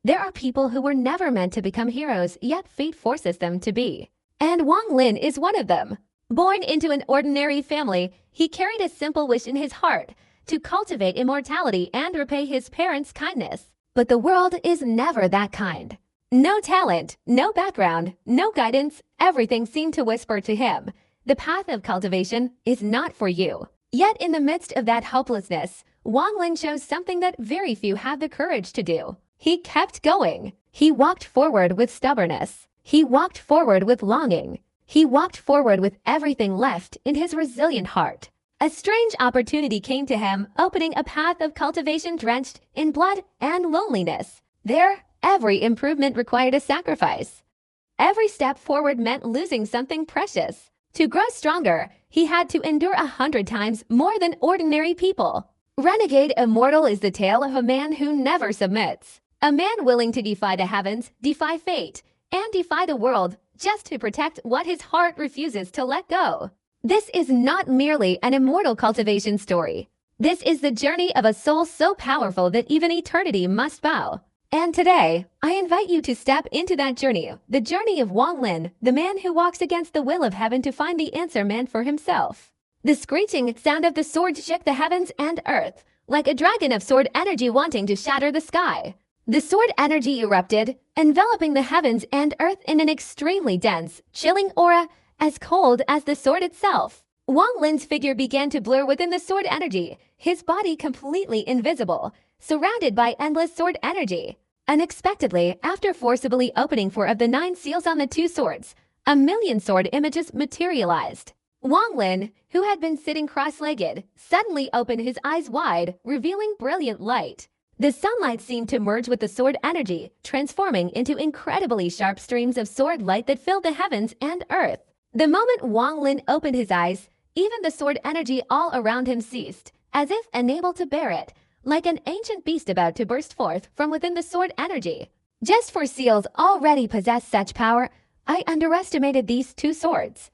There are people who were never meant to become heroes, yet fate forces them to be. And Wang Lin is one of them. Born into an ordinary family, he carried a simple wish in his heart to cultivate immortality and repay his parents' kindness. But the world is never that kind. No talent, no background, no guidance, everything seemed to whisper to him, the path of cultivation is not for you. Yet in the midst of that hopelessness, Wang Lin chose something that very few have the courage to do. He kept going. He walked forward with stubbornness. He walked forward with longing. He walked forward with everything left in his resilient heart. A strange opportunity came to him, opening a path of cultivation drenched in blood and loneliness. There, every improvement required a sacrifice. Every step forward meant losing something precious. To grow stronger, he had to endure 100 times more than ordinary people. Renegade Immortal is the tale of a man who never submits. A man willing to defy the heavens, defy fate, and defy the world just to protect what his heart refuses to let go. This is not merely an immortal cultivation story. This is the journey of a soul so powerful that even eternity must bow. And today, I invite you to step into that journey, the journey of Wang Lin, the man who walks against the will of heaven to find the answer meant for himself. The screeching sound of the sword shook the heavens and earth, like a dragon of sword energy wanting to shatter the sky. The sword energy erupted, enveloping the heavens and earth in an extremely dense, chilling aura, as cold as the sword itself. Wang Lin's figure began to blur within the sword energy, his body completely invisible, surrounded by endless sword energy. Unexpectedly, after forcibly opening 4 of the 9 seals on the 2 swords, 1,000,000 sword images materialized. Wang Lin, who had been sitting cross-legged, suddenly opened his eyes wide, revealing brilliant light. The sunlight seemed to merge with the sword energy, transforming into incredibly sharp streams of sword light that filled the heavens and earth. The moment Wang Lin opened his eyes, even the sword energy all around him ceased, as if unable to bear it, like an ancient beast about to burst forth from within the sword energy. Just 4 seals already possess such power, I underestimated these 2 swords.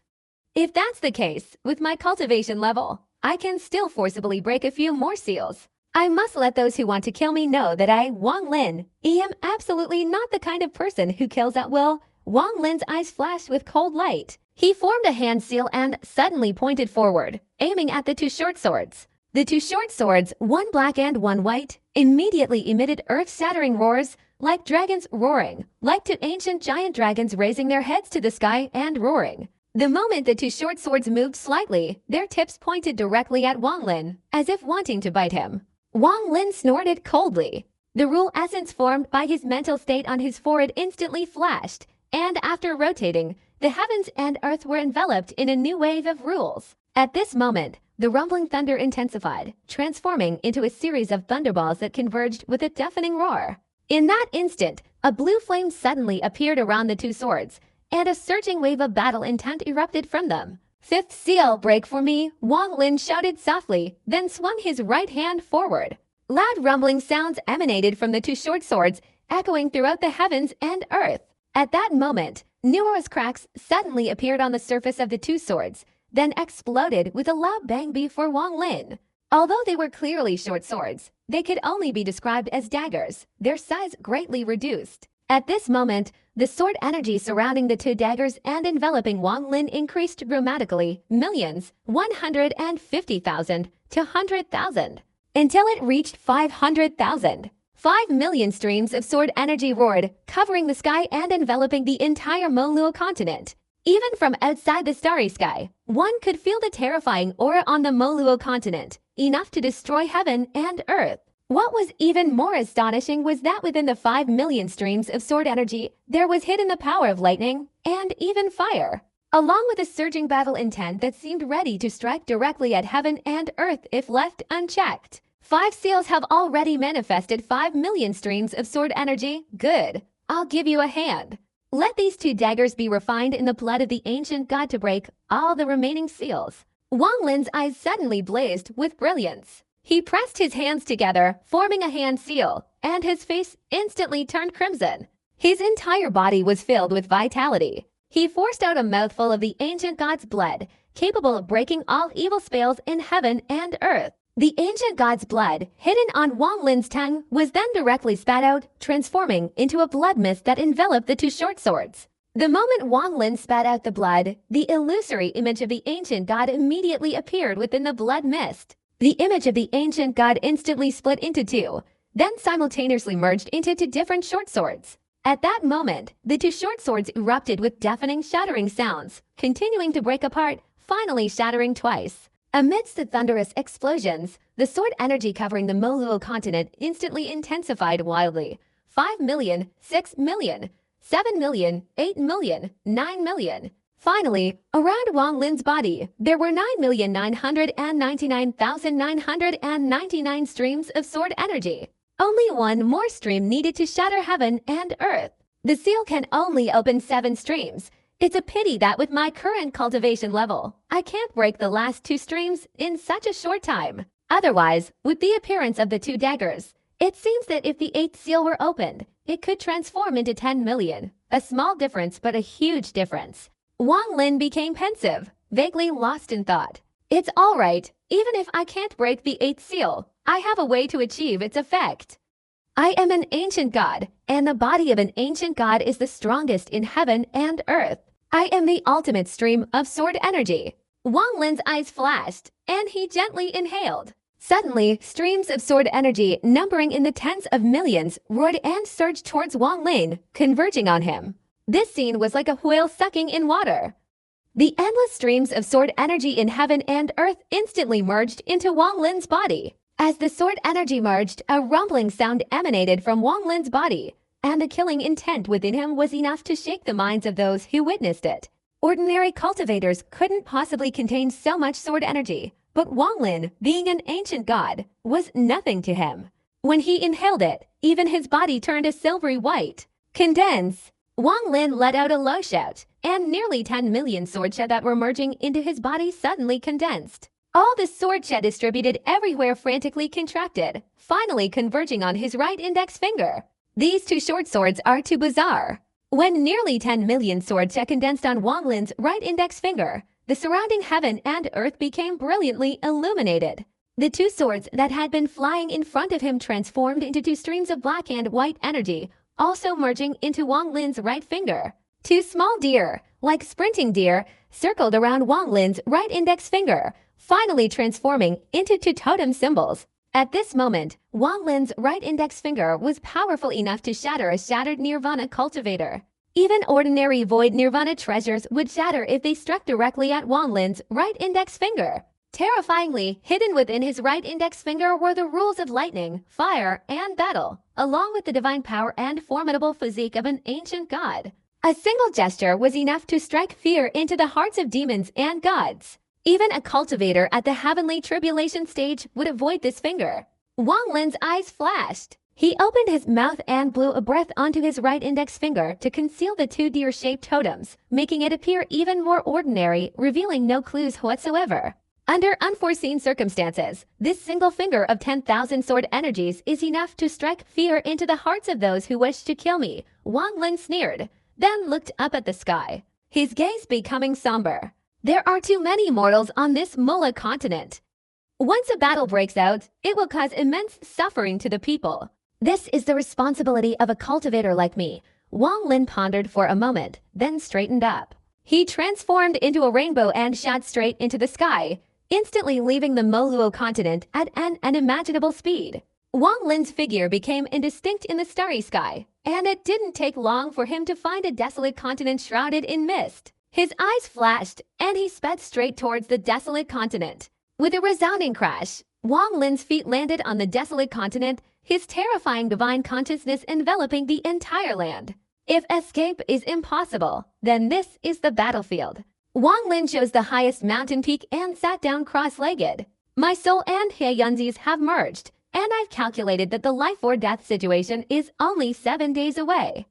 If that's the case, with my cultivation level, I can still forcibly break a few more seals. I must let those who want to kill me know that I, Wang Lin, am absolutely not the kind of person who kills at will. Wang Lin's eyes flashed with cold light. He formed a hand seal and suddenly pointed forward, aiming at the 2 short swords. The 2 short swords, one black and one white, immediately emitted earth-shattering roars, like dragons roaring, like 2 ancient giant dragons raising their heads to the sky and roaring. The moment the 2 short swords moved slightly, their tips pointed directly at Wang Lin, as if wanting to bite him. Wang Lin snorted coldly. The rule essence formed by his mental state on his forehead instantly flashed, and after rotating, the heavens and earth were enveloped in a new wave of rules. At this moment, the rumbling thunder intensified, transforming into a series of thunderballs that converged with a deafening roar. In that instant, a blue flame suddenly appeared around the 2 swords, and a surging wave of battle intent erupted from them. 5th seal, break for me, Wang Lin shouted softly, then swung his right hand forward. Loud rumbling sounds emanated from the 2 short swords, echoing throughout the heavens and earth. At that moment, numerous cracks suddenly appeared on the surface of the 2 swords, then exploded with a loud bang before Wang Lin. Although they were clearly short swords, they could only be described as daggers, their size greatly reduced. At this moment, the sword energy surrounding the 2 daggers and enveloping Wang Lin increased dramatically, millions, 150,000 to 100,000, until it reached 500,000. 5,000,000 streams of sword energy roared, covering the sky and enveloping the entire Moluo continent. Even from outside the starry sky, one could feel the terrifying aura on the Moluo continent, enough to destroy heaven and earth. What was even more astonishing was that within the 5,000,000 streams of sword energy, there was hidden the power of lightning and even fire, along with a surging battle intent that seemed ready to strike directly at heaven and earth if left unchecked. 5 seals have already manifested 5,000,000 streams of sword energy. Good. I'll give you a hand. Let these 2 daggers be refined in the blood of the ancient god to break all the remaining seals. Wang Lin's eyes suddenly blazed with brilliance. He pressed his hands together, forming a hand seal, and his face instantly turned crimson. His entire body was filled with vitality. He forced out a mouthful of the ancient god's blood, capable of breaking all evil spells in heaven and earth. The ancient god's blood, hidden on Wang Lin's tongue, was then directly spat out, transforming into a blood mist that enveloped the two short swords. The moment Wang Lin spat out the blood, the illusory image of the ancient god immediately appeared within the blood mist. The image of the ancient god instantly split into two, then simultaneously merged into two different short swords. At that moment, the two short swords erupted with deafening shattering sounds, continuing to break apart, finally shattering twice. Amidst the thunderous explosions, the sword energy covering the Moluo continent instantly intensified wildly. 5 million, 6 million, 7 million, 8 million, 9 million. Finally, around Wang Lin's body, there were 9,999,999 streams of sword energy. Only one more stream needed to shatter heaven and earth. The seal can only open 7 streams. It's a pity that with my current cultivation level, I can't break the last 2 streams in such a short time. Otherwise, with the appearance of the 2 daggers, it seems that if the 8th seal were opened, it could transform into 10 million. A small difference, but a huge difference. Wang Lin became pensive, vaguely lost in thought. It's all right, even if I can't break the 8th seal, I have a way to achieve its effect. I am an ancient god, and the body of an ancient god is the strongest in heaven and earth. I am the ultimate stream of sword energy. Wang Lin's eyes flashed, and he gently inhaled. Suddenly, streams of sword energy numbering in the tens of millions roared and surged towards Wang Lin, converging on him. This scene was like a whale sucking in water. The endless streams of sword energy in heaven and earth instantly merged into Wang Lin's body. As the sword energy merged, a rumbling sound emanated from Wang Lin's body, and the killing intent within him was enough to shake the minds of those who witnessed it. Ordinary cultivators couldn't possibly contain so much sword energy, but Wang Lin, being an ancient god, was nothing to him. When he inhaled it, even his body turned a silvery white. Condense! Wang Lin let out a low shout, and nearly 10 million sword shed that were merging into his body suddenly condensed. All the sword shed distributed everywhere frantically contracted, finally converging on his right index finger. These 2 short swords are too bizarre. When nearly 10 million sword shed condensed on Wang Lin's right index finger, the surrounding heaven and earth became brilliantly illuminated. The 2 swords that had been flying in front of him transformed into 2 streams of black and white energy, also merging into Wang Lin's right finger. 2 small deer, like sprinting deer, circled around Wang Lin's right index finger, finally transforming into 2 totem symbols. At this moment, Wang Lin's right index finger was powerful enough to shatter a shattered nirvana cultivator. Even ordinary void nirvana treasures would shatter if they struck directly at Wang Lin's right index finger. Terrifyingly, hidden within his right index finger were the rules of lightning, fire, and battle, along with the divine power and formidable physique of an ancient god. A single gesture was enough to strike fear into the hearts of demons and gods. Even a cultivator at the heavenly tribulation stage would avoid this finger. Wang Lin's eyes flashed. He opened his mouth and blew a breath onto his right index finger to conceal the 2 deer-shaped totems, making it appear even more ordinary, revealing no clues whatsoever. Under unforeseen circumstances, this single finger of 10,000 sword energies is enough to strike fear into the hearts of those who wish to kill me, Wang Lin sneered, then looked up at the sky, his gaze becoming somber. There are too many mortals on this Mola continent. Once a battle breaks out, it will cause immense suffering to the people. This is the responsibility of a cultivator like me. Wang Lin pondered for a moment, then straightened up. He transformed into a rainbow and shot straight into the sky, instantly leaving the Moluo continent at an unimaginable speed. Wang Lin's figure became indistinct in the starry sky, and it didn't take long for him to find a desolate continent shrouded in mist. His eyes flashed, and he sped straight towards the desolate continent. With a resounding crash, Wang Lin's feet landed on the desolate continent, his terrifying divine consciousness enveloping the entire land. If escape is impossible, then this is the battlefield. Wang Lin chose the highest mountain peak and sat down cross-legged. My soul and He-Yunzi's have merged, and I've calculated that the life or death situation is only 7 days away.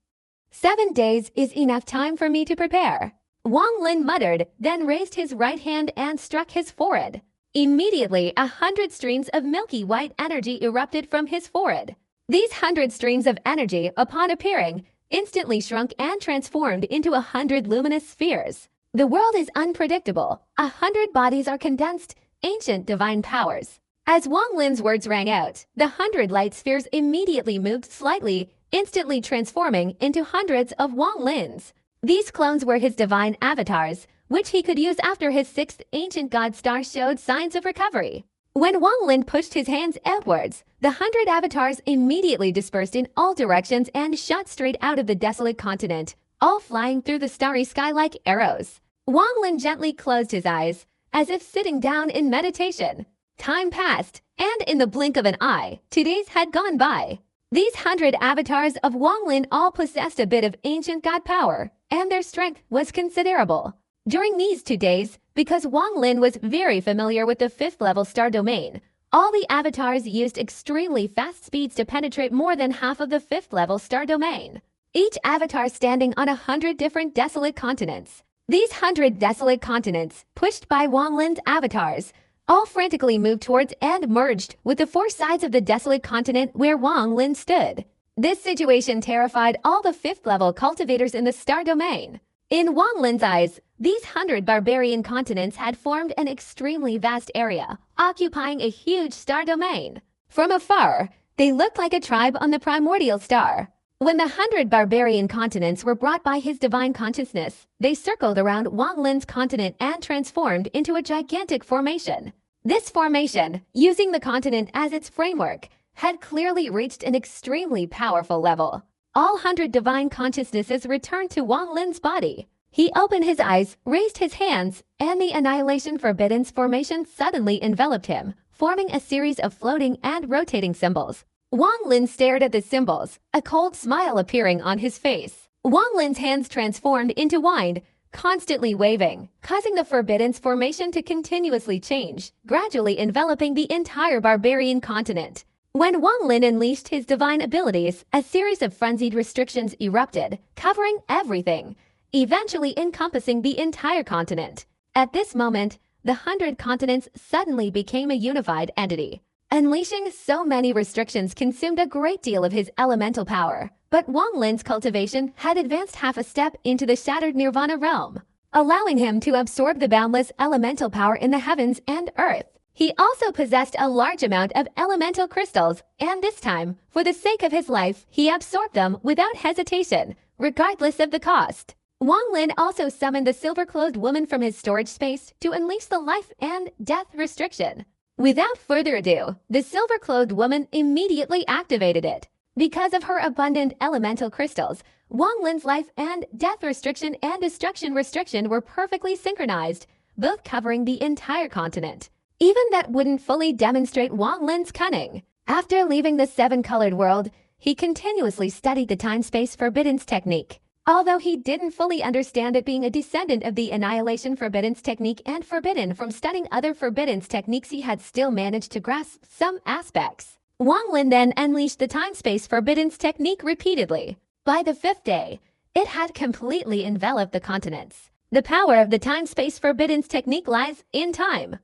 7 days is enough time for me to prepare. Wang Lin muttered, then raised his right hand and struck his forehead. Immediately, 100 streams of milky white energy erupted from his forehead. These 100 streams of energy, upon appearing, instantly shrunk and transformed into 100 luminous spheres. The world is unpredictable. 100 bodies are condensed, ancient divine powers. As Wang Lin's words rang out, the 100 light spheres immediately moved slightly, instantly transforming into hundreds of Wang Lins. These clones were his divine avatars, which he could use after his sixth ancient god star showed signs of recovery. When Wang Lin pushed his hands outwards, the 100 avatars immediately dispersed in all directions and shot straight out of the desolate continent, all flying through the starry sky like arrows. Wang Lin gently closed his eyes, as if sitting down in meditation. Time passed, and in the blink of an eye, 2 days had gone by. These 100 avatars of Wang Lin all possessed a bit of ancient god power, and their strength was considerable. During these 2 days, because Wang Lin was very familiar with the 5th level star domain, all the avatars used extremely fast speeds to penetrate more than half of the 5th level star domain. Each avatar standing on 100 different desolate continents. These 100 desolate continents, pushed by Wang Lin's avatars, all frantically moved towards and merged with the 4 sides of the desolate continent where Wang Lin stood. This situation terrified all the 5th level cultivators in the star domain. In Wang Lin's eyes, these 100 barbarian continents had formed an extremely vast area, occupying a huge star domain. From afar, they looked like a tribe on the primordial star. When the 100 barbarian continents were brought by his divine consciousness, they circled around Wang Lin's continent and transformed into a gigantic formation. This formation, using the continent as its framework, had clearly reached an extremely powerful level. All 100 divine consciousnesses returned to Wang Lin's body. He opened his eyes, raised his hands, and the Annihilation Forbidden's formation suddenly enveloped him, forming a series of floating and rotating symbols. Wang Lin stared at the symbols, a cold smile appearing on his face. Wang Lin's hands transformed into wind, constantly waving, causing the Forbidden's formation to continuously change, gradually enveloping the entire barbarian continent. When Wang Lin unleashed his divine abilities, a series of frenzied restrictions erupted, covering everything, eventually encompassing the entire continent. At this moment, the 100 continents suddenly became a unified entity. Unleashing so many restrictions consumed a great deal of his elemental power, but Wang Lin's cultivation had advanced half a step into the shattered nirvana realm, allowing him to absorb the boundless elemental power in the heavens and earth. He also possessed a large amount of elemental crystals, and this time, for the sake of his life, he absorbed them without hesitation, regardless of the cost. Wang Lin also summoned the silver-clothed woman from his storage space to unleash the life and death restriction. Without further ado, the silver-clothed woman immediately activated it. Because of her abundant elemental crystals, Wang Lin's life and death restriction and destruction restriction were perfectly synchronized, both covering the entire continent. Even that wouldn't fully demonstrate Wang Lin's cunning. After leaving the 7-colored world, he continuously studied the time-space Forbidden's technique. Although he didn't fully understand it being a descendant of the Annihilation Forbidden's technique and forbidden from studying other Forbidden's techniques, he had still managed to grasp some aspects. Wang Lin then unleashed the time-space Forbidden's technique repeatedly. By the 5th day, it had completely enveloped the continents. The power of the time-space Forbidden's technique lies in time.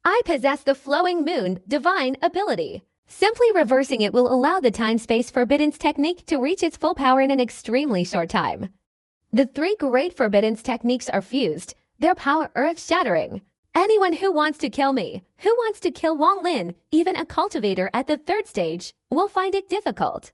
I possess the Flowing Moon divine ability. Simply reversing it will allow the time-space Forbidden's technique to reach its full power in an extremely short time. The 3 great Forbidden's techniques are fused, their power earth-shattering. Anyone who wants to kill me, who wants to kill Wang Lin, even a cultivator at the 3rd stage, will find it difficult.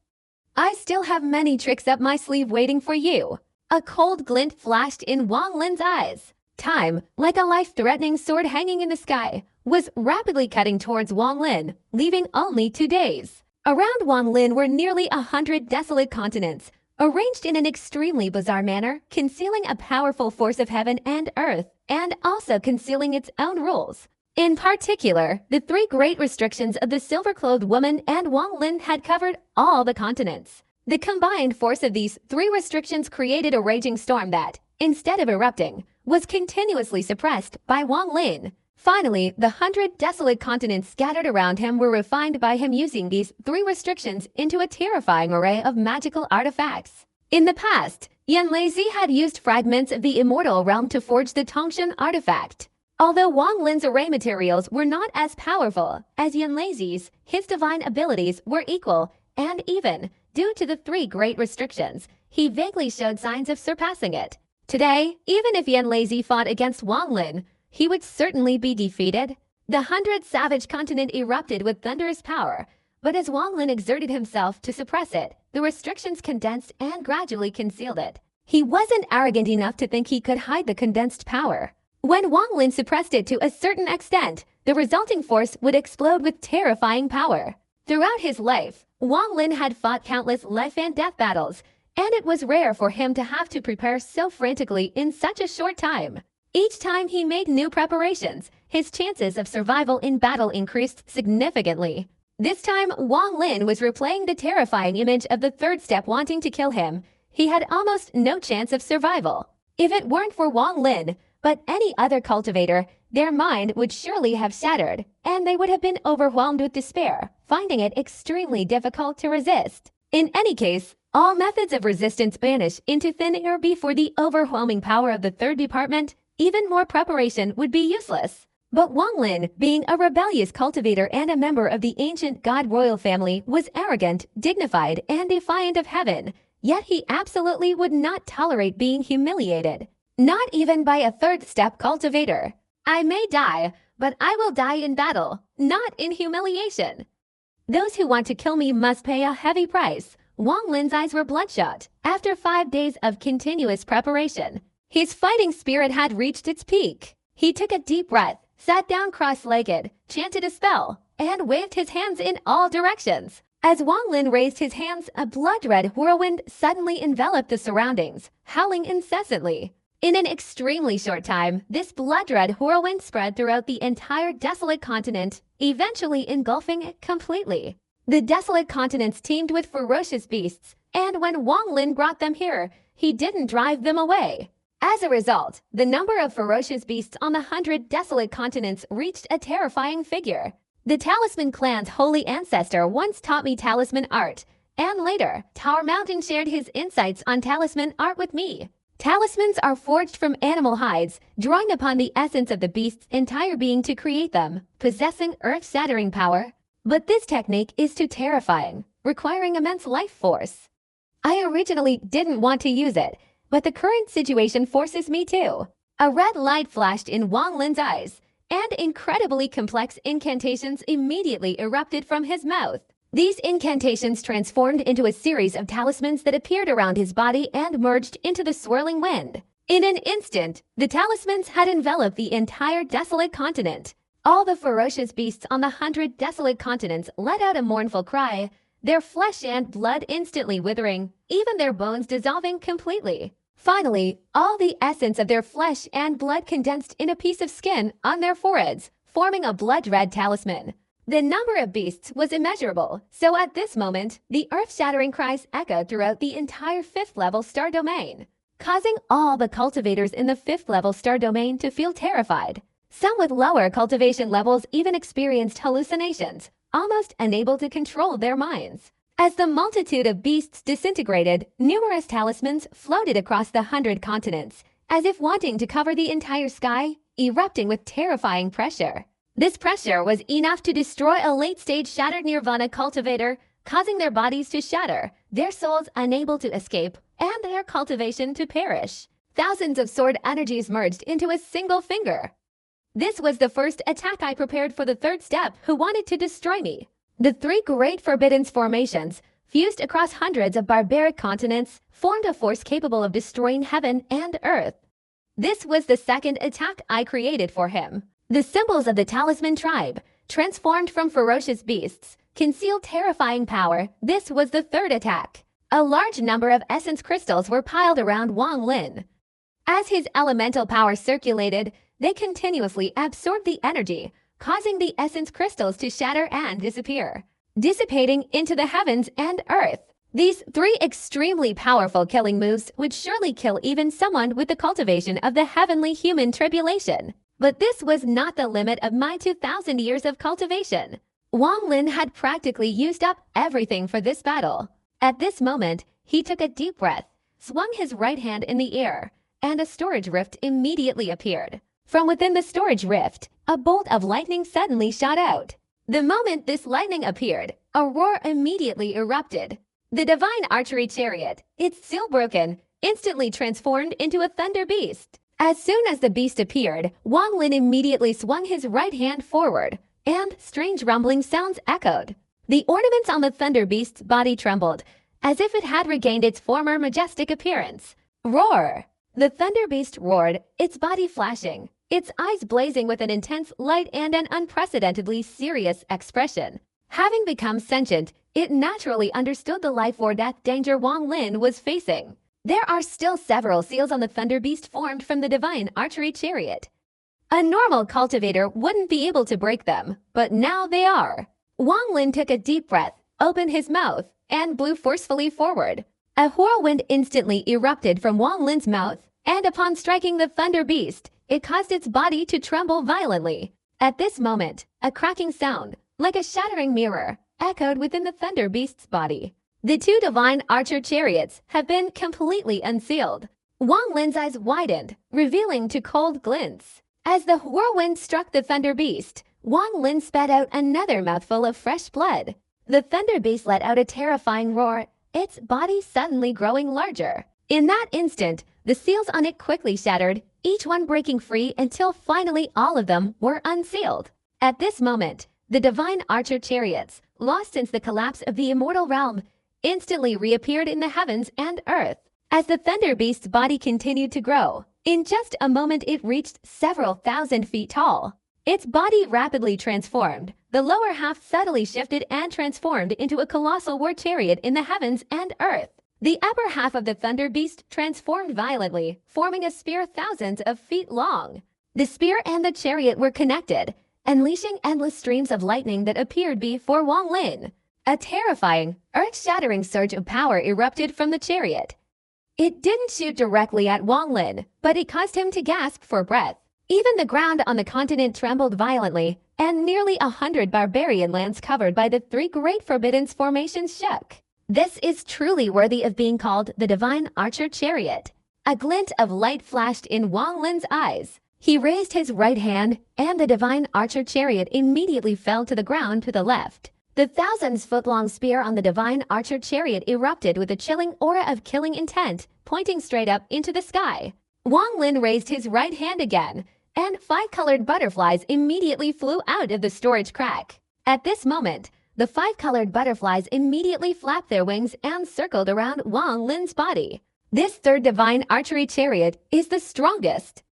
I still have many tricks up my sleeve waiting for you. A cold glint flashed in Wang Lin's eyes. Time, like a life-threatening sword hanging in the sky, was rapidly cutting towards Wang Lin, leaving only 2 days. Around Wang Lin were nearly 100 desolate continents, arranged in an extremely bizarre manner, concealing a powerful force of heaven and earth, and also concealing its own rules. In particular, the 3 great restrictions of the silver-clothed woman and Wang Lin had covered all the continents. The combined force of these 3 restrictions created a raging storm that, instead of erupting, was continuously suppressed by Wang Lin. Finally, the 100 desolate continents scattered around him were refined by him using these 3 restrictions into a terrifying array of magical artifacts. In the past, Yanlazi had used fragments of the immortal realm to forge the Tongshan artifact. Although Wang Lin's array materials were not as powerful as Yanlazi's, his divine abilities were equal, and even, due to the 3 great restrictions, he vaguely showed signs of surpassing it. Today, even if Yanlazi fought against Wang Lin, he would certainly be defeated. The 100 Savage continent erupted with thunderous power, but as Wang Lin exerted himself to suppress it, the restrictions condensed and gradually concealed it. He wasn't arrogant enough to think he could hide the condensed power. When Wang Lin suppressed it to a certain extent, the resulting force would explode with terrifying power. Throughout his life, Wang Lin had fought countless life and death battles, and it was rare for him to have to prepare so frantically in such a short time. Each time he made new preparations, his chances of survival in battle increased significantly. This time, Wang Lin was replaying the terrifying image of the third step wanting to kill him. He had almost no chance of survival. If it weren't for Wang Lin, but any other cultivator, their mind would surely have shattered, and they would have been overwhelmed with despair, finding it extremely difficult to resist. In any case, all methods of resistance vanish into thin air before the overwhelming power of the third department. Even more preparation would be useless. But Wang Lin, being a rebellious cultivator and a member of the ancient god royal family, was arrogant, dignified, and defiant of heaven. Yet he absolutely would not tolerate being humiliated. Not even by a third-step cultivator. I may die, but I will die in battle, not in humiliation. Those who want to kill me must pay a heavy price. Wang Lin's eyes were bloodshot. After 5 days of continuous preparation, his fighting spirit had reached its peak. He took a deep breath, sat down cross-legged, chanted a spell, and waved his hands in all directions. As Wang Lin raised his hands, a blood-red whirlwind suddenly enveloped the surroundings, howling incessantly. In an extremely short time, this blood-red whirlwind spread throughout the entire desolate continent, eventually engulfing it completely. The desolate continents teemed with ferocious beasts, and when Wang Lin brought them here, he didn't drive them away. As a result, the number of ferocious beasts on the 100 desolate continents reached a terrifying figure. The Talisman clan's holy ancestor once taught me talisman art, and later, Tower Mountain shared his insights on talisman art with me. Talismans are forged from animal hides, drawing upon the essence of the beast's entire being to create them, possessing earth-shattering power. But this technique is too terrifying, requiring immense life force. I originally didn't want to use it, but the current situation forces me to. A red light flashed in Wang Lin's eyes, and incredibly complex incantations immediately erupted from his mouth. These incantations transformed into a series of talismans that appeared around his body and merged into the swirling wind. In an instant, the talismans had enveloped the entire desolate continent. All the ferocious beasts on the 100 desolate continents let out a mournful cry, their flesh and blood instantly withering, even their bones dissolving completely. Finally, all the essence of their flesh and blood condensed in a piece of skin on their foreheads, forming a blood-red talisman. The number of beasts was immeasurable, so at this moment, the earth-shattering cries echoed throughout the entire 5th-level star domain, causing all the cultivators in the 5th-level star domain to feel terrified. Some with lower cultivation levels even experienced hallucinations, almost unable to control their minds. As the multitude of beasts disintegrated, numerous talismans floated across the 100 continents, as if wanting to cover the entire sky, erupting with terrifying pressure. This pressure was enough to destroy a late-stage shattered nirvana cultivator, causing their bodies to shatter, their souls unable to escape, and their cultivation to perish. Thousands of sword energies merged into a single finger. This was the first attack I prepared for the third step who wanted to destroy me. The 3 great forbiddance formations, fused across hundreds of barbaric continents, formed a force capable of destroying heaven and earth. This was the second attack I created for him. The symbols of the talisman tribe, transformed from ferocious beasts, concealed terrifying power. This was the third attack. A large number of essence crystals were piled around Wang Lin. As his elemental power circulated, they continuously absorbed the energy, causing the essence crystals to shatter and disappear, dissipating into the heavens and earth. These 3 extremely powerful killing moves would surely kill even someone with the cultivation of the heavenly human tribulation. But this was not the limit of my 2,000 years of cultivation. Wang Lin had practically used up everything for this battle. At this moment, he took a deep breath, swung his right hand in the air, and a storage rift immediately appeared. From within the storage rift, a bolt of lightning suddenly shot out. The moment this lightning appeared, a roar immediately erupted. The divine archery chariot, its seal broken, instantly transformed into a thunder beast. As soon as the beast appeared, Wang Lin immediately swung his right hand forward, and strange rumbling sounds echoed. The ornaments on the thunder beast's body trembled, as if it had regained its former majestic appearance. Roar! The thunder beast roared, its body flashing, its eyes blazing with an intense light and an unprecedentedly serious expression. Having become sentient, it naturally understood the life or death danger Wang Lin was facing. There are still several seals on the thunder beast formed from the divine archery chariot. A normal cultivator wouldn't be able to break them, but now they are. Wang Lin took a deep breath, opened his mouth, and blew forcefully forward. A whirlwind instantly erupted from Wang Lin's mouth, and upon striking the thunder beast, it caused its body to tremble violently. At this moment, a cracking sound, like a shattering mirror, echoed within the thunder beast's body. The two divine archer chariots have been completely unsealed. Wang Lin's eyes widened, revealing two cold glints. As the whirlwind struck the thunder beast, Wang Lin spat out another mouthful of fresh blood. The thunder beast let out a terrifying roar, its body suddenly growing larger. In that instant, the seals on it quickly shattered, each one breaking free until finally all of them were unsealed. At this moment, the divine archer chariots, lost since the collapse of the immortal realm, instantly reappeared in the heavens and earth. As the thunder beast's body continued to grow, in just a moment it reached several thousand feet tall. Its body rapidly transformed. The lower half subtly shifted and transformed into a colossal war chariot in the heavens and earth. The upper half of the thunder beast transformed violently, forming a spear thousands of feet long. The spear and the chariot were connected, unleashing endless streams of lightning that appeared before Wang Lin. A terrifying, earth-shattering surge of power erupted from the chariot. It didn't shoot directly at Wang Lin, but it caused him to gasp for breath. Even the ground on the continent trembled violently, and nearly 100 barbarian lands covered by the three great forbiddance formations shook. This is truly worthy of being called the divine archer chariot. A glint of light flashed in Wang Lin's eyes. He raised his right hand, and the divine archer chariot immediately fell to the ground to the left. The thousands-foot-long spear on the divine archer chariot erupted with a chilling aura of killing intent, pointing straight up into the sky. Wang Lin raised his right hand again, and 5 colored butterflies immediately flew out of the storage crack. At this moment, the 5 colored butterflies immediately flapped their wings and circled around Wang Lin's body. This third divine archery chariot is the strongest.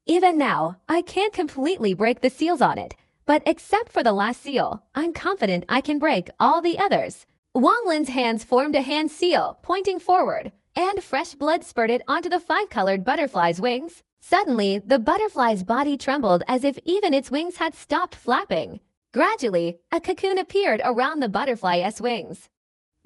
Even now, I can't completely break the seals on it, but except for the last seal, I'm confident I can break all the others. Wang Lin's hands formed a hand seal, pointing forward, and fresh blood spurted onto the 5 colored butterfly's wings. Suddenly, the butterfly's body trembled as if even its wings had stopped flapping. Gradually, a cocoon appeared around the butterfly's wings.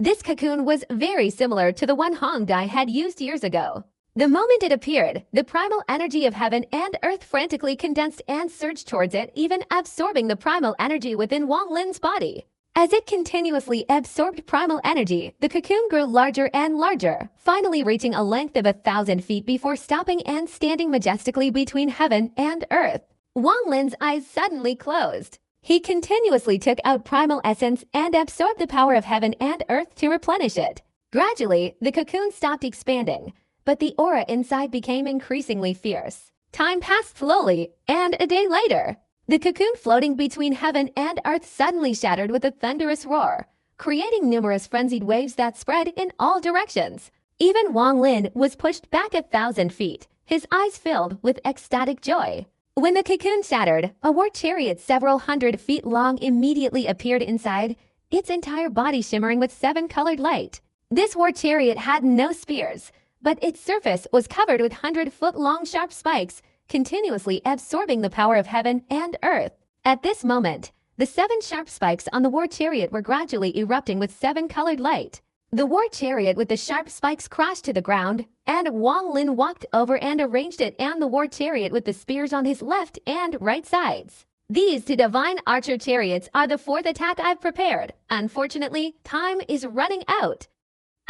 This cocoon was very similar to the one Hong Dai had used years ago. The moment it appeared, the primal energy of heaven and earth frantically condensed and surged towards it, even absorbing the primal energy within Wang Lin's body. As it continuously absorbed primal energy, the cocoon grew larger and larger, finally reaching a length of 1,000 feet before stopping and standing majestically between heaven and earth. Wang Lin's eyes suddenly closed. He continuously took out primal essence and absorbed the power of heaven and earth to replenish it. Gradually, the cocoon stopped expanding, but the aura inside became increasingly fierce. Time passed slowly, and a day later, the cocoon floating between heaven and earth suddenly shattered with a thunderous roar, creating numerous frenzied waves that spread in all directions. Even Wang Lin was pushed back 1,000 feet, his eyes filled with ecstatic joy. When the cocoon shattered, a war chariot several hundred feet long immediately appeared inside, its entire body shimmering with 7-colored light. This war chariot had no spears, but its surface was covered with 100-foot-long sharp spikes, continuously absorbing the power of heaven and earth. At this moment, the 7 sharp spikes on the war chariot were gradually erupting with 7-colored light. The war chariot with the sharp spikes crashed to the ground, and Wang Lin walked over and arranged it and the war chariot with the spears on his left and right sides. These 2 divine archer chariots are the 4th attack I've prepared. Unfortunately, time is running out.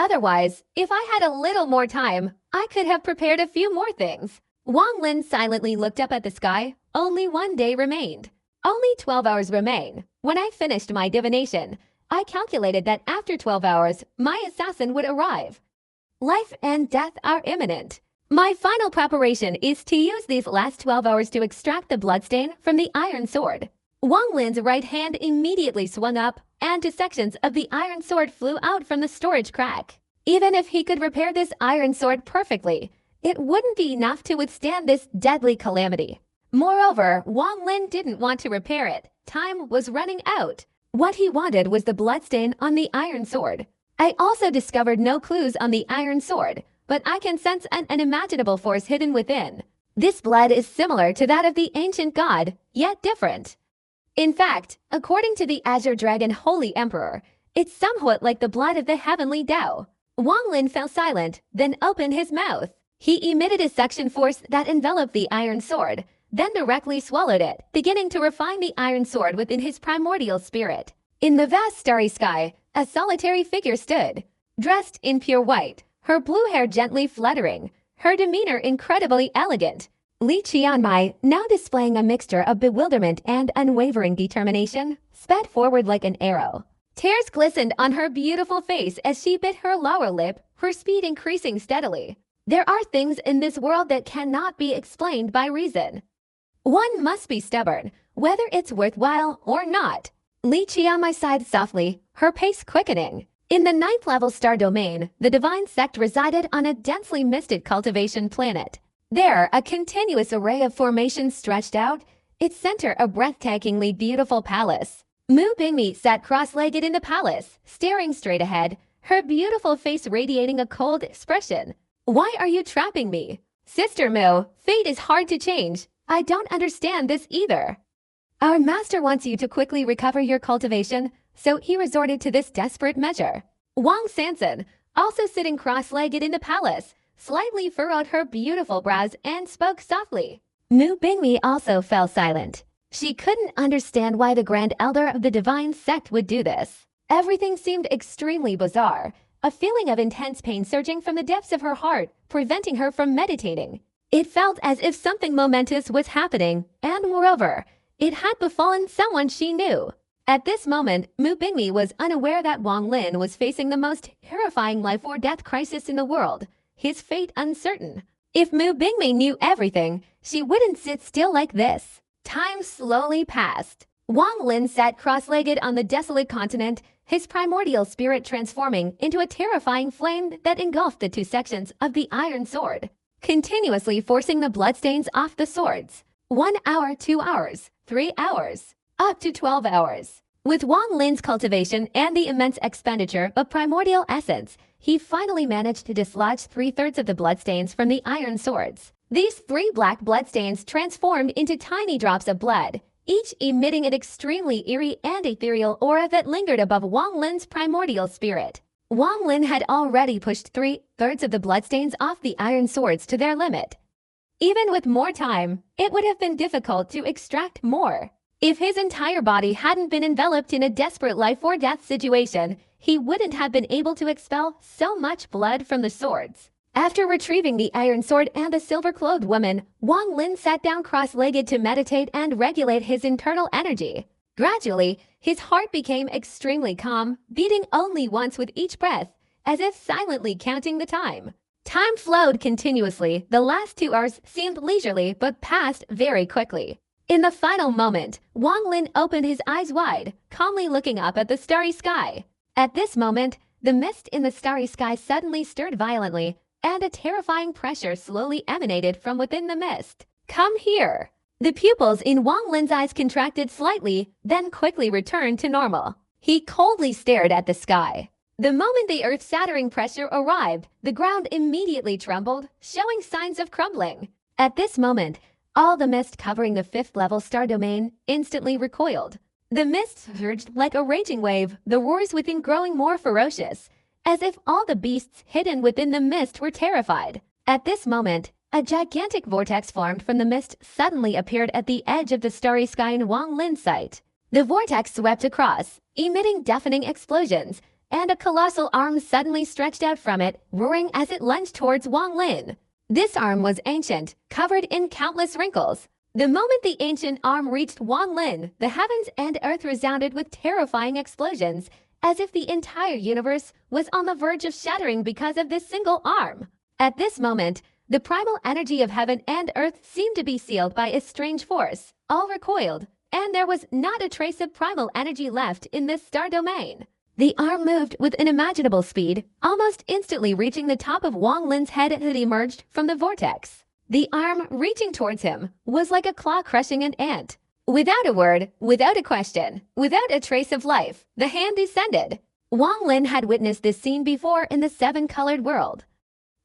Otherwise, if I had a little more time, I could have prepared a few more things. Wang Lin silently looked up at the sky. Only 1 day remained. Only 12 hours remain. When I finished my divination, I calculated that after 12 hours, my assassin would arrive. Life and death are imminent. My final preparation is to use these last 12 hours to extract the bloodstain from the iron sword. Wang Lin's right hand immediately swung up, and 2 sections of the iron sword flew out from the storage crack. Even if he could repair this iron sword perfectly, it wouldn't be enough to withstand this deadly calamity. Moreover, Wang Lin didn't want to repair it. Time was running out. What he wanted was the bloodstain on the iron sword. I also discovered no clues on the iron sword, but I can sense an unimaginable force hidden within. This blood is similar to that of the ancient god, yet different. In fact, according to the Azure Dragon Holy Emperor, it's somewhat like the blood of the heavenly Tao. Wang Lin fell silent, then opened his mouth. He emitted a suction force that enveloped the iron sword, then directly swallowed it, beginning to refine the iron sword within his primordial spirit. In the vast starry sky, a solitary figure stood, dressed in pure white, her blue hair gently fluttering, her demeanor incredibly elegant. Li Qianmai, now displaying a mixture of bewilderment and unwavering determination, sped forward like an arrow. Tears glistened on her beautiful face as she bit her lower lip, her speed increasing steadily. There are things in this world that cannot be explained by reason. One must be stubborn, whether it's worthwhile or not. Li Qianmai sighed softly, her pace quickening. In the 9th-level star domain, the divine sect resided on a densely misted cultivation planet. There, a continuous array of formations stretched out, its center a breathtakingly beautiful palace. Mu Bingmi sat cross-legged in the palace, staring straight ahead, her beautiful face radiating a cold expression. "Why are you trapping me? Sister Mu, fate is hard to change. I don't understand this either. Our master wants you to quickly recover your cultivation, so he resorted to this desperate measure." Wang Sanson, also sitting cross-legged in the palace, slightly furrowed her beautiful brows and spoke softly. Mu Bingmi also fell silent. She couldn't understand why the Grand Elder of the Divine Sect would do this. Everything seemed extremely bizarre, a feeling of intense pain surging from the depths of her heart, preventing her from meditating. It felt as if something momentous was happening, and moreover, it had befallen someone she knew. At this moment, Mu Bingmi was unaware that Wang Lin was facing the most terrifying life-or-death crisis in the world, his fate uncertain. If Mu Bingmi knew everything, she wouldn't sit still like this. Time slowly passed. Wang Lin sat cross-legged on the desolate continent, his primordial spirit transforming into a terrifying flame that engulfed the 2 sections of the iron sword, continuously forcing the bloodstains off the swords. 1 hour, 2 hours, 3 hours, up to 12 hours. With Wang Lin's cultivation and the immense expenditure of primordial essence, he finally managed to dislodge 3/3 of the bloodstains from the iron swords. These 3 black bloodstains transformed into tiny drops of blood, each emitting an extremely eerie and ethereal aura that lingered above Wang Lin's primordial spirit. Wang Lin had already pushed 3/3 of the bloodstains off the iron swords to their limit. Even with more time, it would have been difficult to extract more. If his entire body hadn't been enveloped in a desperate life-or-death situation, he wouldn't have been able to expel so much blood from the swords. After retrieving the iron sword and the silver-clothed woman, Wang Lin sat down cross-legged to meditate and regulate his internal energy. Gradually, his heart became extremely calm, beating only once with each breath, as if silently counting the time. Time flowed continuously. The last 2 hours seemed leisurely but passed very quickly. In the final moment, Wang Lin opened his eyes wide, calmly looking up at the starry sky. At this moment, the mist in the starry sky suddenly stirred violently, and a terrifying pressure slowly emanated from within the mist. "Come here!" The pupils in Wang Lin's eyes contracted slightly, then quickly returned to normal. He coldly stared at the sky. The moment the earth-shattering pressure arrived, the ground immediately trembled, showing signs of crumbling. At this moment, all the mist covering the 5th-level star domain instantly recoiled. The mist surged like a raging wave, the roars within growing more ferocious, as if all the beasts hidden within the mist were terrified. At this moment, a gigantic vortex formed from the mist suddenly appeared at the edge of the starry sky in Wang Lin's sight. The vortex swept across, emitting deafening explosions, and a colossal arm suddenly stretched out from it, roaring as it lunged towards Wang Lin. This arm was ancient, covered in countless wrinkles. The moment the ancient arm reached Wang Lin, the heavens and earth resounded with terrifying explosions, as if the entire universe was on the verge of shattering because of this single arm. At this moment, The primal energy of heaven and earth seemed to be sealed by a strange force. All recoiled, and there was not a trace of primal energy left in this star domain. The arm moved with unimaginable speed, almost instantly reaching the top of Wang Lin's head that emerged from the vortex. The arm, reaching towards him, was like a claw crushing an ant. Without a word, without a question, without a trace of life, the hand descended. Wang Lin had witnessed this scene before in the seven-colored world.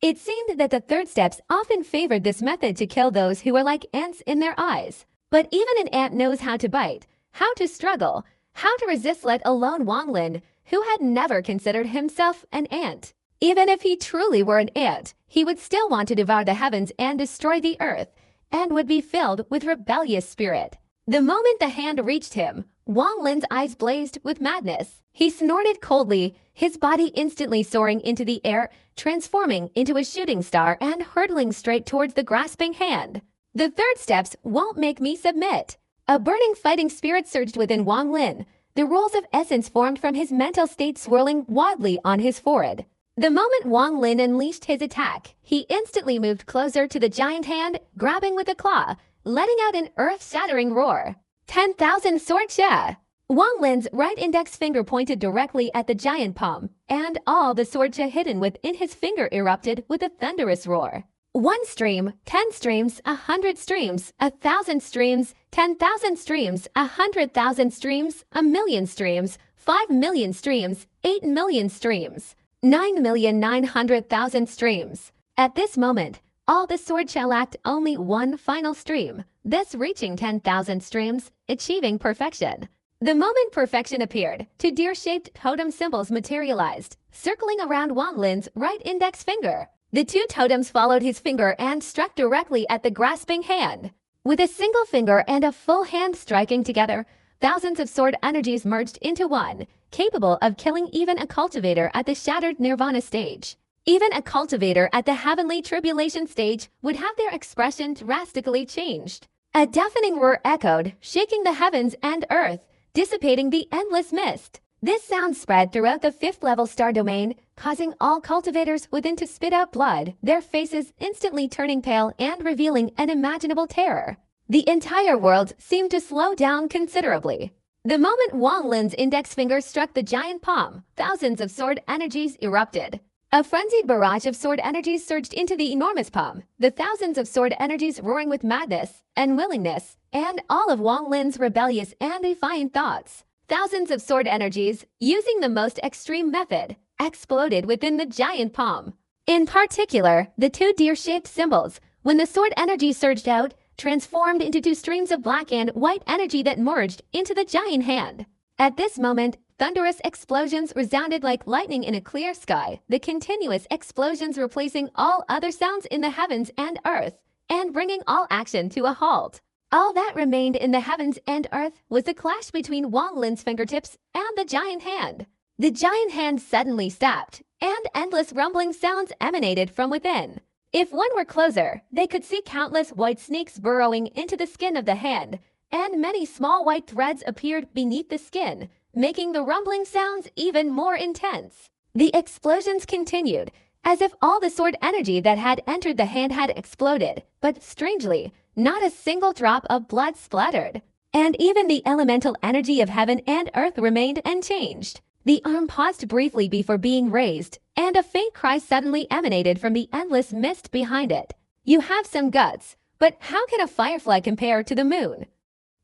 It seemed that the third steps often favored this method to kill those who were like ants in their eyes. But even an ant knows how to bite, how to struggle, how to resist, let alone Wang Lin, who had never considered himself an ant. Even if he truly were an ant, he would still want to devour the heavens and destroy the earth, and would be filled with rebellious spirit. The moment the hand reached him, Wang Lin's eyes blazed with madness. He snorted coldly, his body instantly soaring into the air, transforming into a shooting star and hurtling straight towards the grasping hand. The third steps won't make me submit. A burning fighting spirit surged within Wang Lin, the rolls of essence formed from his mental state swirling wildly on his forehead. The moment Wang Lin unleashed his attack, he instantly moved closer to the giant hand, grabbing with a claw, letting out an earth-shattering roar. 10,000 sword cha! Wang Lin's right index finger pointed directly at the giant palm, and all the sword cha hidden within his finger erupted with a thunderous roar. 1 stream, 10 streams, 100 streams, 1,000 streams, 10,000 streams, 100,000 streams, 1,000,000 streams, 5,000,000 streams, 8,000,000 streams, 9,900,000 streams. At this moment, all the sword shall lacked only one final stream, this reaching 10,000 streams, achieving perfection. The moment perfection appeared, 2 deer-shaped totem symbols materialized, circling around Wang Lin's right index finger. The 2 totems followed his finger and struck directly at the grasping hand. With a single finger and a full hand striking together, thousands of sword energies merged into one, capable of killing even a cultivator at the shattered nirvana stage. Even a cultivator at the heavenly tribulation stage would have their expression drastically changed. A deafening roar echoed, shaking the heavens and earth, dissipating the endless mist. This sound spread throughout the 5th-level star domain, causing all cultivators within to spit out blood, their faces instantly turning pale and revealing unimaginable terror. The entire world seemed to slow down considerably. The moment Wang Lin's index finger struck the giant palm, thousands of sword energies erupted. A frenzied barrage of sword energies surged into the enormous palm, the thousands of sword energies roaring with madness, unwillingness, and all of Wang Lin's rebellious and defiant thoughts. Thousands of sword energies, using the most extreme method, exploded within the giant palm. In particular, the 2 deer-shaped symbols, when the sword energy surged out, transformed into 2 streams of black and white energy that merged into the giant hand. At this moment, thunderous explosions resounded like lightning in a clear sky, the continuous explosions replacing all other sounds in the heavens and earth, and bringing all action to a halt. All that remained in the heavens and earth was the clash between Wang Lin's fingertips and the giant hand. The giant hand suddenly stopped, and endless rumbling sounds emanated from within. If one were closer, they could see countless white snakes burrowing into the skin of the hand, and many small white threads appeared beneath the skin, making the rumbling sounds even more intense. The explosions continued, as if all the sword energy that had entered the hand had exploded, but strangely, not a single drop of blood splattered. And even the elemental energy of heaven and earth remained unchanged. The arm paused briefly before being raised, and a faint cry suddenly emanated from the endless mist behind it. You have some guts, but how can a firefly compare to the moon?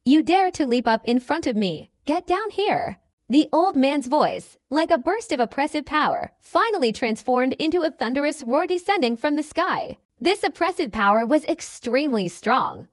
You dare to leap up in front of me. Get down here. The old man's voice, like a burst of oppressive power, finally transformed into a thunderous roar descending from the sky. This oppressive power was extremely strong.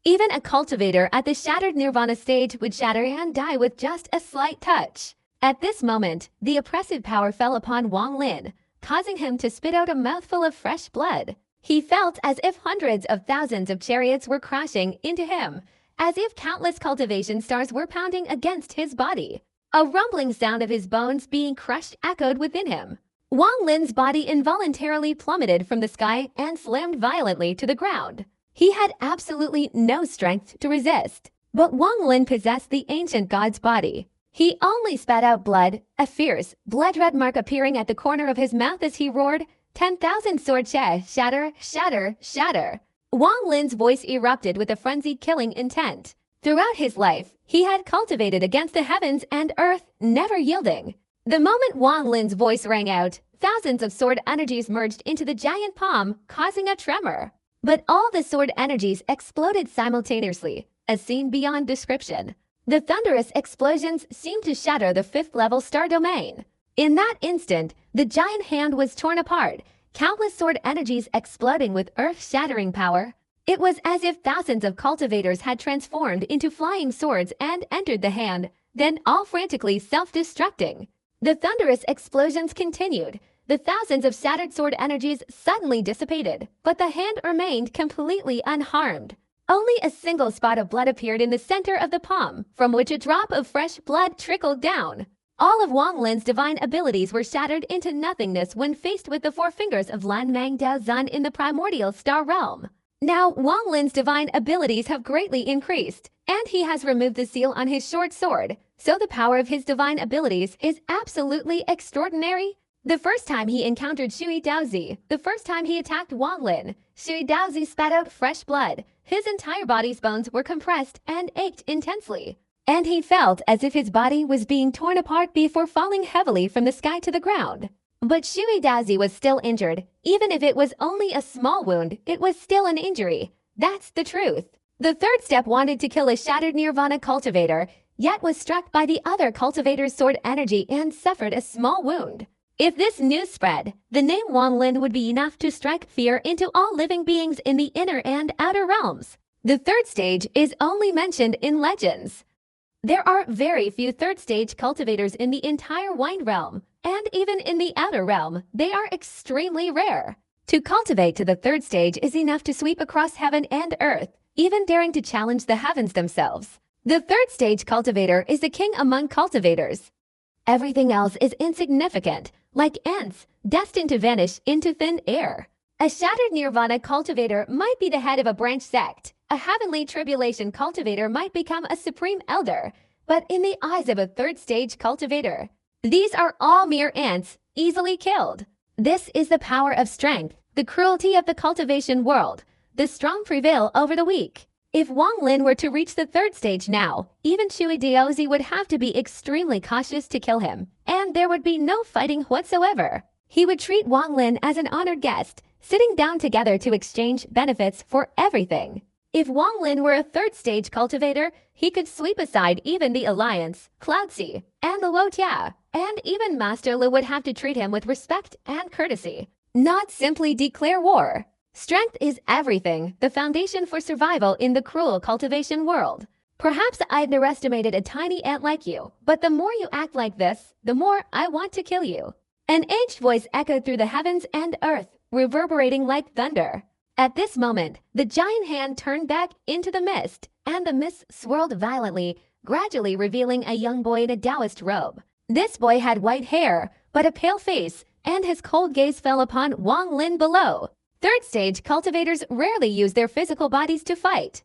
Even a cultivator at the shattered nirvana stage would shatter and die with just a slight touch. At this moment, the oppressive power fell upon Wang Lin, causing him to spit out a mouthful of fresh blood. He felt as if hundreds of thousands of chariots were crashing into him, as if countless cultivation stars were pounding against his body. A rumbling sound of his bones being crushed echoed within him. Wang Lin's body involuntarily plummeted from the sky and slammed violently to the ground. He had absolutely no strength to resist. But Wang Lin possessed the ancient god's body. He only spat out blood, a fierce, blood-red mark appearing at the corner of his mouth as he roared, 10,000 sword shatter, shatter, shatter. Wang Lin's voice erupted with a frenzied killing intent. Throughout his life, he had cultivated against the heavens and earth, never yielding. The moment Wang Lin's voice rang out, thousands of sword energies merged into the giant palm, causing a tremor. But all the sword energies exploded simultaneously, a scene beyond description. The thunderous explosions seemed to shatter the fifth-level star domain. In that instant, the giant hand was torn apart, countless sword energies exploding with earth-shattering power. It was as if thousands of cultivators had transformed into flying swords and entered the hand, then all frantically self-destructing. The thunderous explosions continued. The thousands of shattered sword energies suddenly dissipated, but the hand remained completely unharmed. Only a single spot of blood appeared in the center of the palm, from which a drop of fresh blood trickled down. All of Wang Lin's divine abilities were shattered into nothingness when faced with the four fingers of Lan Mang Dao Zun in the primordial star realm. Now, Wang Lin's divine abilities have greatly increased, and he has removed the seal on his short sword, so the power of his divine abilities is absolutely extraordinary. The first time he encountered Shui Daozi, the first time he attacked Wang Lin, Shui Daozi spat out fresh blood. His entire body's bones were compressed and ached intensely, and he felt as if his body was being torn apart before falling heavily from the sky to the ground. But Shui Daozi was still injured. Even if it was only a small wound, it was still an injury. That's the truth. The third step wanted to kill a shattered Nirvana cultivator, yet was struck by the other cultivator's sword energy and suffered a small wound. If this news spread, the name Wang Lin would be enough to strike fear into all living beings in the inner and outer realms. The third stage is only mentioned in legends. There are very few third-stage cultivators in the entire Wind Realm, and even in the Outer Realm, they are extremely rare. To cultivate to the third stage is enough to sweep across heaven and earth, even daring to challenge the heavens themselves. The third-stage cultivator is the king among cultivators. Everything else is insignificant, like ants, destined to vanish into thin air. A shattered Nirvana cultivator might be the head of a branch sect. A heavenly tribulation cultivator might become a supreme elder, but in the eyes of a third-stage cultivator, these are all mere ants, easily killed. This is the power of strength, the cruelty of the cultivation world. The strong prevail over the weak. If Wang Lin were to reach the third stage now, even Shui Daozi would have to be extremely cautious to kill him, and there would be no fighting whatsoever. He would treat Wang Lin as an honored guest, sitting down together to exchange benefits for everything. If Wang Lin were a third-stage cultivator, he could sweep aside even the Alliance, Cloudsi, and the Luotia, and even Master Lu would have to treat him with respect and courtesy, not simply declare war. Strength is everything, the foundation for survival in the cruel cultivation world. Perhaps I underestimated a tiny ant like you, but the more you act like this, the more I want to kill you. An aged voice echoed through the heavens and earth, reverberating like thunder. At this moment, the giant hand turned back into the mist, and the mist swirled violently, gradually revealing a young boy in a Taoist robe. This boy had white hair, but a pale face, and his cold gaze fell upon Wang Lin below. Third-stage cultivators rarely use their physical bodies to fight.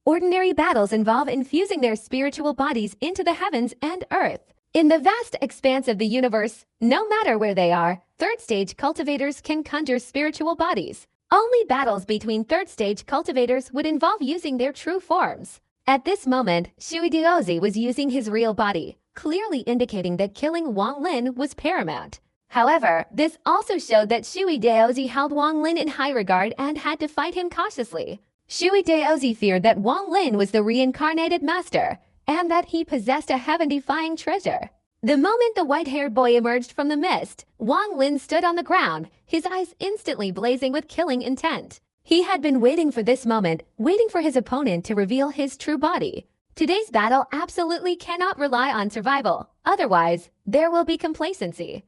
Ordinary battles involve infusing their spiritual bodies into the heavens and earth. In the vast expanse of the universe, no matter where they are, third-stage cultivators can conjure spiritual bodies. Only battles between third-stage cultivators would involve using their true forms. At this moment, Shui Daozi was using his real body, clearly indicating that killing Wang Lin was paramount. However, this also showed that Shui Daozi held Wang Lin in high regard and had to fight him cautiously. Shui Daozi feared that Wang Lin was the reincarnated master, and that he possessed a heaven-defying treasure. The moment the white-haired boy emerged from the mist, Wang Lin stood on the ground, his eyes instantly blazing with killing intent. He had been waiting for this moment, waiting for his opponent to reveal his true body. Today's battle absolutely cannot rely on survival, otherwise, there will be complacency.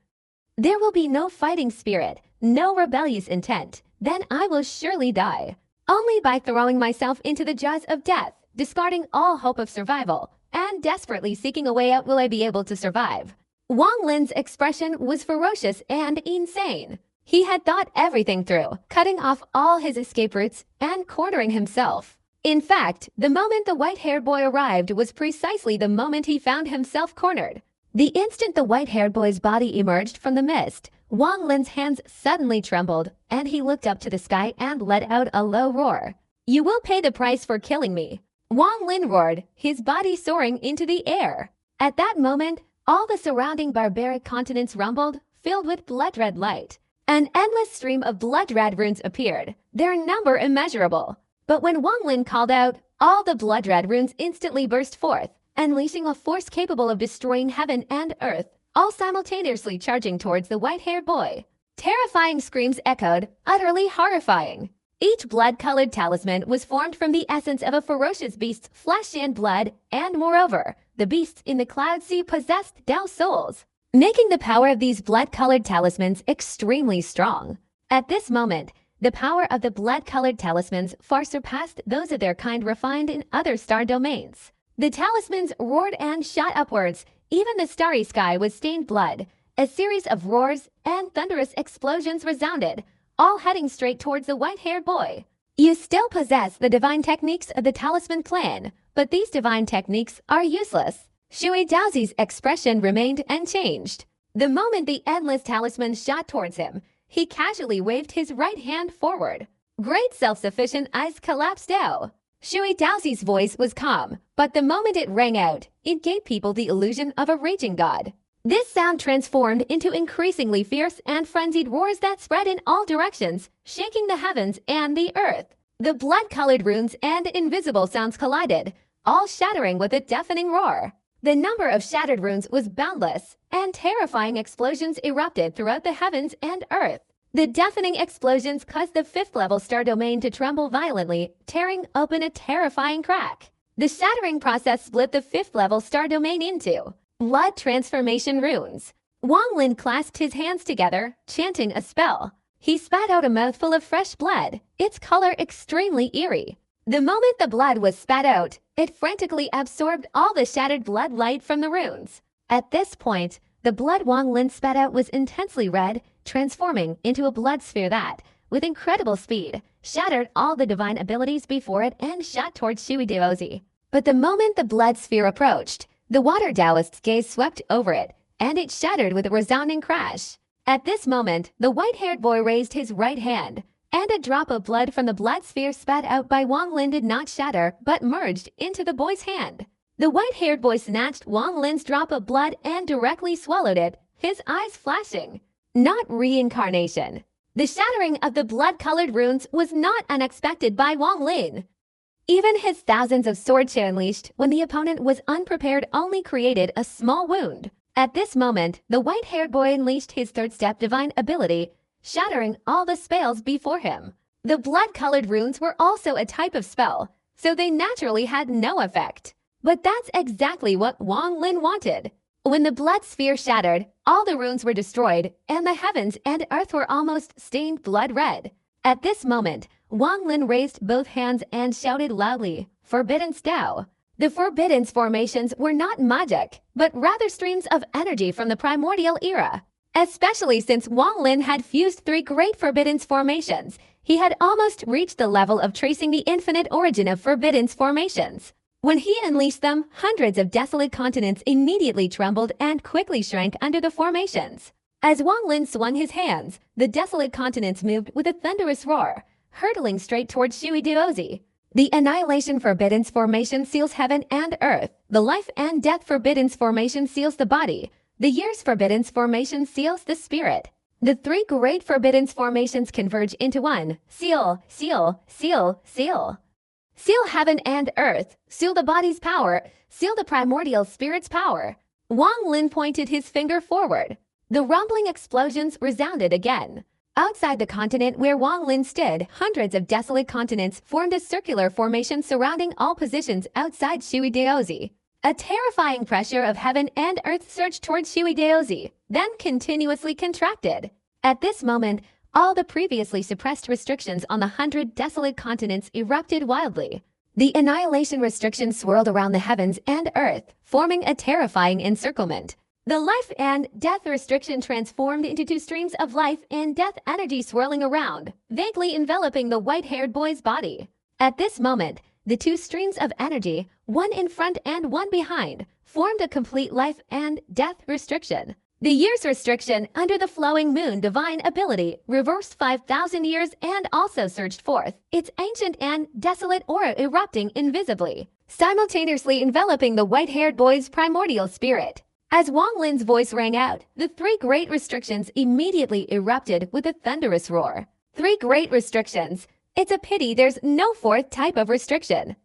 There will be no fighting spirit, no rebellious intent, then I will surely die. Only by throwing myself into the jaws of death, discarding all hope of survival, and desperately seeking a way out will I be able to survive. Wang Lin's expression was ferocious and insane. He had thought everything through, cutting off all his escape routes and cornering himself. In fact, the moment the white-haired boy arrived was precisely the moment he found himself cornered. The instant the white-haired boy's body emerged from the mist, Wang Lin's hands suddenly trembled, and he looked up to the sky and let out a low roar. "You will pay the price for killing me," Wang Lin roared, his body soaring into the air. At that moment, all the surrounding barbaric continents rumbled, filled with blood-red light. An endless stream of blood-red runes appeared, their number immeasurable. But when Wang Lin called out, all the blood-red runes instantly burst forth, unleashing a force capable of destroying heaven and earth, all simultaneously charging towards the white-haired boy. Terrifying screams echoed, utterly horrifying. Each blood-colored talisman was formed from the essence of a ferocious beast's flesh and blood, and moreover, the beasts in the Cloud Sea possessed Tao souls, making the power of these blood-colored talismans extremely strong. At this moment, the power of the blood-colored talismans far surpassed those of their kind refined in other star domains. The talismans roared and shot upwards. Even the starry sky was stained blood. A series of roars and thunderous explosions resounded, all heading straight towards the white-haired boy. "You still possess the divine techniques of the talisman clan, but these divine techniques are useless." Shui Daozi's expression remained unchanged. The moment the endless talisman shot towards him, he casually waved his right hand forward. Great self-sufficient eyes collapsed out. Shui Daozi's voice was calm, but the moment it rang out, it gave people the illusion of a raging god. This sound transformed into increasingly fierce and frenzied roars that spread in all directions, shaking the heavens and the earth. The blood-colored runes and invisible sounds collided, all shattering with a deafening roar. The number of shattered runes was boundless, and terrifying explosions erupted throughout the heavens and earth. The deafening explosions caused the 5th-level star domain to tremble violently, tearing open a terrifying crack. The shattering process split the 5th-level star domain into blood transformation runes. Wang Lin clasped his hands together, chanting a spell. He spat out a mouthful of fresh blood, its color extremely eerie. The moment the blood was spat out, it frantically absorbed all the shattered blood light from the runes. At this point, the blood Wang Lin spat out was intensely red, transforming into a blood sphere that, with incredible speed, shattered all the divine abilities before it and shot towards Shui Daozi. But the moment the blood sphere approached, the water Taoist's gaze swept over it, and it shattered with a resounding crash. At this moment, the white-haired boy raised his right hand, and a drop of blood from the blood sphere spat out by Wang Lin did not shatter but merged into the boy's hand. The white-haired boy snatched Wang Lin's drop of blood and directly swallowed it, his eyes flashing. Not reincarnation. The shattering of the blood-colored runes was not unexpected by Wang Lin. Even his thousands of sword chi unleashed when the opponent was unprepared only created a small wound. At this moment, the white-haired boy unleashed his third-step divine ability, shattering all the spells before him. The blood-colored runes were also a type of spell, so they naturally had no effect. But that's exactly what Wang Lin wanted. When the blood sphere shattered, all the runes were destroyed, and the heavens and earth were almost stained blood red. At this moment, Wang Lin raised both hands and shouted loudly, "Forbidden Tao." The Forbidden formations were not magic, but rather streams of energy from the primordial era. Especially since Wang Lin had fused 3 great Forbidden formations, he had almost reached the level of tracing the infinite origin of Forbidden formations. When he unleashed them, hundreds of desolate continents immediately trembled and quickly shrank under the formations. As Wang Lin swung his hands, the desolate continents moved with a thunderous roar, hurtling straight towards Shui Daozi. The Annihilation Forbidden formation seals heaven and earth. The Life and Death Forbidden formation seals the body. The Years Forbidden formation seals the spirit. The 3 great Forbidden formations converge into one. Seal, seal, seal, seal. Seal heaven and earth. Seal the body's power. Seal the primordial spirit's power. Wang Lin pointed his finger forward. The rumbling explosions resounded again. Outside the continent where Wang Lin stood, hundreds of desolate continents formed a circular formation surrounding all positions outside Shui Daozi. A terrifying pressure of heaven and earth surged towards Shui Daozi, then continuously contracted. At this moment, all the previously suppressed restrictions on the 100 desolate continents erupted wildly. The annihilation restriction swirled around the heavens and earth, forming a terrifying encirclement. The life and death restriction transformed into 2 streams of life and death energy swirling around, vaguely enveloping the white-haired boy's body. At this moment, the 2 streams of energy, one in front and one behind, formed a complete life and death restriction. The years restriction under the flowing moon divine ability reversed 5,000 years and also surged forth, its ancient and desolate aura erupting invisibly, simultaneously enveloping the white-haired boy's primordial spirit. As Wang Lin's voice rang out, the 3 great restrictions immediately erupted with a thunderous roar. 3 great restrictions. It's a pity there's no 4th type of restriction.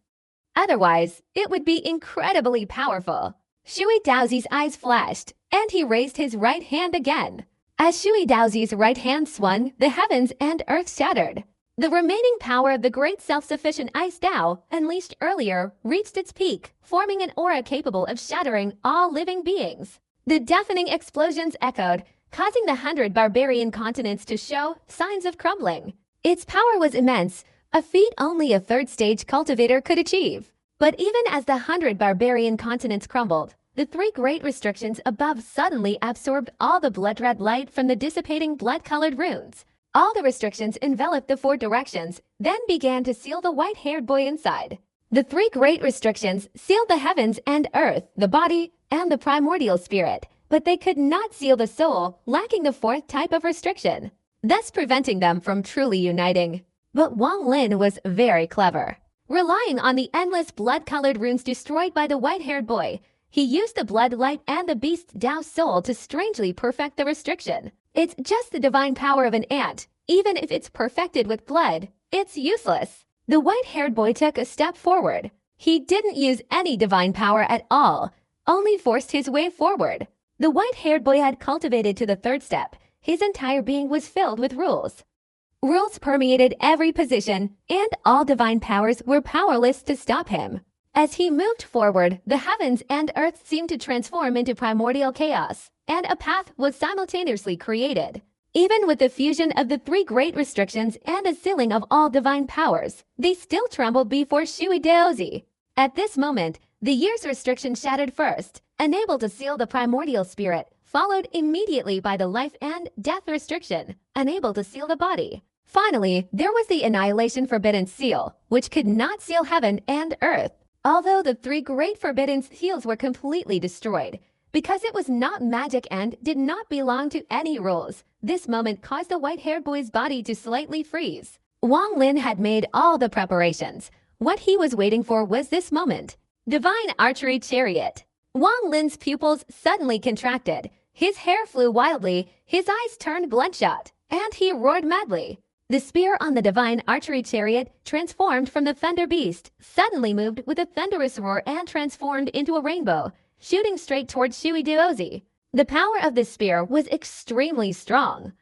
Otherwise, it would be incredibly powerful. Shui Daozi's eyes flashed, and he raised his right hand again. As Shui Daozi's right hand swung, the heavens and earth shattered. The remaining power of the great self-sufficient Ice Dao, unleashed earlier, reached its peak, forming an aura capable of shattering all living beings. The deafening explosions echoed, causing the 100 barbarian continents to show signs of crumbling. Its power was immense, a feat only a 3rd-stage cultivator could achieve. But even as the 100 barbarian continents crumbled, the 3 great restrictions above suddenly absorbed all the blood-red light from the dissipating blood-colored runes. All the restrictions enveloped the 4 directions, then began to seal the white-haired boy inside. The 3 great restrictions sealed the heavens and earth, the body, and the primordial spirit, but they could not seal the soul, lacking the 4th type of restriction, thus preventing them from truly uniting. But Wang Lin was very clever. Relying on the endless blood-colored runes destroyed by the white-haired boy, he used the blood light and the beast Dao's soul to strangely perfect the restriction. It's just the divine power of an ant. Even if it's perfected with blood, it's useless. The white-haired boy took a step forward. He didn't use any divine power at all, only forced his way forward. The white-haired boy had cultivated to the 3rd step. His entire being was filled with rules. Rules permeated every position, and all divine powers were powerless to stop him. As he moved forward, the heavens and earth seemed to transform into primordial chaos, and a path was simultaneously created. Even with the fusion of the 3 great restrictions and a sealing of all divine powers, they still trembled before Shui Daozi. At this moment, the year's restriction shattered first, unable to seal the primordial spirit, followed immediately by the life and death restriction, unable to seal the body. Finally, there was the Annihilation Forbidden Seal, which could not seal heaven and earth. Although the 3 great forbidden seals were completely destroyed, because it was not magic and did not belong to any rules, this moment caused the white-haired boy's body to slightly freeze. Wang Lin had made all the preparations. What he was waiting for was this moment. Divine Archery Chariot. Wang Lin's pupils suddenly contracted. His hair flew wildly, his eyes turned bloodshot, and he roared madly. The spear on the divine archery chariot, transformed from the thunder beast, suddenly moved with a thunderous roar and transformed into a rainbow, shooting straight towards Shui Daozi. The power of the spear was extremely strong.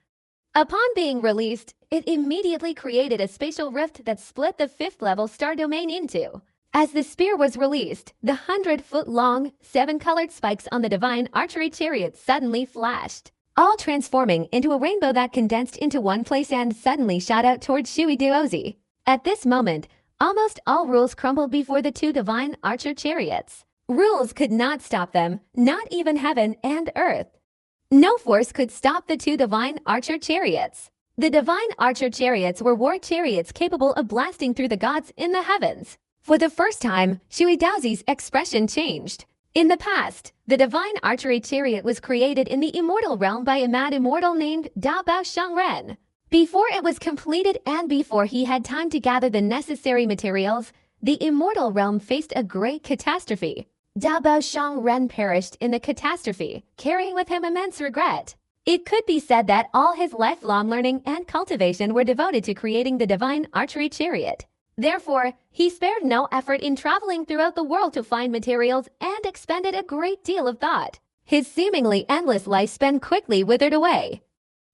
Upon being released, it immediately created a spatial rift that split the 5th-level star domain into. As the spear was released, the 100-foot-long, 7-colored spikes on the divine archery chariot suddenly flashed, all transforming into a rainbow that condensed into one place and suddenly shot out towards Shui Daozi. At this moment, almost all rules crumbled before the 2 divine archer chariots. Rules could not stop them, not even heaven and earth. No force could stop the 2 divine archer chariots. The divine archer chariots were war chariots capable of blasting through the gods in the heavens. For the first time, Shui Daozi's expression changed. In the past, the divine archery chariot was created in the immortal realm by a mad immortal named Da Bao Shangren. Before it was completed and before he had time to gather the necessary materials, the immortal realm faced a great catastrophe. Da Bao Shangren perished in the catastrophe, carrying with him immense regret. It could be said that all his lifelong learning and cultivation were devoted to creating the divine archery chariot. Therefore, he spared no effort in traveling throughout the world to find materials and expended a great deal of thought. His seemingly endless lifespan quickly withered away.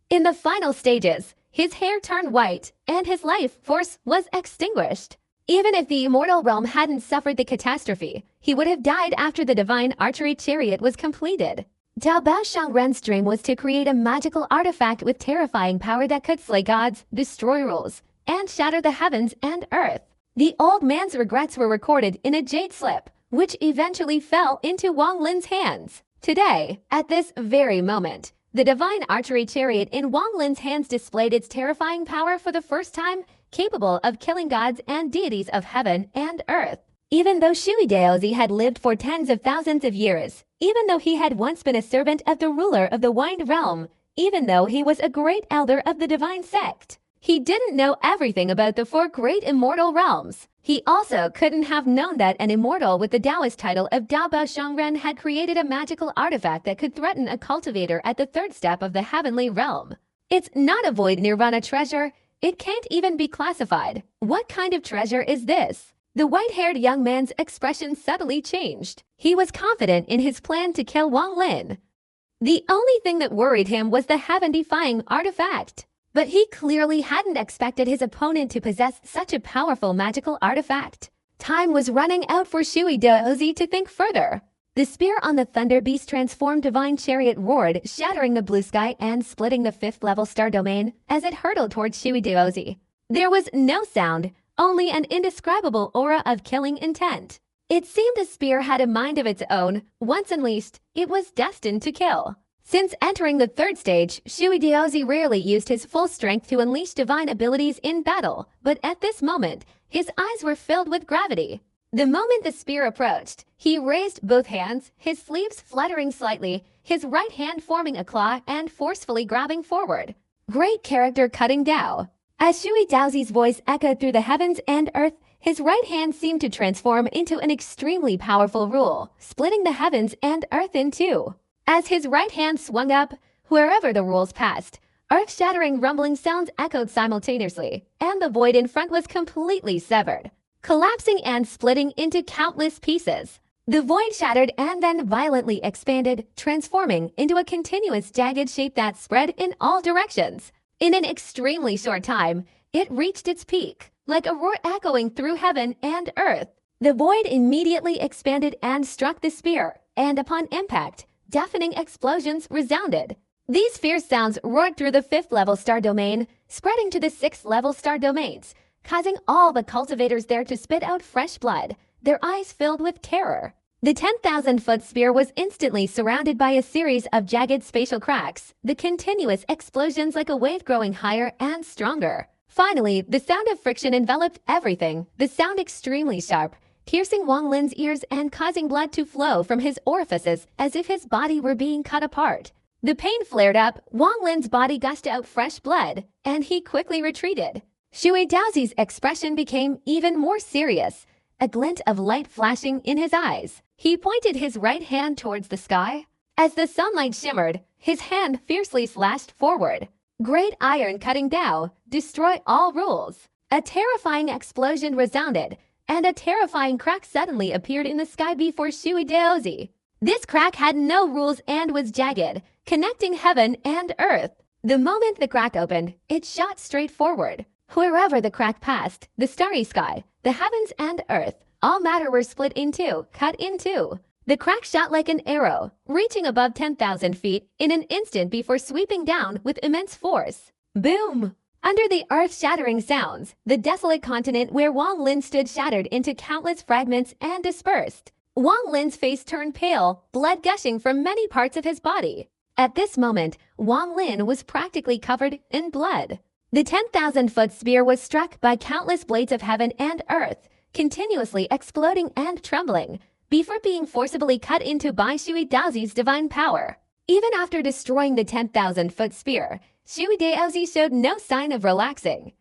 In the final stages, his hair turned white and his life force was extinguished. Even if the immortal realm hadn't suffered the catastrophe, he would have died after the divine archery chariot was completed. Dao Bao Shangren's dream was to create a magical artifact with terrifying power that could slay gods, destroy rules, and shatter the heavens and earth. The old man's regrets were recorded in a jade slip, which eventually fell into Wang Lin's hands. Today, at this very moment, the divine archery chariot in Wang Lin's hands displayed its terrifying power for the first time, capable of killing gods and deities of heaven and earth. Even though Shuidaozi had lived for tens of thousands of years, even though he had once been a servant of the ruler of the Wind Realm, even though he was a great elder of the divine sect, he didn't know everything about the four great immortal realms. He also couldn't have known that an immortal with the Taoist title of Daba Shangren had created a magical artifact that could threaten a cultivator at the third step of the heavenly realm. It's not a void nirvana treasure. It can't even be classified. What kind of treasure is this? The white-haired young man's expression subtly changed. He was confident in his plan to kill Wang Lin. The only thing that worried him was the heaven-defying artifact. But he clearly hadn't expected his opponent to possess such a powerful magical artifact. Time was running out for Shuidaozi to think further. The spear on the Thunder Beast transformed Divine Chariot roared, shattering the blue sky and splitting the 5th-level star domain as it hurtled towards Shuidaozi. There was no sound, only an indescribable aura of killing intent. It seemed the spear had a mind of its own. Once unleashed, it was destined to kill. Since entering the third stage, Shuidaozi rarely used his full strength to unleash divine abilities in battle, but at this moment, his eyes were filled with gravity. The moment the spear approached, he raised both hands, his sleeves fluttering slightly, his right hand forming a claw and forcefully grabbing forward. Great character cutting Dao. As Shuidaozi's voice echoed through the heavens and earth, his right hand seemed to transform into an extremely powerful rule, splitting the heavens and earth in two. As his right hand swung up, wherever the rules passed, earth-shattering rumbling sounds echoed simultaneously, and the void in front was completely severed, collapsing and splitting into countless pieces. The void shattered and then violently expanded, transforming into a continuous jagged shape that spread in all directions. In an extremely short time, it reached its peak, like a roar echoing through heaven and earth. The void immediately expanded and struck the spear, and upon impact, deafening explosions resounded. These fierce sounds roared through the 5th-level star domain, spreading to the 6th-level star domains, causing all the cultivators there to spit out fresh blood, their eyes filled with terror. The 10,000-foot spear was instantly surrounded by a series of jagged spatial cracks, the continuous explosions like a wave growing higher and stronger. Finally, the sound of friction enveloped everything, the sound extremely sharp, piercing Wang Lin's ears and causing blood to flow from his orifices as if his body were being cut apart. The pain flared up, Wang Lin's body gushed out fresh blood, and he quickly retreated. Shuidaozi's expression became even more serious, a glint of light flashing in his eyes. He pointed his right hand towards the sky. As the sunlight shimmered, his hand fiercely slashed forward. Great iron cutting Dao, destroy all rules. A terrifying explosion resounded, and a terrifying crack suddenly appeared in the sky before Shuidaozi. This crack had no rules and was jagged, connecting heaven and earth. The moment the crack opened, it shot straight forward. Wherever the crack passed, the starry sky, the heavens and earth, all matter were split in two, cut in two. The crack shot like an arrow, reaching above 10,000 feet in an instant before sweeping down with immense force. Boom! Under the earth-shattering sounds, the desolate continent where Wang Lin stood shattered into countless fragments and dispersed. Wang Lin's face turned pale, blood gushing from many parts of his body. At this moment, Wang Lin was practically covered in blood. The 10,000-foot spear was struck by countless blades of heaven and earth, continuously exploding and trembling, before being forcibly cut into by Shuidaozi's divine power. Even after destroying the 10,000-foot spear, Shuidaozi showed no sign of relaxing.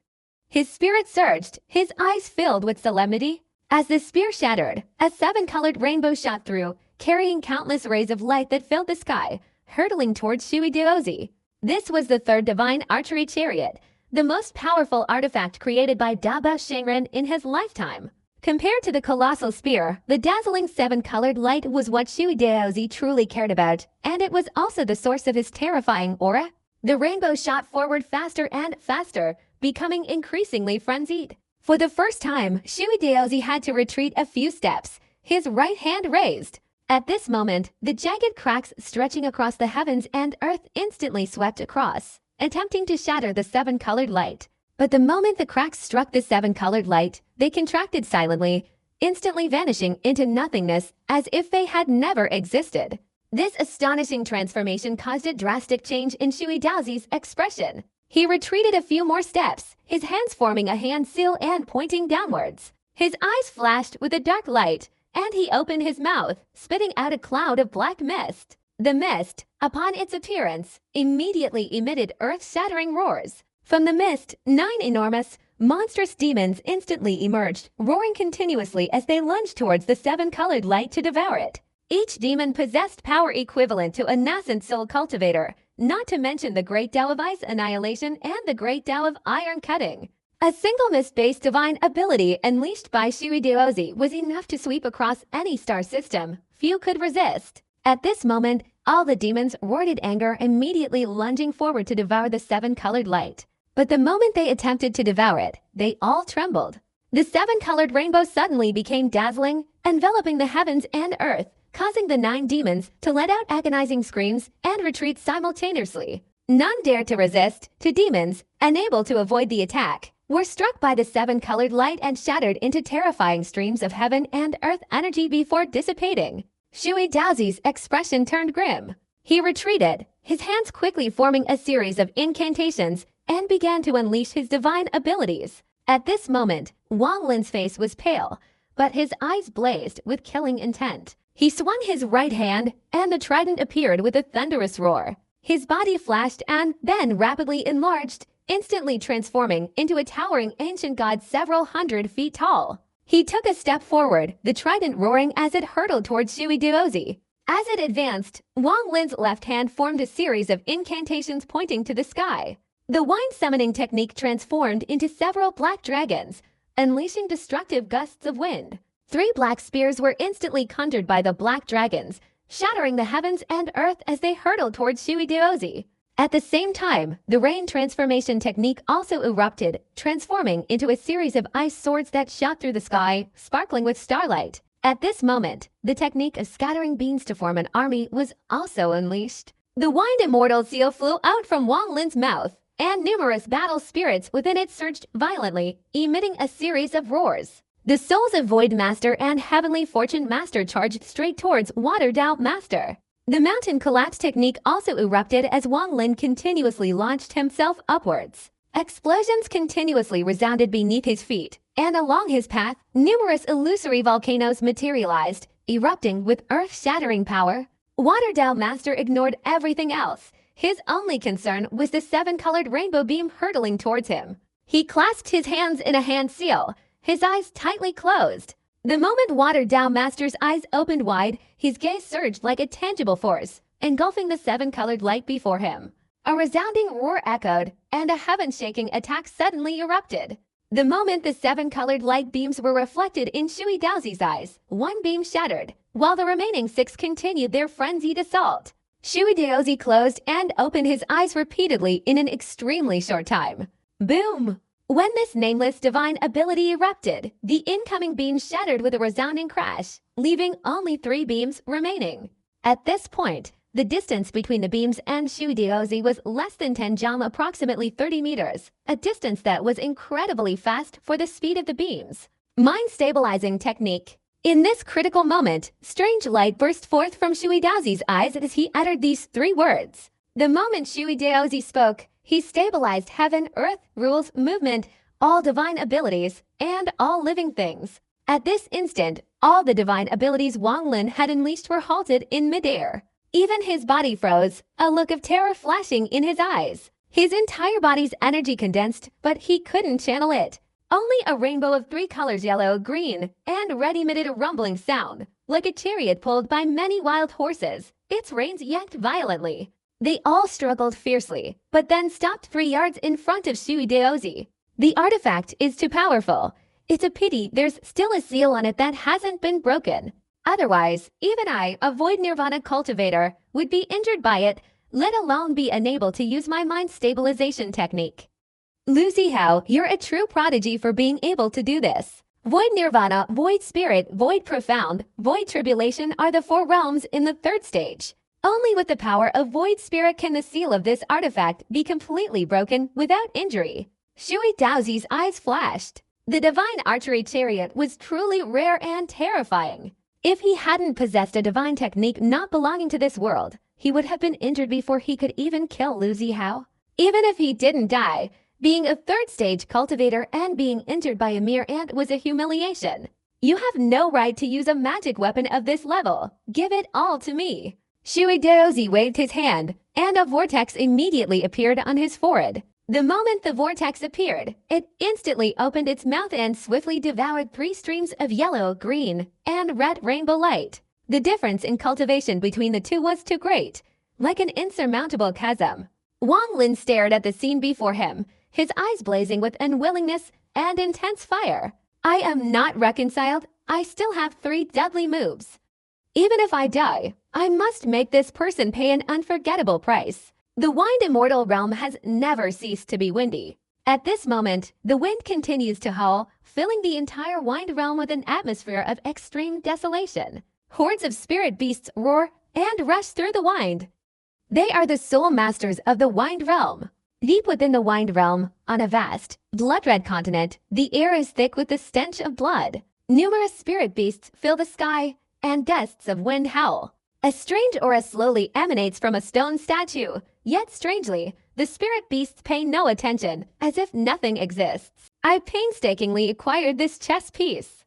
His spirit surged, his eyes filled with solemnity. As the spear shattered, a 7-colored rainbow shot through, carrying countless rays of light that filled the sky, hurtling towards Shuidaozi. This was the third divine archery chariot, the most powerful artifact created by Daba Shangren in his lifetime. Compared to the colossal spear, the dazzling 7-colored light was what Shuidaozi truly cared about, and it was also the source of his terrifying aura. The rainbow shot forward faster and faster, becoming increasingly frenzied. For the first time, Shuidaozi had to retreat a few steps, his right hand raised. At this moment, the jagged cracks stretching across the heavens and earth instantly swept across, attempting to shatter the 7-colored light. But the moment the cracks struck the 7-colored light, they contracted silently, instantly vanishing into nothingness as if they had never existed. This astonishing transformation caused a drastic change in Shuidaozi's expression. He retreated a few more steps, his hands forming a hand seal and pointing downwards. His eyes flashed with a dark light, and he opened his mouth, spitting out a cloud of black mist. The mist, upon its appearance, immediately emitted earth-shattering roars. From the mist, 9 enormous, monstrous demons instantly emerged, roaring continuously as they lunged towards the 7-colored light to devour it. Each demon possessed power equivalent to a nascent soul cultivator, not to mention the Great Tao of Ice Annihilation and the Great Tao of Iron Cutting. A single mist-based divine ability unleashed by Shuideozi was enough to sweep across any star system. Few could resist. At this moment, all the demons roared in anger, immediately lunging forward to devour the 7-colored light. But the moment they attempted to devour it, they all trembled. The 7-colored rainbow suddenly became dazzling, enveloping the heavens and earth, causing the 9 demons to let out agonizing screams and retreat simultaneously. None dared to resist. 2 demons, unable to avoid the attack, were struck by the 7-colored light and shattered into terrifying streams of heaven and earth energy before dissipating. Shuideozi's expression turned grim. He retreated, his hands quickly forming a series of incantations, and began to unleash his divine abilities. At this moment, Wang Lin's face was pale, but his eyes blazed with killing intent. He swung his right hand, and the trident appeared with a thunderous roar. His body flashed and then rapidly enlarged, instantly transforming into a towering ancient god several hundred feet tall. He took a step forward, the trident roaring as it hurtled towards Shuideozi. As it advanced, Wang Lin's left hand formed a series of incantations pointing to the sky. The wind summoning technique transformed into several black dragons, unleashing destructive gusts of wind. 3 black spears were instantly conjured by the black dragons, shattering the heavens and earth as they hurtled towards Shuideozi. At the same time, the rain transformation technique also erupted, transforming into a series of ice swords that shot through the sky, sparkling with starlight. At this moment, the technique of scattering beams to form an army was also unleashed. The wind immortal seal flew out from Wang Lin's mouth, and numerous battle spirits within it surged violently, emitting a series of roars. The souls of Void Master and Heavenly Fortune Master charged straight towards Water Tao Master. The mountain collapse technique also erupted as Wang Lin continuously launched himself upwards. Explosions continuously resounded beneath his feet, and along his path, numerous illusory volcanoes materialized, erupting with earth-shattering power. Water Tao Master ignored everything else. His only concern was the 7-colored rainbow beam hurtling towards him. He clasped his hands in a hand seal, his eyes tightly closed. The moment Water Tao Master's eyes opened wide, his gaze surged like a tangible force, engulfing the 7-colored light before him. A resounding roar echoed, and a heaven-shaking attack suddenly erupted. The moment the 7-colored light beams were reflected in Shuideozi's eyes, 1 beam shattered, while the remaining 6 continued their frenzied assault. Shuideozi closed and opened his eyes repeatedly in an extremely short time. Boom! When this nameless divine ability erupted, the incoming beams shattered with a resounding crash, leaving only 3 beams remaining. At this point, the distance between the beams and Shuideozi was less than 10 jam, approximately 30 meters, a distance that was incredibly fast for the speed of the beams. Mind stabilizing technique. In this critical moment, strange light burst forth from Shuideozi's eyes as he uttered these 3 words. The moment Shuideozi spoke, he stabilized heaven, earth, rules, movement, all divine abilities, and all living things. At this instant, all the divine abilities Wang Lin had unleashed were halted in midair. Even his body froze, a look of terror flashing in his eyes. His entire body's energy condensed, but he couldn't channel it. Only a rainbow of 3 colors, yellow, green, and red, emitted a rumbling sound, like a chariot pulled by many wild horses, its reins yanked violently. They all struggled fiercely, but then stopped 3 yards in front of Shuideozi. The artifact is too powerful. It's a pity there's still a seal on it that hasn't been broken. Otherwise, even I, a Void Nirvana cultivator, would be injured by it, let alone be unable to use my mind stabilization technique. Lu Zihao, you're a true prodigy for being able to do this. Void Nirvana, Void Spirit, Void Profound, Void Tribulation are the 4 realms in the 3rd stage. Only with the power of Void Spirit can the seal of this artifact be completely broken without injury. Shuideozi's eyes flashed. The divine archery chariot was truly rare and terrifying. If he hadn't possessed a divine technique not belonging to this world, he would have been injured before he could even kill Lu Zihao. Even if he didn't die, Being a third-stage cultivator and being injured by a mere ant was a humiliation. You have no right to use a magic weapon of this level. Give it all to me. Shuideozi waved his hand, and a vortex immediately appeared on his forehead. The moment the vortex appeared, it instantly opened its mouth and swiftly devoured 3 streams of yellow, green, and red rainbow light. The difference in cultivation between the two was too great, like an insurmountable chasm. Wang Lin stared at the scene before him, his eyes blazing with unwillingness and intense fire. I am not reconciled. I still have 3 deadly moves. Even if I die, I must make this person pay an unforgettable price. The wind immortal realm has never ceased to be windy. At this moment, the wind continues to howl, filling the entire wind realm with an atmosphere of extreme desolation. Hordes of spirit beasts roar and rush through the wind. They are the sole masters of the wind realm. Deep within the wind realm, on a vast, blood-red continent, the air is thick with the stench of blood. Numerous spirit beasts fill the sky, and gusts of wind howl. A strange aura slowly emanates from a stone statue, yet strangely, the spirit beasts pay no attention, as if nothing exists. I painstakingly acquired this chess piece.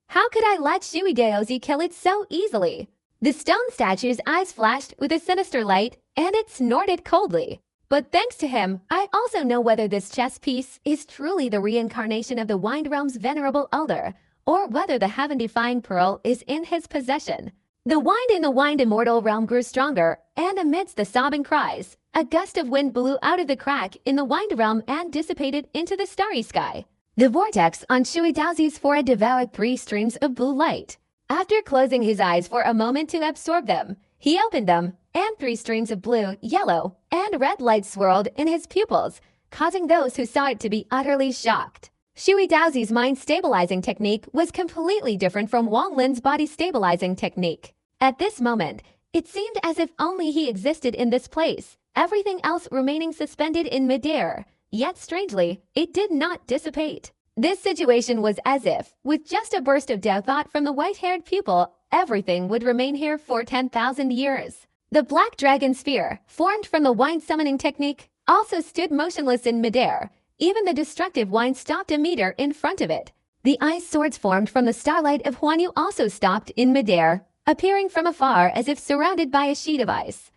How could I let Shuideozi kill it so easily? The stone statue's eyes flashed with a sinister light, and it snorted coldly. But thanks to him, I also know whether this chess piece is truly the reincarnation of the Wind Realm's venerable elder, or whether the heaven-defying pearl is in his possession. The wind in the Wind Immortal realm grew stronger, and amidst the sobbing cries, a gust of wind blew out of the crack in the Wind realm and dissipated into the starry sky. The vortex on Shuidaozi's forehead devoured 3 streams of blue light. After closing his eyes for a moment to absorb them, he opened them, and 3 streams of blue, yellow, and red light swirled in his pupils, causing those who saw it to be utterly shocked. Shuidaozi's mind-stabilizing technique was completely different from Wang Lin's body-stabilizing technique. At this moment, it seemed as if only he existed in this place, everything else remaining suspended in midair. Yet strangely, it did not dissipate. This situation was as if, with just a burst of doubt thought from the white-haired pupil, everything would remain here for 10,000 years. The black dragon sphere, formed from the wind summoning technique, also stood motionless in midair. Even the destructive wind stopped a meter in front of it. The ice swords formed from the starlight of Huanyu also stopped in midair, appearing from afar as if surrounded by a sheet of ice.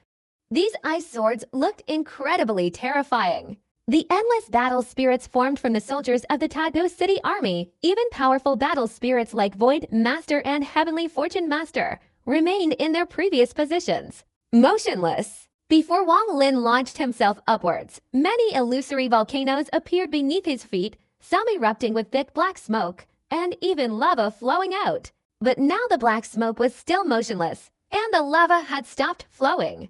These ice swords looked incredibly terrifying. The endless battle spirits formed from the soldiers of the Tado City army, even powerful battle spirits like Void Master and Heavenly Fortune Master, remained in their previous positions, motionless. Before Wang Lin launched himself upwards, many illusory volcanoes appeared beneath his feet, some erupting with thick black smoke, and even lava flowing out. But now the black smoke was still motionless, and the lava had stopped flowing.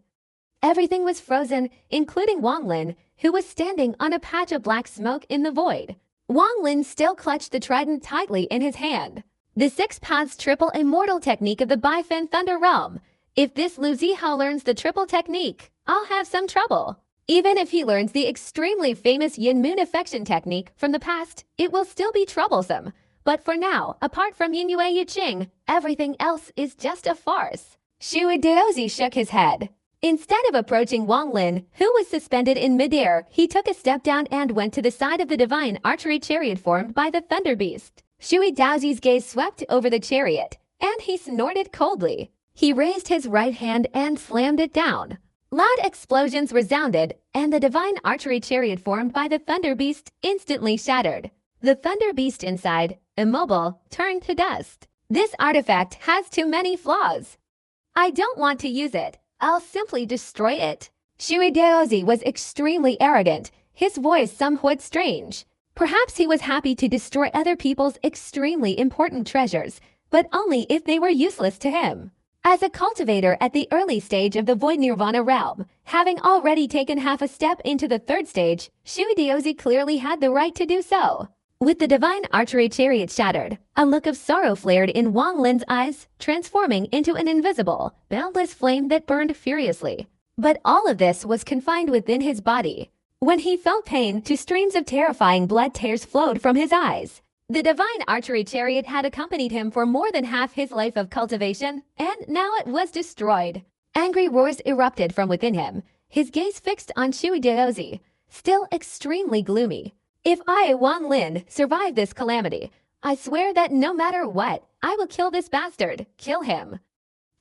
Everything was frozen, including Wang Lin, who was standing on a patch of black smoke in the void. Wang Lin still clutched the trident tightly in his hand. The 6 paths triple immortal technique of the Bifin Thunder Realm. If this Lu Zihao learns the triple technique, I'll have some trouble. Even if he learns the extremely famous Yin Moon affection technique from the past, it will still be troublesome. But for now, apart from Yin Yue Yuqing, everything else is just a farce. Shuideozi shook his head. Instead of approaching Wang Lin, who was suspended in midair, he took a step down and went to the side of the divine archery chariot formed by the Thunder Beast. Shuidaozi's gaze swept over the chariot, and he snorted coldly. He raised his right hand and slammed it down. Loud explosions resounded, and the divine archery chariot formed by the Thunder Beast instantly shattered. The Thunder Beast inside, immobile, turned to dust. This artifact has too many flaws. I don't want to use it. I'll simply destroy it. Shuideozi was extremely arrogant, his voice somewhat strange. Perhaps he was happy to destroy other people's extremely important treasures, but only if they were useless to him. As a cultivator at the early stage of the Void Nirvana realm, having already taken half a step into the 3rd stage, Shuideozi clearly had the right to do so. With the divine archery chariot shattered, a look of sorrow flared in Wang Lin's eyes, transforming into an invisible, boundless flame that burned furiously. But all of this was confined within his body. When he felt pain, 2 streams of terrifying blood tears flowed from his eyes. The divine archery chariot had accompanied him for more than half his life of cultivation, and now it was destroyed. Angry roars erupted from within him, his gaze fixed on Shuideozi. still extremely gloomy. If I, Wang Lin, survive this calamity, I swear that no matter what, I will kill this bastard, kill him.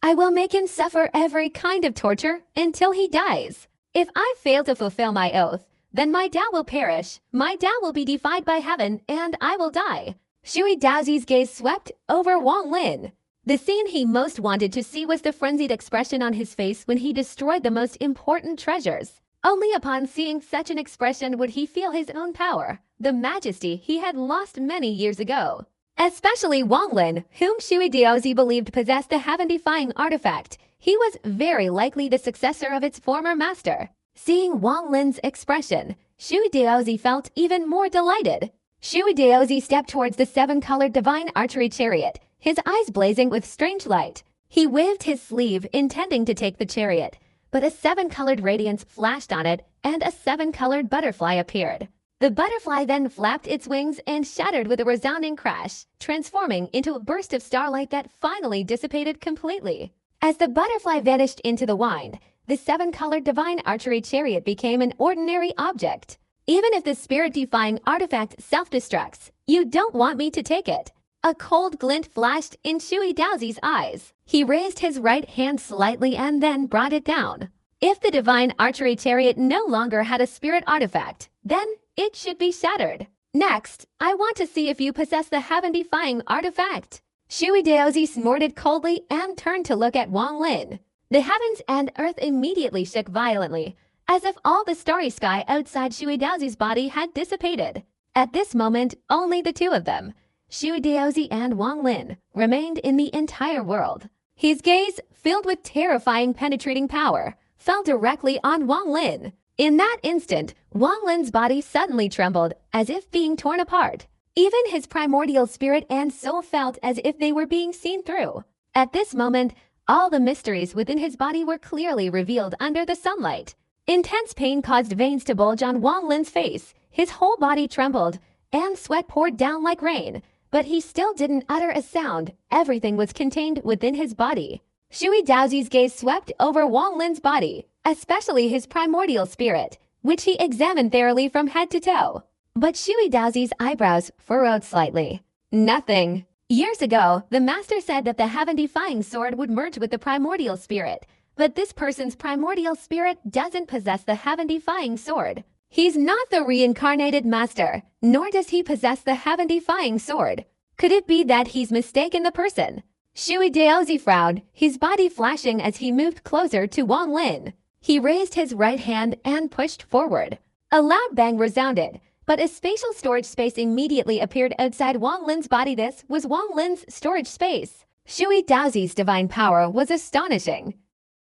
I will make him suffer every kind of torture until he dies. If I fail to fulfill my oath, then my Tao will perish, my Tao will be defied by heaven, and I will die. Shui Daozi's gaze swept over Wang Lin. The scene he most wanted to see was the frenzied expression on his face when he destroyed the most important treasures. Only upon seeing such an expression would he feel his own power, the majesty he had lost many years ago. Especially Wang Lin, whom Shui Daozi believed possessed the heaven-defying artifact. He was very likely the successor of its former master. Seeing Wang Lin's expression, Shui Daozi felt even more delighted. Shui Daozi stepped towards the seven-colored divine archery chariot, his eyes blazing with strange light. He waved his sleeve, intending to take the chariot, but a seven-colored radiance flashed on it, and a seven-colored butterfly appeared. The butterfly then flapped its wings and shattered with a resounding crash, transforming into a burst of starlight that finally dissipated completely. As the butterfly vanished into the wind, the seven-colored divine archery chariot became an ordinary object. Even if the spirit-defying artifact self-destructs, you don't want me to take it. A cold glint flashed in Shui Daozi's eyes. He raised his right hand slightly and then brought it down. If the divine archery chariot no longer had a spirit artifact, then it should be shattered. Next, I want to see if you possess the heaven-defying artifact. Shui Daozi snorted coldly and turned to look at Wang Lin. The heavens and earth immediately shook violently, as if all the starry sky outside Shui Daozi's body had dissipated. At this moment, only the two of them, Shui Daozi and Wang Lin, remained in the entire world. His gaze, filled with terrifying penetrating power, fell directly on Wang Lin. In that instant, Wang Lin's body suddenly trembled, as if being torn apart. Even his primordial spirit and soul felt as if they were being seen through. At this moment, all the mysteries within his body were clearly revealed under the sunlight. Intense pain caused veins to bulge on Wang Lin's face. His whole body trembled, and sweat poured down like rain. But he still didn't utter a sound. Everything was contained within his body. Shui Daozi's gaze swept over Wang Lin's body, especially his primordial spirit, which he examined thoroughly from head to toe. But Shui Daozi's eyebrows furrowed slightly. Nothing. Years ago, the master said that the heaven-defying sword would merge with the primordial spirit, but this person's primordial spirit doesn't possess the heaven-defying sword. He's not the reincarnated master, nor does he possess the heaven-defying sword. Could it be that he's mistaken the person? Shui Daozi frowned, his body flashing as he moved closer to Wang Lin. He raised his right hand and pushed forward. A loud bang resounded, but a spatial storage space immediately appeared outside Wang Lin's body. This was Wang Lin's storage space. Shui Daozi's divine power was astonishing.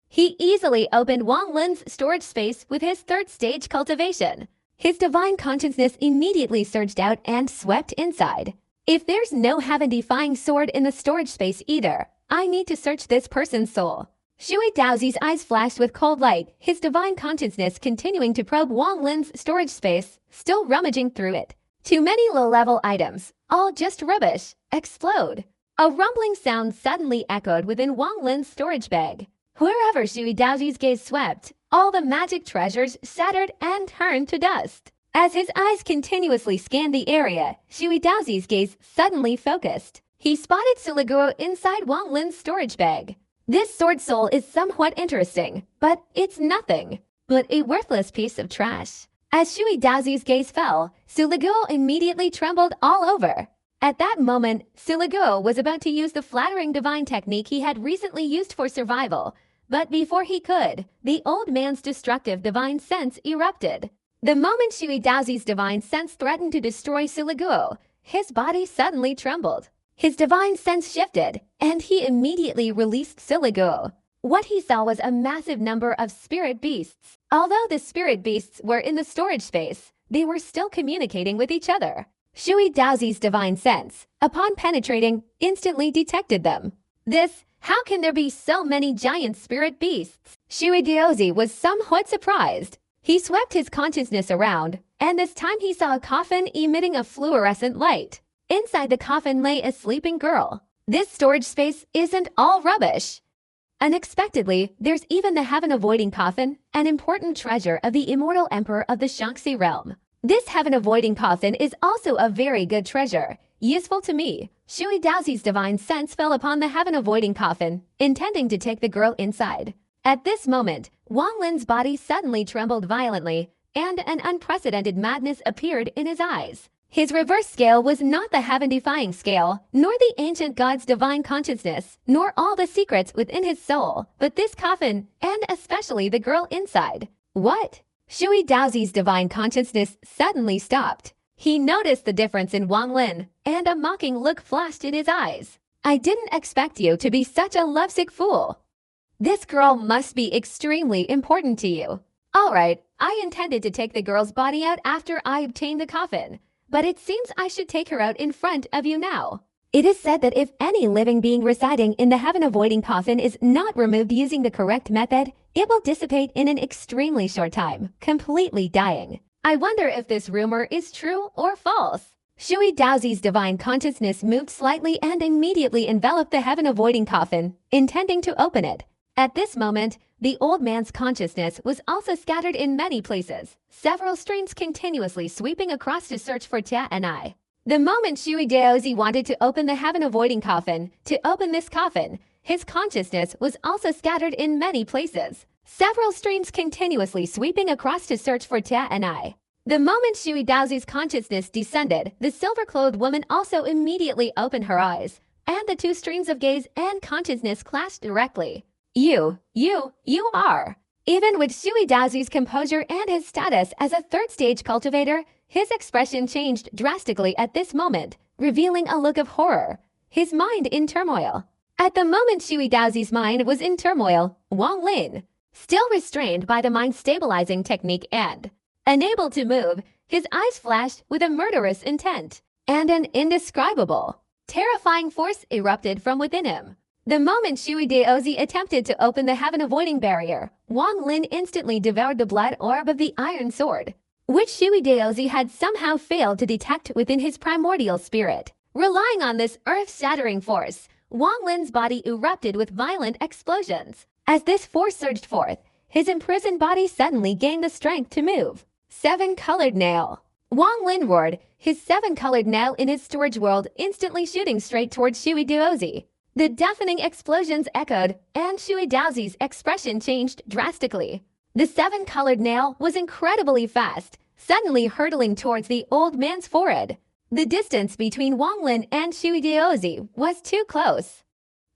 He easily opened Wang Lin's storage space with his third stage cultivation. His divine consciousness immediately surged out and swept inside. If there's no heaven-defying sword in the storage space either, I need to search this person's soul. Shui Daozi's eyes flashed with cold light, his divine consciousness continuing to probe Wang Lin's storage space, still rummaging through it. Too many low-level items, all just rubbish, explode. A rumbling sound suddenly echoed within Wang Lin's storage bag. Wherever Shui Daozi's gaze swept, all the magic treasures shattered and turned to dust. As his eyes continuously scanned the area, Shui Daozi's gaze suddenly focused. He spotted Siliguo inside Wang Lin's storage bag. This sword soul is somewhat interesting, but it's nothing but a worthless piece of trash. As Shui Daozi's gaze fell, Siliguo immediately trembled all over. At that moment, Siliguo was about to use the flattering divine technique he had recently used for survival. But before he could, the old man's destructive divine sense erupted. The moment Shui Daozi's divine sense threatened to destroy Siliguo, his body suddenly trembled. His divine sense shifted, and he immediately released Siliguo. What he saw was a massive number of spirit beasts. Although the spirit beasts were in the storage space, they were still communicating with each other. Shui Daozi's divine sense, upon penetrating, instantly detected them. How can there be so many giant spirit beasts? Shui Daozi was somewhat surprised. He swept his consciousness around, and this time he saw a coffin emitting a fluorescent light. Inside the coffin lay a sleeping girl. This storage space isn't all rubbish. Unexpectedly, there's even the heaven-avoiding coffin, an important treasure of the immortal emperor of the Shaanxi realm. This heaven-avoiding coffin is also a very good treasure, useful to me. Shui Daozi's divine sense fell upon the heaven-avoiding coffin, intending to take the girl inside. At this moment, Wang Lin's body suddenly trembled violently, and an unprecedented madness appeared in his eyes. His reverse scale was not the heaven-defying scale, nor the ancient god's divine consciousness, nor all the secrets within his soul, but this coffin, and especially the girl inside. What? Shui Daozi's divine consciousness suddenly stopped. He noticed the difference in Wang Lin, and a mocking look flashed in his eyes. I didn't expect you to be such a lovesick fool. This girl must be extremely important to you. Alright, I intended to take the girl's body out after I obtained the coffin, but it seems I should take her out in front of you now. It is said that if any living being residing in the heaven-avoiding coffin is not removed using the correct method, it will dissipate in an extremely short time, completely dying. I wonder if this rumor is true or false. Shui Daozi's divine consciousness moved slightly and immediately enveloped the heaven-avoiding coffin, intending to open it. At this moment, the old man's consciousness was also scattered in many places, several streams continuously sweeping across to search for Tia and I. The moment Shui Daozi wanted to open the heaven-avoiding coffin, his consciousness was also scattered in many places, several streams continuously sweeping across to search for Tia and I. The moment Shui Daozi's consciousness descended, the silver-clothed woman also immediately opened her eyes, and the two streams of gaze and consciousness clashed directly. You are. Even with Shui Daozi's composure and his status as a third-stage cultivator, his expression changed drastically at this moment, revealing a look of horror, his mind in turmoil. At the moment Shui Daozi's mind was in turmoil, Wang Lin, still restrained by the mind-stabilizing technique and unable to move, his eyes flashed with a murderous intent, and an indescribable, terrifying force erupted from within him. The moment Shui Daozi attempted to open the heaven-avoiding barrier, Wang Lin instantly devoured the blood orb of the iron sword, which Shui Daozi had somehow failed to detect within his primordial spirit. Relying on this earth-shattering force, Wang Lin's body erupted with violent explosions. As this force surged forth, his imprisoned body suddenly gained the strength to move. Seven-colored nail. Wang Lin roared, his seven-colored nail in his storage world instantly shooting straight towards Shui Daozi. The deafening explosions echoed, and Shui Daozi's expression changed drastically. The seven-colored nail was incredibly fast, suddenly hurtling towards the old man's forehead. The distance between Wang Lin and Shui Daozi was too close.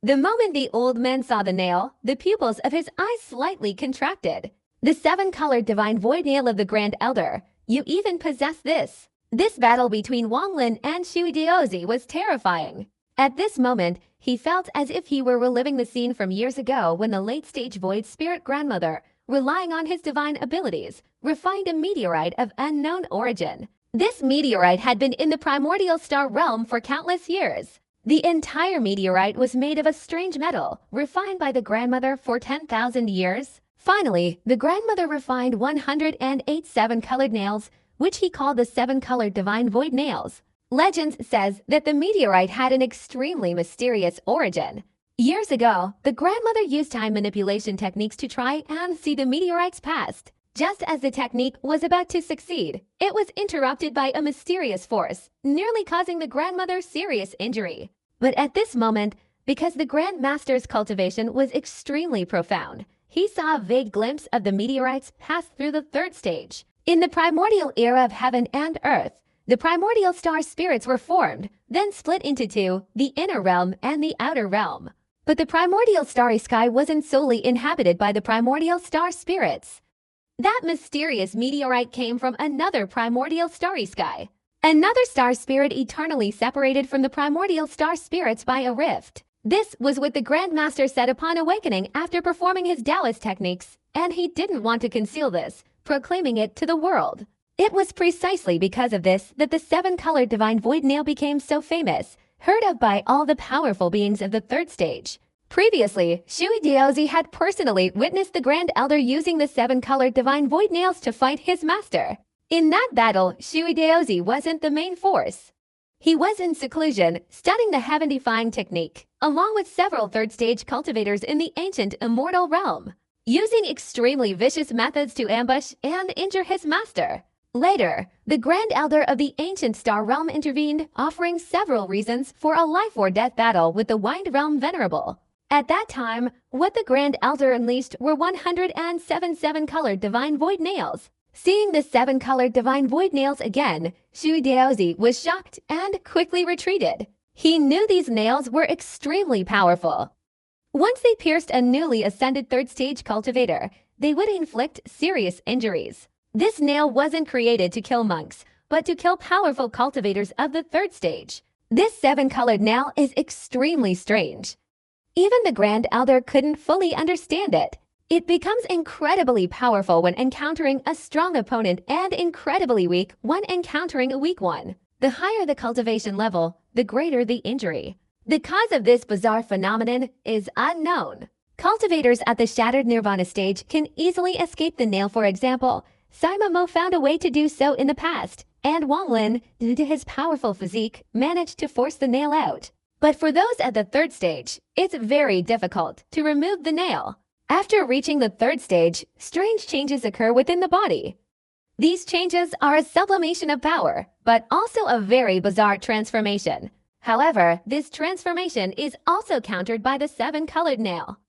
The moment the old man saw the nail, the pupils of his eyes slightly contracted. The seven-colored divine void nail of the Grand Elder. You even possess this. This battle between Wang Lin and Shui Daozi was terrifying. At this moment, he felt as if he were reliving the scene from years ago when the late-stage void spirit grandmother, relying on his divine abilities, refined a meteorite of unknown origin. This meteorite had been in the primordial star realm for countless years. The entire meteorite was made of a strange metal, refined by the grandmother for 10,000 years. Finally, the grandmother refined 108 seven-colored nails, which he called the seven-colored divine void nails. Legends says that the meteorite had an extremely mysterious origin. Years ago, the grandmother used time manipulation techniques to try and see the meteorite's past. Just as the technique was about to succeed, it was interrupted by a mysterious force, nearly causing the grandmother serious injury. But at this moment, because the Grand Master's cultivation was extremely profound, he saw a vague glimpse of the meteorites pass through the third stage. In the primordial era of heaven and earth, the primordial star spirits were formed, then split into two, the inner realm and the outer realm. But the primordial starry sky wasn't solely inhabited by the primordial star spirits. That mysterious meteorite came from another primordial starry sky. Another star spirit eternally separated from the primordial star spirits by a rift. This was what the Grand Master said upon awakening after performing his Taoist techniques, and he didn't want to conceal this, proclaiming it to the world. It was precisely because of this that the seven-colored divine void nail became so famous, heard of by all the powerful beings of the third stage. Previously, Shui Daozi had personally witnessed the Grand Elder using the seven-colored divine void nails to fight his master. In that battle, Shui Daozi wasn't the main force. He was in seclusion, studying the heaven-defying technique, along with several third-stage cultivators in the ancient immortal realm, using extremely vicious methods to ambush and injure his master. Later, the Grand Elder of the ancient star realm intervened, offering several reasons for a life-or-death battle with the Wind Realm Venerable. At that time, what the Grand Elder unleashed were 107 seven-colored divine void nails. Seeing the seven-colored divine void nails again, Shui Daozi was shocked and quickly retreated. He knew these nails were extremely powerful. Once they pierced a newly ascended third-stage cultivator, they would inflict serious injuries. This nail wasn't created to kill monks, but to kill powerful cultivators of the third stage. This seven-colored nail is extremely strange. Even the Grand Elder couldn't fully understand it. It becomes incredibly powerful when encountering a strong opponent and incredibly weak when encountering a weak one. The higher the cultivation level, the greater the injury. The cause of this bizarre phenomenon is unknown. Cultivators at the Shattered Nirvana stage can easily escape the nail. For example, Sima Mo found a way to do so in the past, and Wang Lin, due to his powerful physique, managed to force the nail out. But for those at the third stage, it's very difficult to remove the nail. After reaching the third stage, strange changes occur within the body. These changes are a sublimation of power, but also a very bizarre transformation. However, this transformation is also countered by the seven-colored nail.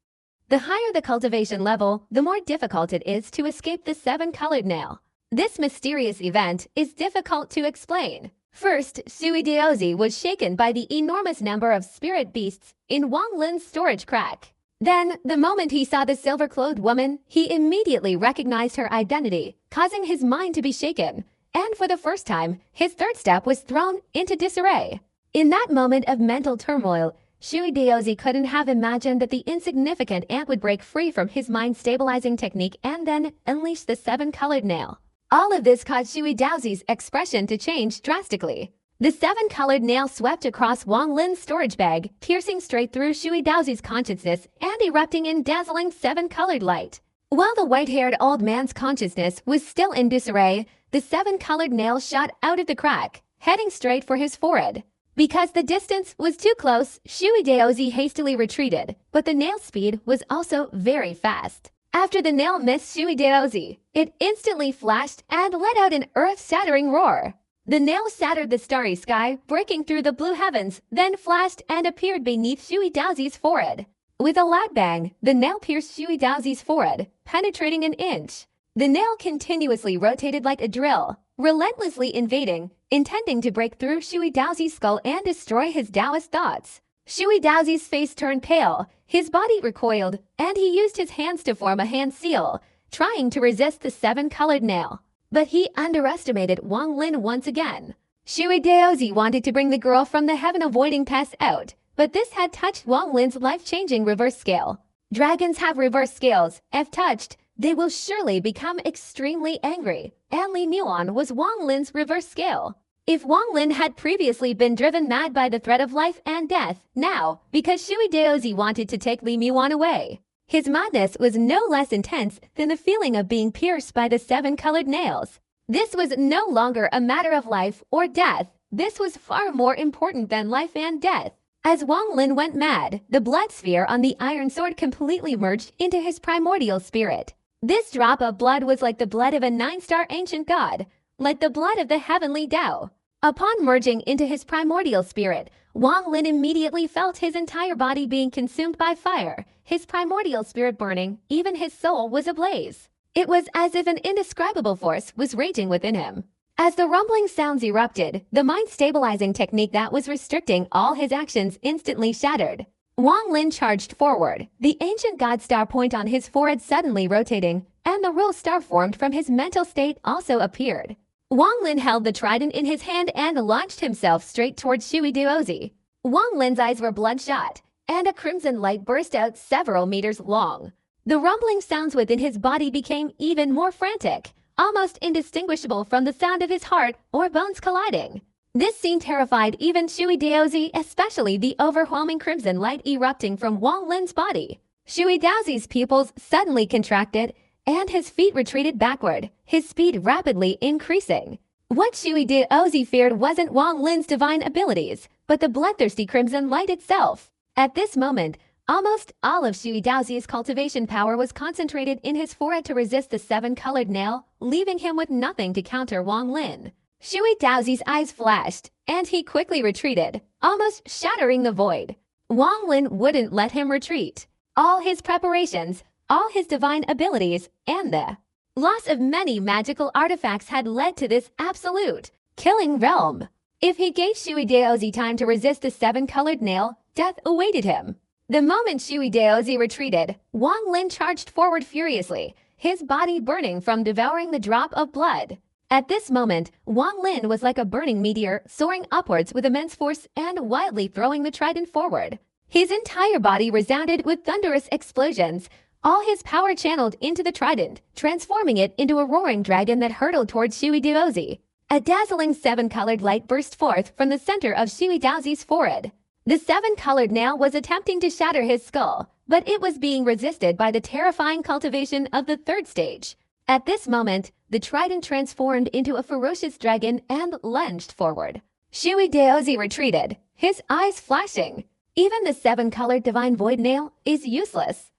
The higher the cultivation level, the more difficult it is to escape the seven-colored nail. This mysterious event is difficult to explain. First, Sui Daozi was shaken by the enormous number of spirit beasts in Wang Lin's storage crack. Then, the moment he saw the silver-clothed woman, he immediately recognized her identity, causing his mind to be shaken. And for the first time, his third step was thrown into disarray. In that moment of mental turmoil, Shui Daozi couldn't have imagined that the insignificant ant would break free from his mind-stabilizing technique and then unleash the seven-colored nail. All of this caused Shui Daozi's expression to change drastically. The seven-colored nail swept across Wang Lin's storage bag, piercing straight through Shui Daozi's consciousness and erupting in dazzling seven-colored light. While the white-haired old man's consciousness was still in disarray, the seven-colored nail shot out of the crack, heading straight for his forehead. Because the distance was too close, Shui Daozi hastily retreated, but the nail's speed was also very fast. After the nail missed Shui Daozi, it instantly flashed and let out an earth-shattering roar. The nail shattered the starry sky, breaking through the blue heavens, then flashed and appeared beneath Shui Daozi's forehead. With a loud bang, the nail pierced Shui Daozi's forehead, penetrating an inch. The nail continuously rotated like a drill, relentlessly invading, intending to break through Shui Daozi's skull and destroy his Taoist thoughts. Shui Daozi's face turned pale, his body recoiled, and he used his hands to form a hand seal, trying to resist the seven-colored nail. But he underestimated Wang Lin once again. Shui Daozi wanted to bring the girl from the heaven-avoiding pass out, but this had touched Wang Lin's life-changing reverse scale. Dragons have reverse scales. If touched, they will surely become extremely angry, and Li Muan was Wang Lin's reverse scale. If Wang Lin had previously been driven mad by the threat of life and death, now, because Shui Daozi wanted to take Li Muan away, his madness was no less intense than the feeling of being pierced by the seven-colored nails. This was no longer a matter of life or death. This was far more important than life and death. As Wang Lin went mad, the blood sphere on the iron sword completely merged into his primordial spirit. This drop of blood was like the blood of a nine-star ancient god, like the blood of the heavenly Tao. Upon merging into his primordial spirit, Wang Lin immediately felt his entire body being consumed by fire, his primordial spirit burning, even his soul was ablaze. It was as if an indescribable force was raging within him. As the rumbling sounds erupted, the mind-stabilizing technique that was restricting all his actions instantly shattered. Wang Lin charged forward, the ancient god star point on his forehead suddenly rotating, and the real star formed from his mental state also appeared. Wang Lin held the trident in his hand and launched himself straight towards Shui Daozi. Wang Lin's eyes were bloodshot, and a crimson light burst out several meters long. The rumbling sounds within his body became even more frantic, almost indistinguishable from the sound of his heart or bones colliding. This scene terrified even Shui Daozi, especially the overwhelming crimson light erupting from Wang Lin's body. Shui Daozi's pupils suddenly contracted, and his feet retreated backward, his speed rapidly increasing. What Shui Daozi feared wasn't Wang Lin's divine abilities, but the bloodthirsty crimson light itself. At this moment, almost all of Shui Daozi's cultivation power was concentrated in his forehead to resist the seven-colored nail, leaving him with nothing to counter Wang Lin. Shui Daozi's eyes flashed, and he quickly retreated, almost shattering the void. Wang Lin wouldn't let him retreat. All his preparations, all his divine abilities, and the loss of many magical artifacts had led to this absolute killing realm. If he gave Shui Daozi time to resist the seven-colored nail, death awaited him. The moment Shui Daozi retreated, Wang Lin charged forward furiously, his body burning from devouring the drop of blood. At this moment, Wang Lin was like a burning meteor soaring upwards with immense force and wildly throwing the trident forward. His entire body resounded with thunderous explosions, all his power channeled into the trident, transforming it into a roaring dragon that hurtled towards Shui Daozi. A dazzling seven-colored light burst forth from the center of Shui Daozi's forehead. The seven-colored nail was attempting to shatter his skull, but it was being resisted by the terrifying cultivation of the third stage. At this moment, the trident transformed into a ferocious dragon and lunged forward. Shui Daozi retreated, his eyes flashing. Even the seven-colored divine void nail is useless.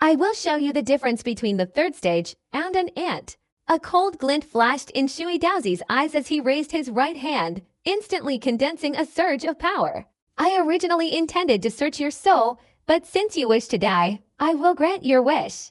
I will show you the difference between the third stage and an ant. A cold glint flashed in Shui Daozi's eyes as he raised his right hand, instantly condensing a surge of power. I originally intended to search your soul, but since you wish to die, I will grant your wish.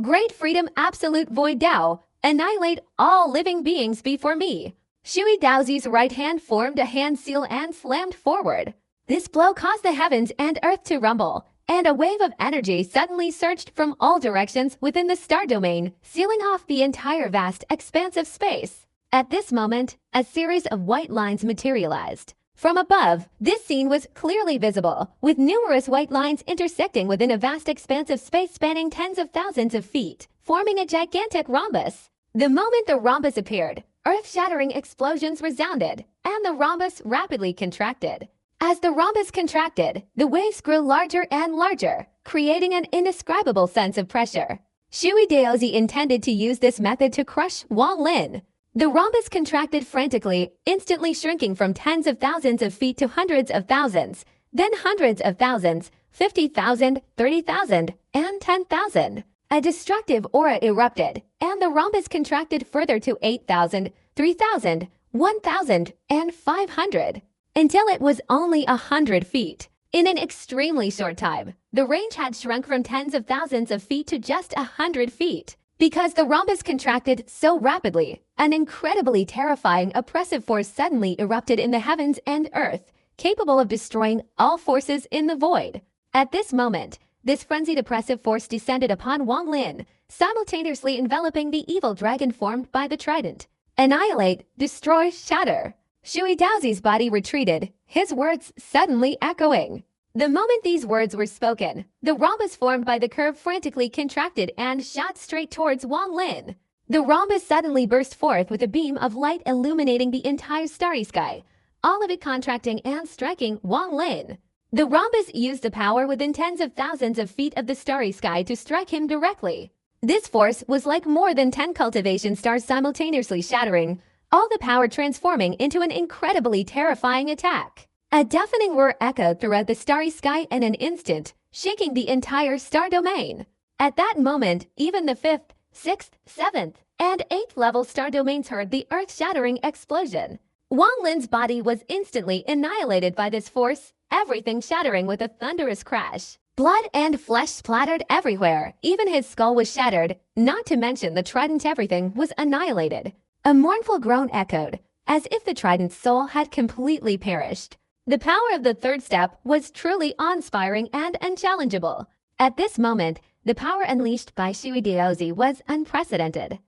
Great freedom, absolute void Dao, annihilate all living beings before me. Shui Daozi's right hand formed a hand seal and slammed forward. This blow caused the heavens and earth to rumble, and a wave of energy suddenly surged from all directions within the star domain, sealing off the entire vast expanse of space. At this moment, a series of white lines materialized. From above, this scene was clearly visible, with numerous white lines intersecting within a vast expanse of space spanning tens of thousands of feet, forming a gigantic rhombus. The moment the rhombus appeared, earth-shattering explosions resounded, and the rhombus rapidly contracted. As the rhombus contracted, the waves grew larger and larger, creating an indescribable sense of pressure. Shui Daozi intended to use this method to crush Wang Lin. The rhombus contracted frantically, instantly shrinking from tens of thousands of feet to hundreds of thousands, then hundreds of thousands, 50,000, 30,000, and 10,000. A destructive aura erupted, and the rhombus contracted further to 8,000, 3,000, 1,000, and 500, until it was only 100 feet. In an extremely short time, the range had shrunk from tens of thousands of feet to just 100 feet. Because the rhombus contracted so rapidly, an incredibly terrifying oppressive force suddenly erupted in the heavens and earth, capable of destroying all forces in the void. At this moment, this frenzied oppressive force descended upon Wang Lin, simultaneously enveloping the evil dragon formed by the trident. Annihilate, destroy, shatter. Shui Daozi's body retreated, his words suddenly echoing. The moment these words were spoken, the rhombus formed by the curve frantically contracted and shot straight towards Wang Lin. The rhombus suddenly burst forth with a beam of light illuminating the entire starry sky, all of it contracting and striking Wang Lin. The rhombus used the power within tens of thousands of feet of the starry sky to strike him directly. This force was like more than 10 cultivation stars simultaneously shattering, all the power transforming into an incredibly terrifying attack. A deafening roar echoed throughout the starry sky in an instant, shaking the entire star domain. At that moment, even the 5th, 6th, 7th, and 8th level star domains heard the earth-shattering explosion. Wang Lin's body was instantly annihilated by this force, everything shattering with a thunderous crash. Blood and flesh splattered everywhere, even his skull was shattered, not to mention the trident. Everything was annihilated. A mournful groan echoed, as if the trident's soul had completely perished. The power of the third step was truly awe-inspiring and unchallengeable. At this moment, the power unleashed by Shui Daozi was unprecedented.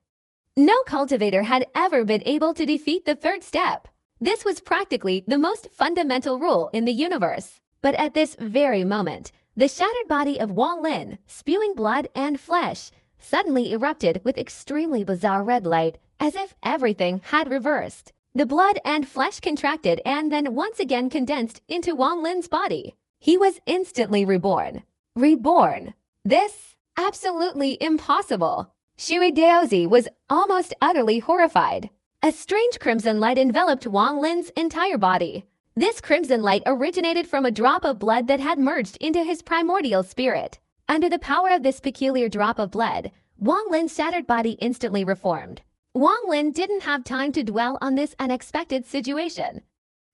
No cultivator had ever been able to defeat the third step. This was practically the most fundamental rule in the universe. But at this very moment, the shattered body of Wang Lin, spewing blood and flesh, suddenly erupted with extremely bizarre red light, as if everything had reversed. The blood and flesh contracted and then once again condensed into Wang Lin's body. He was instantly reborn. Reborn. This? Absolutely impossible. Shui Daozi was almost utterly horrified. A strange crimson light enveloped Wang Lin's entire body. This crimson light originated from a drop of blood that had merged into his primordial spirit. Under the power of this peculiar drop of blood, Wang Lin's shattered body instantly reformed. Wang Lin didn't have time to dwell on this unexpected situation.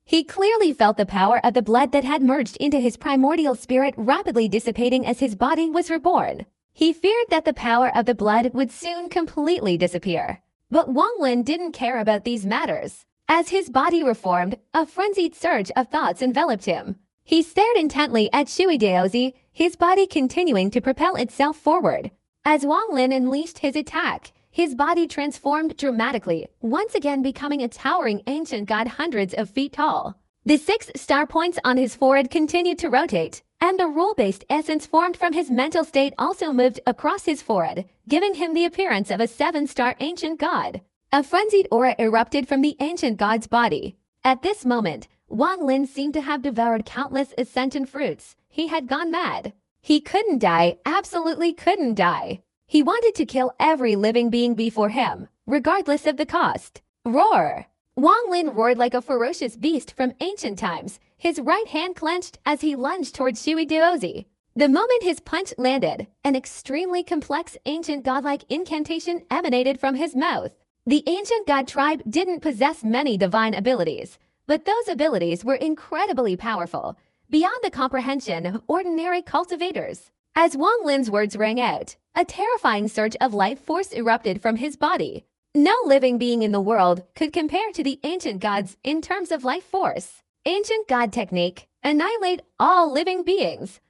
He clearly felt the power of the blood that had merged into his primordial spirit rapidly dissipating as his body was reborn. He feared that the power of the blood would soon completely disappear. But Wang Lin didn't care about these matters. As his body reformed, a frenzied surge of thoughts enveloped him. He stared intently at Shui Daozi, his body continuing to propel itself forward. As Wang Lin unleashed his attack, his body transformed dramatically, once again becoming a towering ancient god hundreds of feet tall. The 6 star points on his forehead continued to rotate, and the rule-based essence formed from his mental state also moved across his forehead, giving him the appearance of a 7-star ancient god. A frenzied aura erupted from the ancient god's body. At this moment, Wang Lin seemed to have devoured countless ascension fruits. He had gone mad. He couldn't die, absolutely couldn't die. He wanted to kill every living being before him, regardless of the cost. Roar! Wang Lin roared like a ferocious beast from ancient times, his right hand clenched as he lunged towards Shui Daozi. The moment his punch landed, an extremely complex ancient godlike incantation emanated from his mouth. The ancient god tribe didn't possess many divine abilities, but those abilities were incredibly powerful, beyond the comprehension of ordinary cultivators. As Wang Lin's words rang out, a terrifying surge of life force erupted from his body. No living being in the world could compare to the ancient gods in terms of life force. Ancient god technique, annihilate all living beings.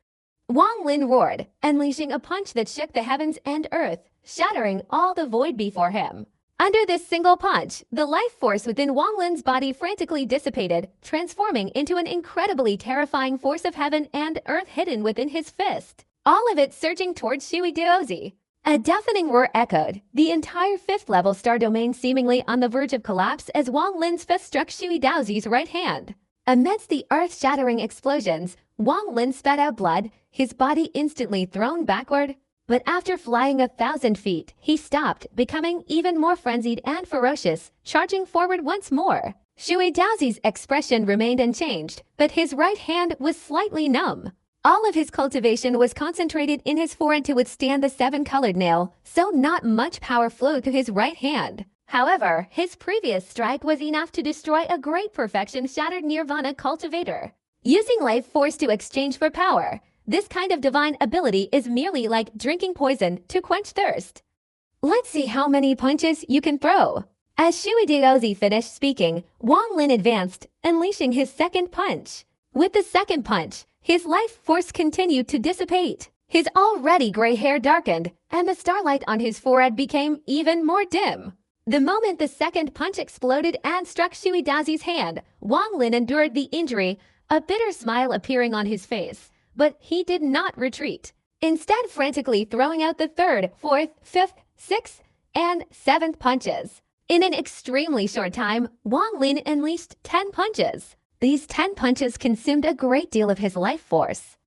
Wang Lin roared, unleashing a punch that shook the heavens and earth, shattering all the void before him. Under this single punch, the life force within Wang Lin's body frantically dissipated, transforming into an incredibly terrifying force of heaven and earth hidden within his fist. All of it surging towards Shui Daozi. A deafening roar echoed, the entire 5th level star domain seemingly on the verge of collapse as Wang Lin's fist struck Shui Daozi's right hand. Amidst the earth-shattering explosions, Wang Lin spat out blood, his body instantly thrown backward. But after flying 1,000 feet, he stopped, becoming even more frenzied and ferocious, charging forward once more. Shui Daozi's expression remained unchanged, but his right hand was slightly numb. All of his cultivation was concentrated in his forehead to withstand the 7-colored nail, so not much power flowed to his right hand. However, his previous strike was enough to destroy a great perfection shattered Nirvana cultivator. Using life force to exchange for power, this kind of divine ability is merely like drinking poison to quench thirst. Let's see how many punches you can throw. As Shui Daozi finished speaking, Wang Lin advanced, unleashing his second punch. With the second punch, his life force continued to dissipate. His already gray hair darkened, and the starlight on his forehead became even more dim. The moment the second punch exploded and struck Shui Daozi's hand, Wang Lin endured the injury, a bitter smile appearing on his face. But he did not retreat, instead frantically throwing out the 3rd, 4th, 5th, 6th, and 7th punches. In an extremely short time, Wang Lin unleashed 10 punches. These 10 punches consumed a great deal of his life force.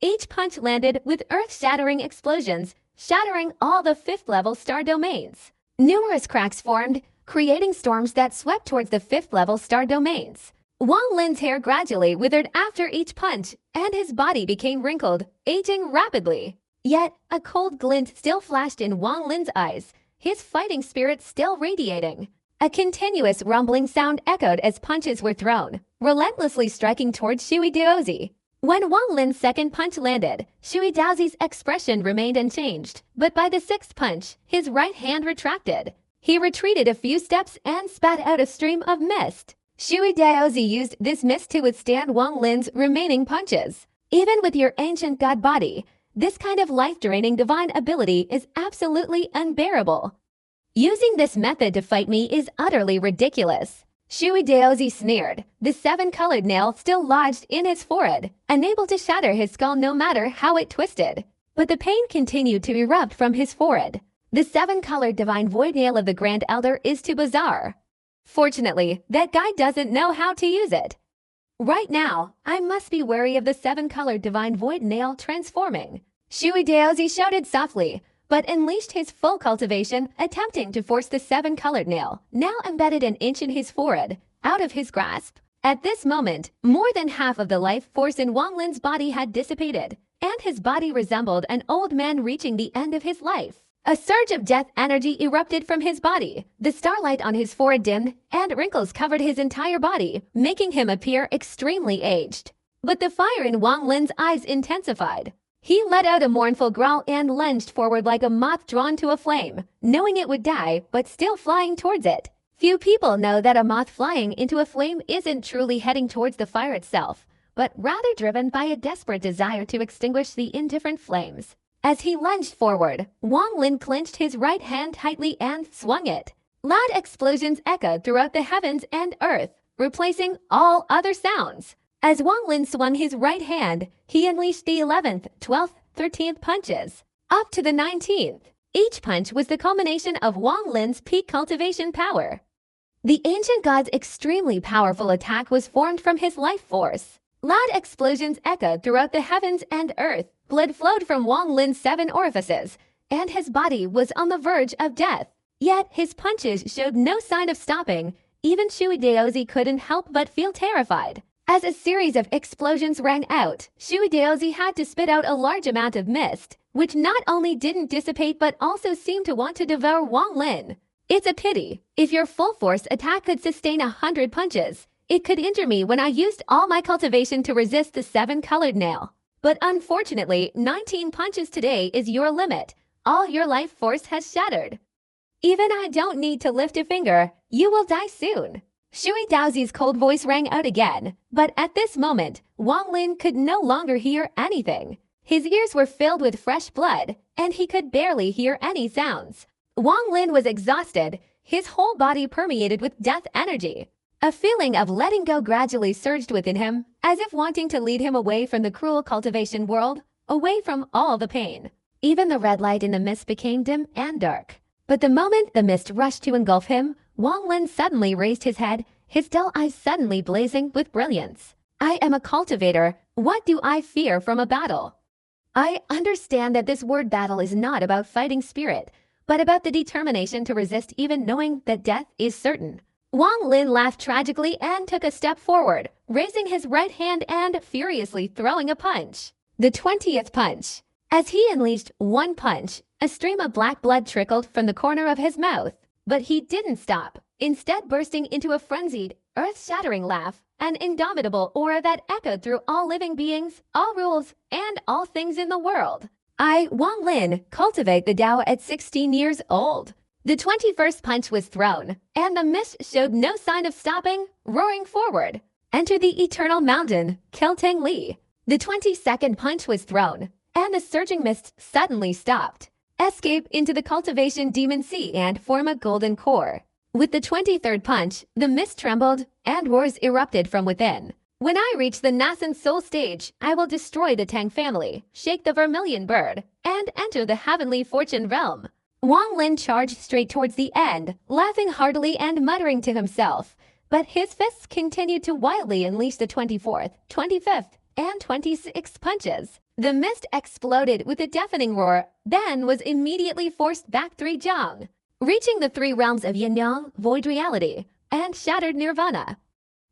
Each punch landed with earth-shattering explosions, shattering all the 5th level star domains. Numerous cracks formed, creating storms that swept towards the 5th level star domains. Wang Lin's hair gradually withered after each punch, and his body became wrinkled, aging rapidly. Yet, a cold glint still flashed in Wang Lin's eyes, his fighting spirit still radiating. A continuous rumbling sound echoed as punches were thrown, relentlessly striking towards Shui Daozi. When Wang Lin's second punch landed, Shui Daozi's expression remained unchanged, but by the 6th punch, his right hand retracted. He retreated a few steps and spat out a stream of mist. Shui Daozi used this mist to withstand Wang Lin's remaining punches. Even with your ancient god body, this kind of life-draining divine ability is absolutely unbearable. Using this method to fight me is utterly ridiculous. Shui Daozi sneered, the 7-colored nail still lodged in his forehead, unable to shatter his skull no matter how it twisted. But the pain continued to erupt from his forehead. The 7-colored divine void nail of the Grand Elder is too bizarre. Fortunately, that guy doesn't know how to use it. Right now, I must be wary of the 7-colored divine void nail transforming. Shui Daozi shouted softly, but unleashed his full cultivation, attempting to force the seven-colored nail, now embedded an inch in his forehead, out of his grasp. At this moment, more than half of the life force in Wang Lin's body had dissipated, and his body resembled an old man reaching the end of his life. A surge of death energy erupted from his body. The starlight on his forehead dimmed, and wrinkles covered his entire body, making him appear extremely aged. But the fire in Wang Lin's eyes intensified. He let out a mournful growl and lunged forward like a moth drawn to a flame, knowing it would die, but still flying towards it. Few people know that a moth flying into a flame isn't truly heading towards the fire itself, but rather driven by a desperate desire to extinguish the indifferent flames. As he lunged forward, Wang Lin clenched his right hand tightly and swung it. Loud explosions echoed throughout the heavens and earth, replacing all other sounds. As Wang Lin swung his right hand, he unleashed the 11th, 12th, 13th punches, up to the 19th. Each punch was the culmination of Wang Lin's peak cultivation power. The ancient god's extremely powerful attack was formed from his life force. Loud explosions echoed throughout the heavens and earth. Blood flowed from Wang Lin's 7 orifices, and his body was on the verge of death. Yet his punches showed no sign of stopping. Even Shui Daozi couldn't help but feel terrified. As a series of explosions rang out, Shui Daozi had to spit out a large amount of mist, which not only didn't dissipate but also seemed to want to devour Wang Lin. It's a pity. If your full force attack could sustain 100 punches, it could injure me when I used all my cultivation to resist the 7-colored nail. But unfortunately, 19 punches today is your limit. All your life force has shattered. Even I don't need to lift a finger. You will die soon. Shui Daozi's cold voice rang out again, but at this moment, Wang Lin could no longer hear anything. His ears were filled with fresh blood, and he could barely hear any sounds. Wang Lin was exhausted, his whole body permeated with death energy. A feeling of letting go gradually surged within him, as if wanting to lead him away from the cruel cultivation world, away from all the pain. Even the red light in the mist became dim and dark. But the moment the mist rushed to engulf him, Wang Lin suddenly raised his head, his dull eyes suddenly blazing with brilliance. I am a cultivator. What do I fear from a battle? I understand that this word battle is not about fighting spirit, but about the determination to resist even knowing that death is certain. Wang Lin laughed tragically and took a step forward, raising his right hand and furiously throwing a punch. The 20th punch. As he unleashed one punch, a stream of black blood trickled from the corner of his mouth. But he didn't stop, instead bursting into a frenzied, earth-shattering laugh, an indomitable aura that echoed through all living beings, all rules, and all things in the world. I, Wang Lin, cultivate the Tao at 16 years old. The 21st punch was thrown, and the mist showed no sign of stopping, roaring forward. Enter the eternal mountain, Keltang Li. The 22nd punch was thrown, and the surging mist suddenly stopped. Escape into the cultivation demon sea and form a golden core. With the 23rd punch, the mist trembled, and roars erupted from within. When I reach the nascent soul stage, I will destroy the Tang family, shake the vermilion bird, and enter the heavenly fortune realm. Wang Lin charged straight towards the end, laughing heartily and muttering to himself. But his fists continued to wildly unleash the 24th, 25th, and 26th punches. The mist exploded with a deafening roar, then was immediately forced back 3 Jiang, reaching the 3 realms of Yin-Yang, void reality, and shattered nirvana.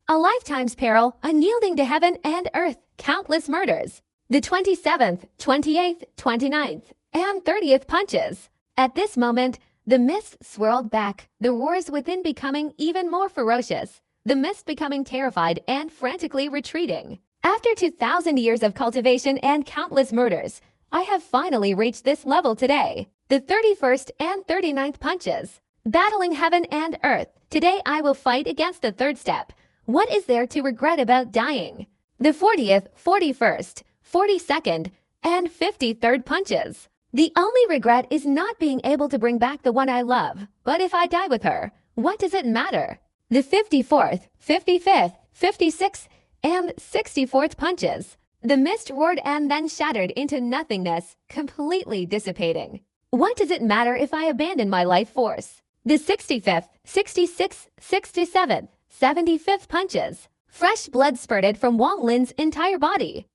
A lifetime's peril, unyielding to heaven and earth, countless murders. The 27th, 28th, 29th, and 30th punches. At this moment, the mist swirled back, the roars within becoming even more ferocious, the mist becoming terrified and frantically retreating. After 2,000 years of cultivation and countless murders, I have finally reached this level today. The 31st and 39th punches. Battling heaven and earth, today I will fight against the 3rd step. What is there to regret about dying? The 40th, 41st, 42nd, and 53rd punches. The only regret is not being able to bring back the one I love. But if I die with her, what does it matter? The 54th, 55th, 56th, and 64th punches. The mist roared and then shattered into nothingness, completely dissipating. What does it matter if I abandon my life force? The 65th, 66th, 67th, 75th punches. Fresh blood spurted from Wang Lin's entire body.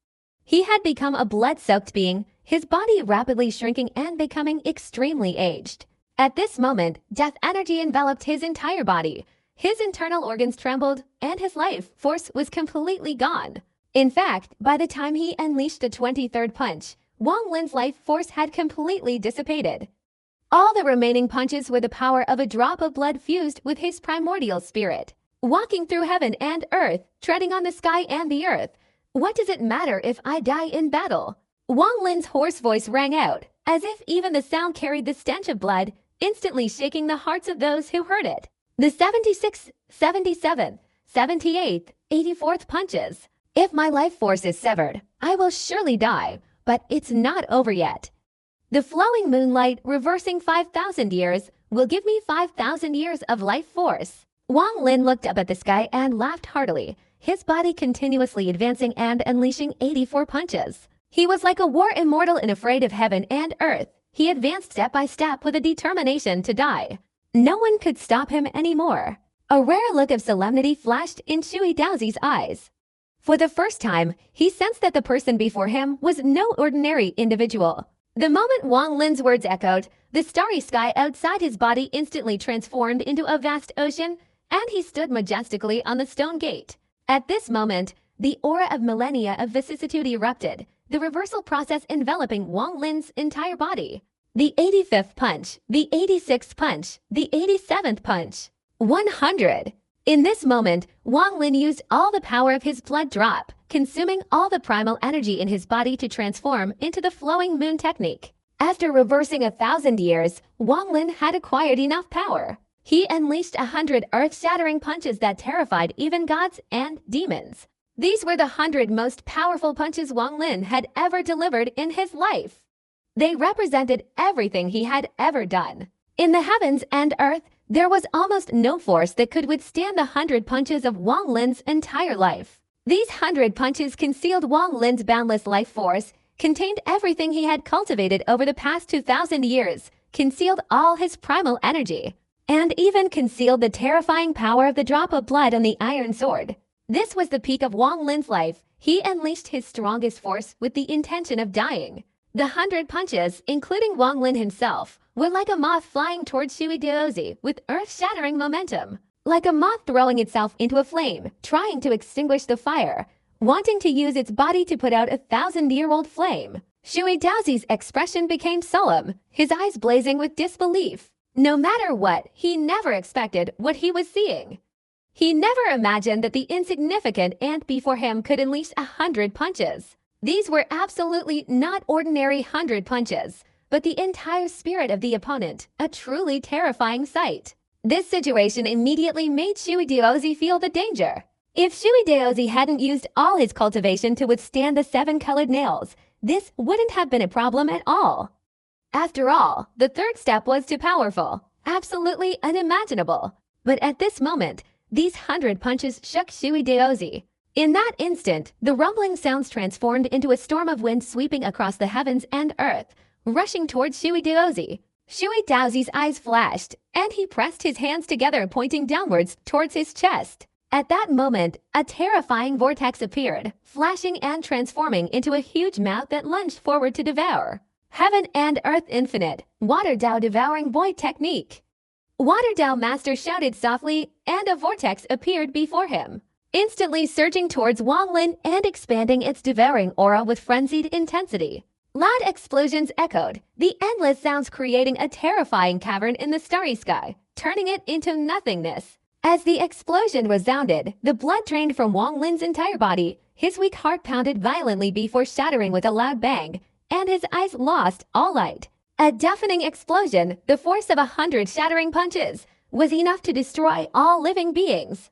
He had become a blood-soaked being. his body rapidly shrinking and becoming extremely aged. At this moment, death energy enveloped his entire body. His internal organs trembled, and his life force was completely gone. In fact, by the time he unleashed the 23rd punch, Wang Lin's life force had completely dissipated. All the remaining punches were the power of a drop of blood fused with his primordial spirit. Walking through heaven and earth, treading on the sky and the earth. What does it matter if I die in battle? Wang Lin's hoarse voice rang out, as if even the sound carried the stench of blood, instantly shaking the hearts of those who heard it. The 76th, 77th, 78th, 84th punches. If my life force is severed, I will surely die, but it's not over yet. The flowing moonlight, reversing 5,000 years, will give me 5,000 years of life force. Wang Lin looked up at the sky and laughed heartily, his body continuously advancing and unleashing 84 punches. He was like a war immortal and afraid of heaven and earth. He advanced step by step with a determination to die. No one could stop him anymore. A rare look of solemnity flashed in Shui Daozi's eyes. For the first time, he sensed that the person before him was no ordinary individual. The moment Wang Lin's words echoed, the starry sky outside his body instantly transformed into a vast ocean, and he stood majestically on the stone gate. At this moment, the aura of millennia of vicissitude erupted, the reversal process enveloping Wang Lin's entire body. The 85th punch, the 86th punch, the 87th punch. 100. In this moment, Wang Lin used all the power of his blood drop, consuming all the primal energy in his body to transform into the flowing moon technique. After reversing 1,000 years, Wang Lin had acquired enough power. He unleashed 100 earth-shattering punches that terrified even gods and demons. These were the 100 most powerful punches Wang Lin had ever delivered in his life. They represented everything he had ever done. In the heavens and earth, there was almost no force that could withstand the 100 punches of Wang Lin's entire life. These 100 punches concealed Wang Lin's boundless life force, contained everything he had cultivated over the past 2,000 years, concealed all his primal energy, and even concealed the terrifying power of the drop of blood on the iron sword. This was the peak of Wang Lin's life. He unleashed his strongest force with the intention of dying. The 100 punches, including Wang Lin himself, were like a moth flying towards Shui Daozi with earth-shattering momentum. Like a moth throwing itself into a flame, trying to extinguish the fire, wanting to use its body to put out a 1,000-year-old flame. Shui Daozi's expression became solemn, his eyes blazing with disbelief. No matter what, he never expected what he was seeing. He never imagined that the insignificant ant before him could unleash 100 punches. These were absolutely not ordinary 100 punches, but the entire spirit of the opponent, a truly terrifying sight. This situation immediately made Shui Daozi feel the danger. If Shui Daozi hadn't used all his cultivation to withstand the 7-colored nails, this wouldn't have been a problem at all. After all, the third step was too powerful, absolutely unimaginable. But at this moment, these 100 punches shook Shui Daozi. In that instant, the rumbling sounds transformed into a storm of wind sweeping across the heavens and earth, rushing towards Shui Daozi. Shui Daozi's eyes flashed, and he pressed his hands together, pointing downwards towards his chest. At that moment, a terrifying vortex appeared, flashing and transforming into a huge mouth that lunged forward to devour. Heaven and Earth Infinite, Water Dao Devouring Void Technique. Water Dao Master shouted softly, and a vortex appeared before him, instantly surging towards Wang Lin and expanding its devouring aura with frenzied intensity. Loud explosions echoed, the endless sounds creating a terrifying cavern in the starry sky, turning it into nothingness. As the explosion resounded, the blood drained from Wang Lin's entire body, his weak heart pounded violently before shattering with a loud bang, and his eyes lost all light. A deafening explosion, the force of 100 shattering punches, was enough to destroy all living beings.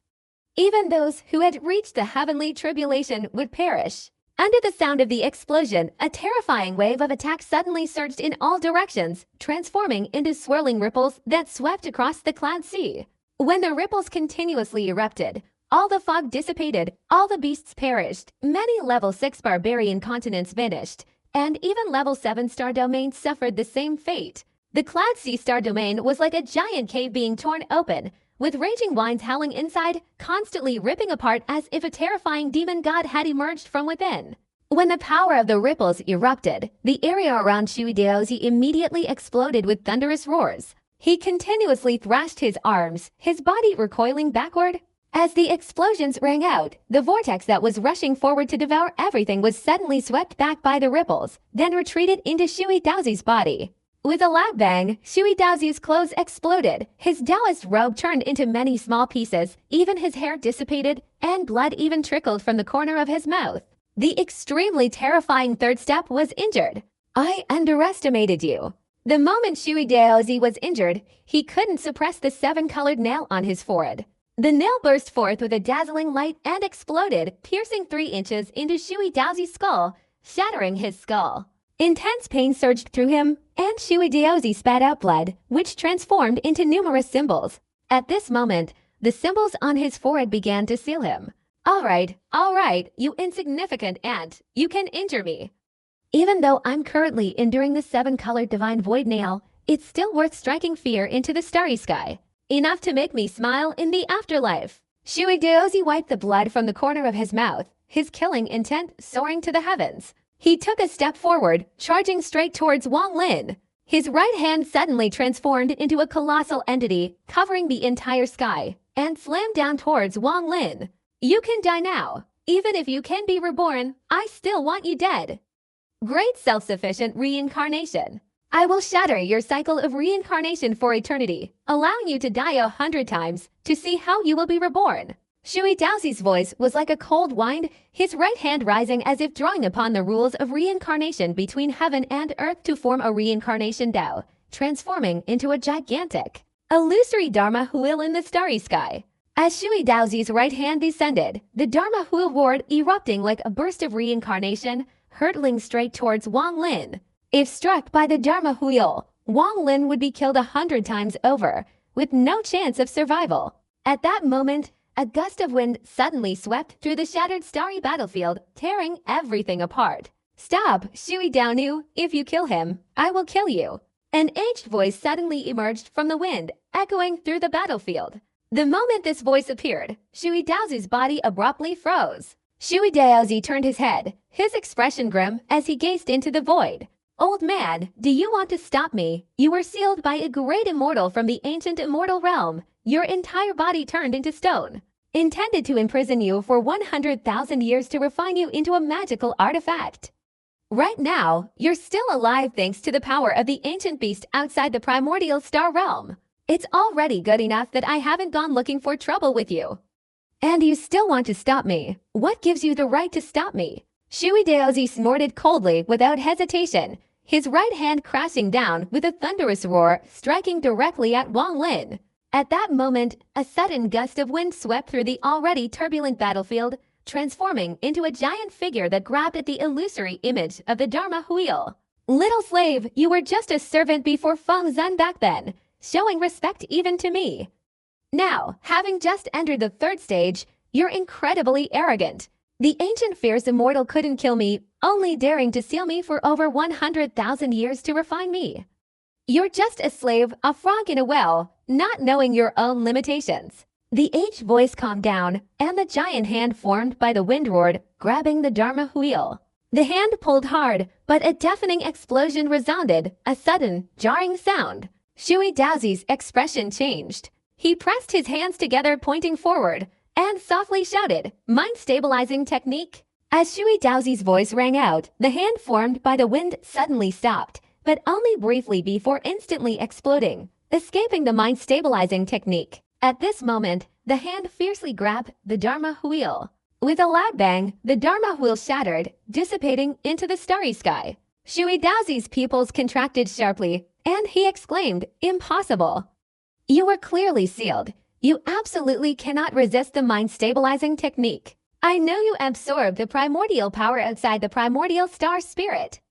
Even those who had reached the heavenly tribulation would perish. Under the sound of the explosion, a terrifying wave of attack suddenly surged in all directions, transforming into swirling ripples that swept across the cloud sea. When the ripples continuously erupted, all the fog dissipated, all the beasts perished, many level 6 barbarian continents vanished, and even level 7 star domains suffered the same fate. The Cloud Sea star domain was like a giant cave being torn open, with raging winds howling inside, constantly ripping apart as if a terrifying demon god had emerged from within. When the power of the ripples erupted, the area around Shuidaozi immediately exploded with thunderous roars. He continuously thrashed his arms, his body recoiling backward. As the explosions rang out, the vortex that was rushing forward to devour everything was suddenly swept back by the ripples, then retreated into Shuidaozi's body. With a loud bang, Shuidaozi's clothes exploded, his Taoist robe turned into many small pieces, even his hair dissipated, and blood even trickled from the corner of his mouth. The extremely terrifying third step was injured. I underestimated you. The moment Shuidaozi was injured, he couldn't suppress the seven-colored nail on his forehead. The nail burst forth with a dazzling light and exploded, piercing 3 inches into Shuidaozi's skull, shattering his skull. Intense pain surged through him, and Shuidaozi spat out blood, which transformed into numerous symbols. At this moment, the symbols on his forehead began to seal him. All right, you insignificant ant, you can injure me. Even though I'm currently enduring the 7-colored divine void nail, it's still worth striking fear into the starry sky. Enough to make me smile in the afterlife. Shuidaozi wiped the blood from the corner of his mouth, his killing intent soaring to the heavens. He took a step forward, charging straight towards Wang Lin. His right hand suddenly transformed into a colossal entity, covering the entire sky, and slammed down towards Wang Lin. You can die now. Even if you can be reborn, I still want you dead. Great self-sufficient reincarnation. I will shatter your cycle of reincarnation for eternity, allowing you to die 100 times to see how you will be reborn. Shuidaozi's voice was like a cold wind, his right hand rising as if drawing upon the rules of reincarnation between heaven and earth to form a reincarnation Tao, transforming into a gigantic, illusory Dharma wheel in the starry sky. As Shuidaozi's right hand descended, the Dharma wheel roared, erupting like a burst of reincarnation, hurtling straight towards Wang Lin. If struck by the Dharma wheel, Wang Lin would be killed 100 times over, with no chance of survival. At that moment, a gust of wind suddenly swept through the shattered starry battlefield, tearing everything apart. Stop, Shuidaonu, if you kill him, I will kill you. An aged voice suddenly emerged from the wind, echoing through the battlefield. The moment this voice appeared, Shuidaozi's body abruptly froze. Shuidaozi turned his head, his expression grim as he gazed into the void. Old man, do you want to stop me? You were sealed by a great immortal from the ancient immortal realm. Your entire body turned into stone. Intended to imprison you for 100,000 years to refine you into a magical artifact. Right now, you're still alive thanks to the power of the ancient beast outside the primordial star realm. It's already good enough that I haven't gone looking for trouble with you. And you still want to stop me. What gives you the right to stop me? Shuidaozi snorted coldly without hesitation, his right hand crashing down with a thunderous roar, striking directly at Wang Lin. At that moment, a sudden gust of wind swept through the already turbulent battlefield, transforming into a giant figure that grabbed at the illusory image of the Dharma wheel. Little slave, you were just a servant before Feng Zun back then, showing respect even to me. Now, having just entered the 3rd stage, you're incredibly arrogant. The ancient fierce immortal couldn't kill me, only daring to seal me for over 100,000 years to refine me. You're just a slave, a frog in a well, not knowing your own limitations. The aged voice calmed down, and the giant hand formed by the wind roared, grabbing the Dharma wheel. The hand pulled hard, but a deafening explosion resounded, a sudden, jarring sound. Shuidaozi's expression changed. He pressed his hands together pointing forward, and softly shouted, mind-stabilizing technique. As Shuidaozi's voice rang out, the hand formed by the wind suddenly stopped, but only briefly before instantly exploding, escaping the mind-stabilizing technique. At this moment, the hand fiercely grabbed the Dharma wheel. With a loud bang, the Dharma wheel shattered, dissipating into the starry sky. Shuidaozi's pupils contracted sharply, and he exclaimed, impossible. You were clearly sealed. You absolutely cannot resist the mind-stabilizing technique. I know you absorbed the primordial power outside the primordial star spirit.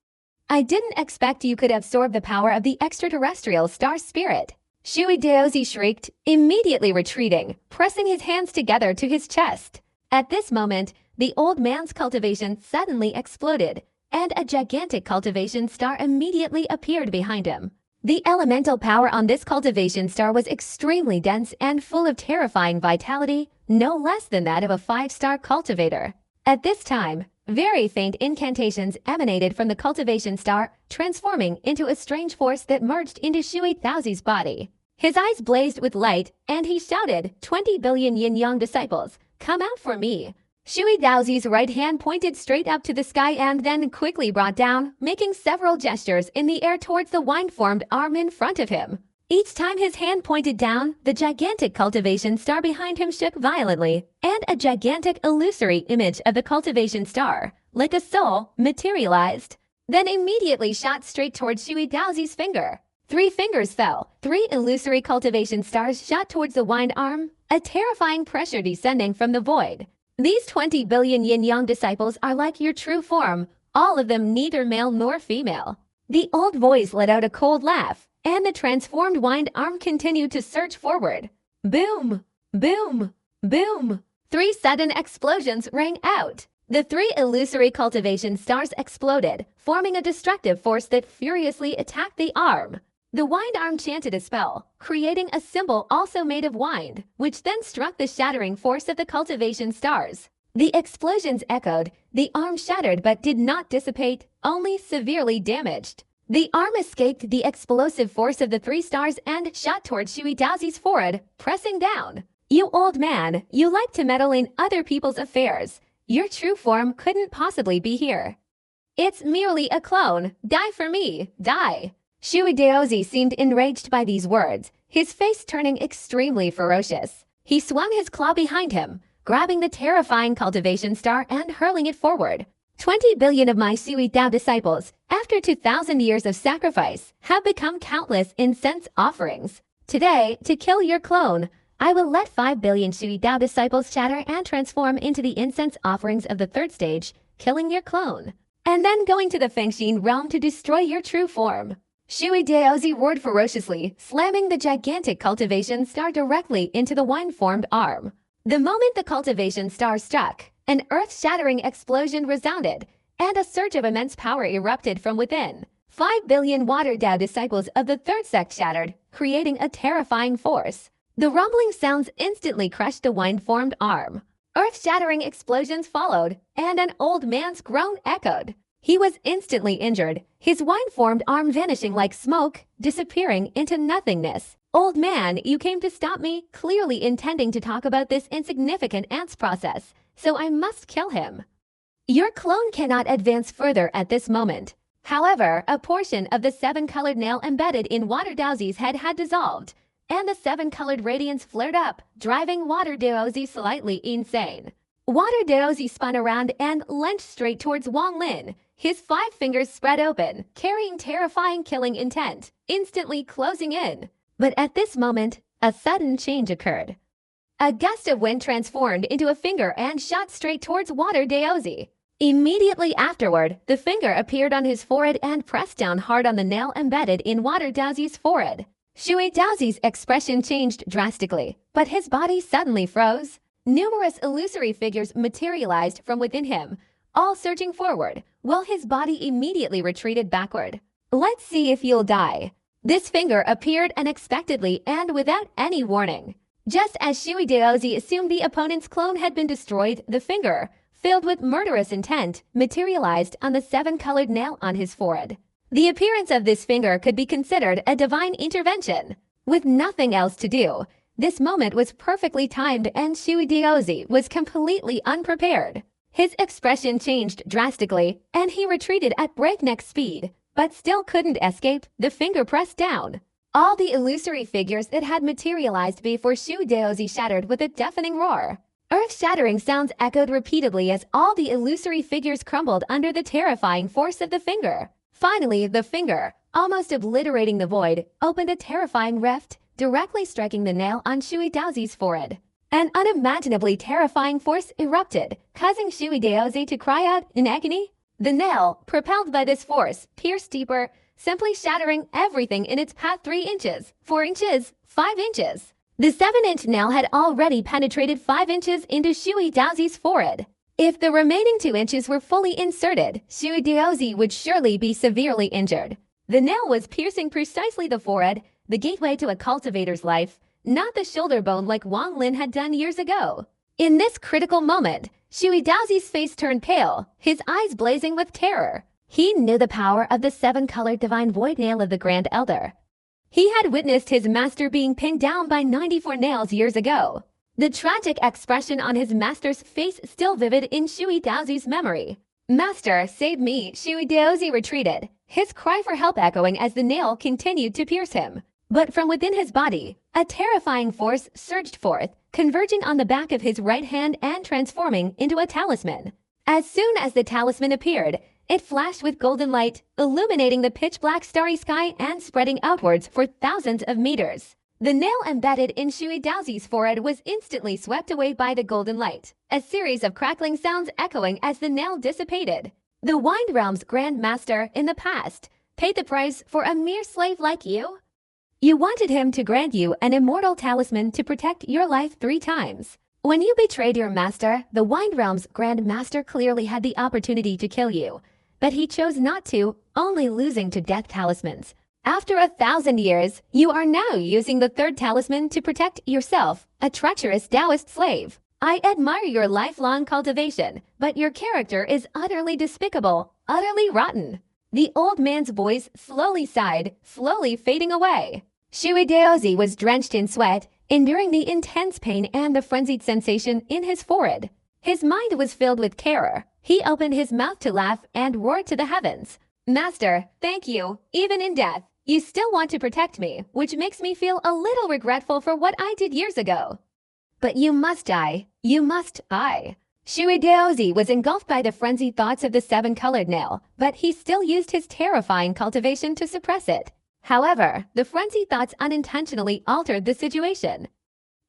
I didn't expect you could absorb the power of the extraterrestrial star spirit. Shuidaozi shrieked, immediately retreating, pressing his hands together to his chest. At this moment, the old man's cultivation suddenly exploded, and a gigantic cultivation star immediately appeared behind him. The elemental power on this cultivation star was extremely dense and full of terrifying vitality, no less than that of a 5-star cultivator. At this time, very faint incantations emanated from the cultivation star, transforming into a strange force that merged into Shui Daozi's body. His eyes blazed with light, and he shouted, 20 billion yin-yang disciples, come out for me. Shui Daozi's right hand pointed straight up to the sky and then quickly brought down, making several gestures in the air towards the wine-formed arm in front of him. Each time his hand pointed down, the gigantic cultivation star behind him shook violently, and a gigantic illusory image of the cultivation star, like a soul, materialized, then immediately shot straight towards Shui Daozi's finger. 3 fingers fell. 3 illusory cultivation stars shot towards the wine arm, a terrifying pressure descending from the void. These 20 billion yin-yang disciples are like your true form, all of them neither male nor female. The old voice let out a cold laugh, and the transformed wine arm continued to surge forward. Boom! Boom! Boom! 3 sudden explosions rang out. The 3 illusory cultivation stars exploded, forming a destructive force that furiously attacked the arm. The wind arm chanted a spell, creating a symbol also made of wind, which then struck the shattering force of the cultivation stars. The explosions echoed, the arm shattered but did not dissipate, only severely damaged. The arm escaped the explosive force of the 3 stars and shot towards Shui Daozi's forehead, pressing down. You old man, you like to meddle in other people's affairs. Your true form couldn't possibly be here. It's merely a clone. Die for me, die. Shui Daozi seemed enraged by these words, his face turning extremely ferocious. He swung his claw behind him, grabbing the terrifying cultivation star and hurling it forward. 20 billion of my Shui Dao disciples, after 2,000 years of sacrifice, have become countless incense offerings. Today, to kill your clone, I will let 5 billion Shui Dao disciples shatter and transform into the incense offerings of the 3rd stage, killing your clone, and then going to the Fengxin realm to destroy your true form. Shui Daozi roared ferociously, slamming the gigantic cultivation star directly into the wine-formed arm. The moment the cultivation star struck, an earth-shattering explosion resounded, and a surge of immense power erupted from within. 5 billion Water Dao disciples of the 3rd sect shattered, creating a terrifying force. The rumbling sounds instantly crushed the wine-formed arm. Earth-shattering explosions followed, and an old man's groan echoed. He was instantly injured, his wine-formed arm vanishing like smoke, disappearing into nothingness. Old man, you came to stop me, clearly intending to talk about this insignificant ant's process, so I must kill him. Your clone cannot advance further at this moment. However, a portion of the 7-colored nail embedded in Water Daozi's head had dissolved, and the 7-colored radiance flared up, driving Water Daozi slightly insane. Water Daozi spun around and lunged straight towards Wang Lin, his 5 fingers spread open, carrying terrifying killing intent, instantly closing in. But at this moment, a sudden change occurred. A gust of wind transformed into a finger and shot straight towards Water Daozi. Immediately afterward, the finger appeared on his forehead and pressed down hard on the nail embedded in Water Daozi's forehead. Shui Daozi's expression changed drastically, but his body suddenly froze. Numerous illusory figures materialized from within him, all surging forward, while his body immediately retreated backward. Let's see if you'll die. This finger appeared unexpectedly and without any warning. Just as Shui Daozi assumed the opponent's clone had been destroyed, the finger, filled with murderous intent, materialized on the 7-colored nail on his forehead. The appearance of this finger could be considered a divine intervention. With nothing else to do, this moment was perfectly timed and Shui Daozi was completely unprepared. His expression changed drastically, and he retreated at breakneck speed, but still couldn't escape the finger pressed down. All the illusory figures that had materialized before Shui Daozi shattered with a deafening roar. Earth-shattering sounds echoed repeatedly as all the illusory figures crumbled under the terrifying force of the finger. Finally, the finger, almost obliterating the void, opened a terrifying rift, directly striking the nail on Shui Daozi's forehead. An unimaginably terrifying force erupted, causing Shui Daozi to cry out in agony. The nail, propelled by this force, pierced deeper, simply shattering everything in its path 3 inches, 4 inches, 5 inches. The 7-inch nail had already penetrated 5 inches into Shui Daozi's forehead. If the remaining 2 inches were fully inserted, Shui Daozi would surely be severely injured. The nail was piercing precisely the forehead, the gateway to a cultivator's life, not the shoulder bone like Wang Lin had done years ago. In this critical moment, Shui Daozi's face turned pale, his eyes blazing with terror. He knew the power of the seven-colored divine void nail of the Grand Elder. He had witnessed his master being pinned down by 94 nails years ago. The tragic expression on his master's face still vivid in Shui Daozi's memory. "Master, save me!" Shui Daozi retreated, his cry for help echoing as the nail continued to pierce him. But from within his body, a terrifying force surged forth, converging on the back of his right hand and transforming into a talisman. As soon as the talisman appeared, it flashed with golden light, illuminating the pitch-black starry sky and spreading outwards for thousands of meters. The nail embedded in Shui Daozi's forehead was instantly swept away by the golden light, a series of crackling sounds echoing as the nail dissipated. The Wind Realm's Grand Master in the past paid the price for a mere slave like you? You wanted him to grant you an immortal talisman to protect your life 3 times. When you betrayed your master, the Wind Realm's Grand Master clearly had the opportunity to kill you, but he chose not to, only losing to death talismans. After 1,000 years, you are now using the 3rd talisman to protect yourself, a treacherous Taoist slave. I admire your lifelong cultivation, but your character is utterly despicable, utterly rotten. The old man's voice slowly sighed, slowly fading away. Shui Daozi was drenched in sweat, enduring the intense pain and the frenzied sensation in his forehead. His mind was filled with terror. He opened his mouth to laugh and roared to the heavens. "Master, thank you. Even in death, you still want to protect me, which makes me feel a little regretful for what I did years ago. But you must die. You must die." Shui Daozi was engulfed by the frenzied thoughts of the 7-colored nail, but he still used his terrifying cultivation to suppress it. However, the frenzied thoughts unintentionally altered the situation.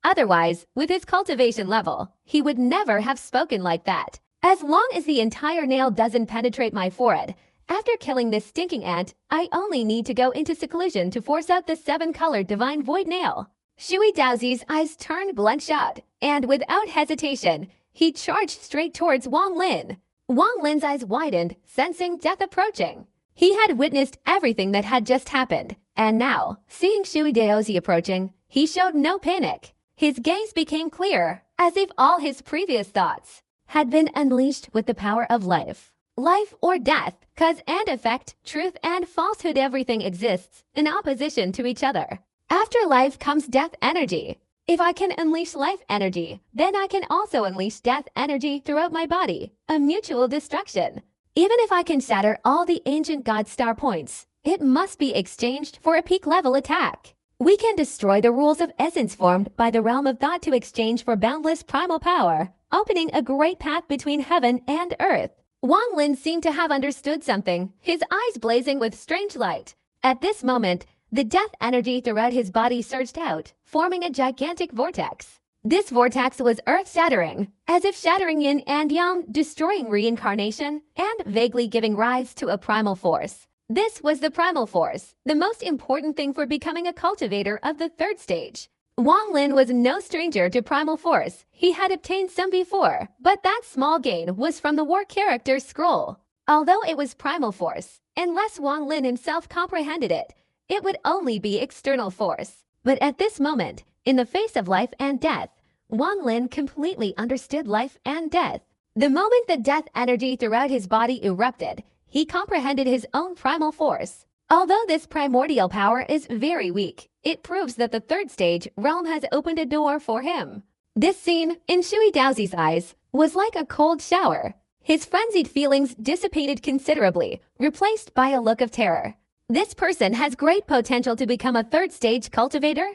Otherwise, with his cultivation level, he would never have spoken like that. "As long as the entire nail doesn't penetrate my forehead, after killing this stinking ant, I only need to go into seclusion to force out the 7-colored divine void nail." Shui Daozi's eyes turned bloodshot, and without hesitation, he charged straight towards Wang Lin. Wang Lin's eyes widened, sensing death approaching. He had witnessed everything that had just happened, and now, seeing Shui Daozi approaching, he showed no panic. His gaze became clear, as if all his previous thoughts had been unleashed with the power of life. Life or death, cause and effect, truth and falsehood, everything exists in opposition to each other. After life comes death energy. If I can unleash life energy, then I can also unleash death energy throughout my body, a mutual destruction. Even if I can shatter all the ancient god star points, it must be exchanged for a peak-level attack. We can destroy the rules of essence formed by the realm of thought to exchange for boundless primal power, opening a great path between heaven and earth. Wang Lin seemed to have understood something, his eyes blazing with strange light. At this moment, the death energy throughout his body surged out, forming a gigantic vortex. This vortex was earth-shattering, as if shattering yin and yang, destroying reincarnation, and vaguely giving rise to a primal force. This was the primal force, the most important thing for becoming a cultivator of the 3rd stage. Wang Lin was no stranger to primal force. He had obtained some before, but that small gain was from the war character's scroll. Although it was primal force, unless Wang Lin himself comprehended it, it would only be external force. But at this moment, in the face of life and death, Wang Lin completely understood life and death. The moment the death energy throughout his body erupted, he comprehended his own primal force. Although this primordial power is very weak, it proves that the 3rd stage realm has opened a door for him. This scene, in Shui Daozi's eyes, was like a cold shower. His frenzied feelings dissipated considerably, replaced by a look of terror. This person has great potential to become a 3rd stage cultivator.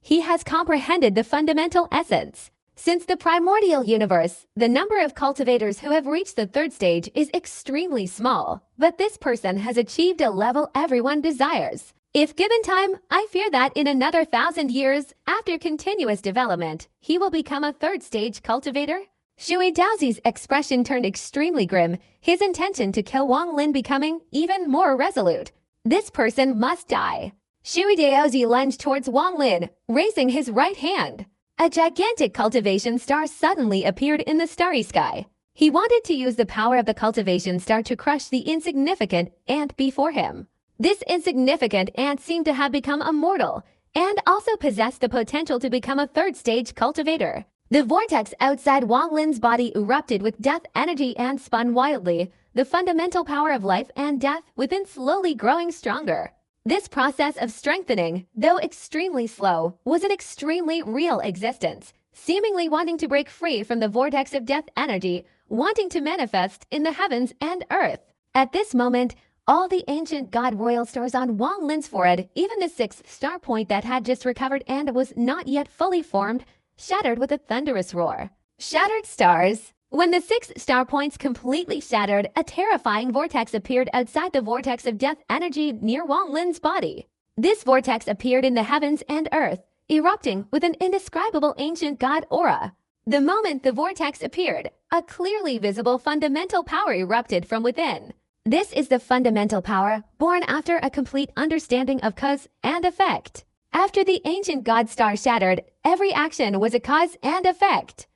He has comprehended the fundamental essence. Since the primordial universe, the number of cultivators who have reached the 3rd stage is extremely small, but this person has achieved a level everyone desires. If given time, I fear that in another 1,000 years, after continuous development, he will become a 3rd stage cultivator. Shui Daozi's expression turned extremely grim, his intention to kill Wang Lin becoming even more resolute. This person must die. Shui Daozi lunged towards Wang Lin, raising his right hand. A gigantic cultivation star suddenly appeared in the starry sky. He wanted to use the power of the cultivation star to crush the insignificant ant before him. This insignificant ant seemed to have become immortal, and also possessed the potential to become a 3rd stage cultivator. The vortex outside Wang Lin's body erupted with death energy and spun wildly, the fundamental power of life and death within slowly growing stronger. This process of strengthening, though extremely slow, was an extremely real existence, seemingly wanting to break free from the vortex of death energy, wanting to manifest in the heavens and earth. At this moment, all the ancient god royal stars on Wang Lin's forehead, even the sixth star point that had just recovered and was not yet fully formed, shattered with a thunderous roar. Shattered stars. When the 6 star points completely shattered, a terrifying vortex appeared outside the vortex of death energy near Wang Lin's body. This vortex appeared in the heavens and earth, erupting with an indescribable ancient god aura. The moment the vortex appeared, a clearly visible fundamental power erupted from within. This is the fundamental power born after a complete understanding of cause and effect. After the ancient god star shattered, every action was a cause and effect.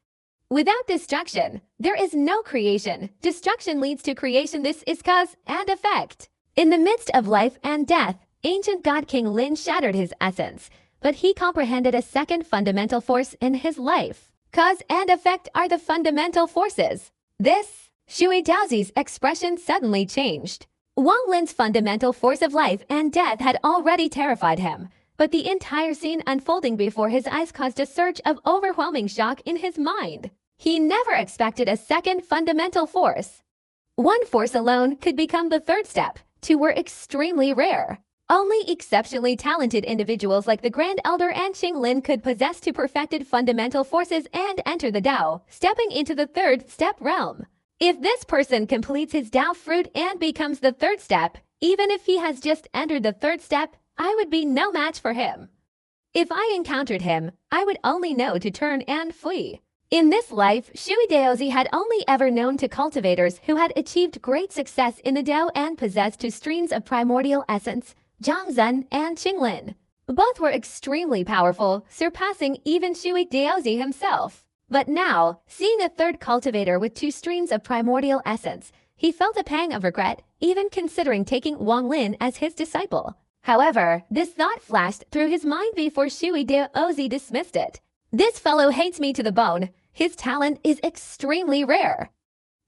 Without destruction, there is no creation. Destruction leads to creation. This is cause and effect. In the midst of life and death, ancient god King Lin shattered his essence, but he comprehended a second fundamental force in his life. Cause and effect are the fundamental forces. Shui Daozi's expression suddenly changed. Wang Lin's fundamental force of life and death had already terrified him, but the entire scene unfolding before his eyes caused a surge of overwhelming shock in his mind. He never expected a second fundamental force. One force alone could become the third step. Two were extremely rare. Only exceptionally talented individuals like the Grand Elder and Qing Lin could possess two perfected fundamental forces and enter the Tao, stepping into the third step realm. If this person completes his Tao fruit and becomes the third step, even if he has just entered the third step, I would be no match for him. If I encountered him, I would only know to turn and flee. In this life, Shui Daozi had only ever known to cultivators who had achieved great success in the Tao and possessed two streams of primordial essence, Zhang Zhen and Qing Lin. Both were extremely powerful, surpassing even Shui Daozi himself. But now, seeing a third cultivator with two streams of primordial essence, he felt a pang of regret, even considering taking Wang Lin as his disciple. However, this thought flashed through his mind before Shui Daozi dismissed it. This fellow hates me to the bone. His talent is extremely rare.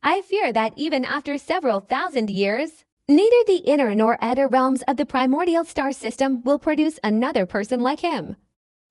I fear that even after several thousand years, neither the inner nor outer realms of the primordial star system will produce another person like him.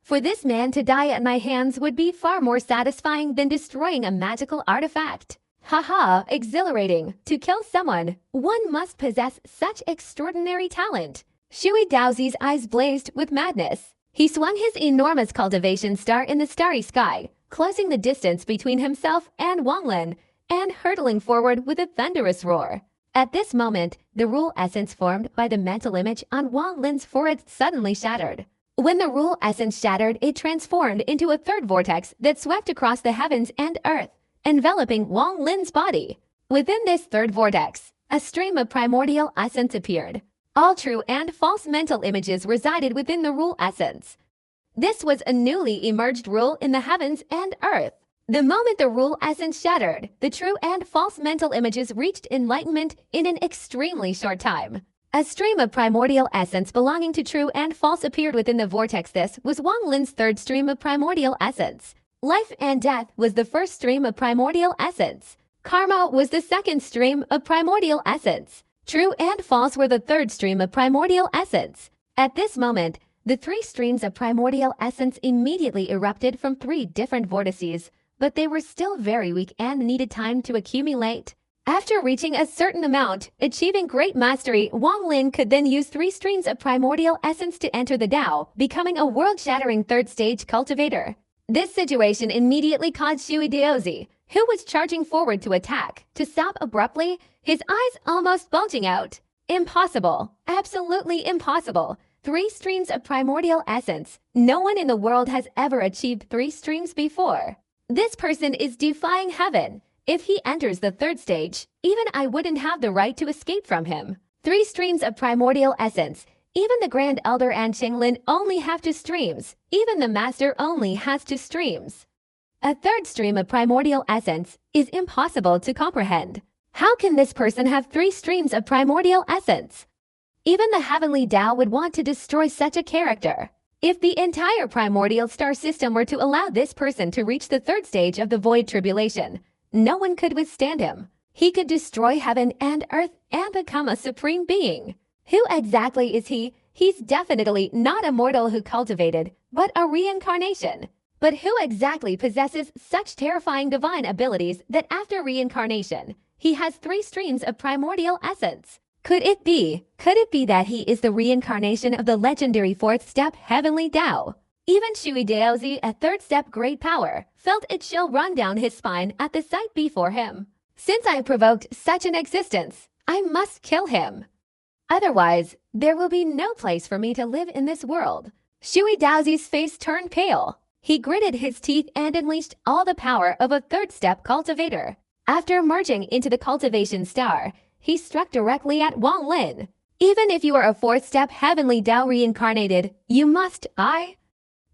For this man to die at my hands would be far more satisfying than destroying a magical artifact. Haha, exhilarating. To kill someone, one must possess such extraordinary talent. Shui Daozi's eyes blazed with madness. He swung his enormous cultivation star in the starry sky, closing the distance between himself and Wang Lin, and hurtling forward with a thunderous roar. At this moment, the rule essence formed by the mental image on Wang Lin's forehead suddenly shattered. When the rule essence shattered, it transformed into a third vortex that swept across the heavens and earth, enveloping Wang Lin's body. Within this third vortex, a stream of primordial essence appeared. All true and false mental images resided within the rule essence. This was a newly emerged rule in the heavens and earth. The moment the rule essence shattered, the true and false mental images reached enlightenment in an extremely short time. A stream of primordial essence belonging to true and false appeared within the vortex. This was Wang Lin's third stream of primordial essence. Life and death was the first stream of primordial essence. Karma was the second stream of primordial essence. True and false were the third stream of primordial essence. At this moment, the three streams of primordial essence immediately erupted from three different vortices, but they were still very weak and needed time to accumulate. After reaching a certain amount, achieving great mastery, Wang Lin could then use three streams of primordial essence to enter the Tao, becoming a world-shattering third-stage cultivator. This situation immediately caused Shui Daozi, who was charging forward to attack, to stop abruptly, his eyes almost bulging out. Impossible. Absolutely impossible. 3 streams of primordial essence. No one in the world has ever achieved 3 streams before. This person is defying heaven. If he enters the third stage, even I wouldn't have the right to escape from him. 3 streams of primordial essence. Even the Grand Elder and Qing Lin only have 2 streams. Even the Master only has 2 streams. A third stream of primordial essence is impossible to comprehend. How can this person have 3 streams of primordial essence? Even the heavenly Tao would want to destroy such a character. If the entire primordial star system were to allow this person to reach the third stage of the void tribulation, no one could withstand him. He could destroy heaven and earth and become a supreme being. Who exactly is he? He's definitely not a mortal who cultivated, but a reincarnation. But who exactly possesses such terrifying divine abilities that after reincarnation, he has 3 streams of primordial essence? Could it be that he is the reincarnation of the legendary 4th step heavenly Tao? Even Shui Daozi, a 3rd step great power, felt a chill run down his spine at the sight before him. Since I provoked such an existence, I must kill him. Otherwise, there will be no place for me to live in this world. Shui Daozi's face turned pale. He gritted his teeth and unleashed all the power of a 3rd step cultivator. After merging into the cultivation star, he struck directly at Wang Lin. Even if you are a 4th step heavenly Tao reincarnated, you must die.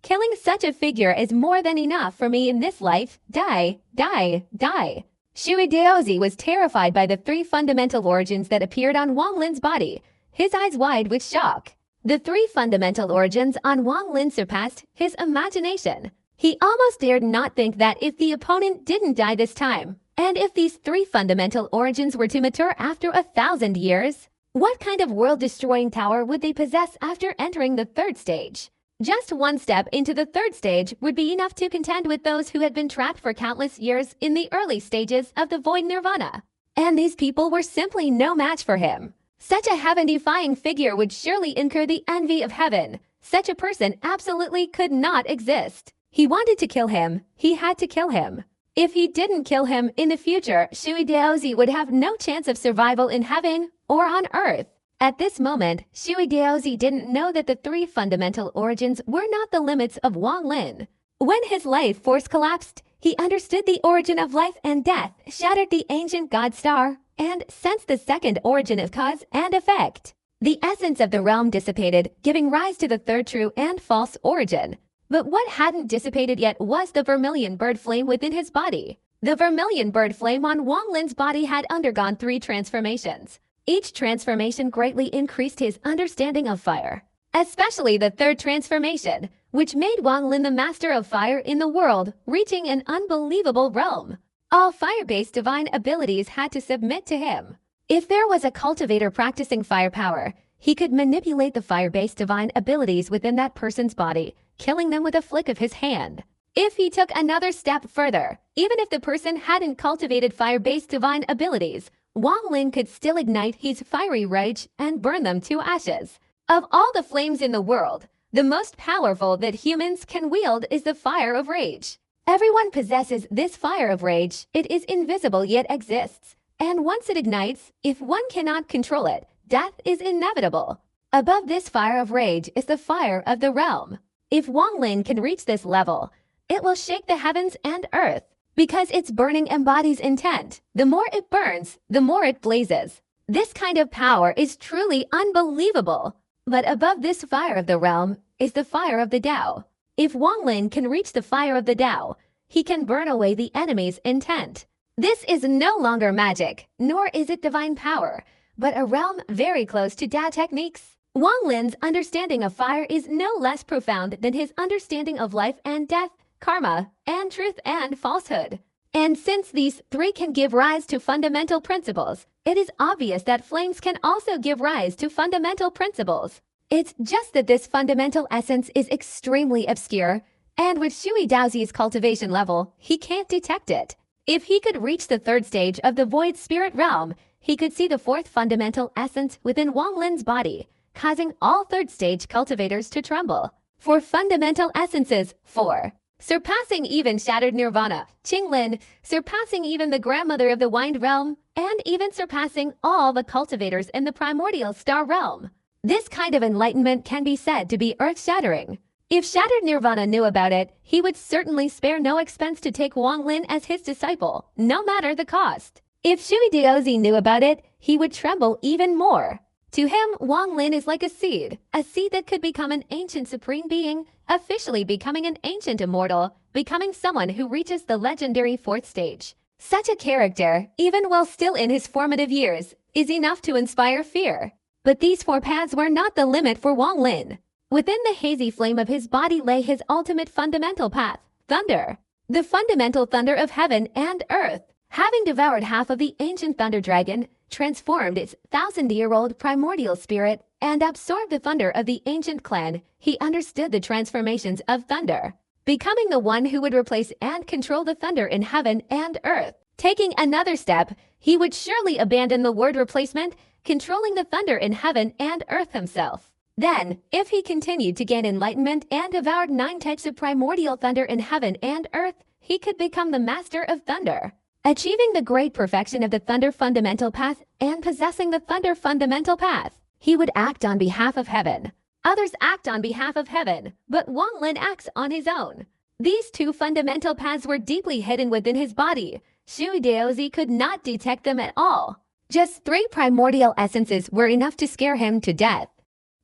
Killing such a figure is more than enough for me in this life. Die, die, die. Shui Daozi was terrified by the 3 fundamental origins that appeared on Wang Lin's body, his eyes wide with shock. The 3 fundamental origins on Wang Lin surpassed his imagination. He almost dared not think that if the opponent didn't die this time, and if these 3 fundamental origins were to mature after 1,000 years, what kind of world-destroying power would they possess after entering the 3rd stage? Just 1 step into the 3rd stage would be enough to contend with those who had been trapped for countless years in the early stages of the void nirvana. And these people were simply no match for him. Such a heaven-defying figure would surely incur the envy of heaven. Such a person absolutely could not exist. He wanted to kill him. He had to kill him. If he didn't kill him in the future, Shui Daozi would have no chance of survival in heaven or on earth. At this moment, Shui Daozi didn't know that the 3 fundamental origins were not the limits of Wang Lin. When his life force collapsed, he understood the origin of life and death, shattered the ancient God Star, and sensed the 2nd origin of cause and effect. The essence of the realm dissipated, giving rise to the 3rd true and false origin. But what hadn't dissipated yet was the vermilion bird flame within his body. The vermilion bird flame on Wang Lin's body had undergone 3 transformations. Each transformation greatly increased his understanding of fire, especially the 3rd transformation, which made Wang Lin the master of fire in the world, reaching an unbelievable realm. All fire-based divine abilities had to submit to him. If there was a cultivator practicing fire power, he could manipulate the fire-based divine abilities within that person's body, killing them with a flick of his hand. If he took another step further, even if the person hadn't cultivated fire-based divine abilities, Wang Lin could still ignite his fiery rage and burn them to ashes. Of all the flames in the world, the most powerful that humans can wield is the fire of rage. Everyone possesses this fire of rage. It is invisible yet exists. And once it ignites, if one cannot control it, death is inevitable. Above this fire of rage is the fire of the realm. If Wang Lin can reach this level, it will shake the heavens and earth. Because its burning embodies intent. The more it burns, the more it blazes. This kind of power is truly unbelievable. But above this fire of the realm is the fire of the Tao. If Wang Lin can reach the fire of the Tao, he can burn away the enemy's intent. This is no longer magic, nor is it divine power, but a realm very close to Tao techniques. Wang Lin's understanding of fire is no less profound than his understanding of life and death, karma, and truth and falsehood. And since these 3 can give rise to fundamental principles, it is obvious that flames can also give rise to fundamental principles. It's just that this fundamental essence is extremely obscure, and with Shui Daozi's cultivation level, he can't detect it. If he could reach the 3rd stage of the void spirit realm, he could see the 4th fundamental essence within Wang Lin's body, causing all 3rd stage cultivators to tremble. For fundamental essences, 4. Surpassing even shattered nirvana, Qinglin, surpassing even the grandmother of the wind realm, and even surpassing all the cultivators in the primordial star realm. This kind of enlightenment can be said to be earth-shattering. If Shattered Nirvana knew about it, he would certainly spare no expense to take Wang Lin as his disciple, no matter the cost. If Shui Daozi knew about it, he would tremble even more. To him, Wang Lin is like a seed that could become an ancient supreme being, officially becoming an ancient immortal, becoming someone who reaches the legendary 4th stage. Such a character, even while still in his formative years, is enough to inspire fear. But these 4 paths were not the limit for Wang Lin. Within the hazy flame of his body lay his ultimate fundamental path, thunder. The fundamental thunder of heaven and earth. Having devoured half of the ancient thunder dragon, transformed its 1,000-year-old primordial spirit, and absorbed the thunder of the ancient clan, he understood the transformations of thunder, becoming the one who would replace and control the thunder in heaven and earth. Taking another step, he would surely abandon the word replacement, controlling the thunder in heaven and earth himself. Then, if he continued to gain enlightenment and devoured 9 types of primordial thunder in heaven and earth, he could become the master of thunder. Achieving the great perfection of the thunder fundamental path and possessing the thunder fundamental path, he would act on behalf of heaven. Others act on behalf of heaven, but Wang Lin acts on his own. These 2 fundamental paths were deeply hidden within his body. Shui Daozi could not detect them at all. Just 3 primordial essences were enough to scare him to death.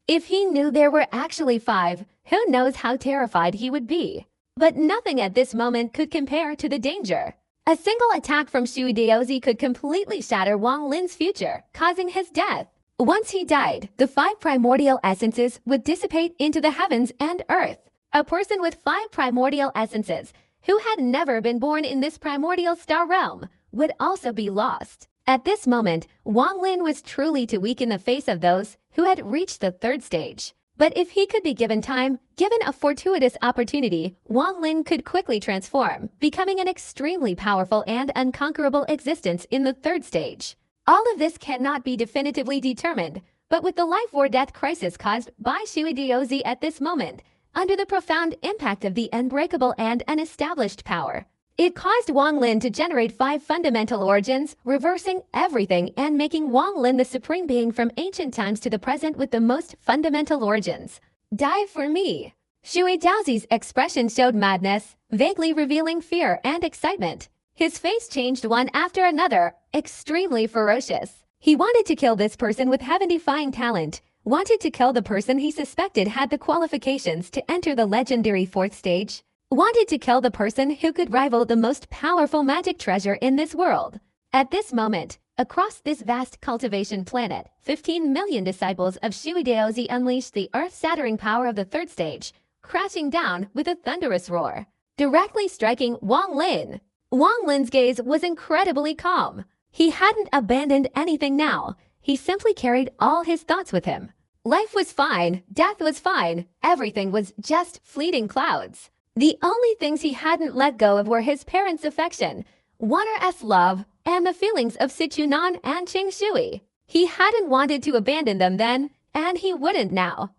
If he knew there were actually 5, who knows how terrified he would be. But nothing at this moment could compare to the danger. A single attack from Shui Daozi could completely shatter Wang Lin's future, causing his death. Once he died, the 5 primordial essences would dissipate into the heavens and earth. A person with 5 primordial essences, who had never been born in this primordial star realm, would also be lost. At this moment, Wang Lin was truly too weak in the face of those who had reached the 3rd stage. But if he could be given time, given a fortuitous opportunity, Wang Lin could quickly transform, becoming an extremely powerful and unconquerable existence in the 3rd stage. All of this cannot be definitively determined, but with the life or death crisis caused by Shui Daozi at this moment, under the profound impact of the unbreakable and unestablished power, it caused Wang Lin to generate 5 fundamental origins, reversing everything and making Wang Lin the supreme being from ancient times to the present with the most fundamental origins. Die for me. Shui Daozi's expression showed madness, vaguely revealing fear and excitement. His face changed one after another, extremely ferocious. He wanted to kill this person with heaven-defying talent, wanted to kill the person he suspected had the qualifications to enter the legendary 4th stage, wanted to kill the person who could rival the most powerful magic treasure in this world. At this moment, across this vast cultivation planet, 15 million disciples of Shui Daozi unleashed the earth-shattering power of the 3rd stage, crashing down with a thunderous roar, directly striking Wang Lin. Wang Lin's gaze was incredibly calm. He hadn't abandoned anything now. He simply carried all his thoughts with him. Life was fine, death was fine, everything was just fleeting clouds. The only things he hadn't let go of were his parents' affection, Wanner's love, and the feelings of Sichuan and Qing Shui. He hadn't wanted to abandon them then, and he wouldn't now.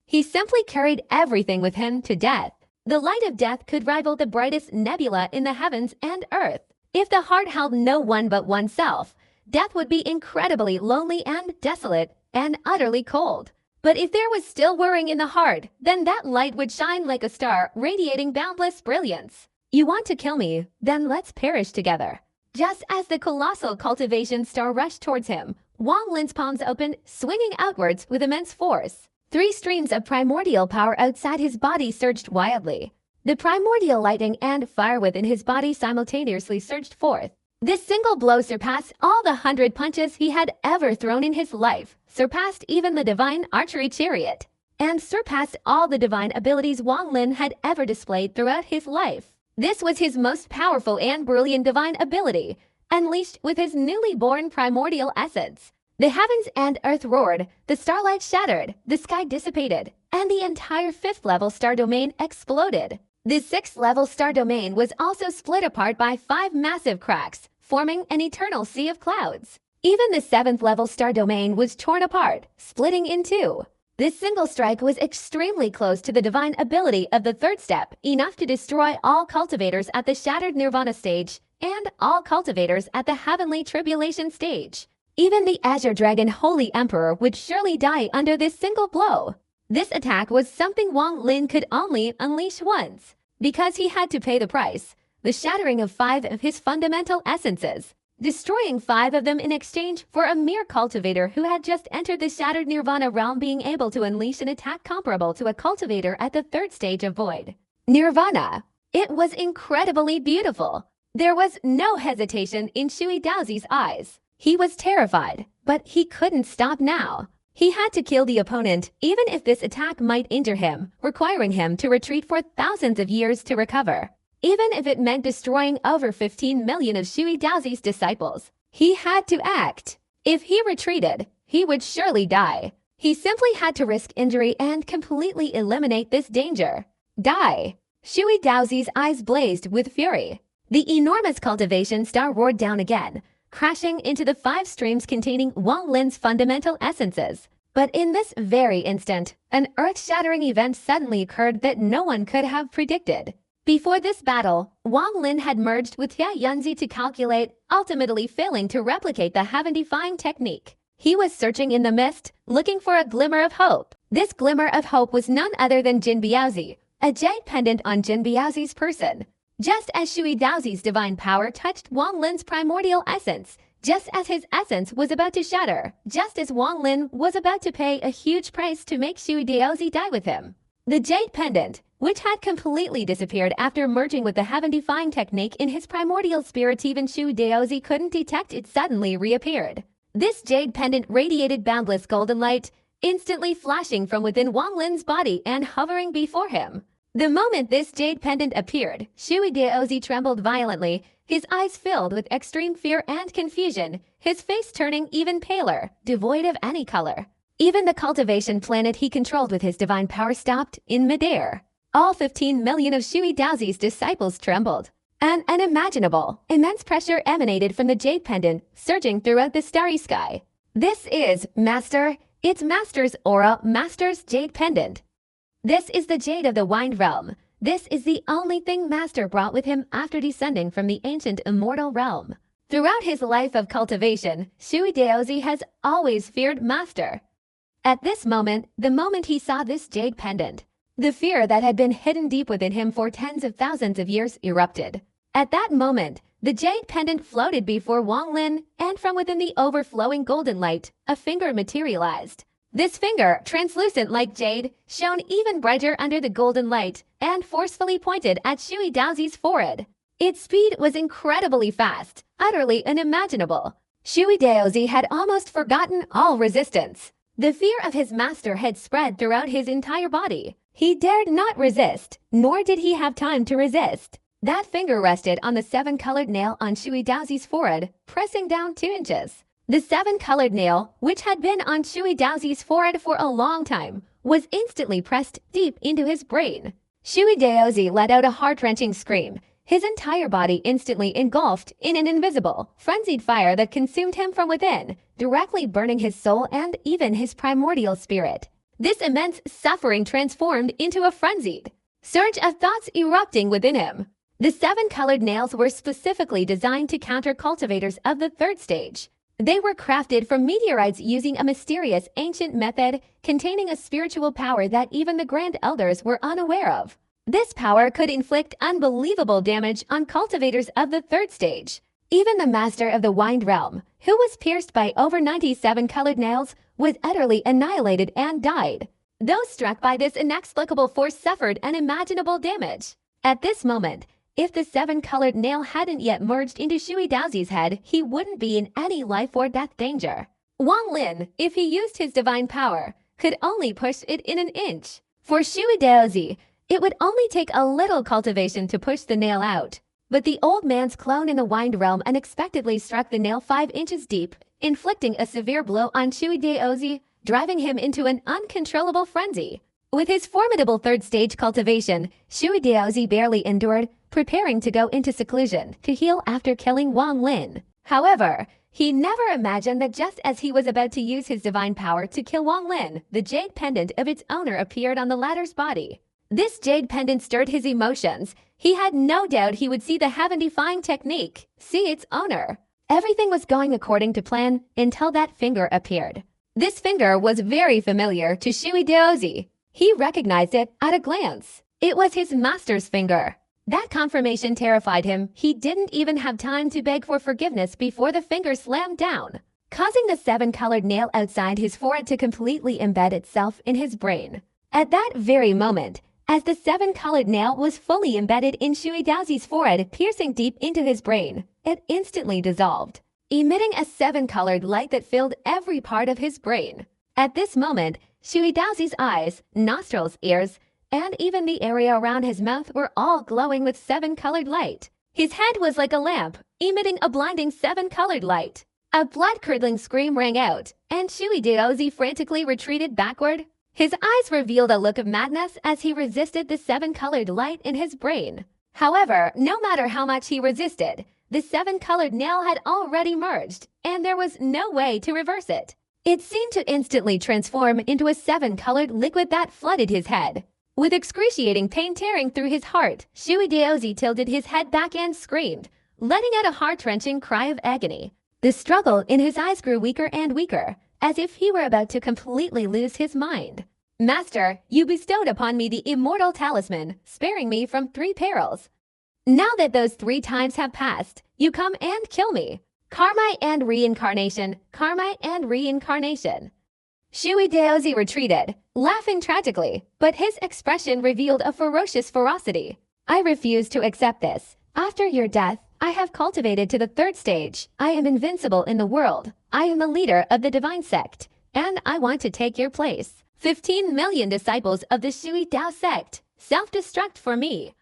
He simply carried everything with him to death. The light of death could rival the brightest nebula in the heavens and earth. If the heart held no one but oneself, death would be incredibly lonely and desolate and utterly cold. But if there was still whirring in the heart, then that light would shine like a star, radiating boundless brilliance. You want to kill me? Then let's perish together. Just as the colossal cultivation star rushed towards him, Wang Lin's palms opened, swinging outwards with immense force. 3 streams of primordial power outside his body surged wildly. The primordial lightning and fire within his body simultaneously surged forth. This single blow surpassed all the 100 punches he had ever thrown in his life, surpassed even the divine archery chariot, and surpassed all the divine abilities Wang Lin had ever displayed throughout his life. This was his most powerful and brilliant divine ability, unleashed with his newly born primordial essence. The heavens and earth roared, the starlight shattered, the sky dissipated, and the entire 5th level star domain exploded. The 6th level star domain was also split apart by 5 massive cracks, forming an eternal sea of clouds. Even the 7th level star domain was torn apart, splitting in 2. This single strike was extremely close to the divine ability of the 3rd step, enough to destroy all cultivators at the shattered nirvana stage and all cultivators at the heavenly tribulation stage. Even the Azure Dragon Holy Emperor would surely die under this single blow. This attack was something Wang Lin could only unleash once, because he had to pay the price, the shattering of 5 of his fundamental essences, destroying 5 of them in exchange for a mere cultivator who had just entered the shattered nirvana realm being able to unleash an attack comparable to a cultivator at the 3rd stage of void. Nirvana. It was incredibly beautiful. There was no hesitation in Shui Daozi's eyes. He was terrified, but he couldn't stop now. He had to kill the opponent, even if this attack might injure him, requiring him to retreat for thousands of years to recover. Even if it meant destroying over 15 million of Shui Daozi's disciples, he had to act. If he retreated, he would surely die. He simply had to risk injury and completely eliminate this danger. Die! Shui Daozi's eyes blazed with fury. The enormous cultivation star roared down again, crashing into the 5 streams containing Wang Lin's fundamental essences. But in this very instant, an earth-shattering event suddenly occurred that no one could have predicted. Before this battle, Wang Lin had merged with Tia Yunzi to calculate, ultimately failing to replicate the heaven-defying technique. He was searching in the mist, looking for a glimmer of hope. This glimmer of hope was none other than Jin Biaozi, a jade pendant on Jin Biaozi's person. Just as Shui Daozi's divine power touched Wang Lin's primordial essence, just as his essence was about to shatter, just as Wang Lin was about to pay a huge price to make Shui Daozi die with him. The jade pendant, which had completely disappeared after merging with the heaven-defying technique in his primordial spirit, even Shui Daozi couldn't detect it, suddenly reappeared. This jade pendant radiated boundless golden light, instantly flashing from within Wang Lin's body and hovering before him. The moment this jade pendant appeared, Shui Daozi trembled violently, his eyes filled with extreme fear and confusion, his face turning even paler, devoid of any color. Even the cultivation planet he controlled with his divine power stopped in midair. All 15 million of Shui Daozi's disciples trembled. An unimaginable, immense pressure emanated from the jade pendant, surging throughout the starry sky. This is, Master, it's Master's aura, Master's jade pendant. This is the jade of the Wind Realm. This is the only thing Master brought with him after descending from the ancient immortal realm. Throughout his life of cultivation, Shui Daozi has always feared Master. At this moment, the moment he saw this jade pendant, the fear that had been hidden deep within him for tens of thousands of years erupted. At that moment, the jade pendant floated before Wang Lin, and from within the overflowing golden light, a finger materialized. This finger, translucent like jade, shone even brighter under the golden light and forcefully pointed at Shui Daozi's forehead. Its speed was incredibly fast, utterly unimaginable. Shui Daozi had almost forgotten all resistance. The fear of his master had spread throughout his entire body. He dared not resist, nor did he have time to resist. That finger rested on the 7-colored nail on Shui Daozi's forehead, pressing down 2 inches. The 7-colored nail, which had been on Shui Daozi's forehead for a long time, was instantly pressed deep into his brain. Shui Daozi let out a heart-wrenching scream, his entire body instantly engulfed in an invisible, frenzied fire that consumed him from within, directly burning his soul and even his primordial spirit. This immense suffering transformed into a frenzied surge of thoughts erupting within him. The 7-colored nails were specifically designed to counter cultivators of the 3rd stage. They were crafted from meteorites using a mysterious ancient method containing a spiritual power that even the Grand Elders were unaware of. This power could inflict unbelievable damage on cultivators of the 3rd stage. Even the Master of the Wind Realm, who was pierced by over 97 colored nails, was utterly annihilated and died. Those struck by this inexplicable force suffered unimaginable damage. At this moment, if the 7-colored nail hadn't yet merged into Shui Daozi's head, he wouldn't be in any life or death danger. Wang Lin, if he used his divine power, could only push it in an inch. For Shui Daozi, it would only take a little cultivation to push the nail out. But the old man's clone in the Wind Realm unexpectedly struck the nail 5 inches deep, inflicting a severe blow on Shui Daozi, driving him into an uncontrollable frenzy. With his formidable 3rd stage cultivation, Shui Daozi barely endured, preparing to go into seclusion to heal after killing Wang Lin. However, he never imagined that just as he was about to use his divine power to kill Wang Lin, the jade pendant of its owner appeared on the latter's body. This jade pendant stirred his emotions. He had no doubt he would see the heaven-defying technique, see its owner. Everything was going according to plan until that finger appeared. This finger was very familiar to Shui Daozi. He recognized it at a glance. It was his master's finger. That confirmation terrified him. He didn't even have time to beg for forgiveness before the finger slammed down, causing the 7-colored nail outside his forehead to completely embed itself in his brain. At that very moment, as the 7-colored nail was fully embedded in Shui Daozi's forehead, piercing deep into his brain, it instantly dissolved, emitting a 7-colored light that filled every part of his brain. At this moment, Shui Daozi's eyes, nostrils, ears, and even the area around his mouth were all glowing with seven-colored light. His head was like a lamp, emitting a blinding seven-colored light. A blood-curdling scream rang out, and Shui Daozi frantically retreated backward. His eyes revealed a look of madness as he resisted the seven-colored light in his brain. However, no matter how much he resisted, the seven-colored nail had already merged, and there was no way to reverse it. It seemed to instantly transform into a seven-colored liquid that flooded his head. With excruciating pain tearing through his heart, Shui Daozi tilted his head back and screamed, letting out a heart-wrenching cry of agony. The struggle in his eyes grew weaker and weaker, as if he were about to completely lose his mind. Master, you bestowed upon me the immortal talisman, sparing me from 3 perils. Now that those 3 times have passed, you come and kill me. Karma and reincarnation, karma and reincarnation. Shui Daozi retreated, laughing tragically, but his expression revealed a ferocious ferocity. I refuse to accept this. After your death, I have cultivated to the 3rd stage. I am invincible in the world. I am the leader of the divine sect, and I want to take your place. 15 million disciples of the Shui Dao sect, self-destruct for me.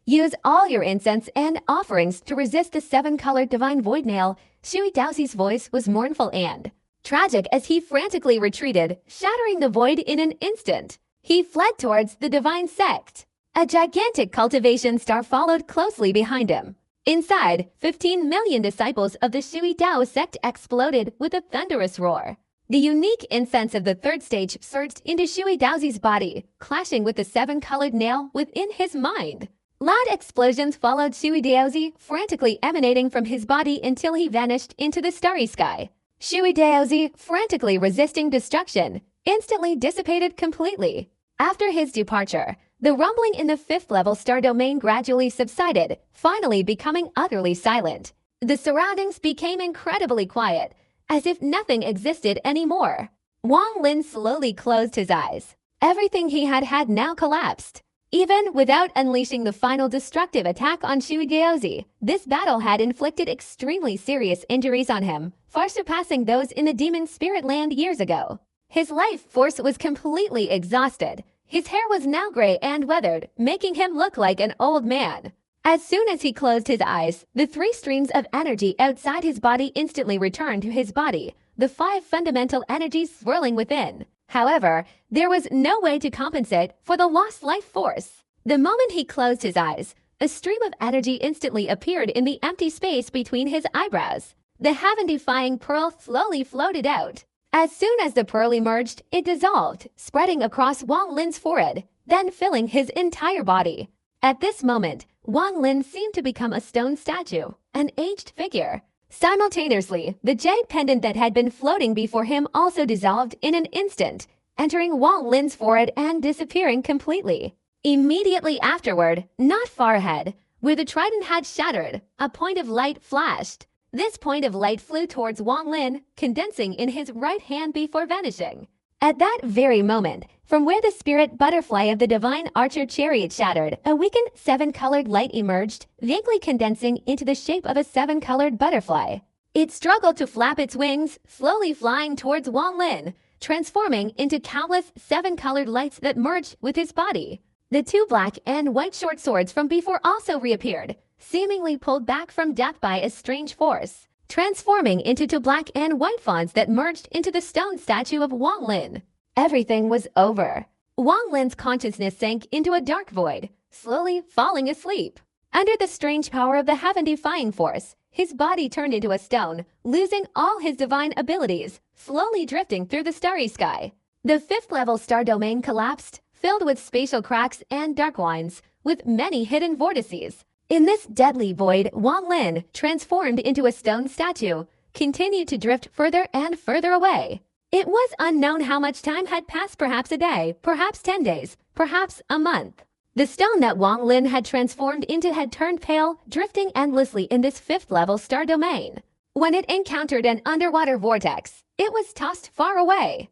Use all your incense and offerings to resist the 7-colored divine void nail. Shui Daozi's voice was mournful and tragic as he frantically retreated, shattering the void in an instant. He fled towards the divine sect. A gigantic cultivation star followed closely behind him. Inside, 15 million disciples of the Shui Dao sect exploded with a thunderous roar. The unique incense of the 3rd stage surged into Shui Daozi's body, clashing with the 7-colored nail within his mind. Loud explosions followed Shui Daozi, frantically emanating from his body until he vanished into the starry sky. Shui Daozi, frantically resisting destruction, instantly dissipated completely. After his departure, the rumbling in the 5th-level star domain gradually subsided, finally becoming utterly silent. The surroundings became incredibly quiet, as if nothing existed anymore. Wang Lin slowly closed his eyes. Everything he had now collapsed. Even without unleashing the final destructive attack on Shui Daozi, this battle had inflicted extremely serious injuries on him, far surpassing those in the demon spirit land years ago. His life force was completely exhausted. His hair was now gray and weathered, making him look like an old man. As soon as he closed his eyes, the 3 streams of energy outside his body instantly returned to his body, the 5 fundamental energies swirling within. However, there was no way to compensate for the lost life force. The moment he closed his eyes, a stream of energy instantly appeared in the empty space between his eyebrows. The heaven-defying pearl slowly floated out. As soon as the pearl emerged, it dissolved, spreading across Wang Lin's forehead, then filling his entire body. At this moment, Wang Lin seemed to become a stone statue, an aged figure. Simultaneously, the jade pendant that had been floating before him also dissolved in an instant, entering Wang Lin's forehead and disappearing completely. Immediately afterward, not far ahead, where the trident had shattered, a point of light flashed. This point of light flew towards Wang Lin, condensing in his right hand before vanishing. At that very moment, from where the spirit butterfly of the divine archer chariot shattered, a weakened 7-colored light emerged, vaguely condensing into the shape of a 7-colored butterfly. It struggled to flap its wings, slowly flying towards Wang Lin, transforming into countless 7-colored lights that merged with his body. The 2 black and white short swords from before also reappeared, seemingly pulled back from death by a strange force, transforming into 2 black and white fawns that merged into the stone statue of Wang Lin. Everything was over. Wang Lin's consciousness sank into a dark void, slowly falling asleep. Under the strange power of the heaven-defying force, his body turned into a stone, losing all his divine abilities, slowly drifting through the starry sky. The 5th-level star domain collapsed, filled with spatial cracks and dark lines, with many hidden vortices. In this deadly void, Wang Lin, transformed into a stone statue, continued to drift further and further away. It was unknown how much time had passed, perhaps a day, perhaps 10 days, perhaps a month. The stone that Wang Lin had transformed into had turned pale, drifting endlessly in this 5th-level star domain. When it encountered an underwater vortex, it was tossed far away.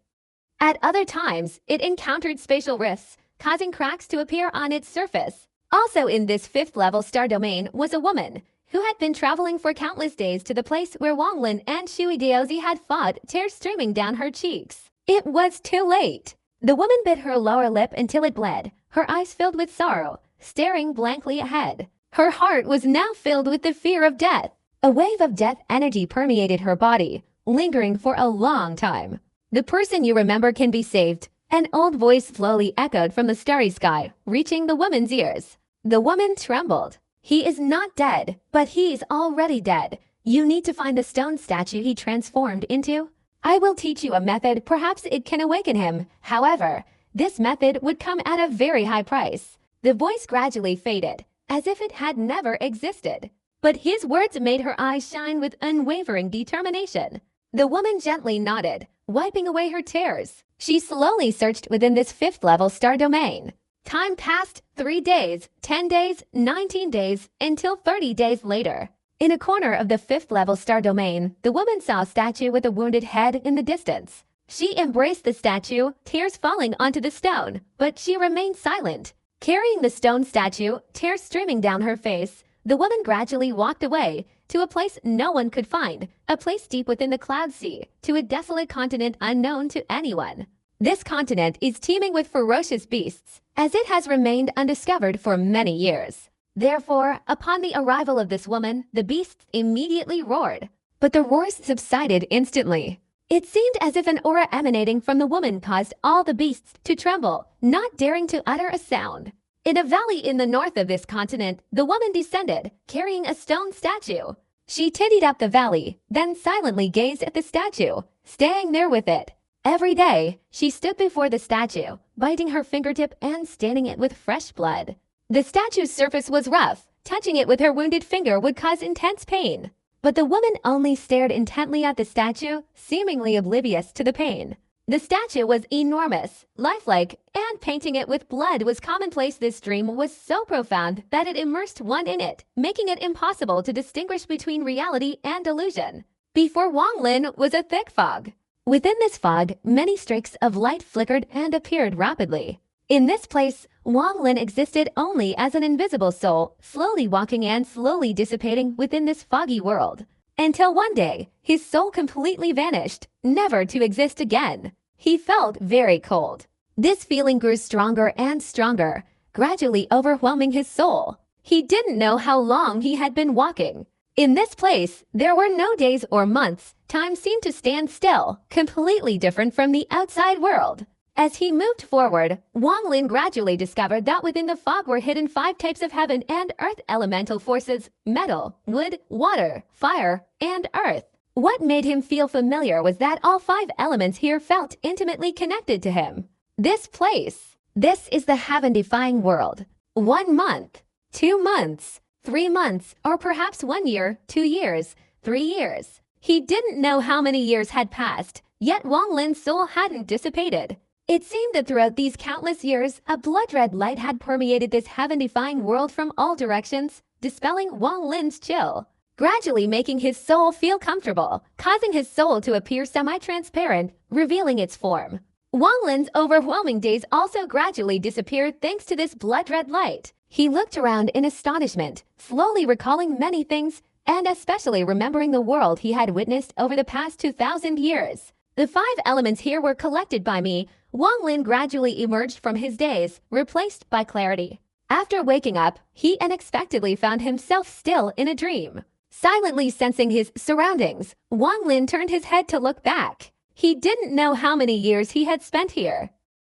At other times, it encountered spatial rifts, causing cracks to appear on its surface. Also in this 5th-level star domain was a woman who had been traveling for countless days to the place where Wang Lin and Shui Daozi had fought, tears streaming down her cheeks. It was too late. The woman bit her lower lip until it bled, her eyes filled with sorrow, staring blankly ahead. Her heart was now filled with the fear of death. A wave of death energy permeated her body, lingering for a long time. "The person you remember can be saved," an old voice slowly echoed from the starry sky, reaching the woman's ears. The woman trembled. "He is not dead, but he's already dead. You need to find the stone statue he transformed into. I will teach you a method, perhaps it can awaken him. However, this method would come at a very high price." The voice gradually faded, as if it had never existed. But his words made her eyes shine with unwavering determination. The woman gently nodded, wiping away her tears. She slowly searched within this 5th-level star domain. Time passed 3 days, 10 days, 19 days, until 30 days later. In a corner of the 5th-level star domain, the woman saw a statue with a wounded head in the distance. She embraced the statue, tears falling onto the stone, but she remained silent. Carrying the stone statue, tears streaming down her face, the woman gradually walked away to a place no one could find, a place deep within the cloud sea, to a desolate continent unknown to anyone. This continent is teeming with ferocious beasts, as it has remained undiscovered for many years. Therefore, upon the arrival of this woman, the beasts immediately roared. But the roars subsided instantly. It seemed as if an aura emanating from the woman caused all the beasts to tremble, not daring to utter a sound. In a valley in the north of this continent, the woman descended, carrying a stone statue. She tittied up the valley, then silently gazed at the statue, staying there with it. Every day, she stood before the statue, biting her fingertip and staining it with fresh blood. The statue's surface was rough. Touching it with her wounded finger would cause intense pain. But the woman only stared intently at the statue, seemingly oblivious to the pain. The statue was enormous, lifelike, and painting it with blood was commonplace. This dream was so profound that it immersed one in it, making it impossible to distinguish between reality and illusion. Before Wang Lin was a thick fog. Within this fog, many streaks of light flickered and appeared rapidly. In this place, Wang Lin existed only as an invisible soul, slowly walking and slowly dissipating within this foggy world. Until one day, his soul completely vanished, never to exist again. He felt very cold. This feeling grew stronger and stronger, gradually overwhelming his soul. He didn't know how long he had been walking. In this place, there were no days or months. Time seemed to stand still, completely different from the outside world. As he moved forward, Wang Lin gradually discovered that within the fog were hidden 5 types of heaven and earth elemental forces: metal, wood, water, fire, and earth. What made him feel familiar was that all 5 elements here felt intimately connected to him. This place. This is the heaven-defying world. 1 month, 2 months, 3 months, or perhaps 1 year, 2 years, 3 years. He didn't know how many years had passed, yet Wang Lin's soul hadn't dissipated. It seemed that throughout these countless years, a blood-red light had permeated this heaven-defying world from all directions, dispelling Wang Lin's chill, gradually making his soul feel comfortable, causing his soul to appear semi-transparent, revealing its form. Wang Lin's overwhelming daze also gradually disappeared thanks to this blood-red light. He looked around in astonishment, slowly recalling many things, and especially remembering the world he had witnessed over the past 2,000 years. The 5 elements here were collected by me. Wang Lin gradually emerged from his daze, replaced by clarity. After waking up, he unexpectedly found himself still in a dream. Silently sensing his surroundings, Wang Lin turned his head to look back. He didn't know how many years he had spent here.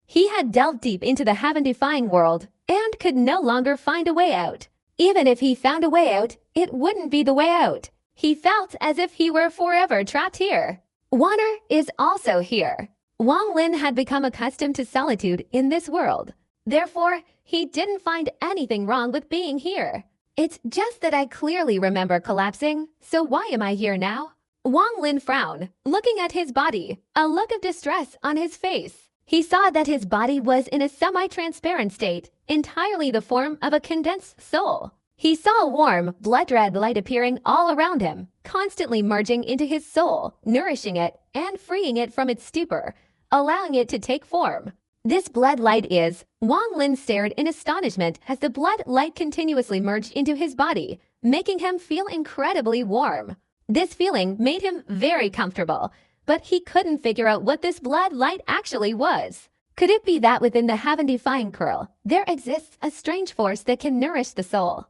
He had delved deep into the heaven-defying world and could no longer find a way out. Even if he found a way out, it wouldn't be the way out. He felt as if he were forever trapped here. Water is also here. Wang Lin had become accustomed to solitude in this world. Therefore, he didn't find anything wrong with being here. It's just that I clearly remember collapsing, so why am I here now? Wang Lin frowned, looking at his body, a look of distress on his face. He saw that his body was in a semi-transparent state, entirely the form of a condensed soul. He saw a warm, blood-red light appearing all around him, constantly merging into his soul, nourishing it, and freeing it from its stupor, allowing it to take form. This blood light is. Wang Lin stared in astonishment as the blood light continuously merged into his body, making him feel incredibly warm. This feeling made him very comfortable. but he couldn't figure out what this blood light actually was. Could it be that within the heaven-defying pearl, there exists a strange force that can nourish the soul?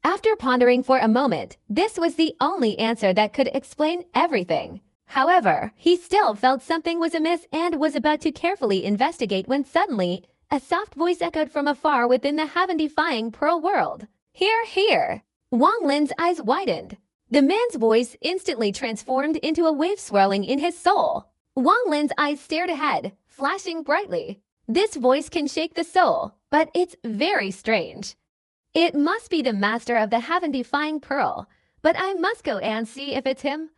After pondering for a moment, this was the only answer that could explain everything. However, he still felt something was amiss and was about to carefully investigate when suddenly, a soft voice echoed from afar within the heaven-defying pearl world. "Here, here!" Wang Lin's eyes widened. The man's voice instantly transformed into a wave swirling in his soul. Wang Lin's eyes stared ahead, flashing brightly. This voice can shake the soul, but it's very strange. It must be the master of the heaven-defying pearl, but I must go and see if it's him.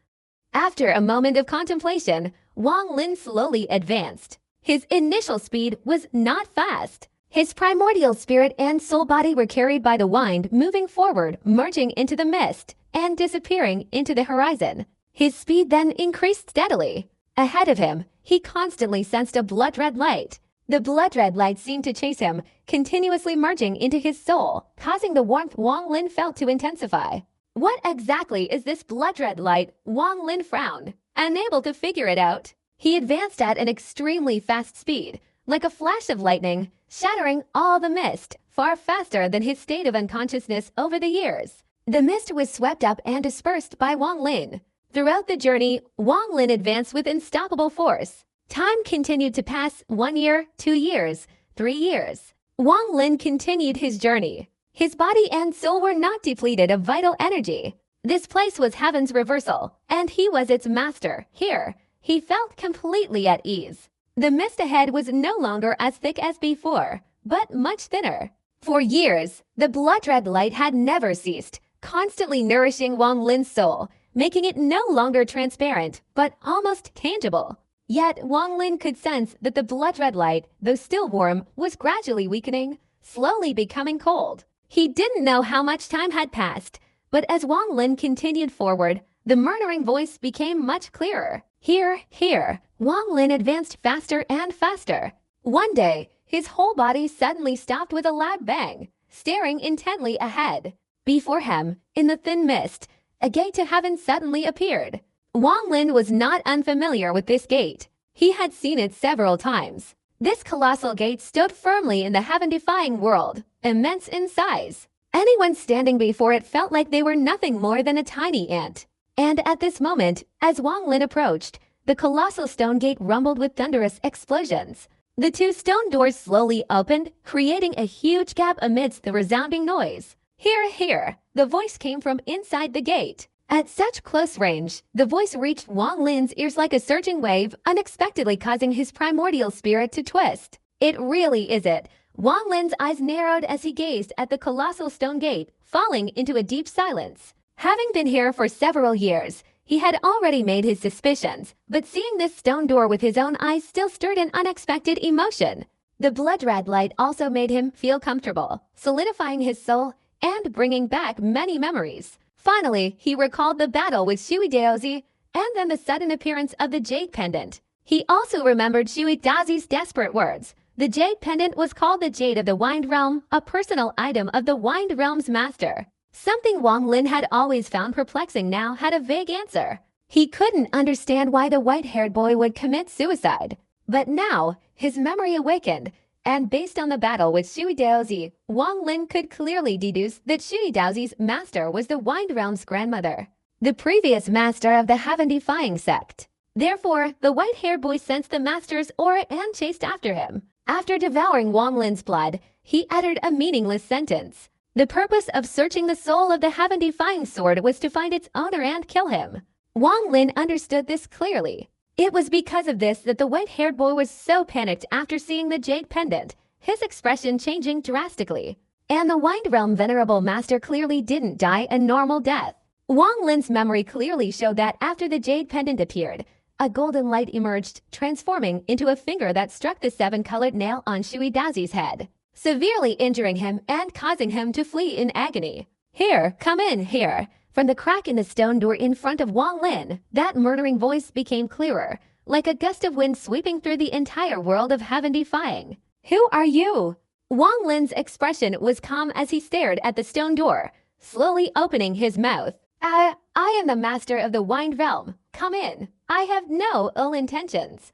After a moment of contemplation, Wang Lin slowly advanced. His initial speed was not fast. His primordial spirit and soul body were carried by the wind, moving forward, merging into the mist, and disappearing into the horizon. His speed then increased steadily. Ahead of him, he constantly sensed a blood-red light. The blood-red light seemed to chase him, continuously merging into his soul, causing the warmth Wang Lin felt to intensify. What exactly is this blood-red light? Wang Lin frowned, unable to figure it out. He advanced at an extremely fast speed, like a flash of lightning, shattering all the mist, far faster than his state of unconsciousness over the years. The mist was swept up and dispersed by Wang Lin. Throughout the journey, Wang Lin advanced with unstoppable force. Time continued to pass. 1 year, 2 years, 3 years. Wang Lin continued his journey. His body and soul were not depleted of vital energy. This place was heaven's reversal, and he was its master. Here, he felt completely at ease. The mist ahead was no longer as thick as before, but much thinner. For years, the blood-red light had never ceased, constantly nourishing Wang Lin's soul, making it no longer transparent, but almost tangible. Yet Wang Lin could sense that the blood-red light, though still warm, was gradually weakening, slowly becoming cold. He didn't know how much time had passed, but as Wang Lin continued forward, the murmuring voice became much clearer. Here, here. Wang Lin advanced faster and faster. One day, his whole body suddenly stopped with a loud bang, staring intently ahead. Before him, in the thin mist, a gate to heaven suddenly appeared. Wang Lin was not unfamiliar with this gate. He had seen it several times. This colossal gate stood firmly in the heaven-defying world, immense in size. Anyone standing before it felt like they were nothing more than a tiny ant. And at this moment, as Wang Lin approached, the colossal stone gate rumbled with thunderous explosions. The 2 stone doors slowly opened, creating a huge gap amidst the resounding noise. "Here, here!" The voice came from inside the gate. At such close range, the voice reached Wang Lin's ears like a surging wave, unexpectedly causing his primordial spirit to twist. It really is it. Wang Lin's eyes narrowed as he gazed at the colossal stone gate, falling into a deep silence. Having been here for several years, he had already made his suspicions, but seeing this stone door with his own eyes still stirred an unexpected emotion. The blood-red light also made him feel comfortable, solidifying his soul and bringing back many memories. Finally, he recalled the battle with Shui Daozi and then the sudden appearance of the jade pendant. He also remembered Shui Daozi's desperate words. The jade pendant was called the Jade of the Wind Realm, a personal item of the Wind Realm's master. Something Wang Lin had always found perplexing now had a vague answer. He couldn't understand why the white-haired boy would commit suicide. But now, his memory awakened, and based on the battle with Shui Daozi, Wang Lin could clearly deduce that Shui Daozi's master was the Wind Realm's grandmother, the previous master of the heaven-defying sect. Therefore, the white-haired boy sensed the master's aura and chased after him. After devouring Wang Lin's blood, he uttered a meaningless sentence. The purpose of searching the soul of the heaven-defying sword was to find its owner and kill him. Wang Lin understood this clearly. It was because of this that the white-haired boy was so panicked after seeing the jade pendant, his expression changing drastically. And the Wind Realm Venerable Master clearly didn't die a normal death. Wang Lin's memory clearly showed that after the jade pendant appeared, a golden light emerged, transforming into a finger that struck the 7-colored nail on Shui Daozi's head, severely injuring him and causing him to flee in agony. "Here, come in, here." From the crack in the stone door in front of Wang Lin, that murdering voice became clearer, like a gust of wind sweeping through the entire world of heaven-defying. "Who are you?" Wang Lin's expression was calm as he stared at the stone door, slowly opening his mouth. I am the master of the Wind Realm. come in. I have no ill intentions.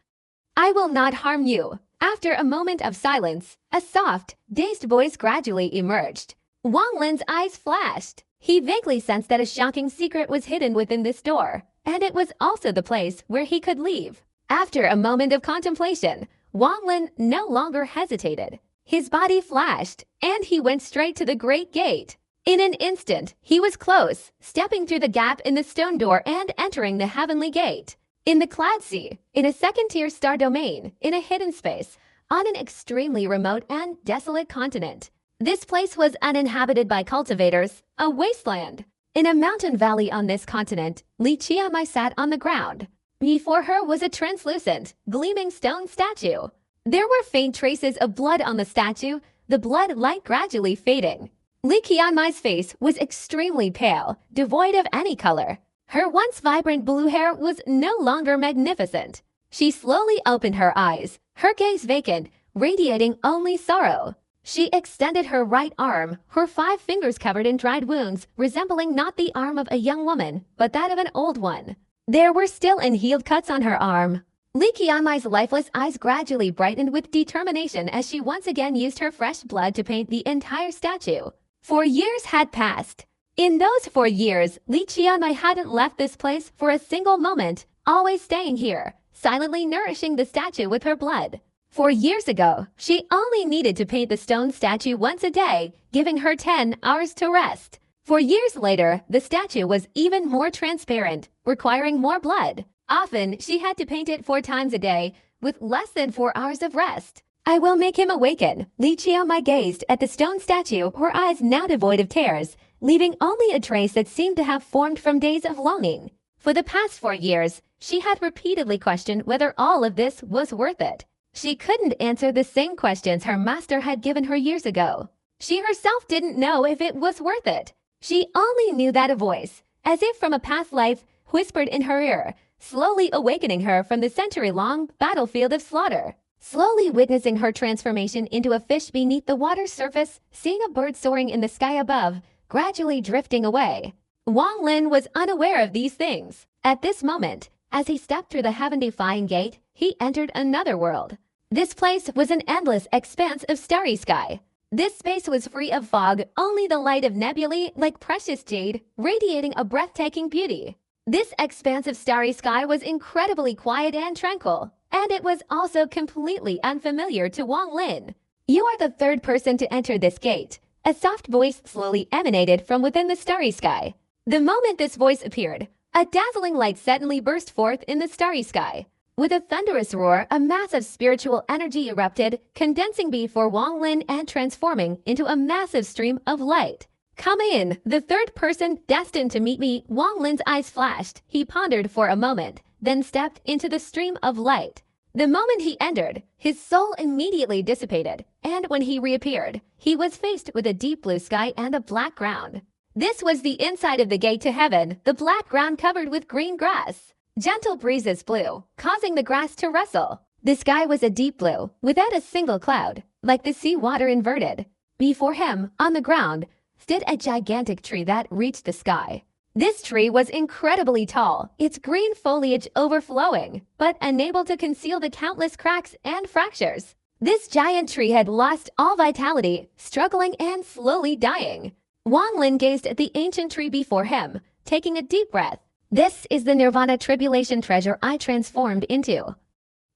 I will not harm you. After a moment of silence, a soft, dazed voice gradually emerged. Wang Lin's eyes flashed. He vaguely sensed that a shocking secret was hidden within this door, and it was also the place where he could leave. After a moment of contemplation, Wang Lin no longer hesitated. His body flashed, and he went straight to the great gate. In an instant, he was close, stepping through the gap in the stone door and entering the heavenly gate. In the Cloud Sea, in a second-tier star domain, in a hidden space, on an extremely remote and desolate continent. This place was uninhabited by cultivators, a wasteland. In a mountain valley on this continent, Li Qiamai sat on the ground. Before her was a translucent, gleaming stone statue. There were faint traces of blood on the statue, the blood light gradually fading. Li Qianmai's face was extremely pale, devoid of any color. Her once vibrant blue hair was no longer magnificent. She slowly opened her eyes, her gaze vacant, radiating only sorrow. She extended her right arm, her 5 fingers covered in dried wounds, resembling not the arm of a young woman, but that of an old one. There were still unhealed cuts on her arm. Li Qianmai's lifeless eyes gradually brightened with determination as she once again used her fresh blood to paint the entire statue. 4 years had passed. In those 4 years, Li Qianmai hadn't left this place for a single moment, always staying here, silently nourishing the statue with her blood. 4 years ago, she only needed to paint the stone statue once a day, giving her 10 hours to rest. 4 years later, the statue was even more transparent, requiring more blood. Often, she had to paint it 4 times a day, with less than 4 hours of rest. I will make him awaken. Li Qianmai gazed at the stone statue, her eyes now devoid of tears, leaving only a trace that seemed to have formed from days of longing. For the past 4 years, she had repeatedly questioned whether all of this was worth it. She couldn't answer the same questions her master had given her years ago. She herself didn't know if it was worth it. She only knew that a voice, as if from a past life, whispered in her ear, slowly awakening her from the century-long battlefield of slaughter. Slowly witnessing her transformation into a fish beneath the water's surface, seeing a bird soaring in the sky above, gradually drifting away. Wang Lin was unaware of these things. At this moment, as he stepped through the heaven-defying gate, he entered another world. This place was an endless expanse of starry sky. This space was free of fog, only the light of nebulae like precious jade, radiating a breathtaking beauty. This expanse of starry sky was incredibly quiet and tranquil, and it was also completely unfamiliar to Wang Lin. You are the 3rd person to enter this gate. A soft voice slowly emanated from within the starry sky. The moment this voice appeared, a dazzling light suddenly burst forth in the starry sky. With a thunderous roar, a mass of spiritual energy erupted, condensing before Wang Lin and transforming into a massive stream of light. Come in, the 3rd person destined to meet me. Wang Lin's eyes flashed. He pondered for a moment, then stepped into the stream of light. The moment he entered, his soul immediately dissipated, and when he reappeared, he was faced with a deep blue sky and a black ground. This was the inside of the gate to heaven, the black ground covered with green grass. Gentle breezes blew, causing the grass to rustle. The sky was a deep blue, without a single cloud, like the sea water inverted. Before him, on the ground, stood a gigantic tree that reached the sky. This tree was incredibly tall, its green foliage overflowing, but unable to conceal the countless cracks and fractures. This giant tree had lost all vitality, struggling and slowly dying. Wang Lin gazed at the ancient tree before him, taking a deep breath. This is the Nirvana tribulation treasure I transformed into.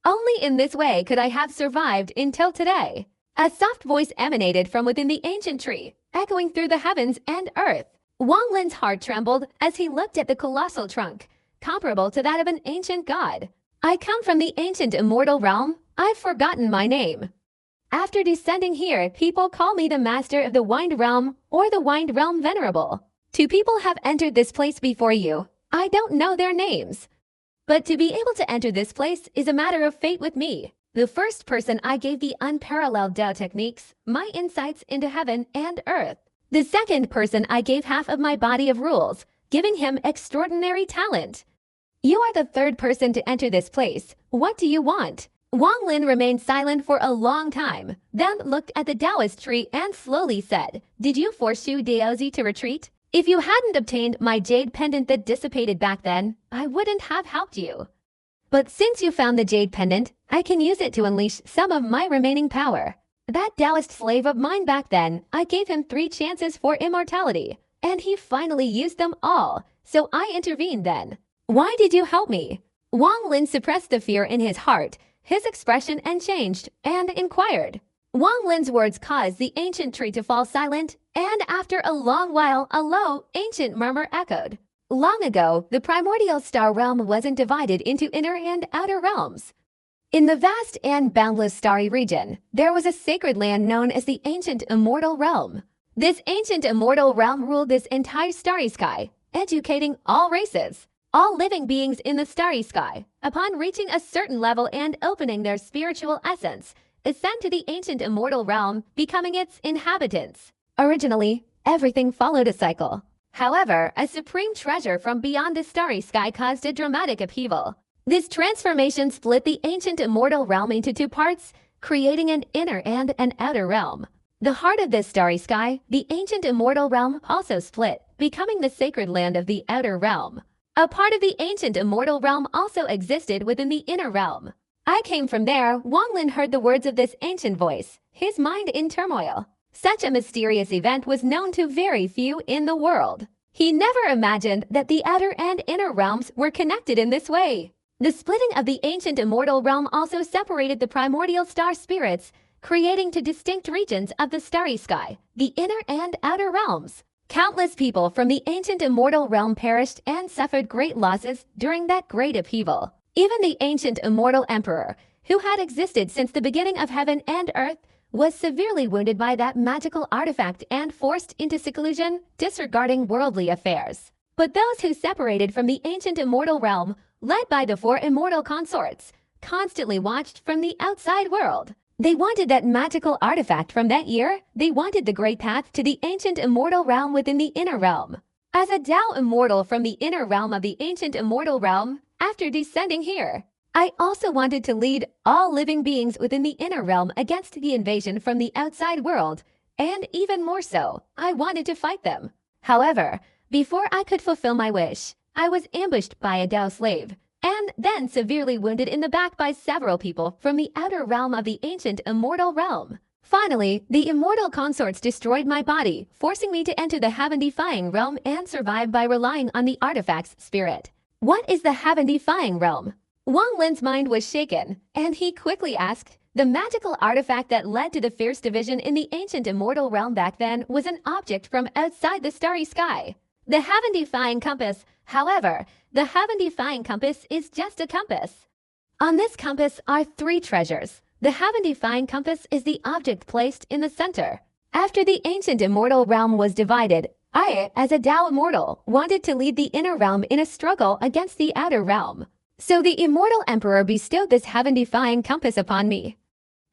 Only in this way could I have survived until today. A soft voice emanated from within the ancient tree, echoing through the heavens and earth. Wang Lin's heart trembled as he looked at the colossal trunk, comparable to that of an ancient god. I come from the ancient immortal realm. I've forgotten my name. After descending here, people call me the master of the Wind Realm or the Wind Realm Venerable. 2 people have entered this place before you. I don't know their names. But to be able to enter this place is a matter of fate with me. The 1st person I gave the unparalleled Tao techniques, my insights into heaven and earth. The 2nd person I gave half of my body of rules, giving him extraordinary talent. You are the 3rd person to enter this place. What do you want? Wang Lin remained silent for a long time, then looked at the Taoist tree and slowly said, Did you force Xu Daozi to retreat? If you hadn't obtained my jade pendant that dissipated back then, I wouldn't have helped you. But since you found the jade pendant, I can use it to unleash some of my remaining power. That Taoist slave of mine back then, I gave him 3 chances for immortality, and he finally used them all, so I intervened then. Why did you help me? Wang Lin suppressed the fear in his heart, his expression changed, and inquired. Wang Lin's words caused the ancient tree to fall silent, and after a long while, a low, ancient murmur echoed. Long ago, the primordial star realm wasn't divided into inner and outer realms. In the vast and boundless starry region, there was a sacred land known as the ancient immortal realm. This ancient immortal realm ruled this entire starry sky, educating all races, all living beings in the starry sky, upon reaching a certain level and opening their spiritual essence, ascend to the ancient immortal realm, becoming its inhabitants. Originally, everything followed a cycle. However, a supreme treasure from beyond the starry sky caused a dramatic upheaval. This transformation split the ancient immortal realm into 2 parts, creating an inner and an outer realm. The heart of this starry sky, the ancient immortal realm, also split, becoming the sacred land of the outer realm. A part of the ancient immortal realm also existed within the inner realm. I came from there. Wang Lin heard the words of this ancient voice, his mind in turmoil. Such a mysterious event was known to very few in the world. He never imagined that the outer and inner realms were connected in this way. The splitting of the ancient immortal realm also separated the primordial star spirits, creating 2 distinct regions of the starry sky, the inner and outer realms. Countless people from the ancient immortal realm perished and suffered great losses during that great upheaval. Even the ancient immortal emperor, who had existed since the beginning of heaven and earth, was severely wounded by that magical artifact and forced into seclusion, disregarding worldly affairs. But those who separated from the ancient immortal realm, led by the 4 immortal consorts, constantly watched from the outside world. They wanted that magical artifact from that year. They wanted the great path to the ancient immortal realm within the inner realm. As a Tao immortal from the inner realm of the ancient immortal realm, after descending here, I also wanted to lead all living beings within the inner realm against the invasion from the outside world, and even more so, I wanted to fight them. However, before I could fulfill my wish, I was ambushed by a Tao slave, and then severely wounded in the back by several people from the outer realm of the ancient immortal realm. Finally, the immortal consorts destroyed my body, forcing me to enter the heaven-defying realm and survive by relying on the artifact's spirit. What is the heaven-defying realm? Wang Lin's mind was shaken, and he quickly asked. The magical artifact that led to the fierce division in the ancient immortal realm back then was an object from outside the starry sky. The heaven-defying compass. However, the heaven-defying compass is just a compass. On this compass are 3 treasures. The heaven-defying compass is the object placed in the center. After the ancient immortal realm was divided, I, as a Tao immortal, wanted to lead the inner realm in a struggle against the outer realm. So the immortal emperor bestowed this heaven-defying compass upon me.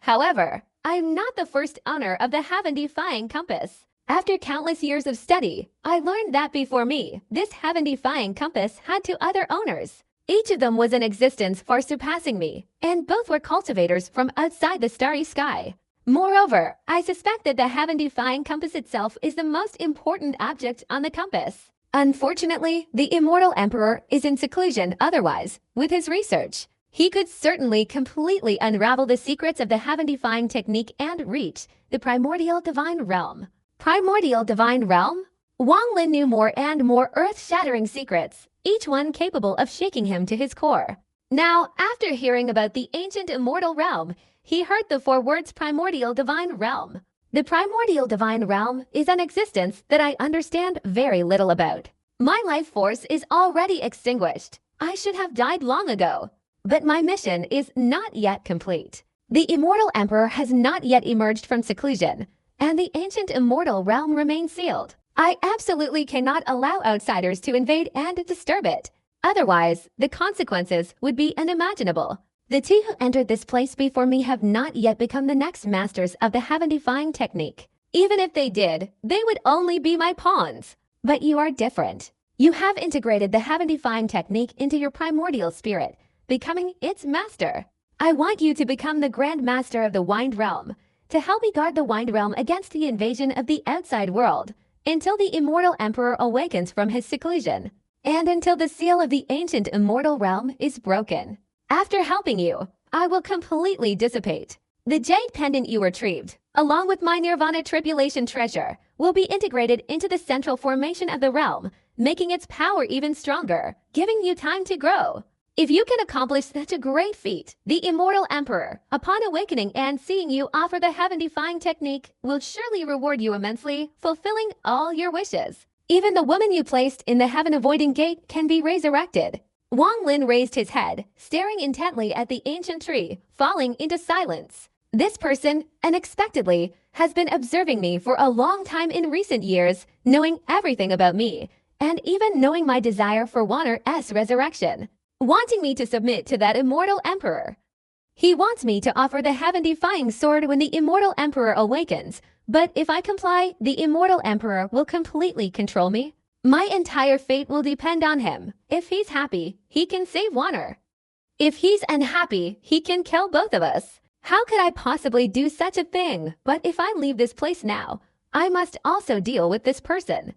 However, I'm not the first owner of the heaven-defying compass. After countless years of study, I learned that before me, this heaven-defying compass had 2 other owners. Each of them was in existence far surpassing me, and both were cultivators from outside the starry sky. Moreover, I suspect that the heaven-defying compass itself is the most important object on the compass. Unfortunately, the immortal emperor is in seclusion. Otherwise, with his research, he could certainly completely unravel the secrets of the heaven-defying technique and reach the primordial divine realm. Primordial divine realm? Wang Lin knew more and more earth-shattering secrets, each one capable of shaking him to his core. Now, after hearing about the ancient immortal realm, he heard the 4 words primordial divine realm. The primordial divine realm is an existence that I understand very little about. My life force is already extinguished. I should have died long ago. But my mission is not yet complete. The immortal emperor has not yet emerged from seclusion, and the ancient immortal realm remains sealed. I absolutely cannot allow outsiders to invade and disturb it. Otherwise, the consequences would be unimaginable. The 2 who entered this place before me have not yet become the next masters of the heaven-defying technique. Even if they did, they would only be my pawns. But you are different. You have integrated the heaven-defying technique into your primordial spirit, becoming its master. I want you to become the Grand Master of the Wind Realm, to help me guard the Wind Realm against the invasion of the outside world, until the immortal emperor awakens from his seclusion, and until the seal of the ancient immortal realm is broken. After helping you, I will completely dissipate. The jade pendant you retrieved, along with my Nirvana Tribulation treasure, will be integrated into the central formation of the realm, making its power even stronger, giving you time to grow. If you can accomplish such a great feat, the Immortal Emperor, upon awakening and seeing you offer the heaven-defying technique, will surely reward you immensely, fulfilling all your wishes. Even the woman you placed in the heaven-avoiding gate can be resurrected. Wang Lin raised his head, staring intently at the ancient tree, falling into silence. This person, unexpectedly, has been observing me for a long time in recent years, knowing everything about me, and even knowing my desire for Wanner's resurrection, wanting me to submit to that immortal emperor. He wants me to offer the heaven-defying sword when the immortal emperor awakens, but if I comply, the immortal emperor will completely control me. My entire fate will depend on him. If he's happy, he can save Wanner. If he's unhappy, he can kill both of us. How could I possibly do such a thing? But if I leave this place now, I must also deal with this person.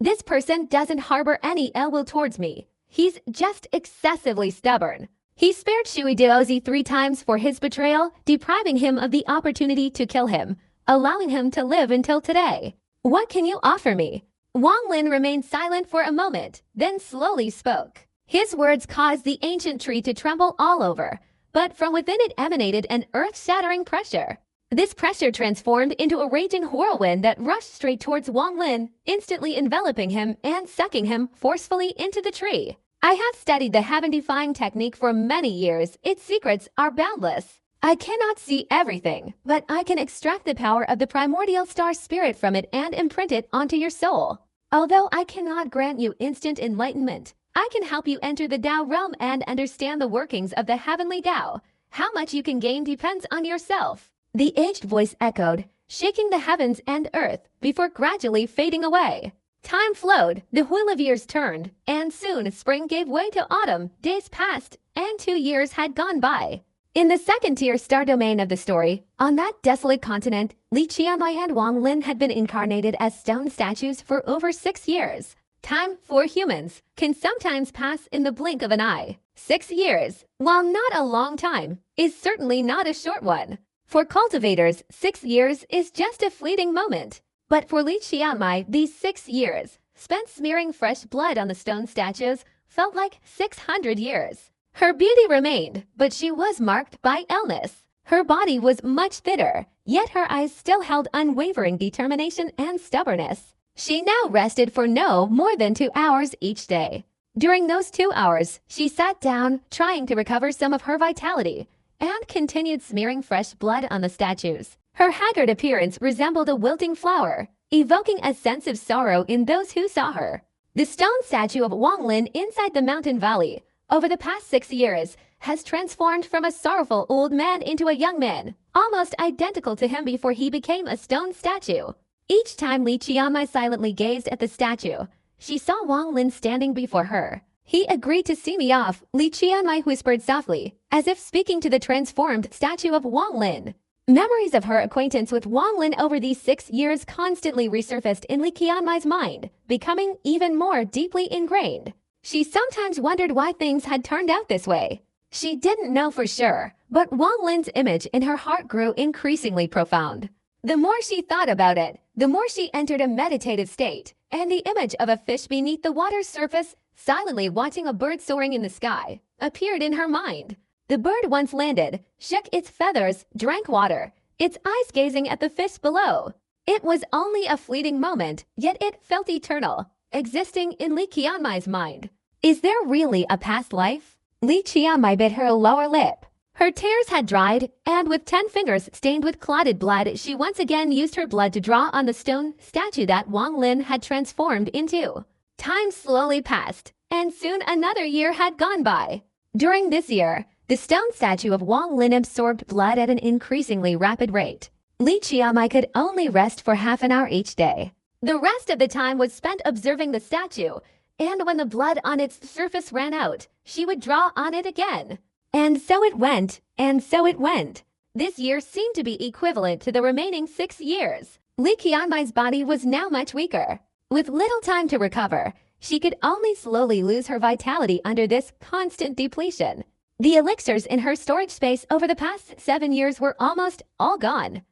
This person doesn't harbor any ill will towards me. He's just excessively stubborn. He spared Shui Daozi 3 times for his betrayal, depriving him of the opportunity to kill him, allowing him to live until today. What can you offer me? Wang Lin remained silent for a moment, then slowly spoke. His words caused the ancient tree to tremble all over, but from within it emanated an earth-shattering pressure. This pressure transformed into a raging whirlwind that rushed straight towards Wang Lin, instantly enveloping him and sucking him forcefully into the tree. I have studied the heaven-defying technique for many years. Its secrets are boundless. I cannot see everything, but I can extract the power of the primordial star spirit from it and imprint it onto your soul. Although I cannot grant you instant enlightenment, I can help you enter the Tao realm and understand the workings of the heavenly Tao. How much you can gain depends on yourself. The aged voice echoed, shaking the heavens and earth before gradually fading away. Time flowed, the wheel of years turned, and soon spring gave way to autumn. Days passed, and 2 years had gone by. In the second-tier star domain of the story, on that desolate continent, Li Qianlai and Wang Lin had been incarnated as stone statues for over 6 years. Time for humans can sometimes pass in the blink of an eye. 6 years, while not a long time, is certainly not a short one. For cultivators, 6 years is just a fleeting moment. But for Li Qianmai, these 6 years, spent smearing fresh blood on the stone statues, felt like 600 years. Her beauty remained, but she was marked by illness. Her body was much thinner, yet her eyes still held unwavering determination and stubbornness. She now rested for no more than 2 hours each day. During those 2 hours, she sat down, trying to recover some of her vitality, and continued smearing fresh blood on the statues. Her haggard appearance resembled a wilting flower, evoking a sense of sorrow in those who saw her. The stone statue of Wang Lin inside the mountain valley, over the past 6 years, has transformed from a sorrowful old man into a young man, almost identical to him before he became a stone statue. Each time Li Qianmai silently gazed at the statue, she saw Wang Lin standing before her. He agreed to see me off, Li Qianmai whispered softly, as if speaking to the transformed statue of Wang Lin. Memories of her acquaintance with Wang Lin over these 6 years constantly resurfaced in Li Qianmai's mind, becoming even more deeply ingrained. She sometimes wondered why things had turned out this way. She didn't know for sure, but Wang Lin's image in her heart grew increasingly profound. The more she thought about it, the more she entered a meditative state, and the image of a fish beneath the water's surface, silently watching a bird soaring in the sky, appeared in her mind. The bird once landed, shook its feathers, drank water, its eyes gazing at the fish below. It was only a fleeting moment, yet it felt eternal, existing in Li Qianmai's mind. Is there really a past life? Li Qianmai bit her lower lip. Her tears had dried, and with 10 fingers stained with clotted blood, she once again used her blood to draw on the stone statue that Wang Lin had transformed into. Time slowly passed, and soon another year had gone by. During this year, the stone statue of Wang Lin absorbed blood at an increasingly rapid rate. Li Qianmai could only rest for half an hour each day. The rest of the time was spent observing the statue, and when the blood on its surface ran out, she would draw on it again. And so it went, and so it went. This year seemed to be equivalent to the remaining 6 years. Li Qianmai's body was now much weaker. With little time to recover, she could only slowly lose her vitality under this constant depletion. The elixirs in her storage space over the past 7 years were almost all gone.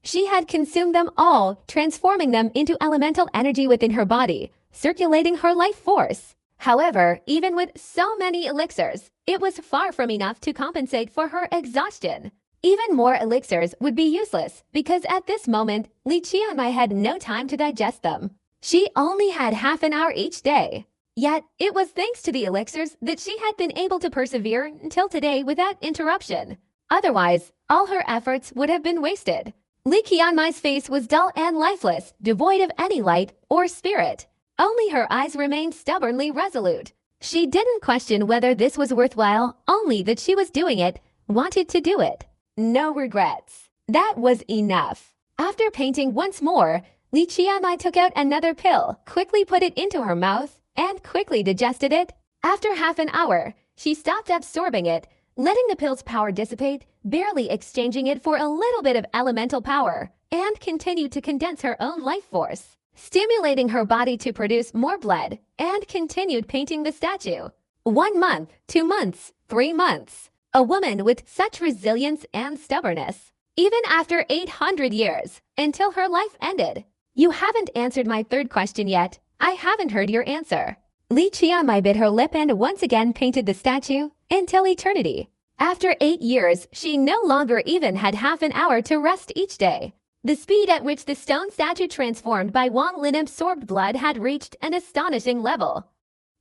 She had consumed them all, transforming them into elemental energy within her body, circulating her life force. However, even with so many elixirs, it was far from enough to compensate for her exhaustion. Even more elixirs would be useless because at this moment, Li Qianmai had no time to digest them. She only had half an hour each day. Yet, it was thanks to the elixirs that she had been able to persevere until today without interruption. Otherwise, all her efforts would have been wasted. Li Qianmai's face was dull and lifeless, devoid of any light or spirit. Only her eyes remained stubbornly resolute. She didn't question whether this was worthwhile, only that she was doing it, wanted to do it. No regrets. That was enough. After painting once more, Li Qianmai took out another pill, quickly put it into her mouth, and quickly digested it. After half an hour, she stopped absorbing it, letting the pill's power dissipate, barely exchanging it for a little bit of elemental power, and continued to condense her own life force, stimulating her body to produce more blood, and continued painting the statue. 1 month, 2 months, 3 months. A woman with such resilience and stubbornness. Even after 800 years, until her life ended. You haven't answered my third question yet. I haven't heard your answer. Li Qianmai bit her lip and once again painted the statue until eternity. After 8 years, she no longer even had half an hour to rest each day. The speed at which the stone statue transformed by Wang Lin absorbed blood had reached an astonishing level.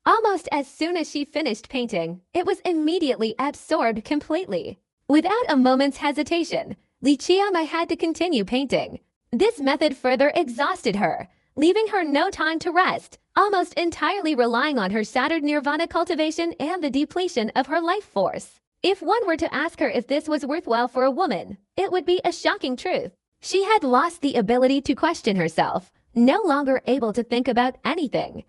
Almost as soon as she finished painting, it was immediately absorbed completely. Without a moment's hesitation, Li Qianmai had to continue painting. This method further exhausted her, leaving her no time to rest, almost entirely relying on her shattered nirvana cultivation and the depletion of her life force. If one were to ask her if this was worthwhile for a woman, it would be a shocking truth. She had lost the ability to question herself, no longer able to think about anything.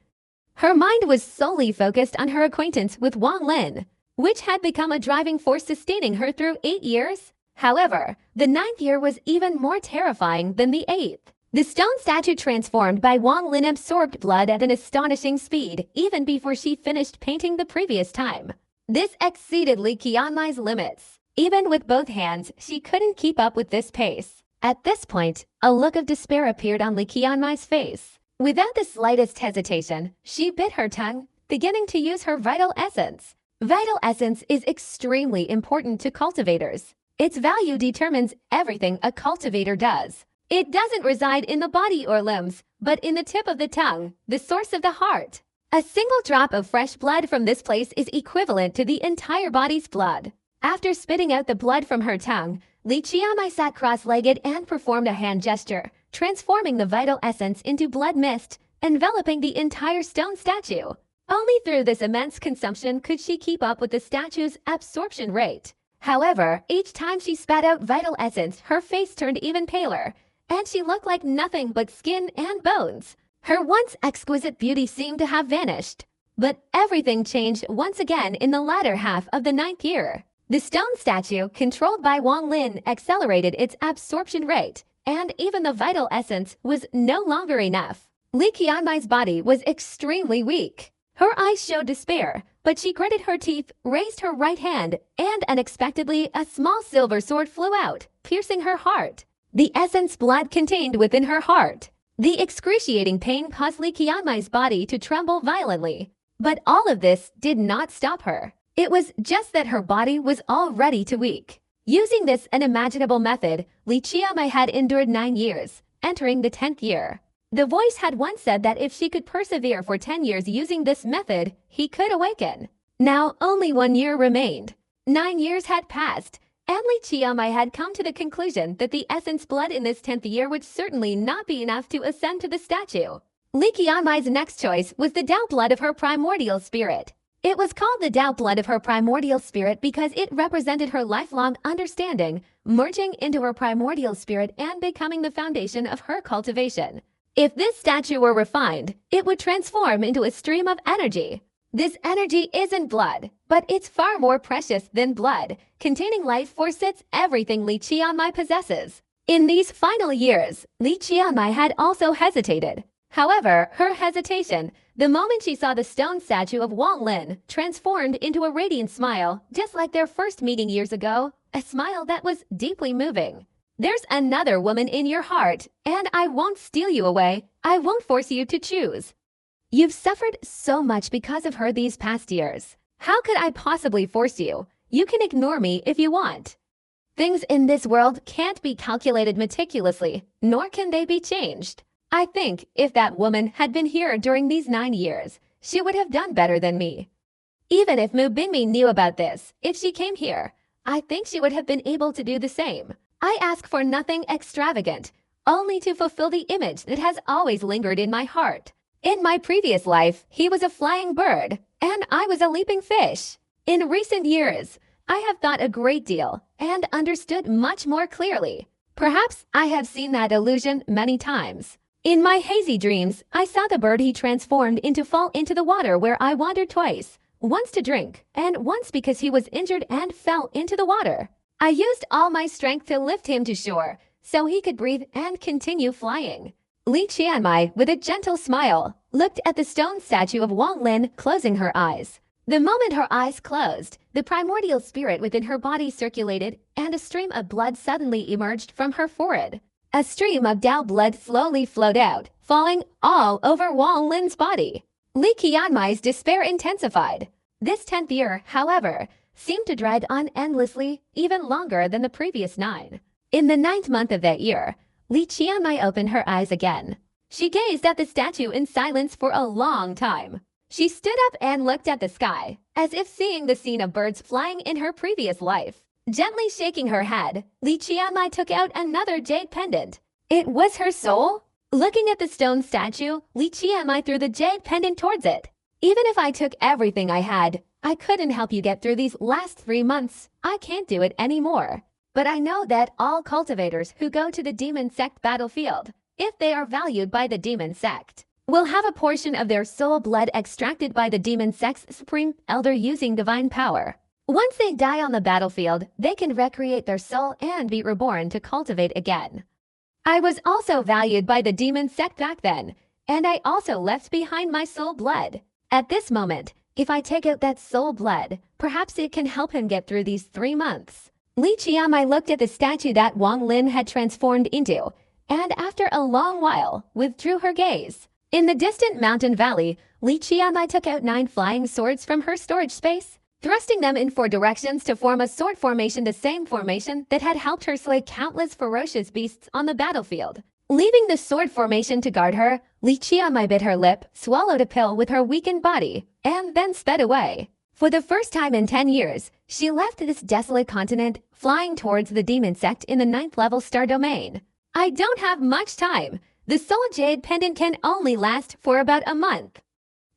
Her mind was solely focused on her acquaintance with Wang Lin, which had become a driving force sustaining her through 8 years. However, the 9th year was even more terrifying than the 8th. The stone statue transformed by Wang Lin absorbed blood at an astonishing speed even before she finished painting the previous time. This exceeded Li Qianmai's limits. Even with both hands, she couldn't keep up with this pace. At this point, a look of despair appeared on Li Qianmai's face. Without the slightest hesitation, she bit her tongue, beginning to use her vital essence. Vital essence is extremely important to cultivators. Its value determines everything a cultivator does. It doesn't reside in the body or limbs, but in the tip of the tongue, the source of the heart. A single drop of fresh blood from this place is equivalent to the entire body's blood. After spitting out the blood from her tongue, Li Qianmai sat cross-legged and performed a hand gesture, transforming the vital essence into blood mist, enveloping the entire stone statue. Only through this immense consumption could she keep up with the statue's absorption rate. However, each time she spat out vital essence, her face turned even paler, and she looked like nothing but skin and bones. Her once exquisite beauty seemed to have vanished. But everything changed once again in the latter half of the 9th year. The stone statue, controlled by Wang Lin, accelerated its absorption rate, and even the vital essence was no longer enough. Li Qianmai's body was extremely weak. Her eyes showed despair, but she gritted her teeth, raised her right hand, and unexpectedly a small silver sword flew out, piercing her heart. The essence blood contained within her heart. The excruciating pain caused Li Qianmai's body to tremble violently. But all of this did not stop her. It was just that her body was already too weak. Using this unimaginable method, Li Qianmai had endured 9 years, entering the 10th year. The voice had once said that if she could persevere for 10 years using this method, he could awaken. Now only 1 year remained. 9 years had passed, and Li Qianmai had come to the conclusion that the essence blood in this 10th year would certainly not be enough to ascend to the statue. Li Qianmai's next choice was the Tao blood of her primordial spirit. It was called the Tao blood of her primordial spirit because it represented her lifelong understanding, merging into her primordial spirit and becoming the foundation of her cultivation. If this statue were refined, it would transform into a stream of energy. This energy isn't blood, but it's far more precious than blood, containing life force. It's everything Li Qianmai possesses. In these final years, Li Qianmai had also hesitated. However, her hesitation, the moment she saw the stone statue of Wang Lin, transformed into a radiant smile, just like their first meeting years ago, a smile that was deeply moving. There's another woman in your heart, and I won't steal you away. I won't force you to choose. You've suffered so much because of her these past years. How could I possibly force you? You can ignore me if you want. Things in this world can't be calculated meticulously, nor can they be changed. I think if that woman had been here during these 9 years, she would have done better than me. Even if Mu Binmi knew about this, if she came here, I think she would have been able to do the same. I ask for nothing extravagant, only to fulfill the image that has always lingered in my heart. In my previous life, he was a flying bird, and I was a leaping fish. In recent years, I have thought a great deal and understood much more clearly. Perhaps I have seen that illusion many times. In my hazy dreams, I saw the bird he transformed into fall into the water where I wandered twice, once to drink, and once because he was injured and fell into the water. I used all my strength to lift him to shore, so he could breathe and continue flying. Li Qianmai, with a gentle smile, looked at the stone statue of Wang Lin, closing her eyes. The moment her eyes closed, the primordial spirit within her body circulated, and a stream of blood suddenly emerged from her forehead. A stream of Dao blood slowly flowed out, falling all over Wang Lin's body. Li Qianmai's despair intensified. This 10th year, however, seemed to drag on endlessly, even longer than the previous 9. In the 9th month of that year, Li Qianmai opened her eyes again. She gazed at the statue in silence for a long time. She stood up and looked at the sky, as if seeing the scene of birds flying in her previous life. Gently shaking her head, Li Qianmai took out another jade pendant. It was her soul? Looking at the stone statue, Li Qianmai threw the jade pendant towards it. Even if I took everything I had, I couldn't help you get through these last 3 months. I can't do it anymore. But I know that all cultivators who go to the demon sect battlefield, if they are valued by the demon sect, will have a portion of their soul blood extracted by the demon sect's supreme elder using divine power. Once they die on the battlefield, they can recreate their soul and be reborn to cultivate again. I was also valued by the demon sect back then, and I also left behind my soul blood. At this moment, if I take out that soul blood, perhaps it can help him get through these 3 months. Li Qianmai looked at the statue that Wang Lin had transformed into, and after a long while, withdrew her gaze. In the distant mountain valley, Li Qianmai took out 9 flying swords from her storage space, thrusting them in 4 directions to form a sword formation, the same formation that had helped her slay countless ferocious beasts on the battlefield. Leaving the sword formation to guard her, Li Qianmai bit her lip, swallowed a pill with her weakened body, and then sped away. For the first time in 10 years, she left this desolate continent, flying towards the demon sect in the 9th level star domain. I don't have much time. The soul jade pendant can only last for about a month.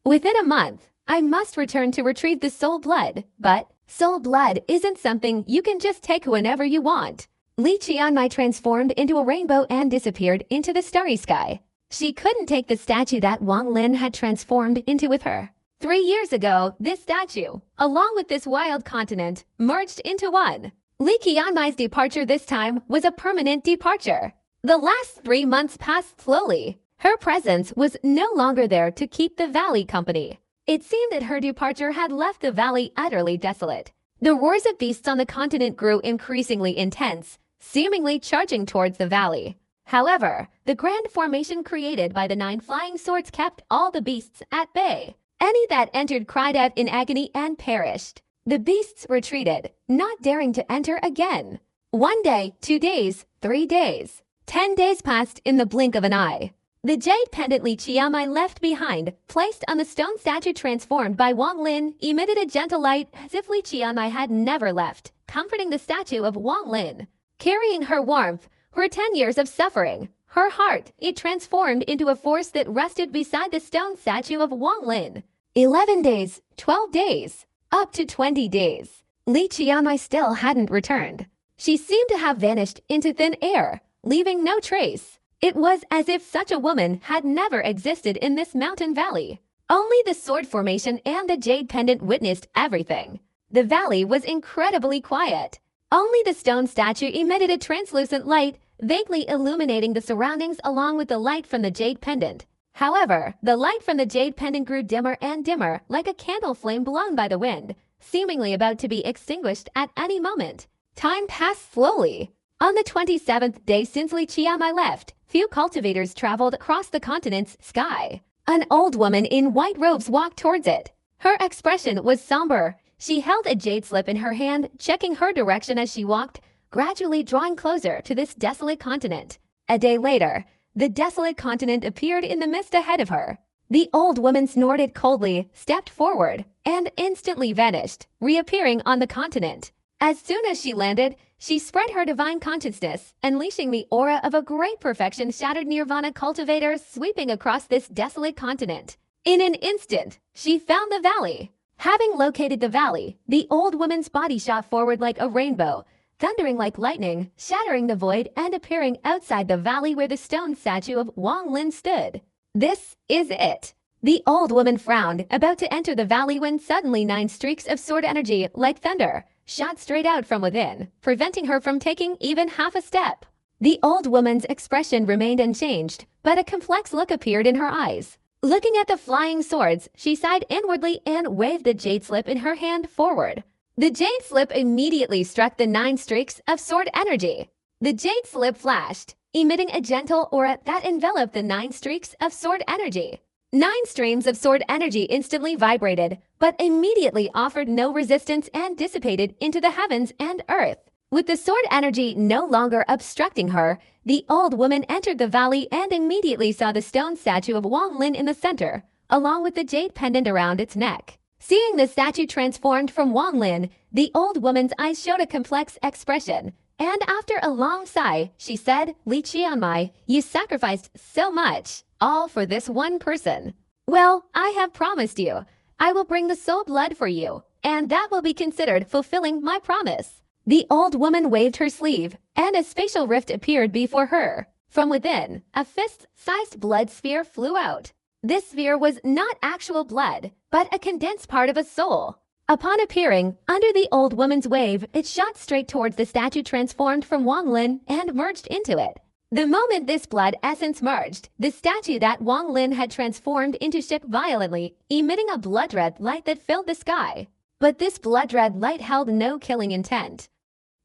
Within a month, I must return to retrieve the soul blood, but soul blood isn't something you can just take whenever you want. Li Qianmai transformed into a rainbow and disappeared into the starry sky. She couldn't take the statue that Wang Lin had transformed into with her. 3 years ago, this statue, along with this wild continent, merged into one. Li Qianmai's departure this time was a permanent departure. The last 3 months passed slowly. Her presence was no longer there to keep the valley company. It seemed that her departure had left the valley utterly desolate. The roars of beasts on the continent grew increasingly intense, seemingly charging towards the valley. However, the grand formation created by the 9 flying swords kept all the beasts at bay. Any that entered cried out in agony and perished. The beasts retreated, not daring to enter again. 1 day, 2 days, 3 days. 10 days passed in the blink of an eye. The jade pendant Li Qianmai left behind, placed on the stone statue transformed by Wang Lin, emitted a gentle light as if Li Qianmai had never left, comforting the statue of Wang Lin. Carrying her warmth, her 10 years of suffering, her heart, it transformed into a force that rested beside the stone statue of Wang Lin. 11 days, 12 days, up to 20 days. Li Qianmai still hadn't returned. She seemed to have vanished into thin air, leaving no trace. It was as if such a woman had never existed in this mountain valley. Only the sword formation and the jade pendant witnessed everything. The valley was incredibly quiet. Only the stone statue emitted a translucent light vaguely illuminating the surroundings along with the light from the jade pendant. However, the light from the jade pendant grew dimmer and dimmer, like a candle flame blown by the wind, seemingly about to be extinguished at any moment. Time passed slowly. On the 27th day since Li Qianmai left, few cultivators traveled across the continent's sky. An old woman in white robes walked towards it. Her expression was somber. She held a jade slip in her hand, checking her direction as she walked, gradually drawing closer to this desolate continent. A day later, the desolate continent appeared in the mist ahead of her. The old woman snorted coldly, stepped forward, and instantly vanished, reappearing on the continent. As soon as she landed, she spread her divine consciousness, unleashing the aura of a great perfection shattered nirvana cultivator sweeping across this desolate continent. In an instant, she found the valley. Having located the valley, the old woman's body shot forward like a rainbow, thundering like lightning, shattering the void and appearing outside the valley where the stone statue of Wang Lin stood. This is it. The old woman frowned, about to enter the valley when suddenly 9 streaks of sword energy, like thunder, shot straight out from within, preventing her from taking even half a step. The old woman's expression remained unchanged, but a complex look appeared in her eyes. Looking at the flying swords, she sighed inwardly and waved the jade slip in her hand forward. The jade slip immediately struck the 9 streaks of sword energy. The jade slip flashed, emitting a gentle aura that enveloped the 9 streaks of sword energy. 9 streams of sword energy instantly vibrated, but immediately offered no resistance and dissipated into the heavens and earth. With the sword energy no longer obstructing her, the old woman entered the valley and immediately saw the stone statue of Wang Lin in the center, along with the jade pendant around its neck. Seeing the statue transformed from Wang Lin, the old woman's eyes showed a complex expression, and after a long sigh, she said, "Li Qianmai, you sacrificed so much, all for this one person. Well, I have promised you. I will bring the soul blood for you, and that will be considered fulfilling my promise." The old woman waved her sleeve, and a spatial rift appeared before her. From within, a fist-sized blood sphere flew out. This sphere was not actual blood, but a condensed part of a soul. Upon appearing, under the old woman's wave, it shot straight towards the statue transformed from Wang Lin and merged into it. The moment this blood essence merged, the statue that Wang Lin had transformed into shook violently, emitting a blood-red light that filled the sky. But this blood-red light held no killing intent.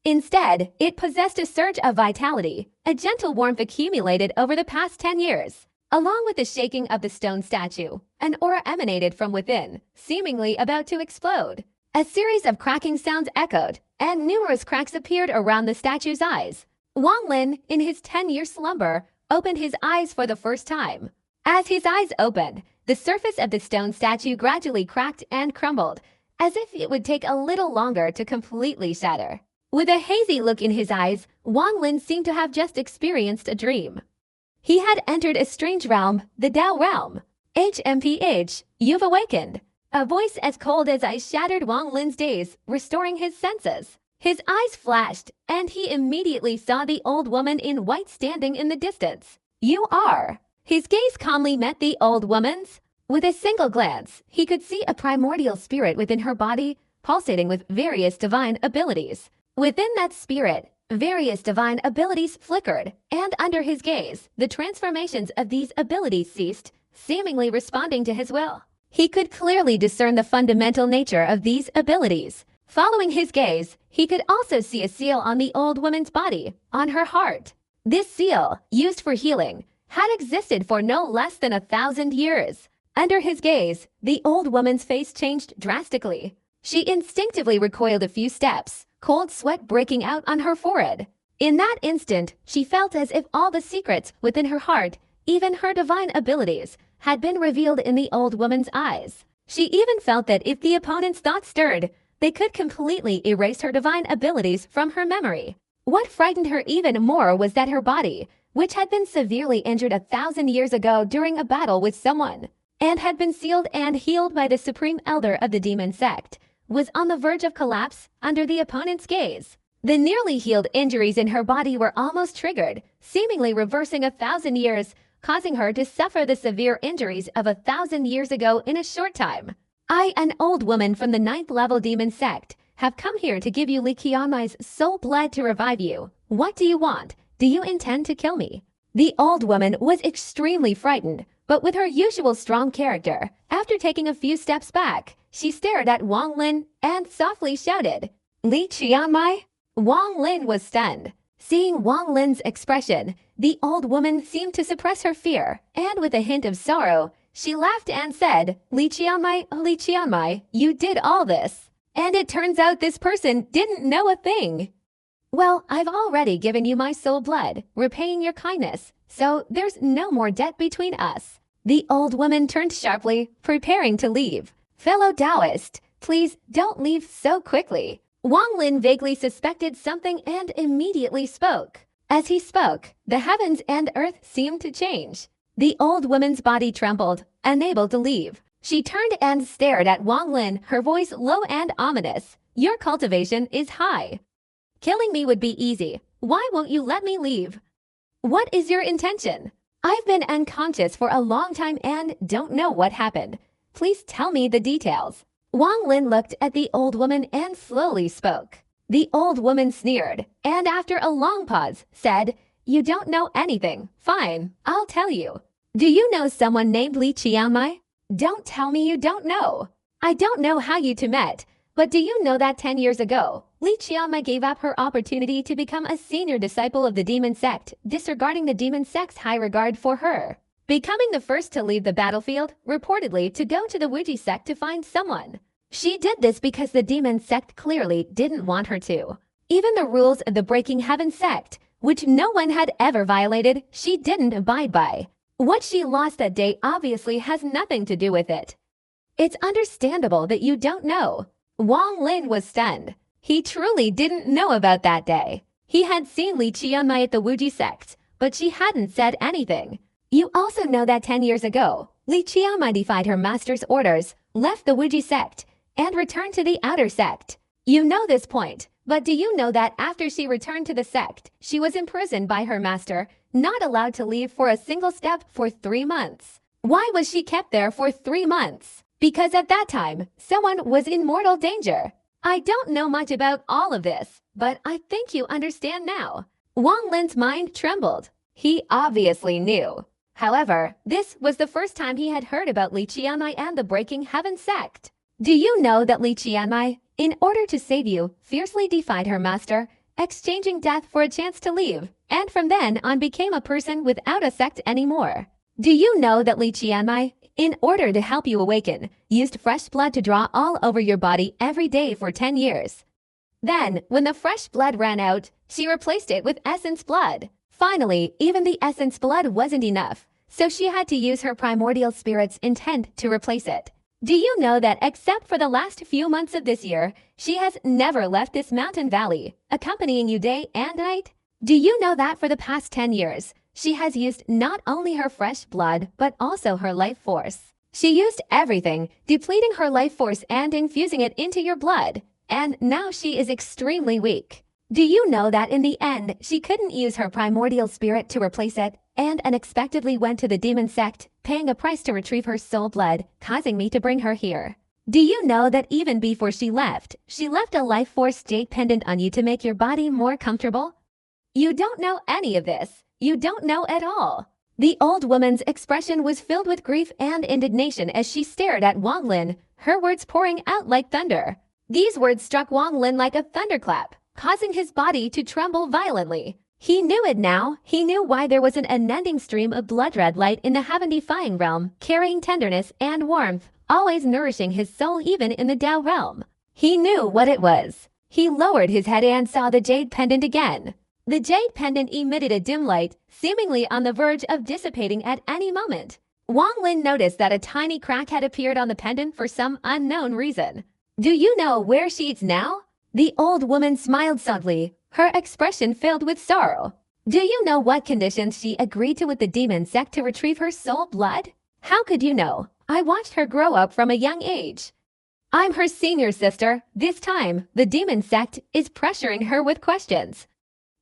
Instead, it possessed a surge of vitality, a gentle warmth accumulated over the past 10 years. Along with the shaking of the stone statue, an aura emanated from within, seemingly about to explode. A series of cracking sounds echoed, and numerous cracks appeared around the statue's eyes. Wang Lin, in his 10-year slumber, opened his eyes for the first time. As his eyes opened, the surface of the stone statue gradually cracked and crumbled, as if it would take a little longer to completely shatter. With a hazy look in his eyes, Wang Lin seemed to have just experienced a dream. He had entered a strange realm, the Tao realm. HMPH, you've awakened. A voice as cold as ice shattered Wang Lin's daze, restoring his senses. His eyes flashed, and he immediately saw the old woman in white standing in the distance. "You are." His gaze calmly met the old woman's. With a single glance, he could see a primordial spirit within her body, pulsating with various divine abilities. Within that spirit, various divine abilities flickered, and under his gaze, the transformations of these abilities ceased, seemingly responding to his will. He could clearly discern the fundamental nature of these abilities. Following his gaze, he could also see a seal on the old woman's body, on her heart. This seal, used for healing, had existed for no less than 1,000 years. Under his gaze, the old woman's face changed drastically. She instinctively recoiled a few steps, cold sweat breaking out on her forehead. In that instant, she felt as if all the secrets within her heart, even her divine abilities, had been revealed in the old woman's eyes. She even felt that if the opponent's thoughts stirred, they could completely erase her divine abilities from her memory. What frightened her even more was that her body, which had been severely injured 1,000 years ago during a battle with someone, and had been sealed and healed by the supreme elder of the demon sect, was on the verge of collapse under the opponent's gaze. The nearly healed injuries in her body were almost triggered, seemingly reversing 1,000 years, causing her to suffer the severe injuries of 1,000 years ago in a short time. "I, an old woman from the 9th level demon sect, have come here to give you Li Qianmai's soul blood to revive you. What do you want? Do you intend to kill me?" The old woman was extremely frightened, but with her usual strong character, after taking a few steps back, she stared at Wang Lin and softly shouted, "Li Qianmai?" Wang Lin was stunned. Seeing Wang Lin's expression, the old woman seemed to suppress her fear, and with a hint of sorrow, she laughed and said, Li Qianmai, you did all this. And it turns out this person didn't know a thing. Well, I've already given you my soul blood, repaying your kindness, so there's no more debt between us. The old woman turned sharply, preparing to leave. Fellow Taoist, please don't leave so quickly. Wang Lin vaguely suspected something and immediately spoke. As he spoke, the heavens and earth seemed to change. The old woman's body trembled, unable to leave. She turned and stared at Wang Lin, her voice low and ominous. Your cultivation is high. Killing me would be easy. Why won't you let me leave? What is your intention? I've been unconscious for a long time and don't know what happened. Please tell me the details. Wang Lin looked at the old woman and slowly spoke. The old woman sneered, and after a long pause, said, You don't know anything. Fine, I'll tell you. Do you know someone named Li Qianmai? Don't tell me you don't know. I don't know how you two met, but do you know that 10 years ago, Li Qianmai gave up her opportunity to become a senior disciple of the demon sect, disregarding the demon sect's high regard for her, becoming the first to leave the battlefield, reportedly to go to the Wuji sect to find someone. She did this because the demon sect clearly didn't want her to. Even the rules of the Breaking Heaven sect, which no one had ever violated, she didn't abide by. What she lost that day obviously has nothing to do with it. It's understandable that you don't know. Wang Lin was stunned. He truly didn't know about that day. He had seen Li Qianmai at the Wuji sect, but she hadn't said anything. You also know that 10 years ago, Li Qianmai defied her master's orders, left the Wuji sect, and returned to the outer sect. You know this point, but do you know that after she returned to the sect, she was imprisoned by her master, not allowed to leave for a single step for 3 months? Why was she kept there for 3 months? Because at that time, someone was in mortal danger. I don't know much about all of this, but I think you understand now. Wang Lin's mind trembled. He obviously knew. However, this was the first time he had heard about Li Qianmai and the Breaking Heaven sect. Do you know that Li Qianmai, in order to save you, fiercely defied her master, exchanging death for a chance to leave, and from then on became a person without a sect anymore? Do you know that Li Qianmai, in order to help you awaken, used fresh blood to draw all over your body every day for 10 years? Then, when the fresh blood ran out, she replaced it with essence blood. Finally, even the essence blood wasn't enough, so she had to use her primordial spirit's intent to replace it. Do you know that except for the last few months of this year, she has never left this mountain valley, accompanying you day and night? Do you know that for the past 10 years, she has used not only her fresh blood, but also her life force? She used everything, depleting her life force and infusing it into your blood, and now she is extremely weak. Do you know that in the end, she couldn't use her primordial spirit to replace it, and unexpectedly went to the demon sect, paying a price to retrieve her soul blood, causing me to bring her here? Do you know that even before she left a life force jade pendant on you to make your body more comfortable? You don't know any of this. You don't know at all. The old woman's expression was filled with grief and indignation as she stared at Wang Lin, her words pouring out like thunder. These words struck Wang Lin like a thunderclap, causing his body to tremble violently. He knew it now. He knew why there was an unending stream of blood-red light in the heaven-defying realm, carrying tenderness and warmth, always nourishing his soul even in the Tao realm. He knew what it was. He lowered his head and saw the jade pendant again. The jade pendant emitted a dim light, seemingly on the verge of dissipating at any moment. Wang Lin noticed that a tiny crack had appeared on the pendant for some unknown reason. Do you know where she is now? The old woman smiled subtly, her expression filled with sorrow. Do you know what conditions she agreed to with the demon sect to retrieve her soul blood? How could you know? I watched her grow up from a young age. I'm her senior sister. This time, the demon sect is pressuring her with questions.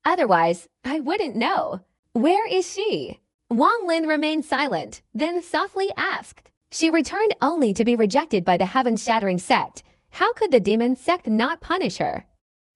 Otherwise, I wouldn't know. Where is she? Wang Lin remained silent, then softly asked. She returned only to be rejected by the heaven-shattering sect. How could the demon sect not punish her?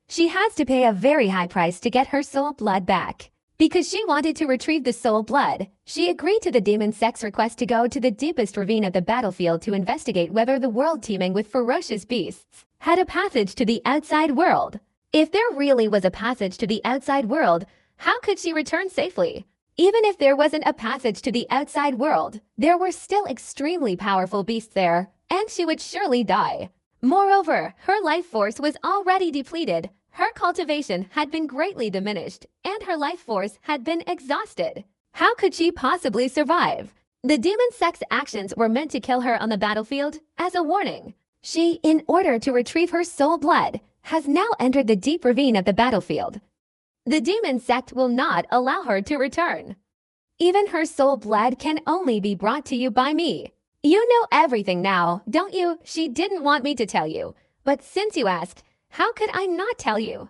She has to pay a very high price to get her soul blood back. Because she wanted to retrieve the soul blood, she agreed to the demon sect's request to go to the deepest ravine of the battlefield to investigate whether the world teeming with ferocious beasts had a passage to the outside world. If there really was a passage to the outside world, how could she return safely? Even if there wasn't a passage to the outside world, there were still extremely powerful beasts there, and she would surely die. Moreover, her life force was already depleted. Her cultivation had been greatly diminished, and her life force had been exhausted. How could she possibly survive? The demon sect's actions were meant to kill her on the battlefield as a warning. She, in order to retrieve her soul blood, has now entered the deep ravine of the battlefield. The demon sect will not allow her to return. Even her soul blood can only be brought to you by me. You know everything now, don't you? She didn't want me to tell you. But since you asked, how could I not tell you?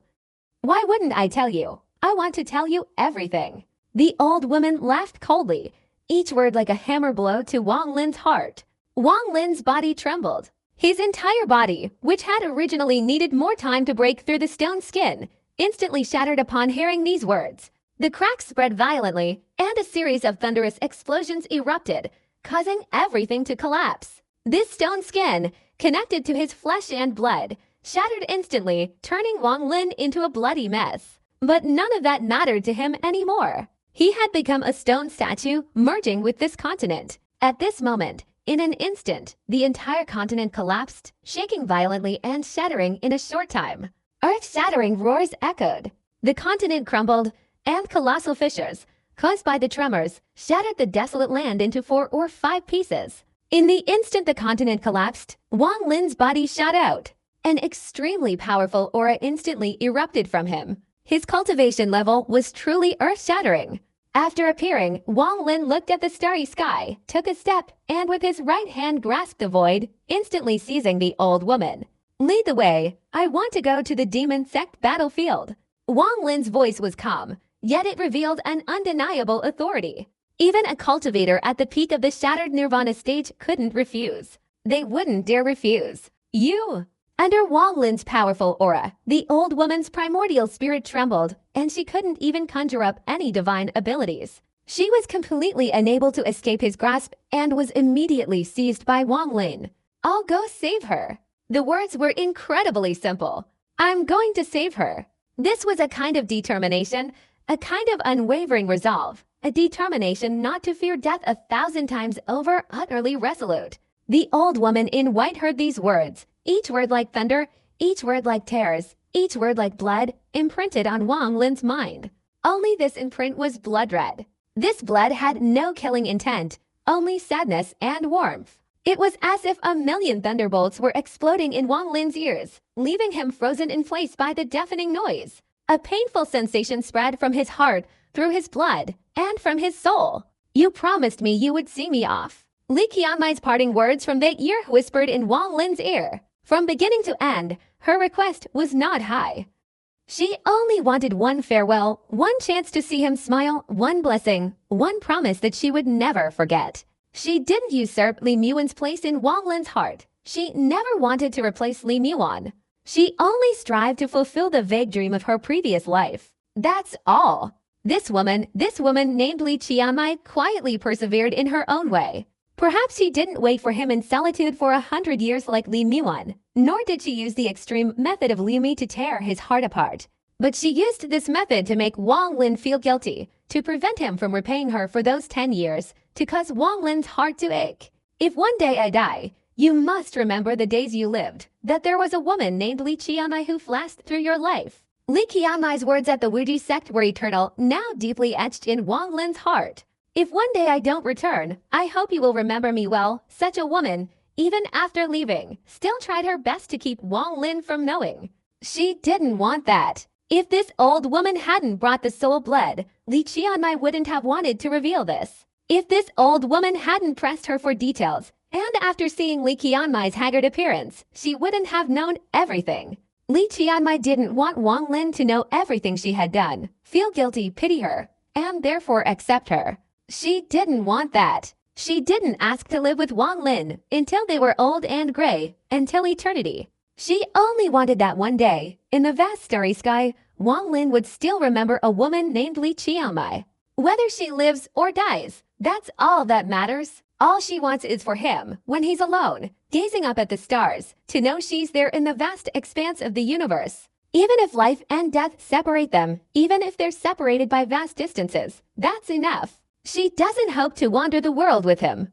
Why wouldn't I tell you? I want to tell you everything. The old woman laughed coldly, each word like a hammer blow to Wang Lin's heart. Wang Lin's body trembled. His entire body, which had originally needed more time to break through the stone skin, instantly shattered upon hearing these words. The cracks spread violently, and a series of thunderous explosions erupted, causing everything to collapse. This stone skin, connected to his flesh and blood, shattered instantly, turning Wang Lin into a bloody mess. But none of that mattered to him anymore. He had become a stone statue, merging with this continent. At this moment, in an instant, the entire continent collapsed, shaking violently and shattering in a short time. Earth-shattering roars echoed. The continent crumbled, and colossal fissures, caused by the tremors, shattered the desolate land into 4 or 5 pieces. In the instant the continent collapsed, Wang Lin's body shot out. An extremely powerful aura instantly erupted from him. His cultivation level was truly earth-shattering. After appearing, Wang Lin looked at the starry sky, took a step, and with his right hand grasped the void, instantly seizing the old woman. Lead the way. I want to go to the demon sect battlefield. Wang Lin's voice was calm, yet it revealed an undeniable authority. Even a cultivator at the peak of the shattered nirvana stage couldn't refuse. They wouldn't dare refuse. You! Under Wang Lin's powerful aura, the old woman's primordial spirit trembled, and she couldn't even conjure up any divine abilities. She was completely unable to escape his grasp and was immediately seized by Wang Lin. I'll go save her. The words were incredibly simple. I'm going to save her. This was a kind of determination, a kind of unwavering resolve, a determination not to fear death 1,000 times over, utterly resolute. The old woman in white heard these words, each word like thunder, each word like tears, each word like blood, imprinted on Wang Lin's mind. Only this imprint was blood red. This blood had no killing intent, only sadness and warmth. It was as if a million thunderbolts were exploding in Wang Lin's ears, leaving him frozen in place by the deafening noise. A painful sensation spread from his heart, through his blood, and from his soul. You promised me you would see me off. Li Qianmai's parting words from the ear whispered in Wang Lin's ear. From beginning to end, her request was not high. She only wanted one farewell, one chance to see him smile, one blessing, one promise that she would never forget. She didn't usurp Li Muan's place in Wang Lin's heart. She never wanted to replace Li Muan. She only strived to fulfill the vague dream of her previous life. That's all. This woman named Li Qianmai quietly persevered in her own way. Perhaps she didn't wait for him in solitude for 100 years like Li Muan, nor did she use the extreme method of Liu Mi to tear his heart apart. But she used this method to make Wang Lin feel guilty, to prevent him from repaying her for those 10 years, to cause Wang Lin's heart to ache. If one day I die, you must remember the days you lived, that there was a woman named Li Qianmai who flashed through your life. Li Qianmai's words at the Wuji sect were eternal, now deeply etched in Wang Lin's heart. If one day I don't return, I hope you will remember me well. Such a woman, even after leaving, still tried her best to keep Wang Lin from knowing. She didn't want that. If this old woman hadn't brought the soul blood, Li Qianmai wouldn't have wanted to reveal this. If this old woman hadn't pressed her for details, and after seeing Li Qianmai's haggard appearance, she wouldn't have known everything. Li Qianmai didn't want Wang Lin to know everything she had done, feel guilty, pity her, and therefore accept her. She didn't want that. She didn't ask to live with Wang Lin until they were old and gray, until eternity. She only wanted that one day, in the vast starry sky, Wang Lin would still remember a woman named Li Qianmai. Whether she lives or dies, that's all that matters. All she wants is for him, when he's alone, gazing up at the stars, to know she's there in the vast expanse of the universe. Even if life and death separate them, even if they're separated by vast distances, that's enough. She doesn't hope to wander the world with him.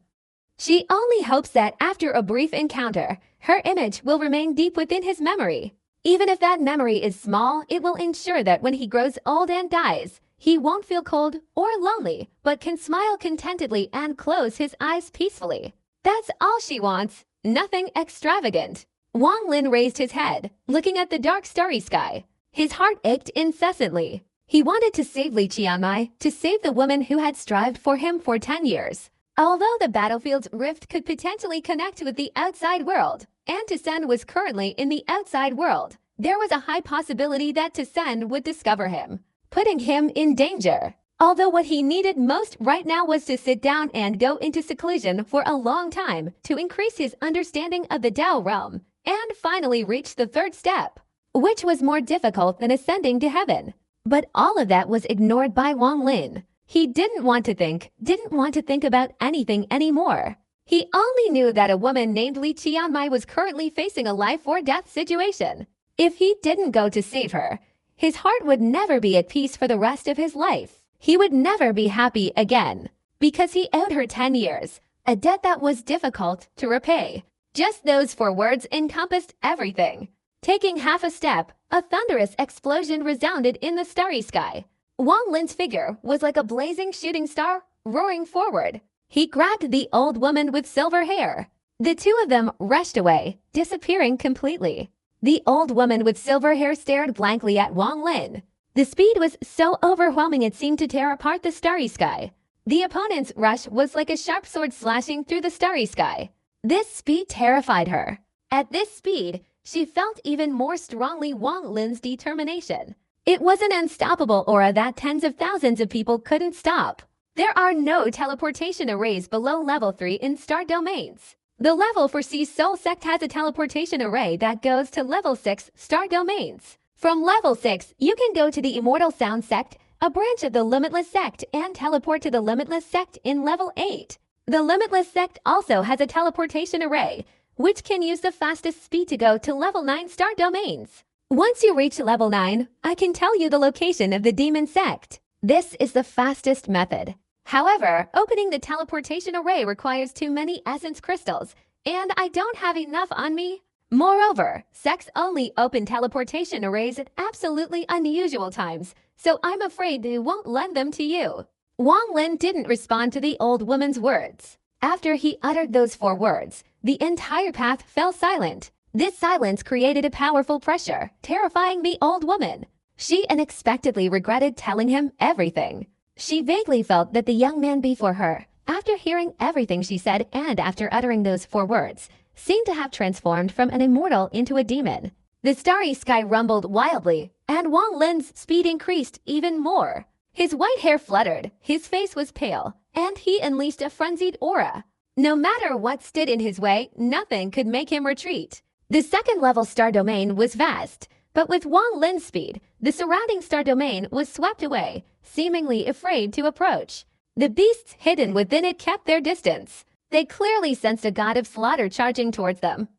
She only hopes that after a brief encounter, her image will remain deep within his memory. Even if that memory is small, it will ensure that when he grows old and dies, he won't feel cold or lonely, but can smile contentedly and close his eyes peacefully. That's all she wants, nothing extravagant. Wang Lin raised his head, looking at the dark starry sky. His heart ached incessantly. He wanted to save Li Qianmai, to save the woman who had strived for him for 10 years. Although the battlefield's rift could potentially connect with the outside world, and Toussaint was currently in the outside world, there was a high possibility that Toussaint would discover him, putting him in danger. Although what he needed most right now was to sit down and go into seclusion for a long time to increase his understanding of the Tao realm, and finally reach the third step, which was more difficult than ascending to heaven. But all of that was ignored by Wang Lin. He didn't want to think about anything anymore. He only knew that a woman named Li Qianmai was currently facing a life or death situation. If he didn't go to save her, his heart would never be at peace for the rest of his life. He would never be happy again, because he owed her 10 years, a debt that was difficult to repay. Just those 4 words encompassed everything. Taking half a step, a thunderous explosion resounded in the starry sky. Wang Lin's figure was like a blazing shooting star, roaring forward. He grabbed the old woman with silver hair. The two of them rushed away, disappearing completely. The old woman with silver hair stared blankly at Wang Lin. The speed was so overwhelming it seemed to tear apart the starry sky. The opponent's rush was like a sharp sword slashing through the starry sky. This speed terrified her. At this speed, she felt even more strongly Wang Lin's determination. It was an unstoppable aura that tens of thousands of people couldn't stop. There are no teleportation arrays below level 3 in star domains. The level for Sea Soul Sect has a teleportation array that goes to level 6 star domains. From level 6, you can go to the Immortal Sound Sect, a branch of the Limitless Sect, and teleport to the Limitless Sect in level 8. The Limitless Sect also has a teleportation array, which can use the fastest speed to go to level 9 star domains. Once you reach level 9, I can tell you the location of the Demon Sect. This is the fastest method. However, opening the teleportation array requires too many essence crystals, and I don't have enough on me. Moreover, sects only open teleportation arrays at absolutely unusual times, so I'm afraid they won't lend them to you. Wang Lin didn't respond to the old woman's words. After he uttered those 4 words, the entire path fell silent. This silence created a powerful pressure, terrifying the old woman. She unexpectedly regretted telling him everything. She vaguely felt that the young man before her, after hearing everything she said and after uttering those 4 words, seemed to have transformed from an immortal into a demon. The starry sky rumbled wildly, and Wang Lin's speed increased even more. His white hair fluttered, his face was pale, and he unleashed a frenzied aura. No matter what stood in his way, nothing could make him retreat. The second-level star domain was vast, but with Wang Lin's speed, the surrounding star domain was swept away, seemingly afraid to approach. The beasts hidden within it kept their distance. They clearly sensed a god of slaughter charging towards them.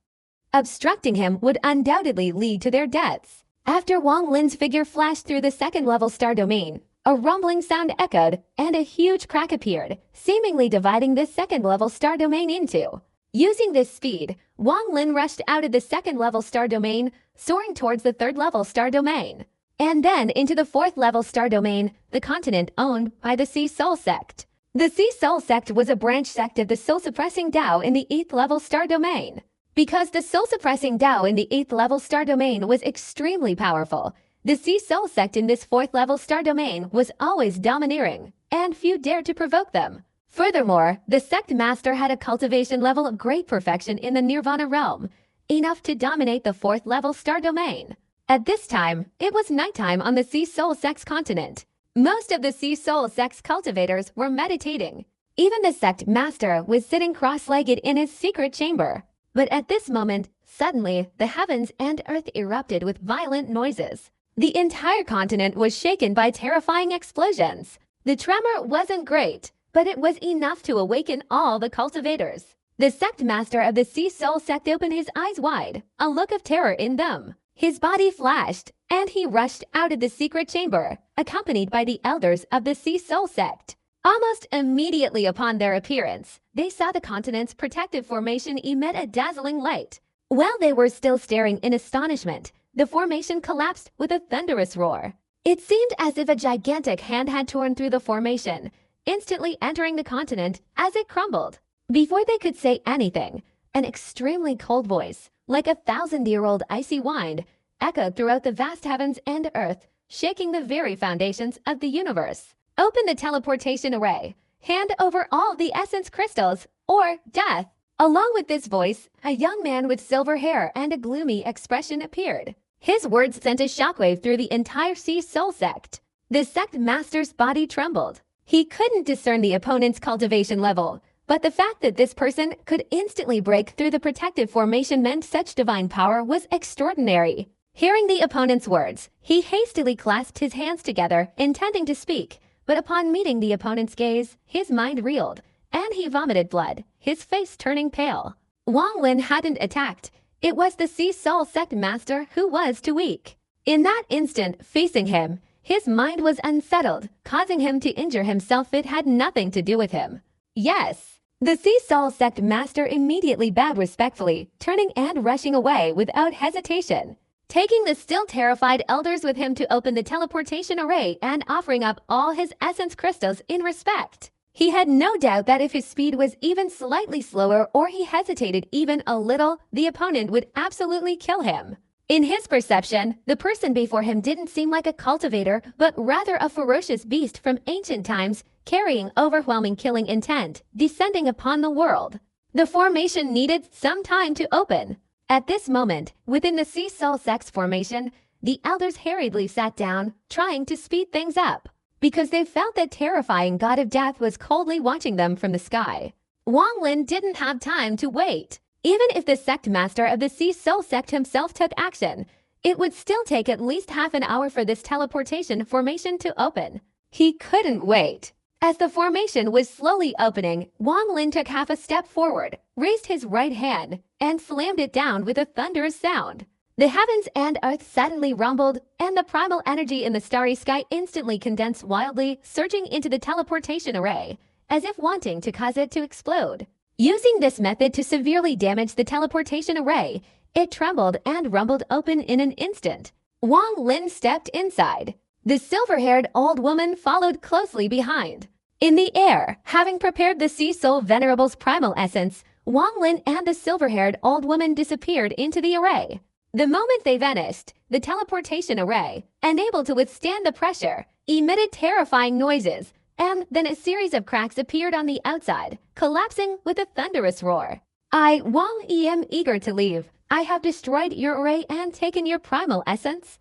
Obstructing him would undoubtedly lead to their deaths. After Wang Lin's figure flashed through the second-level star domain, a rumbling sound echoed, and a huge crack appeared, seemingly dividing the second-level star domain in 2. Using this speed, Wang Lin rushed out of the second-level star domain, soaring towards the third-level star domain, and then into the fourth-level star domain, the continent owned by the Sea Soul Sect. The Sea Soul Sect was a branch sect of the soul-suppressing Tao in the 8th-level star domain. Because the soul-suppressing Tao in the 8th-level star domain was extremely powerful, the Sea Soul Sect in this 4th-level star domain was always domineering, and few dared to provoke them. Furthermore, the sect master had a cultivation level of great perfection in the Nirvana realm, enough to dominate the 4th-level star domain. At this time, it was nighttime on the Sea Soul Sect's continent. Most of the Sea Soul Sect's cultivators were meditating. Even the sect master was sitting cross-legged in his secret chamber. But at this moment, suddenly, the heavens and earth erupted with violent noises. The entire continent was shaken by terrifying explosions. The tremor wasn't great, but it was enough to awaken all the cultivators. The sect master of the Sea Soul sect opened his eyes wide, a look of terror in them. His body flashed, and he rushed out of the secret chamber, accompanied by the elders of the Sea Soul sect. Almost immediately upon their appearance, they saw the continent's protective formation emit a dazzling light. While they were still staring in astonishment, the formation collapsed with a thunderous roar. It seemed as if a gigantic hand had torn through the formation, instantly entering the continent as it crumbled. Before they could say anything, an extremely cold voice, like a 1,000-year-old icy wind, echoed throughout the vast heavens and earth, shaking the very foundations of the universe. Open the teleportation array. Hand over all the essence crystals, or death. Along with this voice, a young man with silver hair and a gloomy expression appeared. His words sent a shockwave through the entire Sea Soul sect. The sect master's body trembled. He couldn't discern the opponent's cultivation level, but the fact that this person could instantly break through the protective formation meant such divine power was extraordinary. Hearing the opponent's words, he hastily clasped his hands together, intending to speak, but upon meeting the opponent's gaze, his mind reeled, and he vomited blood, his face turning pale. Wang Lin hadn't attacked. It was the Sea Soul sect master who was too weak. In that instant, facing him, his mind was unsettled, causing him to injure himself. It had nothing to do with him. Yes. The Sea Soul sect master immediately bowed respectfully, turning and rushing away without hesitation, taking the still terrified elders with him to open the teleportation array and offering up all his essence crystals in respect. He had no doubt that if his speed was even slightly slower or he hesitated even a little, the opponent would absolutely kill him. In his perception, the person before him didn't seem like a cultivator, but rather a ferocious beast from ancient times, carrying overwhelming killing intent, descending upon the world. The formation needed some time to open. At this moment, within the Sea Soul sect's formation, the elders hurriedly sat down, trying to speed things up, because they felt that terrifying god of death was coldly watching them from the sky. Wang Lin didn't have time to wait. Even if the sect master of the Sea Soul sect himself took action, it would still take at least half an hour for this teleportation formation to open. He couldn't wait. As the formation was slowly opening, Wang Lin took half a step forward, raised his right hand, and slammed it down with a thunderous sound. The heavens and earth suddenly rumbled, and the primal energy in the starry sky instantly condensed wildly, surging into the teleportation array, as if wanting to cause it to explode. Using this method to severely damage the teleportation array, it trembled and rumbled open in an instant. Wang Lin stepped inside. The silver-haired old woman followed closely behind. In the air, having prepared the Sea Soul Venerable's primal essence, Wang Lin and the silver-haired old woman disappeared into the array. The moment they vanished, the teleportation array, unable to withstand the pressure, emitted terrifying noises, and then a series of cracks appeared on the outside, collapsing with a thunderous roar. I, Wang Yi, am eager to leave. I have destroyed your array and taken your primal essence.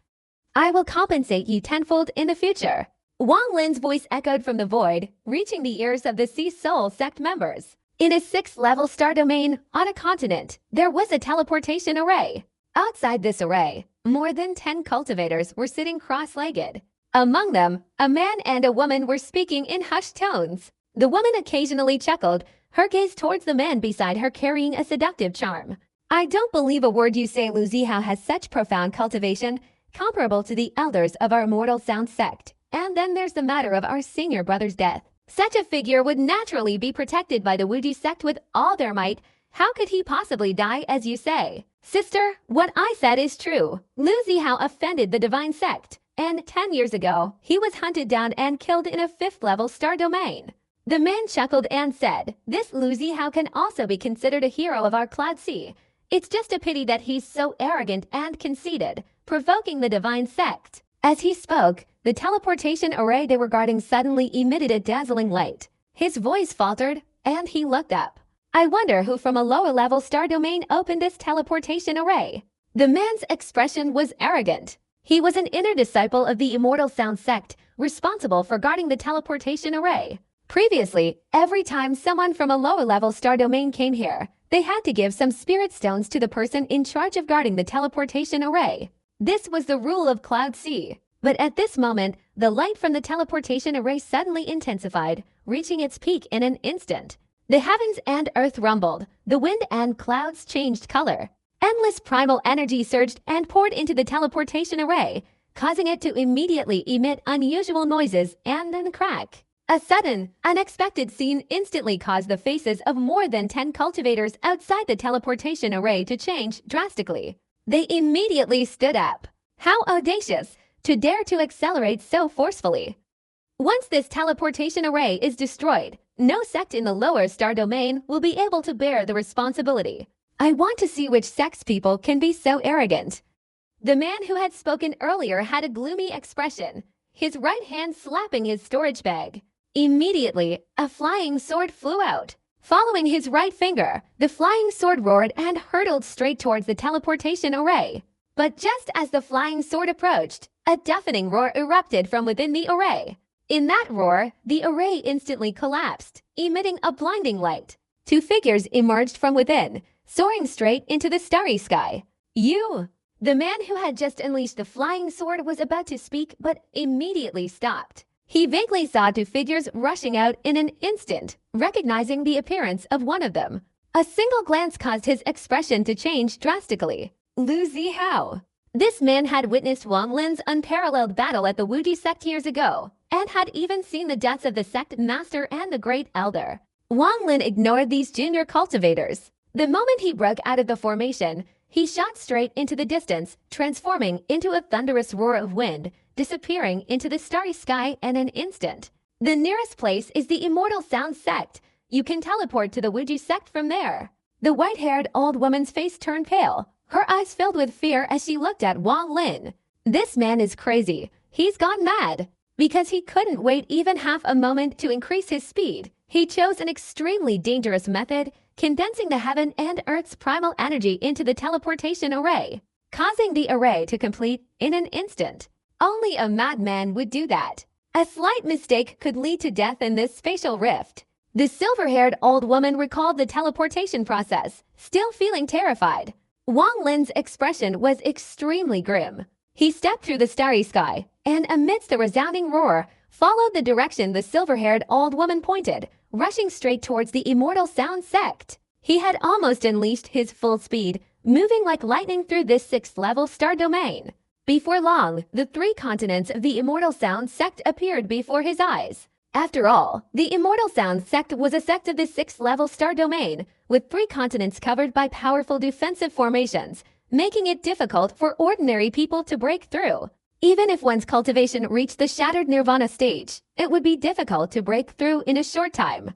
I will compensate you tenfold in the future. Wang Lin's voice echoed from the void, reaching the ears of the Sea Soul sect members. In a 6th-level star domain on a continent, there was a teleportation array. Outside this array, more than 10 cultivators were sitting cross-legged. Among them, a man and a woman were speaking in hushed tones. The woman occasionally chuckled, her gaze towards the man beside her carrying a seductive charm. I don't believe a word you say. Lu Zihao has such profound cultivation, comparable to the elders of our Immortal Sound sect. And then there's the matter of our senior brother's death. Such a figure would naturally be protected by the Wuji sect with all their might. How could he possibly die, as you say? Sister, what I said is true. Lu Zihao offended the divine sect, and 10 years ago, he was hunted down and killed in a 5th-level star domain. The man chuckled and said, this Lu Zihao can also be considered a hero of our Cloud Sea. It's just a pity that he's so arrogant and conceited, provoking the divine sect. As he spoke, the teleportation array they were guarding suddenly emitted a dazzling light. His voice faltered, and he looked up. I wonder who from a lower-level star domain opened this teleportation array. The man's expression was arrogant. He was an inner disciple of the Immortal Sound sect, responsible for guarding the teleportation array. Previously, every time someone from a lower-level star domain came here, they had to give some spirit stones to the person in charge of guarding the teleportation array. This was the rule of Cloud C. But at this moment, the light from the teleportation array suddenly intensified, reaching its peak in an instant. The heavens and earth rumbled, the wind and clouds changed color. Endless primal energy surged and poured into the teleportation array, causing it to immediately emit unusual noises and then crack. A sudden, unexpected scene instantly caused the faces of more than 10 cultivators outside the teleportation array to change drastically. They immediately stood up. How audacious, to dare to accelerate so forcefully! Once this teleportation array is destroyed, no sect in the lower star domain will be able to bear the responsibility. I want to see which sect's people can be so arrogant. The man who had spoken earlier had a gloomy expression, his right hand slapping his storage bag. Immediately, a flying sword flew out. Following his right finger, the flying sword roared and hurtled straight towards the teleportation array. But just as the flying sword approached, a deafening roar erupted from within the array. In that roar, the array instantly collapsed, emitting a blinding light. Two figures emerged from within, soaring straight into the starry sky. "You!" The man who had just unleashed the flying sword was about to speak but immediately stopped. He vaguely saw two figures rushing out in an instant, recognizing the appearance of one of them. A single glance caused his expression to change drastically. Lu Zihao. This man had witnessed Wang Lin's unparalleled battle at the Wuji sect years ago, and had even seen the deaths of the sect master and the great elder. Wang Lin ignored these junior cultivators. The moment he broke out of the formation, he shot straight into the distance, transforming into a thunderous roar of wind, disappearing into the starry sky in an instant. The nearest place is the Immortal Sound sect. You can teleport to the Wuji sect from there. The white-haired old woman's face turned pale. Her eyes filled with fear as she looked at Wang Lin. This man is crazy. He's gone mad. Because he couldn't wait even half a moment to increase his speed, he chose an extremely dangerous method, condensing the heaven and earth's primal energy into the teleportation array, causing the array to complete in an instant. Only a madman would do that. A slight mistake could lead to death in this spatial rift. The silver-haired old woman recalled the teleportation process, still feeling terrified. Wang Lin's expression was extremely grim. He stepped through the starry sky, and amidst the resounding roar, followed the direction the silver-haired old woman pointed, rushing straight towards the Immortal Sound sect. He had almost unleashed his full speed, moving like lightning through this 6th-level star domain. Before long, the 3 continents of the Immortal Sound sect appeared before his eyes. After all, the Immortal Sound sect was a sect of the 6th-level star domain, with 3 continents covered by powerful defensive formations, making it difficult for ordinary people to break through. Even if one's cultivation reached the Shattered Nirvana stage, it would be difficult to break through in a short time.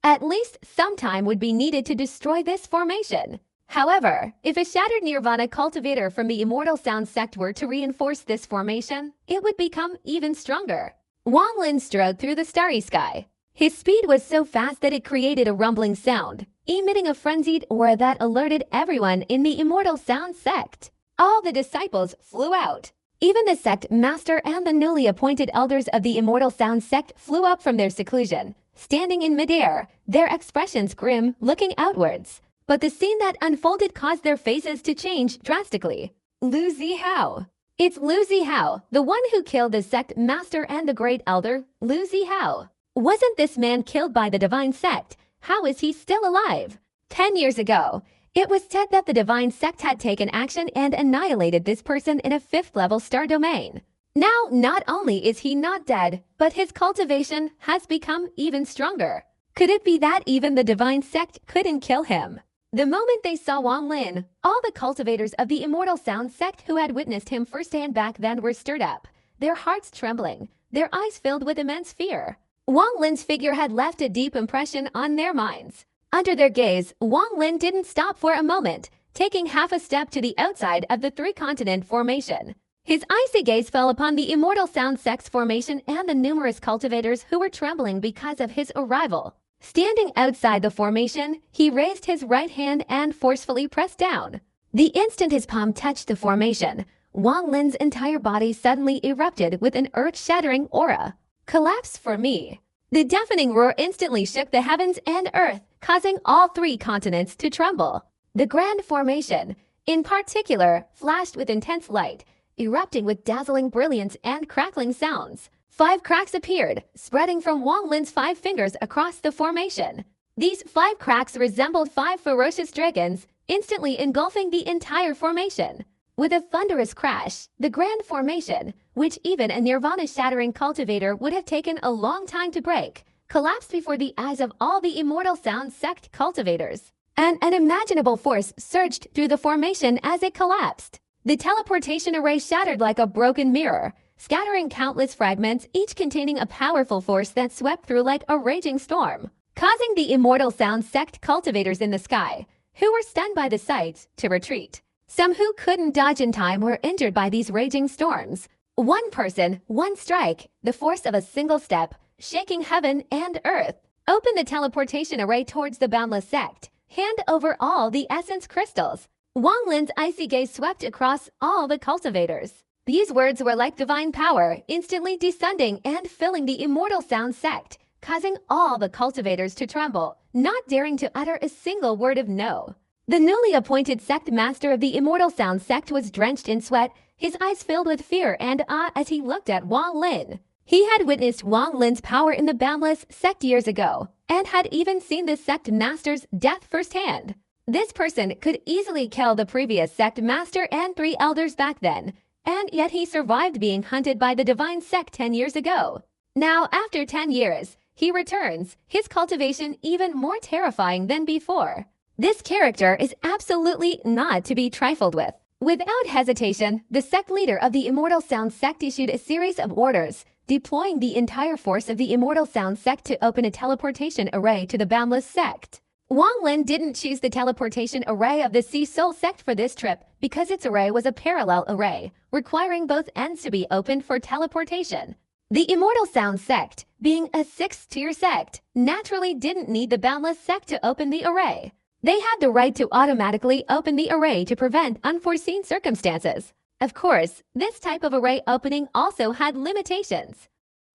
At least some time would be needed to destroy this formation. However, if a Shattered Nirvana cultivator from the Immortal Sound sect were to reinforce this formation, it would become even stronger. Wang Lin strode through the starry sky. His speed was so fast that it created a rumbling sound, emitting a frenzied aura that alerted everyone in the Immortal Sound sect. All the disciples flew out. Even the sect master and the newly appointed elders of the Immortal Sound sect flew up from their seclusion, standing in midair, their expressions grim, looking outwards. But the scene that unfolded caused their faces to change drastically. Lu Zihao. It's Lu Zihao, the one who killed the sect master and the great elder, Lu Zihao. Wasn't this man killed by the divine sect? How is he still alive? 10 years ago, it was said that the divine sect had taken action and annihilated this person in a 5th-level star domain. Now, not only is he not dead, but his cultivation has become even stronger. Could it be that even the divine sect couldn't kill him? The moment they saw Wang Lin, all the cultivators of the Immortal Sound sect who had witnessed him firsthand back then were stirred up, their hearts trembling, their eyes filled with immense fear. Wang Lin's figure had left a deep impression on their minds. Under their gaze, Wang Lin didn't stop for a moment, taking half a step to the outside of the 3-continent formation. His icy gaze fell upon the Immortal Sound sect's formation and the numerous cultivators who were trembling because of his arrival. Standing outside the formation, he raised his right hand and forcefully pressed down. The instant his palm touched the formation, Wang Lin's entire body suddenly erupted with an earth-shattering aura. Collapse for me. The deafening roar instantly shook the heavens and earth, causing all 3 continents to tremble. The grand formation, in particular, flashed with intense light, erupting with dazzling brilliance and crackling sounds. 5 cracks appeared, spreading from Wang Lin's 5 fingers across the formation. These 5 cracks resembled 5 ferocious dragons, instantly engulfing the entire formation. With a thunderous crash, the grand formation, which even a nirvana-shattering cultivator would have taken a long time to break, collapsed before the eyes of all the Immortal Sound Sect cultivators. An unimaginable force surged through the formation as it collapsed. The teleportation array shattered like a broken mirror, scattering countless fragments, each containing a powerful force that swept through like a raging storm, causing the Immortal Sound Sect cultivators in the sky, who were stunned by the sight, to retreat. Some who couldn't dodge in time were injured by these raging storms. One person, one strike, the force of a single step, shaking heaven and earth, opened the teleportation array towards the Boundless Sect. Hand over all the essence crystals. Wang Lin's icy gaze swept across all the cultivators. These words were like divine power, instantly descending and filling the Immortal Sound Sect, causing all the cultivators to tremble, not daring to utter a single word of no. The newly appointed sect master of the Immortal Sound Sect was drenched in sweat, his eyes filled with fear and awe as he looked at Wang Lin. He had witnessed Wang Lin's power in the Boundless Sect years ago, and had even seen the sect master's death firsthand. This person could easily kill the previous sect master and 3 elders back then, and yet he survived being hunted by the divine sect 10 years ago. Now, after 10 years, he returns, his cultivation even more terrifying than before. This character is absolutely not to be trifled with. Without hesitation, the sect leader of the Immortal Sound Sect issued a series of orders, deploying the entire force of the Immortal Sound Sect to open a teleportation array to the Boundless Sect. Wang Lin didn't choose the teleportation array of the Sea Soul Sect for this trip because its array was a parallel array, requiring both ends to be opened for teleportation. The Immortal Sound Sect, being a 6th-tier sect, naturally didn't need the Boundless Sect to open the array. They had the right to automatically open the array to prevent unforeseen circumstances. Of course, this type of array opening also had limitations.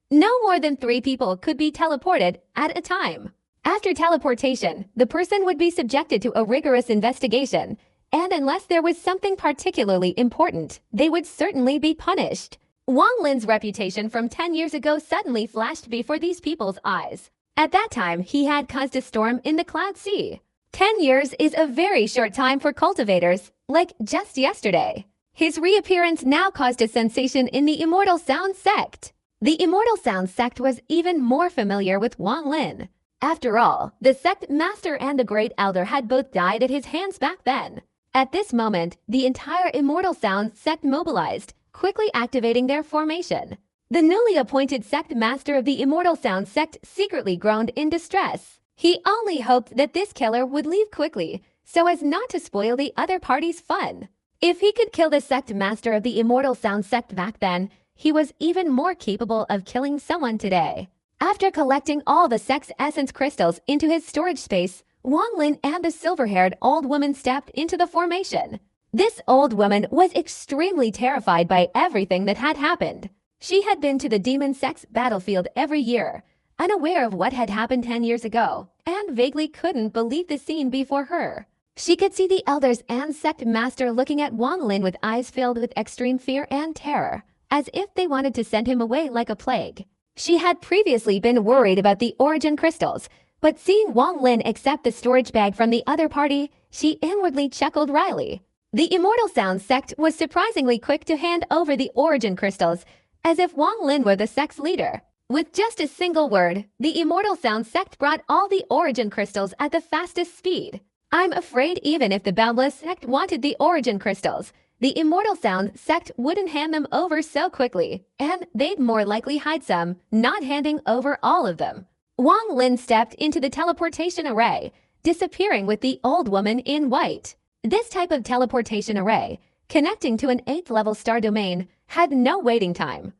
No more than 3 people could be teleported at a time. After teleportation, the person would be subjected to a rigorous investigation, and unless there was something particularly important, they would certainly be punished. Wang Lin's reputation from 10 years ago suddenly flashed before these people's eyes. At that time, he had caused a storm in the Cloud Sea. 10 years is a very short time for cultivators, like just yesterday. His reappearance now caused a sensation in the Immortal Sound Sect. The Immortal Sound Sect was even more familiar with Wang Lin. After all, the sect master and the Great Elder had both died at his hands back then. At this moment, the entire Immortal Sound Sect mobilized, quickly activating their formation. The newly appointed sect master of the Immortal Sound Sect secretly groaned in distress. He only hoped that this killer would leave quickly, so as not to spoil the other party's fun. If he could kill the sect master of the Immortal Sound Sect back then, he was even more capable of killing someone today. After collecting all the sect's essence crystals into his storage space, Wang Lin and the silver-haired old woman stepped into the formation. This old woman was extremely terrified by everything that had happened. She had been to the demon sect's battlefield every year, unaware of what had happened 10 years ago, and vaguely couldn't believe the scene before her. She could see the elders and sect master looking at Wang Lin with eyes filled with extreme fear and terror, as if they wanted to send him away like a plague. She had previously been worried about the origin crystals, but seeing Wang Lin accept the storage bag from the other party, she inwardly chuckled wryly. The Immortal Sound Sect was surprisingly quick to hand over the origin crystals, as if Wang Lin were the sect's leader. With just a single word, the Immortal Sound Sect brought all the origin crystals at the fastest speed. I'm afraid even if the Boundless Sect wanted the origin crystals, the Immortal Sound Sect wouldn't hand them over so quickly, and they'd more likely hide some, not handing over all of them. Wang Lin stepped into the teleportation array, disappearing with the old woman in white. This type of teleportation array, connecting to an 8th-level star domain, had no waiting time.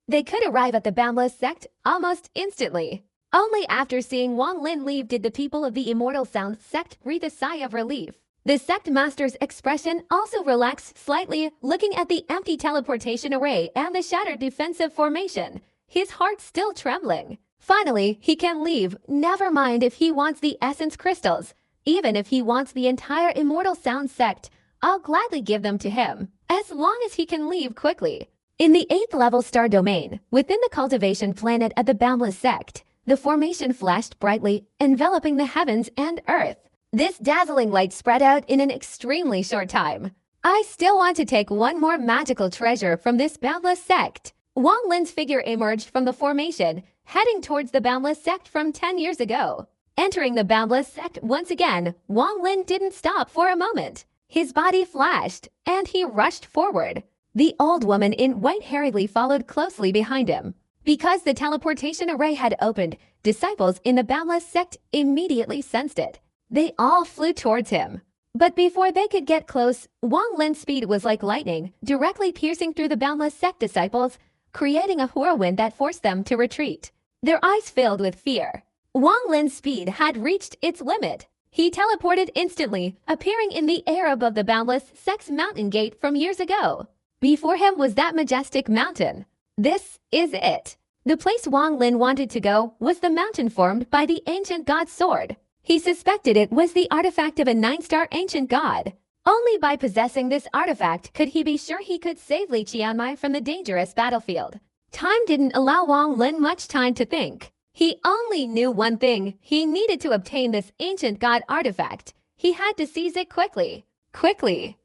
They could arrive at the Boundless Sect almost instantly. Only after seeing Wang Lin leave did the people of the Immortal Sound Sect breathe a sigh of relief. The sect master's expression also relaxed slightly, looking at the empty teleportation array and the shattered defensive formation, his heart still trembling. Finally, he can leave, never mind if he wants the essence crystals. Even if he wants the entire Immortal Sound Sect, I'll gladly give them to him, as long as he can leave quickly. In the 8th level star domain, within the cultivation planet of the Boundless Sect, the formation flashed brightly, enveloping the heavens and earth. This dazzling light spread out in an extremely short time. I still want to take one more magical treasure from this Boundless Sect. Wang Lin's figure emerged from the formation, heading towards the Boundless Sect from 10 years ago. Entering the Boundless Sect once again, Wang Lin didn't stop for a moment. His body flashed, and he rushed forward. The old woman in white hurriedly followed closely behind him. Because the teleportation array had opened, disciples in the Boundless Sect immediately sensed it. They all flew towards him. But before they could get close, Wang Lin's speed was like lightning, directly piercing through the Boundless Sect disciples, creating a whirlwind that forced them to retreat. Their eyes filled with fear. Wang Lin's speed had reached its limit. He teleported instantly, appearing in the air above the Boundless Sect's mountain gate from years ago. Before him was that majestic mountain. This is it. The place Wang Lin wanted to go was the mountain formed by the ancient god's sword. He suspected it was the artifact of a 9-star ancient god. Only by possessing this artifact could he be sure he could save Li Qianmai from the dangerous battlefield. Time didn't allow Wang Lin much time to think. He only knew one thing: he needed to obtain this ancient god artifact. He had to seize it quickly. Quickly.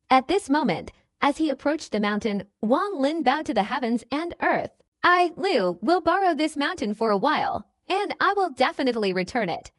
At this moment, as he approached the mountain, Wang Lin bowed to the heavens and earth. I, Liu, will borrow this mountain for a while, and I will definitely return it.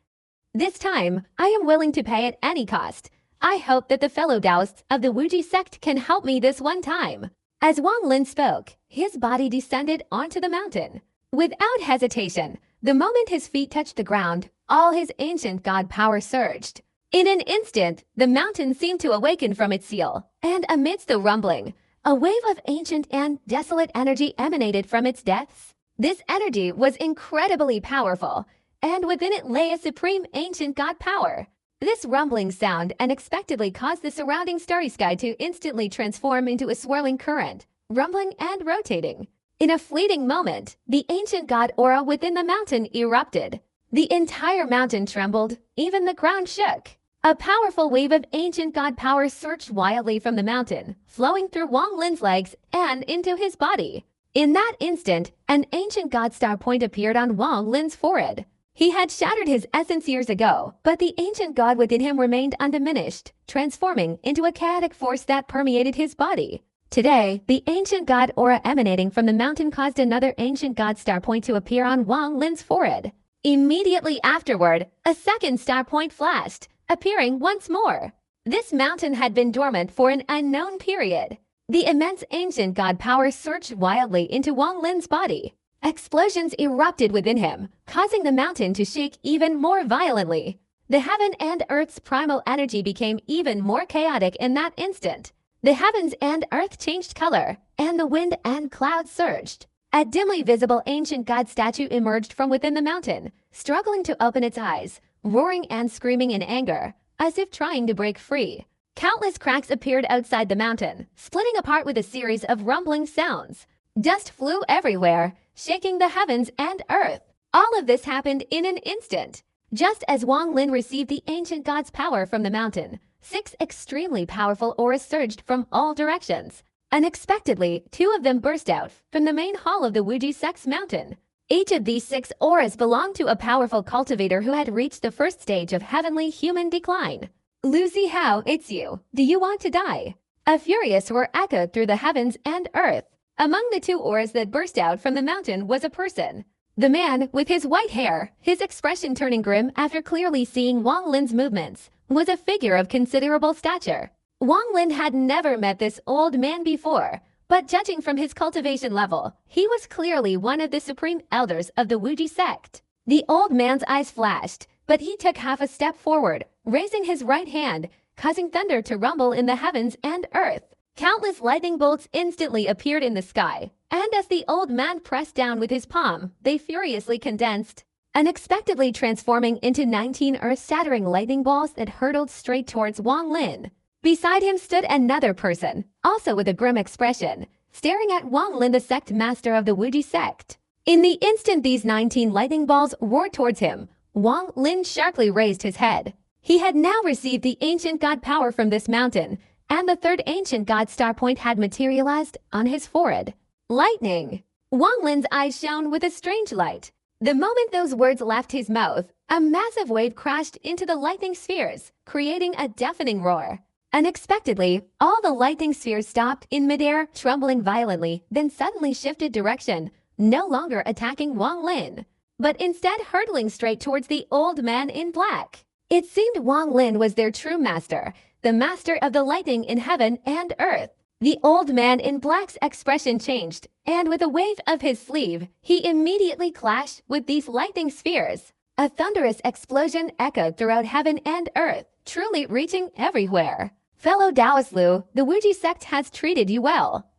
This time, I am willing to pay at any cost. I hope that the fellow Taoists of the Wuji sect can help me this one time. As Wang Lin spoke, his body descended onto the mountain. Without hesitation, the moment his feet touched the ground, all his ancient god power surged. In an instant, the mountain seemed to awaken from its seal, and amidst the rumbling, a wave of ancient and desolate energy emanated from its depths. This energy was incredibly powerful, and within it lay a supreme ancient god power. This rumbling sound unexpectedly caused the surrounding starry sky to instantly transform into a swirling current, rumbling and rotating. In a fleeting moment, the ancient god aura within the mountain erupted. The entire mountain trembled, even the ground shook. A powerful wave of ancient god power surged wildly from the mountain, flowing through Wang Lin's legs and into his body. In that instant, an ancient god star point appeared on Wang Lin's forehead. He had shattered his essence years ago, but the ancient god within him remained undiminished, transforming into a chaotic force that permeated his body. Today, the ancient god aura emanating from the mountain caused another ancient god star point to appear on Wang Lin's forehead. Immediately afterward, a second star point flashed, appearing once more. This mountain had been dormant for an unknown period. The immense ancient god power surged wildly into Wang Lin's body. Explosions erupted within him, causing the mountain to shake even more violently. The heaven and earth's primal energy became even more chaotic in that instant. The heavens and earth changed color, and the wind and clouds surged. A dimly visible ancient god statue emerged from within the mountain, struggling to open its eyes, roaring and screaming in anger, as if trying to break free. Countless cracks appeared outside the mountain, splitting apart with a series of rumbling sounds. Dust flew everywhere, shaking the heavens and earth. All of this happened in an instant. Just as Wang Lin received the ancient god's power from the mountain, 6 extremely powerful auras surged from all directions. Unexpectedly, 2 of them burst out from the main hall of the Wuji Sect's mountain. Each of these 6 auras belonged to a powerful cultivator who had reached the first stage of heavenly human decline. Lucy Hao, it's you. Do you want to die? A furious roar echoed through the heavens and earth. Among the 2 auras that burst out from the mountain was a person. The man, with his white hair, his expression turning grim after clearly seeing Wang Lin's movements, was a figure of considerable stature. Wang Lin had never met this old man before, but judging from his cultivation level, he was clearly one of the supreme elders of the Wuji sect. The old man's eyes flashed, but he took half a step forward, raising his right hand, causing thunder to rumble in the heavens and earth. Countless lightning bolts instantly appeared in the sky, and as the old man pressed down with his palm, they furiously condensed, unexpectedly transforming into 19 earth-shattering lightning balls that hurtled straight towards Wang Lin. Beside him stood another person, also with a grim expression, staring at Wang Lin, the sect master of the Wuji sect. In the instant these 19 lightning balls roared towards him, Wang Lin sharply raised his head. He had now received the ancient god power from this mountain, and the third ancient god star point had materialized on his forehead. Lightning! Wang Lin's eyes shone with a strange light. The moment those words left his mouth, a massive wave crashed into the lightning spheres, creating a deafening roar. Unexpectedly, all the lightning spheres stopped in midair, trembling violently, then suddenly shifted direction, no longer attacking Wang Lin, but instead hurtling straight towards the old man in black. It seemed Wang Lin was their true master, the master of the lightning in heaven and earth. The old man in black's expression changed, and with a wave of his sleeve, he immediately clashed with these lightning spheres. A thunderous explosion echoed throughout heaven and earth, truly reaching everywhere. Fellow Taoist Lu, the Wuji sect has treated you well.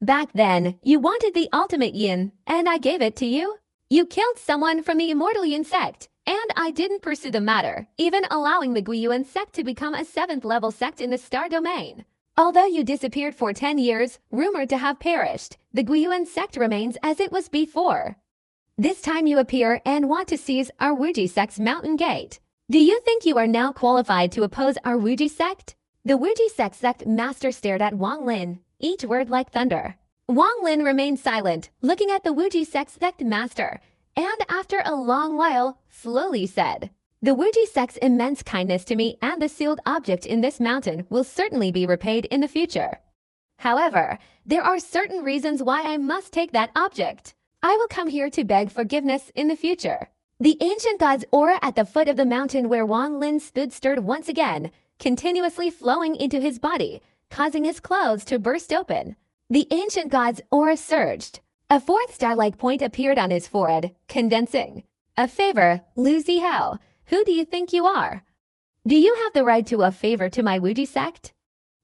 Back then, you wanted the ultimate yin, and I gave it to you. You killed someone from the immortal yin sect, and I didn't pursue the matter, even allowing the Guiyuan sect to become a 7th level sect in the star domain. Although you disappeared for 10 years, rumored to have perished, the Guiyuan sect remains as it was before. This time you appear and want to seize our Wuji sect's mountain gate. Do you think you are now qualified to oppose our Wuji sect? The Wuji sect master stared at Wang Lin, each word like thunder. Wang Lin remained silent, looking at the Wuji sect master, and after a long while, slowly said, "The Wuji sect's immense kindness to me and the sealed object in this mountain will certainly be repaid in the future. However, there are certain reasons why I must take that object. I will come here to beg forgiveness in the future." The ancient god's aura at the foot of the mountain where Wang Lin stood stirred once again, continuously flowing into his body, causing his clothes to burst open. The ancient god's aura surged. A 4th star-like point appeared on his forehead, condensing. "A favor, Lu Zihao. Who do you think you are? Do you have the right to a favor to my Wuji sect?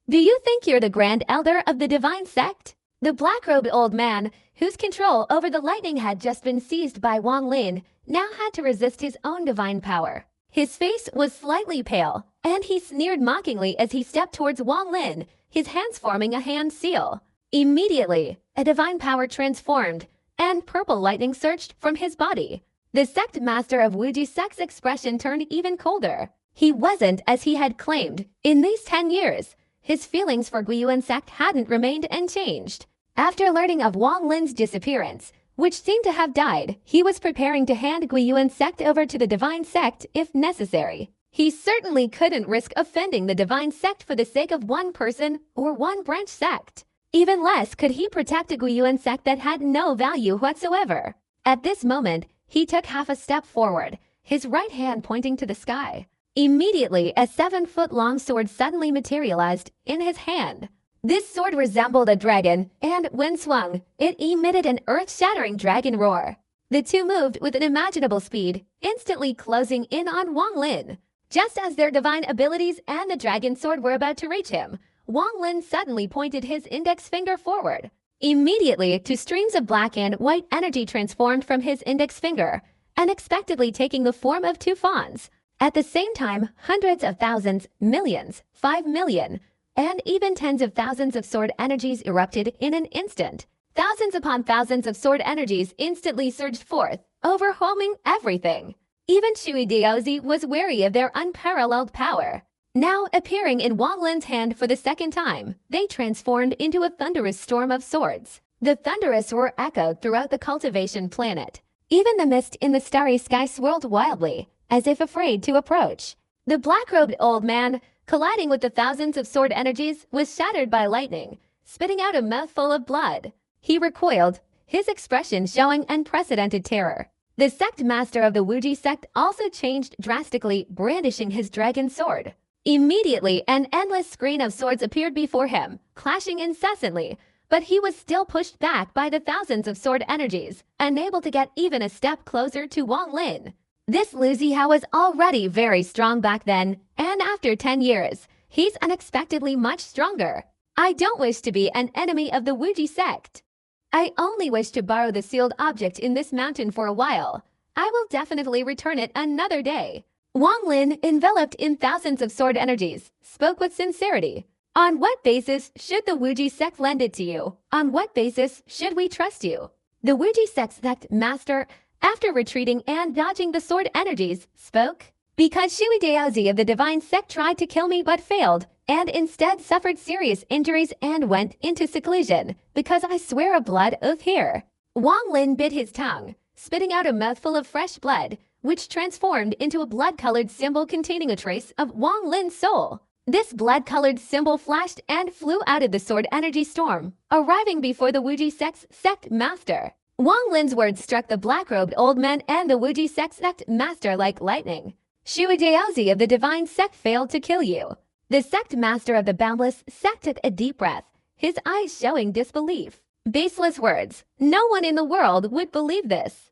Do you think you're the grand elder of the divine sect?" The black-robed old man, whose control over the lightning had just been seized by Wang Lin, now had to resist his own divine power. His face was slightly pale, and he sneered mockingly as he stepped towards Wang Lin, his hands forming a hand seal. Immediately, a divine power transformed, and purple lightning surged from his body. The sect master of Wuji sect's expression turned even colder. He wasn't as he had claimed. In these 10 years, his feelings for Guiyuan sect hadn't remained unchanged. After learning of Wang Lin's disappearance, which seemed to have died, he was preparing to hand Guiyuan sect over to the divine sect if necessary. He certainly couldn't risk offending the divine sect for the sake of one person or one branch sect. Even less could he protect a Guiyuan sect that had no value whatsoever. At this moment, he took half a step forward, his right hand pointing to the sky. Immediately, a 7-foot-long sword suddenly materialized in his hand. This sword resembled a dragon, and when swung, it emitted an earth-shattering dragon roar. The two moved with unimaginable speed, instantly closing in on Wang Lin. Just as their divine abilities and the dragon sword were about to reach him, Wang Lin suddenly pointed his index finger forward. Immediately, two streams of black and white energy transformed from his index finger, unexpectedly taking the form of two fawns. At the same time, hundreds of thousands, millions, 5 million, and even tens of thousands of sword energies erupted in an instant. Thousands upon thousands of sword energies instantly surged forth, overwhelming everything. Even Shui Diaozi was wary of their unparalleled power. Now appearing in Wang Lin's hand for the second time, they transformed into a thunderous storm of swords. The thunderous roar echoed throughout the cultivation planet. Even the mist in the starry sky swirled wildly, as if afraid to approach. The black-robed old man, colliding with the thousands of sword energies, was shattered by lightning, spitting out a mouthful of blood. He recoiled, his expression showing unprecedented terror. The sect master of the Wuji sect also changed drastically, brandishing his dragon sword. Immediately, an endless screen of swords appeared before him, clashing incessantly, but he was still pushed back by the thousands of sword energies, unable to get even a step closer to Wang Lin. This Lu Zihao was already very strong back then, and after 10 years, he's unexpectedly much stronger. I don't wish to be an enemy of the Wuji sect. I only wish to borrow the sealed object in this mountain for a while. I will definitely return it another day. Wang Lin, enveloped in thousands of sword energies, spoke with sincerity. On what basis should the Wuji sect lend it to you? On what basis should we trust you? The Wuji sect master, after retreating and dodging the sword energies, spoke. Because Shui Daozi of the Divine Sect tried to kill me but failed, and instead suffered serious injuries and went into seclusion, because I swear a blood oath here. Wang Lin bit his tongue, spitting out a mouthful of fresh blood, which transformed into a blood-colored symbol containing a trace of Wang Lin's soul. This blood-colored symbol flashed and flew out of the sword energy storm, arriving before the Wuji Sect's sect master. Wang Lin's words struck the black-robed old man and the Wuji Sect's sect master like lightning. Shui Daozi of the Divine Sect failed to kill you. The sect master of the Boundless Sect took a deep breath, his eyes showing disbelief. Baseless words. No one in the world would believe this.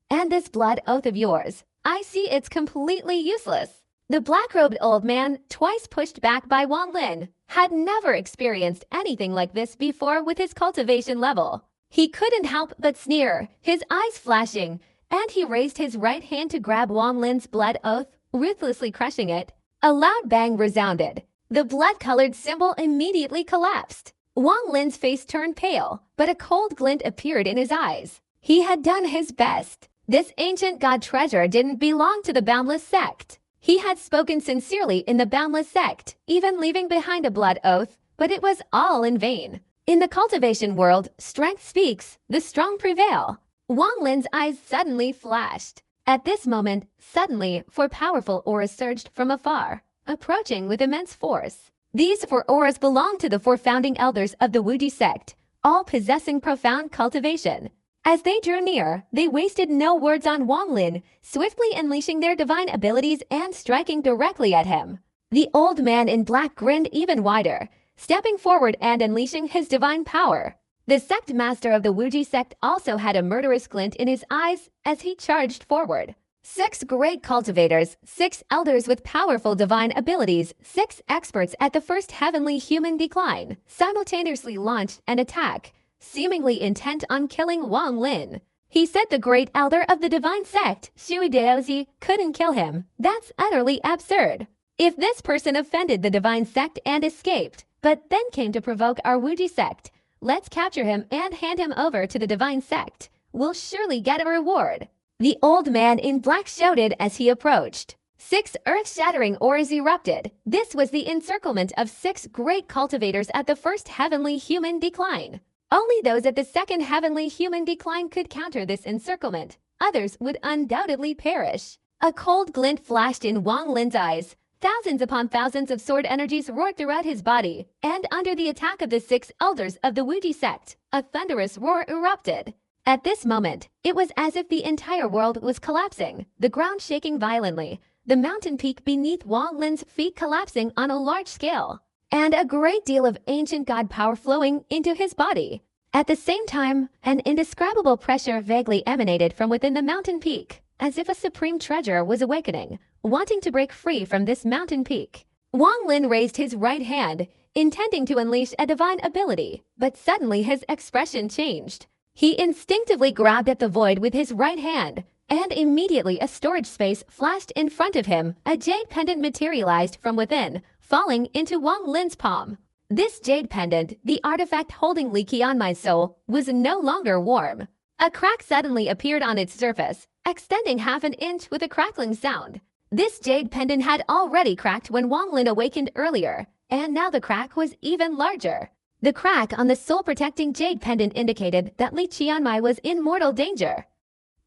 And this blood oath of yours, I see it's completely useless. The black-robed old man, twice pushed back by Wang Lin, had never experienced anything like this before with his cultivation level. He couldn't help but sneer, his eyes flashing, and he raised his right hand to grab Wang Lin's blood oath, ruthlessly crushing it. A loud bang resounded. The blood-colored symbol immediately collapsed. Wang Lin's face turned pale, but a cold glint appeared in his eyes. He had done his best. This ancient god treasure didn't belong to the Boundless Sect. He had spoken sincerely in the Boundless Sect, even leaving behind a blood oath, but it was all in vain. In the cultivation world, strength speaks, the strong prevail. Wang Lin's eyes suddenly flashed. At this moment, suddenly, four powerful auras surged from afar, approaching with immense force. These four auras belonged to the four founding elders of the Wuji Sect, all possessing profound cultivation. As they drew near, they wasted no words on Wang Lin, swiftly unleashing their divine abilities and striking directly at him. The old man in black grinned even wider, stepping forward and unleashing his divine power. The sect master of the Wuji Sect also had a murderous glint in his eyes as he charged forward. 6 great cultivators, 6 elders with powerful divine abilities, 6 experts at the first heavenly human decline, simultaneously launched an attack, seemingly intent on killing Wang Lin. He said the great elder of the Divine Sect, Shui Daozi, couldn't kill him. That's utterly absurd. If this person offended the Divine Sect and escaped, but then came to provoke our Wuji Sect, let's capture him and hand him over to the Divine Sect. We'll surely get a reward. The old man in black shouted as he approached. 6 earth-shattering auras erupted. This was the encirclement of 6 great cultivators at the first heavenly human decline. Only those at the second heavenly human decline could counter this encirclement. Others would undoubtedly perish. A cold glint flashed in Wang Lin's eyes. Thousands upon thousands of sword energies roared throughout his body, and under the attack of the 6 elders of the Wuji Sect, a thunderous roar erupted. At this moment, it was as if the entire world was collapsing, the ground shaking violently, the mountain peak beneath Wang Lin's feet collapsing on a large scale, and a great deal of ancient god power flowing into his body. At the same time, an indescribable pressure vaguely emanated from within the mountain peak, as if a supreme treasure was awakening, wanting to break free from this mountain peak. Wang Lin raised his right hand, intending to unleash a divine ability, but suddenly his expression changed. He instinctively grabbed at the void with his right hand, and immediately a storage space flashed in front of him. A jade pendant materialized from within, falling into Wang Lin's palm. This jade pendant, the artifact holding Li Qianmai's soul, was no longer warm. A crack suddenly appeared on its surface, extending half an inch with a crackling sound. This jade pendant had already cracked when Wang Lin awakened earlier, and now the crack was even larger. The crack on the soul-protecting jade pendant indicated that Li Qianmai was in mortal danger.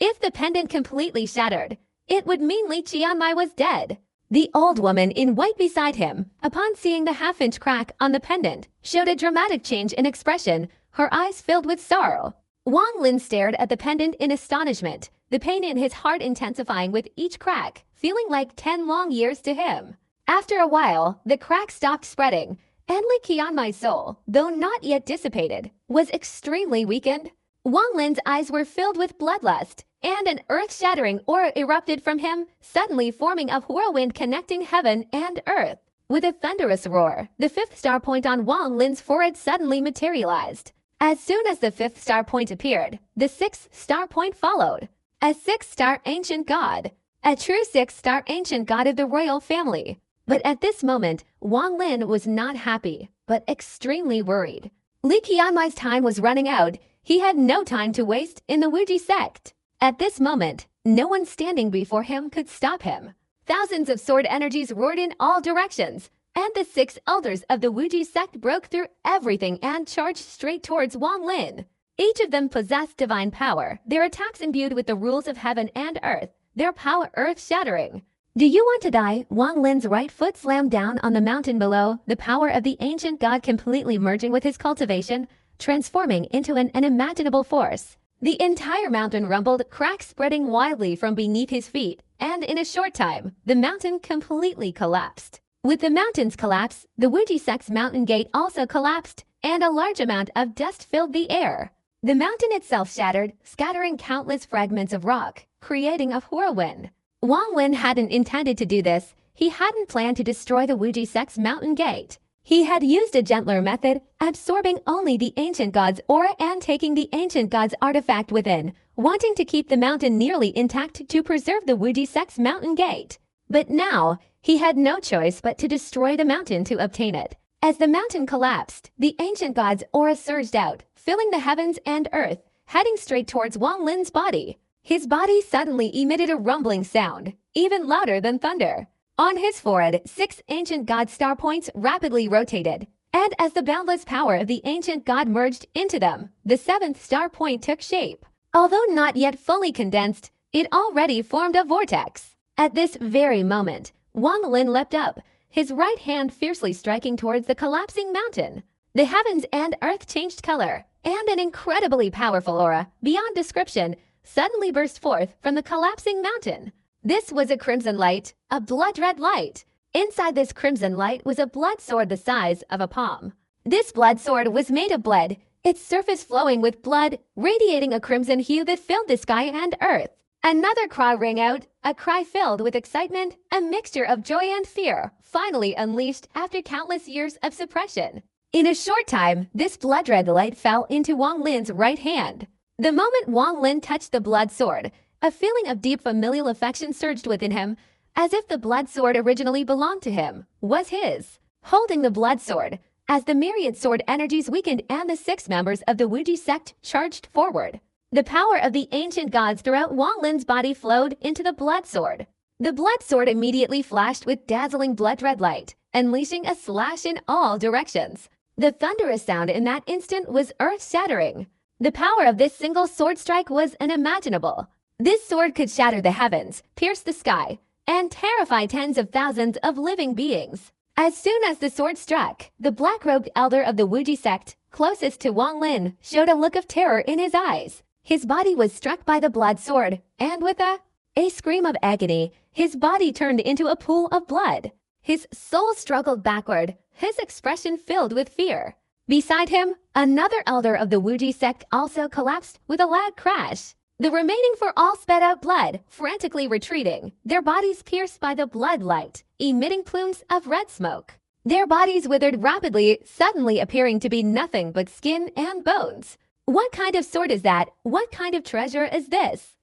If the pendant completely shattered, it would mean Li Qianmai was dead. The old woman in white beside him, upon seeing the half-inch crack on the pendant, showed a dramatic change in expression, her eyes filled with sorrow. Wang Lin stared at the pendant in astonishment, the pain in his heart intensifying with each crack, feeling like 10 long years to him. After a while, the crack stopped spreading, and Li Qianmai's soul, though not yet dissipated, was extremely weakened. Wang Lin's eyes were filled with bloodlust, and an earth-shattering aura erupted from him, suddenly forming a whirlwind connecting heaven and earth. With a thunderous roar, the 5th star point on Wang Lin's forehead suddenly materialized. As soon as the 5th star point appeared, the 6th star point followed. A 6-star ancient god. A true 6-star ancient god of the royal family. But at this moment, Wang Lin was not happy, but extremely worried. Li Qianmai's time was running out. He had no time to waste in the Wuji Sect. At this moment, no one standing before him could stop him. Thousands of sword energies roared in all directions, and the 6 elders of the Wuji sect broke through everything and charged straight towards Wang Lin. Each of them possessed divine power, their attacks imbued with the rules of heaven and earth, their power earth-shattering. Do you want to die? Wang Lin's right foot slammed down on the mountain below, the power of the ancient god completely merging with his cultivation, transforming into an unimaginable force. The entire mountain rumbled, cracks spreading wildly from beneath his feet, and in a short time, the mountain completely collapsed. With the mountain's collapse, the Wuji sect's mountain gate also collapsed, and a large amount of dust filled the air. The mountain itself shattered, scattering countless fragments of rock, creating a whirlwind. Wang Lin hadn't intended to do this. He hadn't planned to destroy the Wuji sect's mountain gate. He had used a gentler method, absorbing only the ancient god's aura and taking the ancient god's artifact within, wanting to keep the mountain nearly intact to preserve the Wuji sect's mountain gate. But now, he had no choice but to destroy the mountain to obtain it. As the mountain collapsed, the ancient god's aura surged out, filling the heavens and earth, heading straight towards Wang Lin's body. His body suddenly emitted a rumbling sound, even louder than thunder. On his forehead, 6 ancient god star points rapidly rotated, and as the boundless power of the ancient god merged into them, the 7th star point took shape. Although not yet fully condensed, it already formed a vortex. At this very moment, Wang Lin leapt up, his right hand fiercely striking towards the collapsing mountain. The heavens and earth changed color, and an incredibly powerful aura, beyond description, suddenly burst forth from the collapsing mountain. This was a crimson light, a blood-red light. Inside this crimson light was a blood sword the size of a palm. This blood sword was made of blood, its surface flowing with blood, radiating a crimson hue that filled the sky and earth. Another cry rang out, a cry filled with excitement, a mixture of joy and fear, finally unleashed after countless years of suppression. In a short time, this blood-red light fell into Wang Lin's right hand. The moment Wang Lin touched the blood sword, a feeling of deep familial affection surged within him, as if the blood sword originally belonged to him, was his. Holding the blood sword, as the myriad sword energies weakened and the 6 members of the Wuji sect charged forward, the power of the ancient gods throughout Wang Lin's body flowed into the blood sword. The blood sword immediately flashed with dazzling blood-red light, unleashing a slash in all directions. The thunderous sound in that instant was earth-shattering. The power of this single sword strike was unimaginable. This sword could shatter the heavens, pierce the sky, and terrify tens of thousands of living beings. As soon as the sword struck, the black-robed elder of the Wuji sect, closest to Wang Lin, showed a look of terror in his eyes. His body was struck by the blood sword, and with a scream of agony, his body turned into a pool of blood. His soul struggled backward, his expression filled with fear. Beside him, another elder of the Wuji sect also collapsed with a loud crash. The remaining 4 all sped out blood, frantically retreating, their bodies pierced by the blood light, emitting plumes of red smoke. Their bodies withered rapidly, suddenly appearing to be nothing but skin and bones. What kind of sword is that? What kind of treasure is this?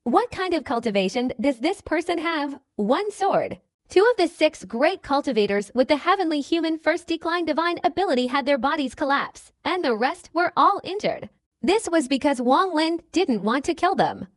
What kind of cultivation does this person have? 1 sword. 2 of the 6 great cultivators with the heavenly human first decline divine ability had their bodies collapse, and the rest were all injured. This was because Wang Lin didn't want to kill them.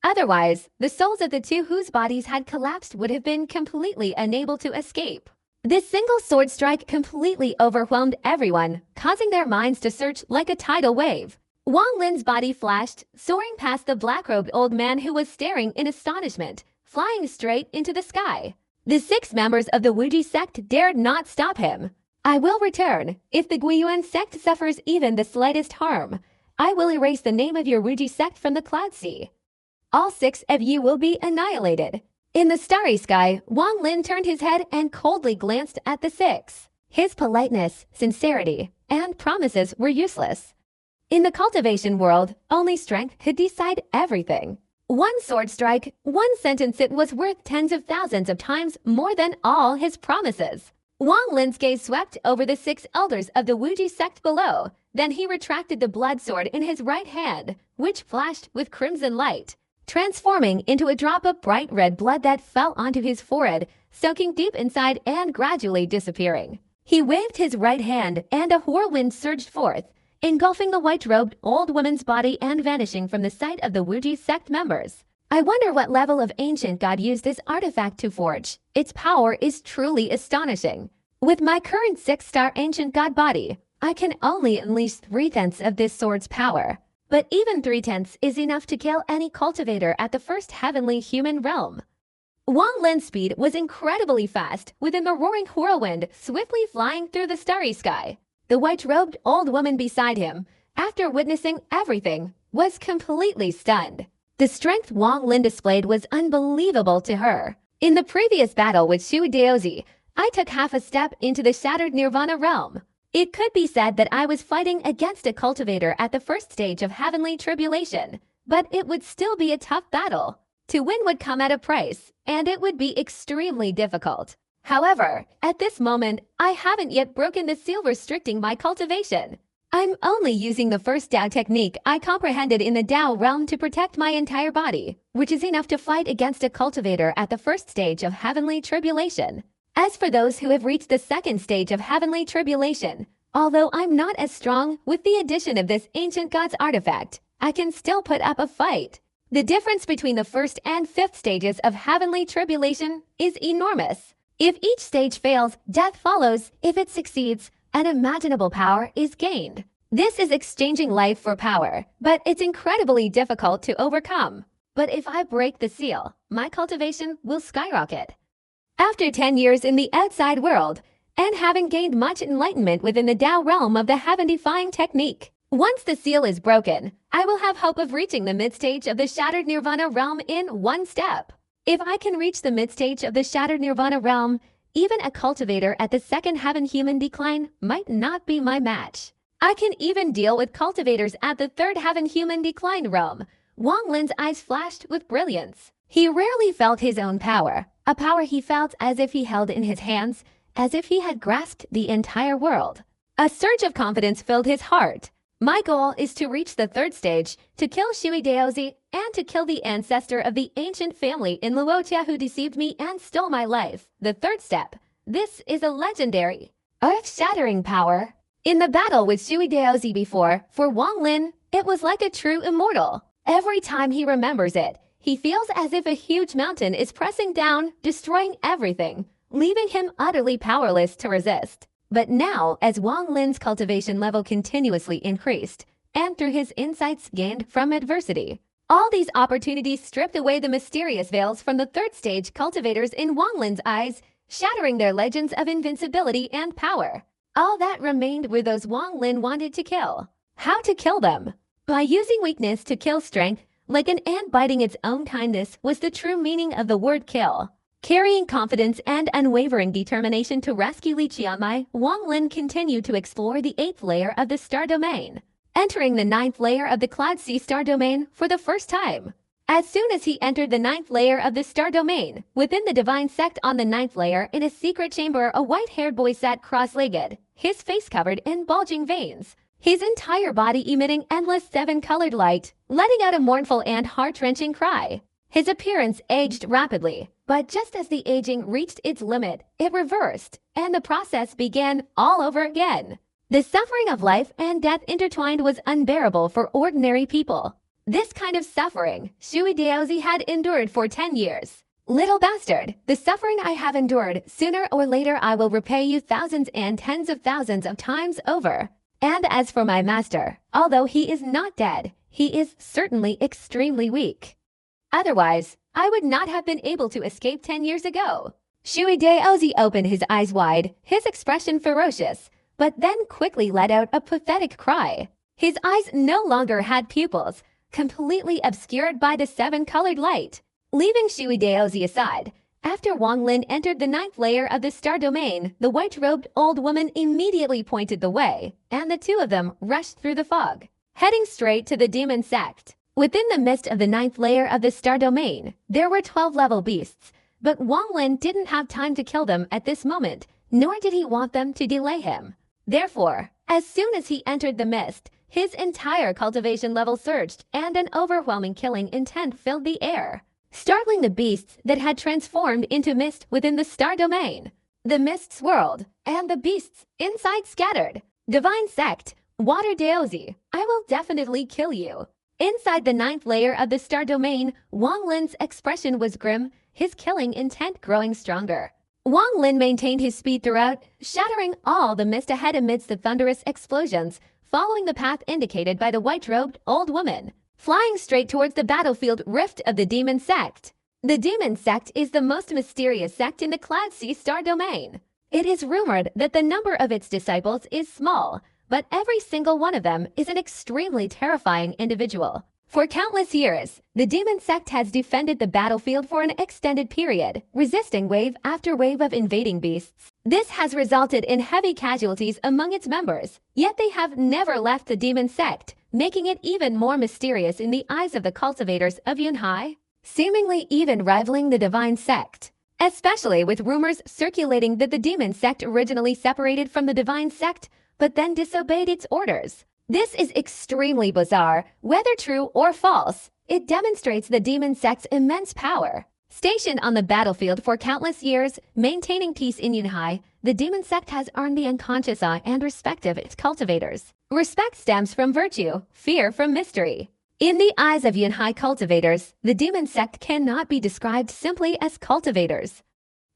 Otherwise, the souls of the 2 whose bodies had collapsed would have been completely unable to escape. This single sword strike completely overwhelmed everyone, causing their minds to surge like a tidal wave. Wang Lin's body flashed, soaring past the black-robed old man who was staring in astonishment, flying straight into the sky. The 6 members of the Wuji sect dared not stop him. I will return. If the Guiyuan sect suffers even the slightest harm, I will erase the name of your Wuji sect from the cloud sea. All 6 of you will be annihilated. In the starry sky, Wang Lin turned his head and coldly glanced at the 6. His politeness, sincerity, and promises were useless. In the cultivation world, only strength could decide everything. 1 sword strike, 1 sentence, it was worth tens of thousands of times more than all his promises. Wang Lin's gaze swept over the 6 elders of the Wuji sect below. Then he retracted the blood sword in his right hand, which flashed with crimson light, transforming into a drop of bright red blood that fell onto his forehead, soaking deep inside and gradually disappearing. He waved his right hand, and a whirlwind surged forth, engulfing the white-robed old woman's body and vanishing from the sight of the Wuji sect members. I wonder what level of ancient god used this artifact to forge. Its power is truly astonishing. With my current 6-star ancient god body, I can only unleash 3/10 of this sword's power. But even 3/10 is enough to kill any cultivator at the first heavenly human realm. Wang Lin's speed was incredibly fast, within the roaring whirlwind swiftly flying through the starry sky. The white-robed old woman beside him, after witnessing everything, was completely stunned. The strength Wang Lin displayed was unbelievable to her. In the previous battle with Shui Daozi, I took half a step into the shattered Nirvana realm. It could be said that I was fighting against a cultivator at the first stage of heavenly tribulation, but it would still be a tough battle. To win would come at a price, and it would be extremely difficult. However, at this moment, I haven't yet broken the seal restricting my cultivation. I'm only using the first Dao technique I comprehended in the Dao realm to protect my entire body, which is enough to fight against a cultivator at the first stage of heavenly tribulation. As for those who have reached the second stage of heavenly tribulation, although I'm not as strong with the addition of this ancient god's artifact, I can still put up a fight. The difference between the first and fifth stages of heavenly tribulation is enormous. If each stage fails, death follows. If it succeeds, unimaginable power is gained. This is exchanging life for power, but it's incredibly difficult to overcome. But if I break the seal, my cultivation will skyrocket. After 10 years in the outside world, and having gained much enlightenment within the Tao realm of the heaven-defying technique, once the seal is broken, I will have hope of reaching the mid-stage of the Shattered Nirvana realm in one step. If I can reach the mid-stage of the Shattered Nirvana realm, even a cultivator at the second heaven human decline might not be my match. I can even deal with cultivators at the third heaven human decline realm. Wang Lin's eyes flashed with brilliance. He rarely felt his own power, a power he felt as if he held in his hands, as if he had grasped the entire world. A surge of confidence filled his heart. My goal is to reach the third stage, to kill Shui Daozi, and to kill the ancestor of the ancient family in Luotia who deceived me and stole my life. The third step. This is a legendary, earth-shattering power. In the battle with Shui Daozi before, for Wang Lin, it was like a true immortal. Every time he remembers it, he feels as if a huge mountain is pressing down, destroying everything, leaving him utterly powerless to resist. But now, as Wang Lin's cultivation level continuously increased, and through his insights gained from adversity, all these opportunities stripped away the mysterious veils from the third stage cultivators in Wang Lin's eyes, shattering their legends of invincibility and power. All that remained were those Wang Lin wanted to kill. How to kill them? By using weakness to kill strength, like an ant biting its own kindness was the true meaning of the word kill. Carrying confidence and unwavering determination to rescue Li Qianmai, Wang Lin continued to explore the 8th layer of the star domain, entering the 9th layer of the Cloud Sea star domain for the first time. As soon as he entered the 9th layer of the star domain, within the divine sect on the 9th layer in a secret chamber, a white-haired boy sat cross-legged, his face covered in bulging veins, his entire body emitting endless 7-colored light, letting out a mournful and heart-wrenching cry. His appearance aged rapidly, but just as the aging reached its limit, it reversed, and the process began all over again. The suffering of life and death intertwined was unbearable for ordinary people. This kind of suffering Shui Daozi had endured for 10 years. Little bastard, the suffering I have endured, sooner or later I will repay you thousands and tens of thousands of times over. And as for my master, although he is not dead, he is certainly extremely weak. Otherwise, I would not have been able to escape 10 years ago. Shui Daozi opened his eyes wide, his expression ferocious, but then quickly let out a pathetic cry. His eyes no longer had pupils, completely obscured by the 7-colored light. Leaving Shui Daozi aside, after Wang Lin entered the 9th layer of the star domain, the white-robed old woman immediately pointed the way, and the two of them rushed through the fog, heading straight to the demon sect. Within the mist of the 9th layer of the star domain, there were 12-level beasts, but Wang Lin didn't have time to kill them at this moment, nor did he want them to delay him. Therefore, as soon as he entered the mist, his entire cultivation level surged and an overwhelming killing intent filled the air, startling the beasts that had transformed into mist within the star domain. The mist swirled, and the beasts inside scattered. Divine sect, Water Daozi, I will definitely kill you. Inside the ninth layer of the star domain, Wang Lin's expression was grim, his killing intent growing stronger. Wang Lin maintained his speed throughout, shattering all the mist ahead amidst the thunderous explosions, following the path indicated by the white-robed old woman, flying straight towards the battlefield rift of the Demon Sect. The Demon Sect is the most mysterious sect in the Cloud Sea star domain. It is rumored that the number of its disciples is small, but every single one of them is an extremely terrifying individual. For countless years, the Demon Sect has defended the battlefield for an extended period, resisting wave after wave of invading beasts. This has resulted in heavy casualties among its members, yet they have never left the Demon Sect, making it even more mysterious in the eyes of the cultivators of Yunhai, seemingly even rivaling the Divine Sect. Especially with rumors circulating that the Demon Sect originally separated from the Divine Sect, but then disobeyed its orders. This is extremely bizarre, whether true or false. It demonstrates the Demon Sect's immense power. Stationed on the battlefield for countless years, maintaining peace in Yunhai, the Demon Sect has earned the unconscious eye and respect of its cultivators. Respect stems from virtue, fear from mystery. In the eyes of Yunhai cultivators, the Demon Sect cannot be described simply as cultivators.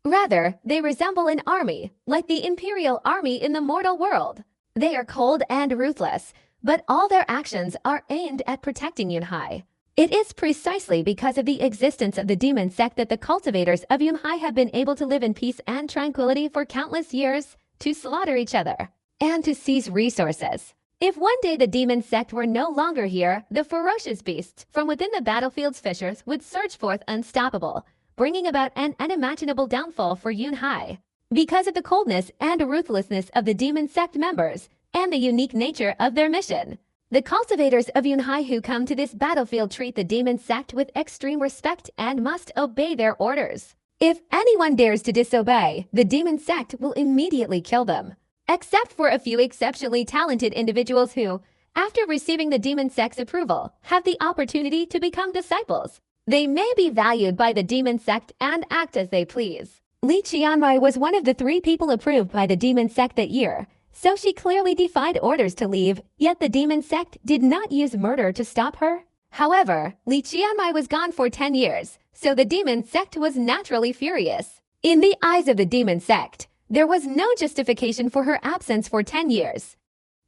Rather, they resemble an army, like the Imperial Army in the mortal world. They are cold and ruthless, but all their actions are aimed at protecting Yunhai. It is precisely because of the existence of the Demon Sect that the cultivators of Yunhai have been able to live in peace and tranquility for countless years, to slaughter each other, and to seize resources. If one day the Demon Sect were no longer here, the ferocious beasts from within the battlefield's fissures would surge forth unstoppable, bringing about an unimaginable downfall for Yunhai. Because of the coldness and ruthlessness of the Demon Sect members, and the unique nature of their mission, the cultivators of Yunhai who come to this battlefield treat the Demon Sect with extreme respect and must obey their orders. If anyone dares to disobey, the Demon Sect will immediately kill them. Except for a few exceptionally talented individuals who, after receiving the Demon Sect's approval, have the opportunity to become disciples. They may be valued by the Demon Sect and act as they please. Li Qianmai was one of the 3 people approved by the Demon Sect that year, so she clearly defied orders to leave, yet the Demon Sect did not use murder to stop her. However, Li Qianmai was gone for 10 years, so the Demon Sect was naturally furious. In the eyes of the Demon Sect, there was no justification for her absence for 10 years.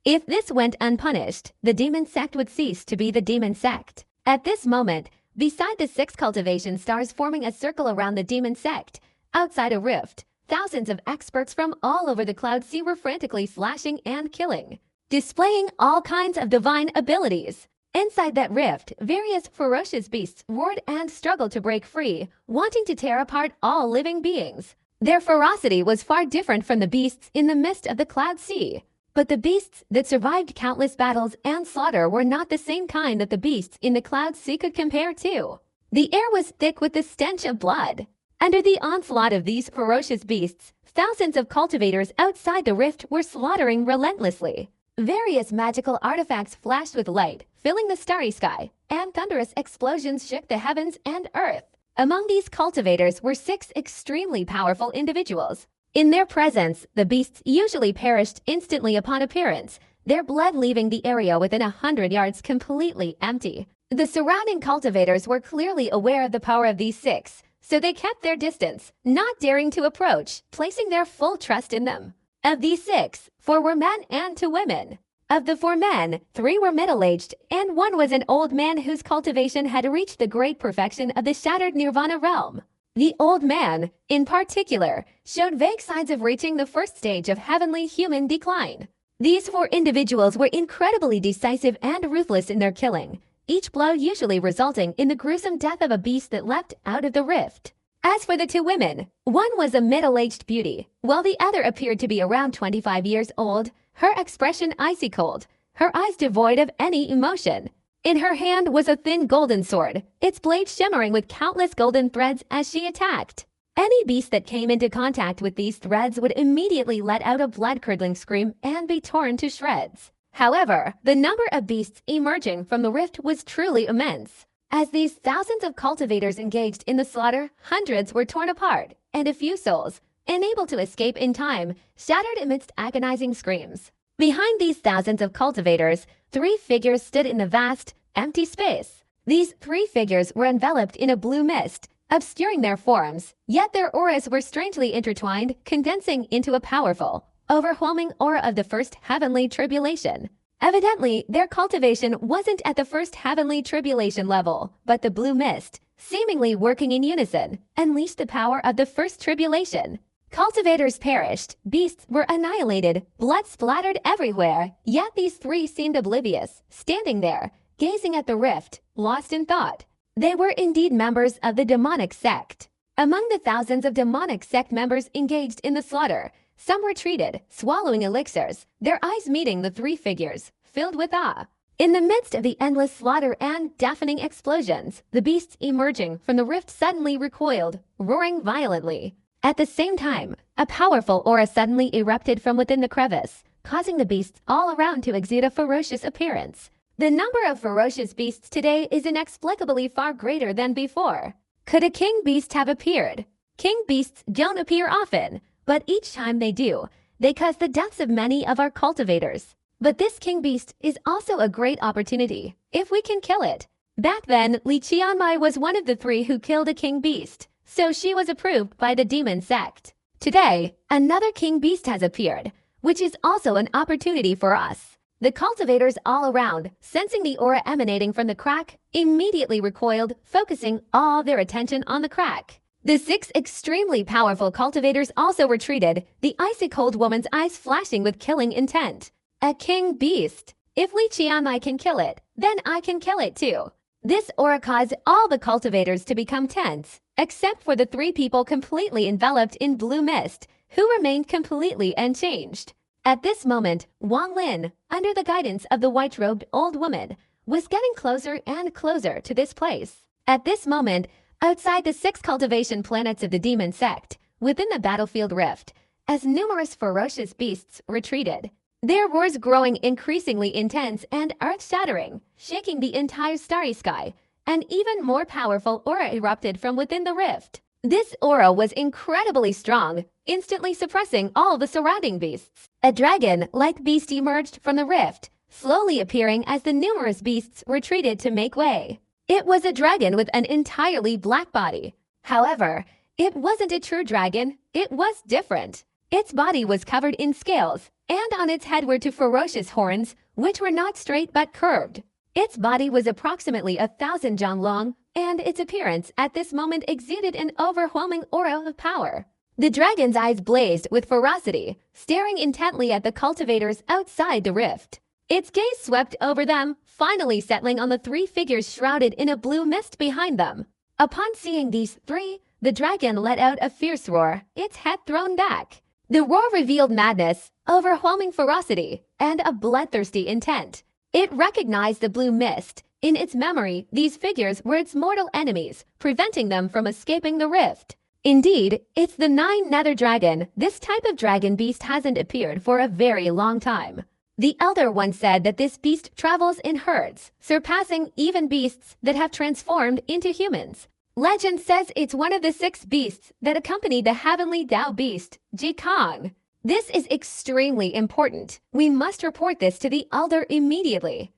If this went unpunished, the Demon Sect would cease to be the Demon Sect. At this moment, beside the 6 cultivation stars forming a circle around the Demon Sect, outside a rift, thousands of experts from all over the Cloud Sea were frantically slashing and killing, displaying all kinds of divine abilities. Inside that rift, various ferocious beasts roared and struggled to break free, wanting to tear apart all living beings. Their ferocity was far different from the beasts in the midst of the Cloud Sea. But the beasts that survived countless battles and slaughter were not the same kind that the beasts in the Cloud Sea could compare to. The air was thick with the stench of blood. Under the onslaught of these ferocious beasts, thousands of cultivators outside the rift were slaughtering relentlessly. Various magical artifacts flashed with light, filling the starry sky, and thunderous explosions shook the heavens and earth. Among these cultivators were 6 extremely powerful individuals. In their presence, the beasts usually perished instantly upon appearance, their blood leaving the area within 100 yards completely empty. The surrounding cultivators were clearly aware of the power of these 6, so they kept their distance, not daring to approach, placing their full trust in them. Of these 6, 4 were men and 2 women. Of the 4 men, 3 were middle-aged, and 1 was an old man whose cultivation had reached the great perfection of the shattered Nirvana realm. The old man, in particular, showed vague signs of reaching the first stage of heavenly human decline. These 4 individuals were incredibly decisive and ruthless in their killing, each blow usually resulting in the gruesome death of a beast that leapt out of the rift. As for the 2 women, one was a middle-aged beauty, while the other appeared to be around 25 years old, her expression icy cold, her eyes devoid of any emotion. In her hand was a thin golden sword, its blade shimmering with countless golden threads as she attacked. Any beast that came into contact with these threads would immediately let out a blood-curdling scream and be torn to shreds. However, the number of beasts emerging from the rift was truly immense. As these thousands of cultivators engaged in the slaughter, hundreds were torn apart, and a few souls, unable to escape in time, shattered amidst agonizing screams. Behind these thousands of cultivators, 3 figures stood in the vast, empty space. These three figures were enveloped in a blue mist, obscuring their forms, yet their auras were strangely intertwined, condensing into a powerful, overwhelming aura of the first heavenly tribulation. Evidently, their cultivation wasn't at the first heavenly tribulation level, but the blue mist, seemingly working in unison, unleashed the power of the first tribulation. Cultivators perished, beasts were annihilated, blood splattered everywhere, yet these three seemed oblivious, standing there, gazing at the rift, lost in thought. They were indeed members of the demonic sect. Among the thousands of demonic sect members engaged in the slaughter, some retreated, swallowing elixirs, their eyes meeting the three figures, filled with awe. In the midst of the endless slaughter and deafening explosions, the beasts emerging from the rift suddenly recoiled, roaring violently. At the same time, a powerful aura suddenly erupted from within the crevice, causing the beasts all around to exude a ferocious appearance. The number of ferocious beasts today is inexplicably far greater than before. Could a king beast have appeared? King beasts don't appear often, but each time they do, they cause the deaths of many of our cultivators. But this king beast is also a great opportunity, if we can kill it. Back then, Li Qianmai was one of the three who killed a king beast, so she was approved by the demon sect. Today, another king beast has appeared, which is also an opportunity for us. The cultivators all around, sensing the aura emanating from the crack, immediately recoiled, focusing all their attention on the crack. The six extremely powerful cultivators also retreated, the icy cold woman's eyes flashing with killing intent. A king beast. If Li Qianmai can kill it, then I can kill it too. This aura caused all the cultivators to become tense, except for the three people completely enveloped in blue mist, who remained completely unchanged. At this moment, Wang Lin, under the guidance of the white-robed old woman, was getting closer and closer to this place. At this moment, outside the 6 cultivation planets of the demon sect, within the battlefield rift, as numerous ferocious beasts retreated, their roars growing increasingly intense and earth-shattering, shaking the entire starry sky, an even more powerful aura erupted from within the rift. This aura was incredibly strong, instantly suppressing all the surrounding beasts. A dragon-like beast emerged from the rift, slowly appearing as the numerous beasts retreated to make way. It was a dragon with an entirely black body. However, it wasn't a true dragon, it was different. Its body was covered in scales, and on its head were 2 ferocious horns, which were not straight but curved. Its body was approximately 1,000 jang long, and its appearance at this moment exuded an overwhelming aura of power. The dragon's eyes blazed with ferocity, staring intently at the cultivators outside the rift. Its gaze swept over them, finally settling on the 3 figures shrouded in a blue mist behind them. Upon seeing these 3, the dragon let out a fierce roar, its head thrown back. The roar revealed madness, overwhelming ferocity, and a bloodthirsty intent. It recognized the blue mist. In its memory, these figures were its mortal enemies, preventing them from escaping the rift. Indeed, it's the 9 nether dragon. This type of dragon beast hasn't appeared for a very long time. The Elder once said that this beast travels in herds, surpassing even beasts that have transformed into humans. Legend says it's one of the 6 beasts that accompanied the heavenly Dao beast, Ji Kong. This is extremely important. We must report this to the Elder immediately.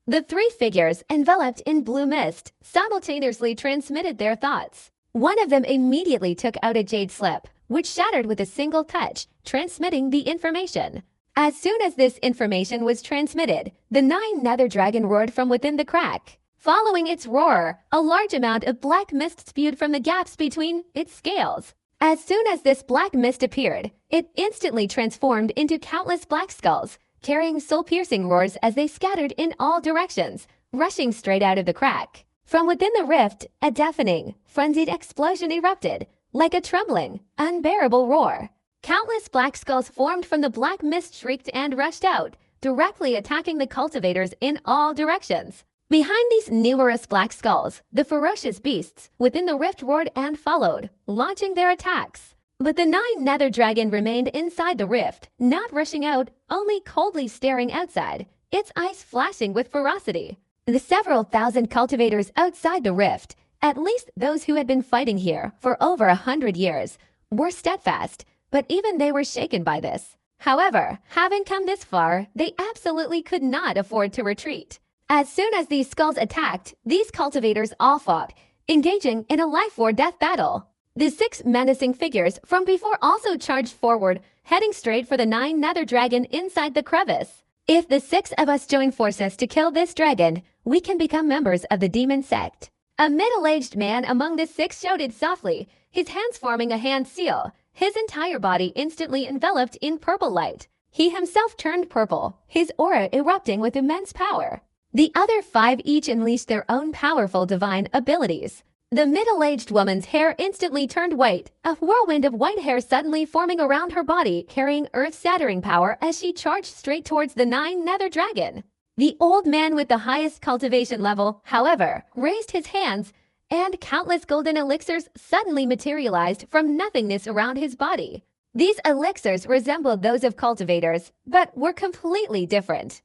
The 3 figures, enveloped in blue mist, simultaneously transmitted their thoughts. One of them immediately took out a jade slip, which shattered with a single touch, transmitting the information. As soon as this information was transmitted, the 9 nether dragon roared from within the crack. Following its roar, a large amount of black mist spewed from the gaps between its scales. As soon as this black mist appeared, it instantly transformed into countless black skulls, carrying soul-piercing roars as they scattered in all directions, rushing straight out of the crack. From within the rift, a deafening, frenzied explosion erupted, like a trembling, unbearable roar. Countless black skulls formed from the black mist, shrieked and rushed out, directly attacking the cultivators in all directions. Behind these numerous black skulls, the ferocious beasts within the rift roared and followed, launching their attacks. But the 9 nether dragon remained inside the rift, not rushing out, only coldly staring outside, its eyes flashing with ferocity. The several thousand cultivators outside the rift, at least those who had been fighting here for over 100 years, were steadfast, but even they were shaken by this. However, having come this far, they absolutely could not afford to retreat. As soon as these skulls attacked, these cultivators all fought, engaging in a life-or-death battle. The 6 menacing figures from before also charged forward, heading straight for the 9 nether dragon inside the crevice. If the 6 of us join forces to kill this dragon, we can become members of the demon sect. A middle-aged man among the 6 shouted softly, his hands forming a hand seal, his entire body instantly enveloped in purple light. He himself turned purple, his aura erupting with immense power. The other 5 each unleashed their own powerful divine abilities. The middle-aged woman's hair instantly turned white, a whirlwind of white hair suddenly forming around her body, carrying earth-shattering power as she charged straight towards the 9 nether dragon. The old man with the highest cultivation level, however, raised his hands, and countless golden elixirs suddenly materialized from nothingness around his body. These elixirs resembled those of cultivators, but were completely different.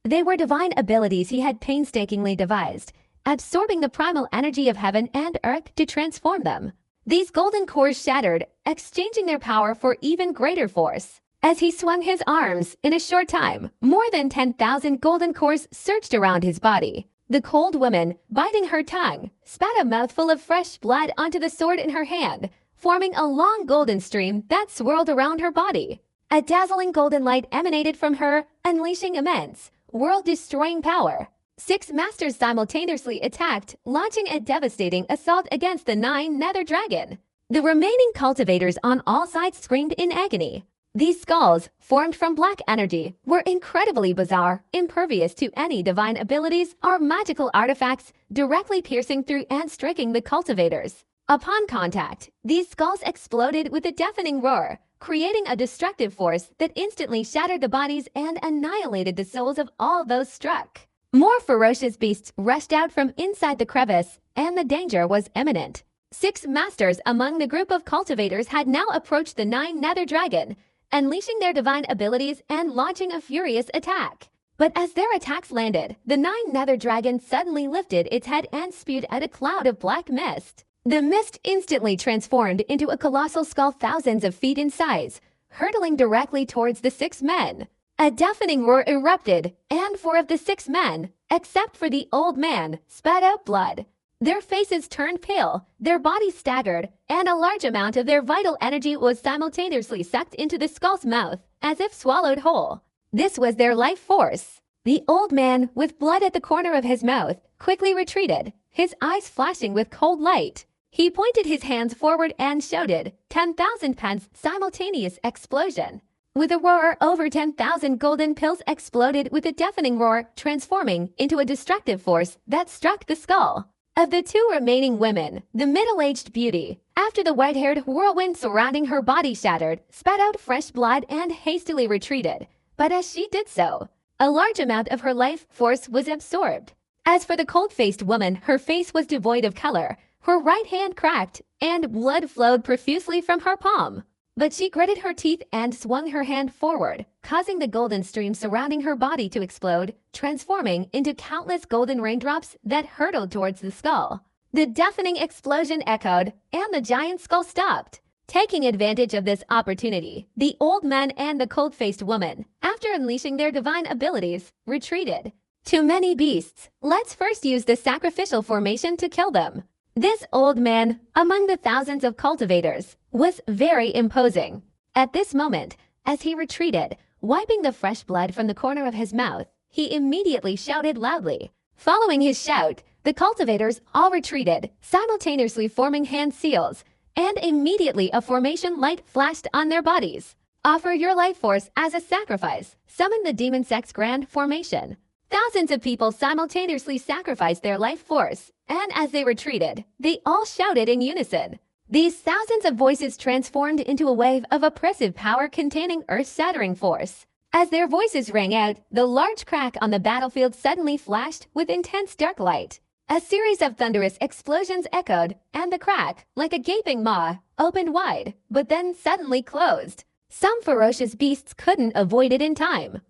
They were divine abilities he had painstakingly devised, absorbing the primal energy of heaven and earth to transform them. These golden cores shattered, exchanging their power for even greater force. As he swung his arms, in a short time, more than 10,000 golden cores surged around his body. The cold woman, biting her tongue, spat a mouthful of fresh blood onto the sword in her hand, forming a long golden stream that swirled around her body. A dazzling golden light emanated from her, unleashing immense, world-destroying power. 6 masters simultaneously attacked, launching a devastating assault against the 9 nether dragon. The remaining cultivators on all sides screamed in agony. These skulls, formed from black energy, were incredibly bizarre, impervious to any divine abilities or magical artifacts, directly piercing through and striking the cultivators. Upon contact, these skulls exploded with a deafening roar, creating a destructive force that instantly shattered the bodies and annihilated the souls of all those struck. More ferocious beasts rushed out from inside the crevice, and the danger was imminent. 6 masters among the group of cultivators had now approached the 9 nether dragon, unleashing their divine abilities and launching a furious attack. But as their attacks landed, the 9 nether dragon suddenly lifted its head and spewed out a cloud of black mist. The mist instantly transformed into a colossal skull thousands of feet in size, hurtling directly towards the 6 men. A deafening roar erupted, and 4 of the 6 men, except for the old man, spat out blood. Their faces turned pale, their bodies staggered, and a large amount of their vital energy was simultaneously sucked into the skull's mouth, as if swallowed whole. This was their life force. The old man, with blood at the corner of his mouth, quickly retreated, his eyes flashing with cold light. He pointed his hands forward and shouted, 10,000 pence simultaneous explosion. With a roar, over 10,000 golden pills exploded with a deafening roar, transforming into a destructive force that struck the skull. Of the 2 remaining women, the middle-aged beauty, after the white-haired whirlwind surrounding her body shattered, spat out fresh blood and hastily retreated. But as she did so, a large amount of her life force was absorbed. As for the cold-faced woman, her face was devoid of color, her right hand cracked, and blood flowed profusely from her palm. But she gritted her teeth and swung her hand forward, causing the golden stream surrounding her body to explode, transforming into countless golden raindrops that hurtled towards the skull. The deafening explosion echoed, and the giant skull stopped. Taking advantage of this opportunity, the old man and the cold-faced woman, after unleashing their divine abilities, retreated. Too many beasts. Let's first use the sacrificial formation to kill them. This old man, among the thousands of cultivators, was very imposing. At this moment, as he retreated, wiping the fresh blood from the corner of his mouth, he immediately shouted loudly. Following his shout, the cultivators all retreated, simultaneously forming hand seals, and immediately a formation light flashed on their bodies. Offer your life force as a sacrifice. Summon the demon sect's grand formation. Thousands of people simultaneously sacrificed their life force, and as they retreated, they all shouted in unison. These thousands of voices transformed into a wave of oppressive power containing earth-shattering force. As their voices rang out, the large crack on the battlefield suddenly flashed with intense dark light. A series of thunderous explosions echoed, and the crack, like a gaping maw, opened wide, but then suddenly closed. Some ferocious beasts couldn't avoid it in time.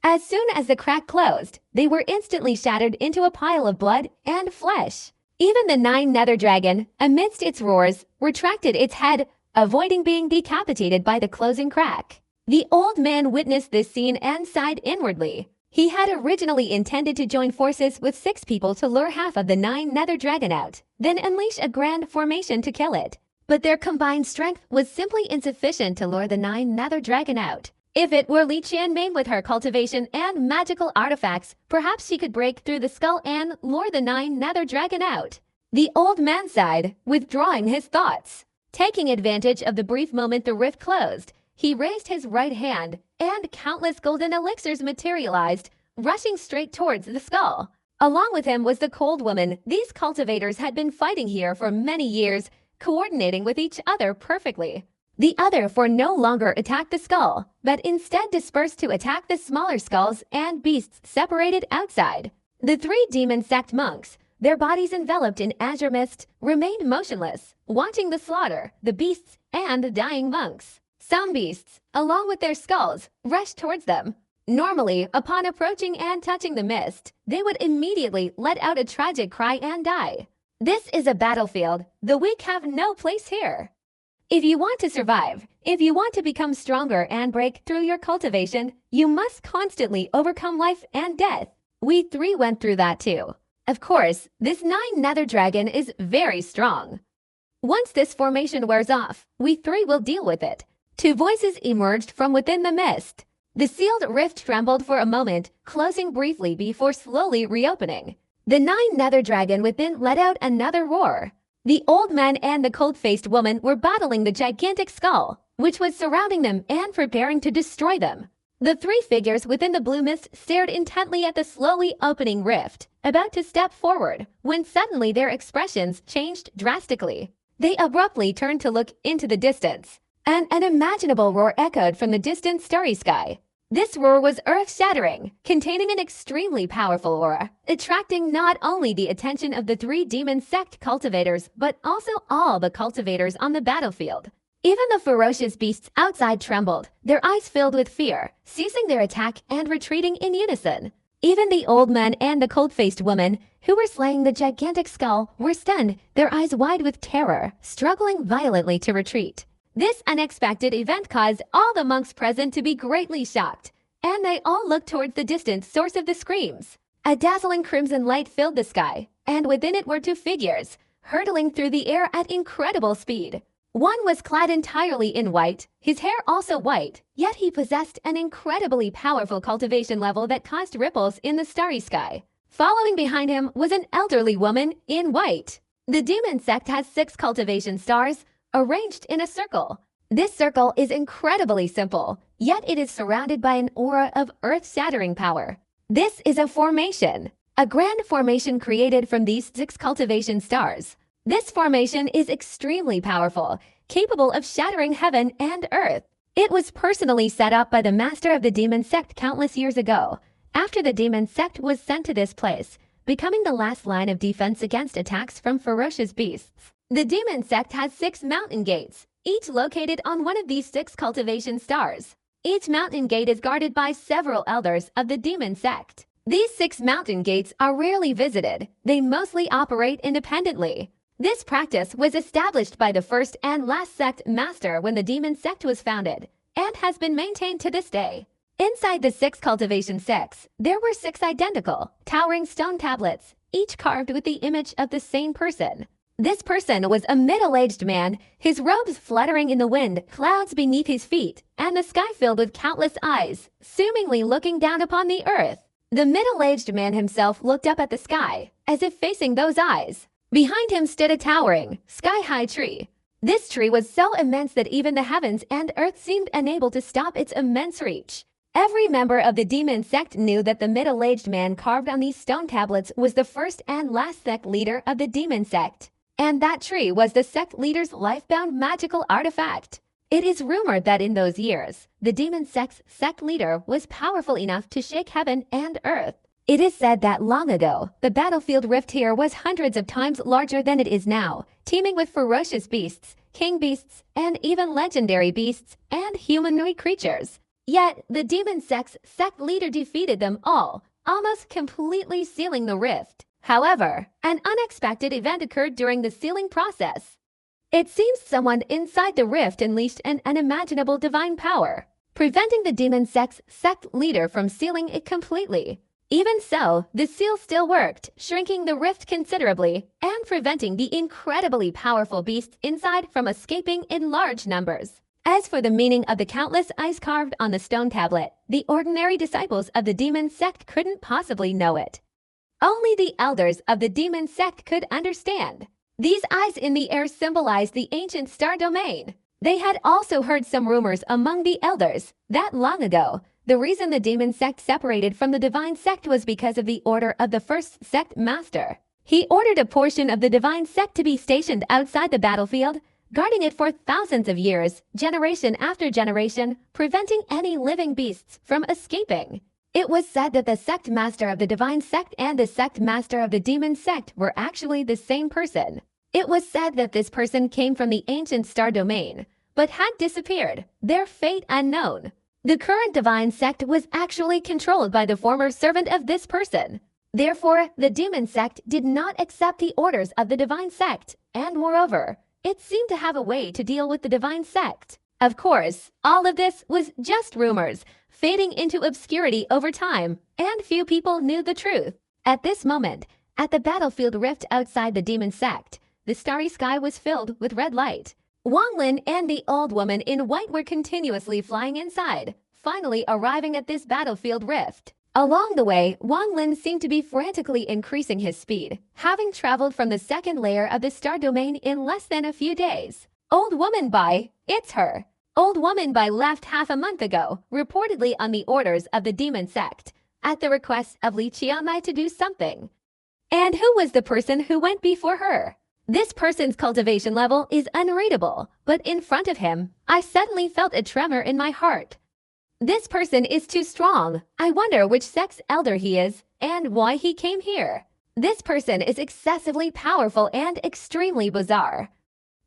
As soon as the crack closed, they were instantly shattered into a pile of blood and flesh. Even the 9 nether dragon, amidst its roars, retracted its head, avoiding being decapitated by the closing crack. The old man witnessed this scene and sighed inwardly. He had originally intended to join forces with 6 people to lure half of the 9 Nether Dragon out, then unleash a grand formation to kill it. But their combined strength was simply insufficient to lure the 9 Nether Dragon out. If it were Li Qianmei with her cultivation and magical artifacts, perhaps she could break through the skull and lure the 9 Nether Dragon out. The old man sighed, withdrawing his thoughts. Taking advantage of the brief moment the rift closed, he raised his right hand, and countless golden elixirs materialized, rushing straight towards the skull. Along with him was the cold woman. These cultivators had been fighting here for many years, coordinating with each other perfectly. The other four no longer attacked the skull, but instead dispersed to attack the smaller skulls and beasts separated outside. The 3 demon sect monks, their bodies enveloped in azure mist, remained motionless, watching the slaughter, the beasts, and the dying monks. Some beasts, along with their skulls, rushed towards them. Normally, upon approaching and touching the mist, they would immediately let out a tragic cry and die. This is a battlefield. The weak have no place here. If you want to survive, if you want to become stronger and break through your cultivation, you must constantly overcome life and death. We 3 went through that too. Of course, this 9 Nether Dragon is very strong. Once this formation wears off, we 3 will deal with it. 2 voices emerged from within the mist. The sealed rift trembled for a moment, closing briefly before slowly reopening. The 9 Nether Dragon within let out another roar. The old man and the cold-faced woman were battling the gigantic skull, which was surrounding them and preparing to destroy them. The 3 figures within the blue mist stared intently at the slowly opening rift, about to step forward, when suddenly their expressions changed drastically. They abruptly turned to look into the distance. An unimaginable roar echoed from the distant starry sky. This roar was earth-shattering, containing an extremely powerful aura, attracting not only the attention of the 3 demon sect cultivators, but also all the cultivators on the battlefield. Even the ferocious beasts outside trembled, their eyes filled with fear, ceasing their attack and retreating in unison. Even the old man and the cold-faced woman, who were slaying the gigantic skull, were stunned, their eyes wide with terror, struggling violently to retreat. This unexpected event caused all the monks present to be greatly shocked, and they all looked towards the distant source of the screams. A dazzling crimson light filled the sky, and within it were 2 figures, hurtling through the air at incredible speed. One was clad entirely in white, his hair also white, yet he possessed an incredibly powerful cultivation level that caused ripples in the starry sky. Following behind him was an elderly woman in white. The demon sect has 6 cultivation stars, arranged in a circle. This circle is incredibly simple, yet it is surrounded by an aura of earth-shattering power. This is a formation, a grand formation created from these 6 cultivation stars. This formation is extremely powerful, capable of shattering heaven and earth. It was personally set up by the master of the demon sect countless years ago, after the demon sect was sent to this place, becoming the last line of defense against attacks from ferocious beasts. The demon sect has 6 mountain gates, each located on one of these 6 cultivation stars. Each mountain gate is guarded by several elders of the demon sect. These 6 mountain gates are rarely visited. They mostly operate independently. This practice was established by the first and last sect master when the demon sect was founded, and has been maintained to this day. Inside the 6 cultivation sects, there were 6 identical, towering stone tablets, each carved with the image of the same person. This person was a middle-aged man, his robes fluttering in the wind, clouds beneath his feet, and the sky filled with countless eyes, seemingly looking down upon the earth. The middle-aged man himself looked up at the sky, as if facing those eyes. Behind him stood a towering, sky-high tree. This tree was so immense that even the heavens and earth seemed unable to stop its immense reach. Every member of the demon sect knew that the middle-aged man carved on these stone tablets was the first and last sect leader of the demon sect. And that tree was the sect leader's life-bound magical artifact. It is rumored that in those years, the demon sect's sect leader was powerful enough to shake heaven and earth. It is said that long ago, the battlefield rift here was hundreds of times larger than it is now, teeming with ferocious beasts, king beasts, and even legendary beasts and humanoid creatures. Yet, the demon sect's sect leader defeated them all, almost completely sealing the rift. However, an unexpected event occurred during the sealing process. It seems someone inside the rift unleashed an unimaginable divine power. preventing the demon sect's sect leader from sealing it completely. Even so, the seal still worked, shrinking the rift considerably and preventing the incredibly powerful beasts inside from escaping in large numbers. As for the meaning of the countless eyes carved on the stone tablet, the ordinary disciples of the demon sect couldn't possibly know it. Only the elders of the demon sect could understand. These eyes in the air symbolized the ancient star domain. They had also heard some rumors among the elders that long ago, the reason the demon sect separated from the divine sect was because of the order of the first sect master. He ordered a portion of the divine sect to be stationed outside the battlefield, guarding it for thousands of years, generation after generation, preventing any living beasts from escaping. It was said that the sect master of the divine sect and the sect master of the demon sect were actually the same person. It was said that this person came from the ancient star domain, but had disappeared, their fate unknown. The current divine sect was actually controlled by the former servant of this person. Therefore, the demon sect did not accept the orders of the divine sect, and moreover, it seemed to have a way to deal with the divine sect. Of course, all of this was just rumors, fading into obscurity over time, and few people knew the truth. At this moment, at the battlefield rift outside the demon sect, the starry sky was filled with red light. Wang Lin and the old woman in white were continuously flying inside, finally arriving at this battlefield rift. Along the way, Wang Lin seemed to be frantically increasing his speed, having traveled from the second layer of the star domain in less than a few days. Old woman Bai, it's her. Old woman Bai left half a month ago, reportedly on the orders of the demon sect, at the request of Li Qianmai to do something. And who was the person who went before her? This person's cultivation level is unreadable, but in front of him, I suddenly felt a tremor in my heart. This person is too strong. I wonder which sect's elder he is, and why he came here. This person is excessively powerful and extremely bizarre.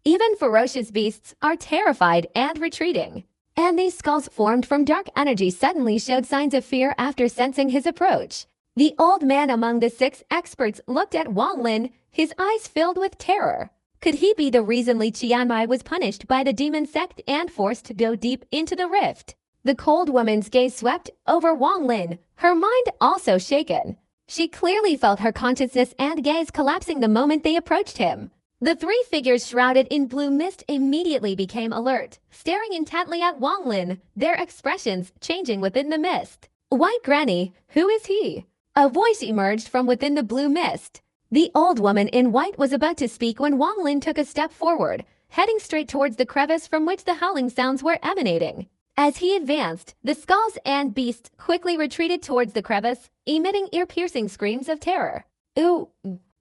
Even ferocious beasts are terrified and retreating. And these skulls formed from dark energy suddenly showed signs of fear after sensing his approach. The old man among the 6 experts looked at Wang Lin, his eyes filled with terror. Could he be the reason Li Qianmai was punished by the demon sect and forced to go deep into the rift? The cold woman's gaze swept over Wang Lin, her mind also shaken. She clearly felt her consciousness and gaze collapsing the moment they approached him. The 3 figures shrouded in blue mist immediately became alert, staring intently at Wang Lin, their expressions changing within the mist. White Granny, who is he? A voice emerged from within the blue mist. The old woman in white was about to speak when Wang Lin took a step forward, heading straight towards the crevice from which the howling sounds were emanating. As he advanced, the skulls and beasts quickly retreated towards the crevice, emitting ear-piercing screams of terror. Ooh!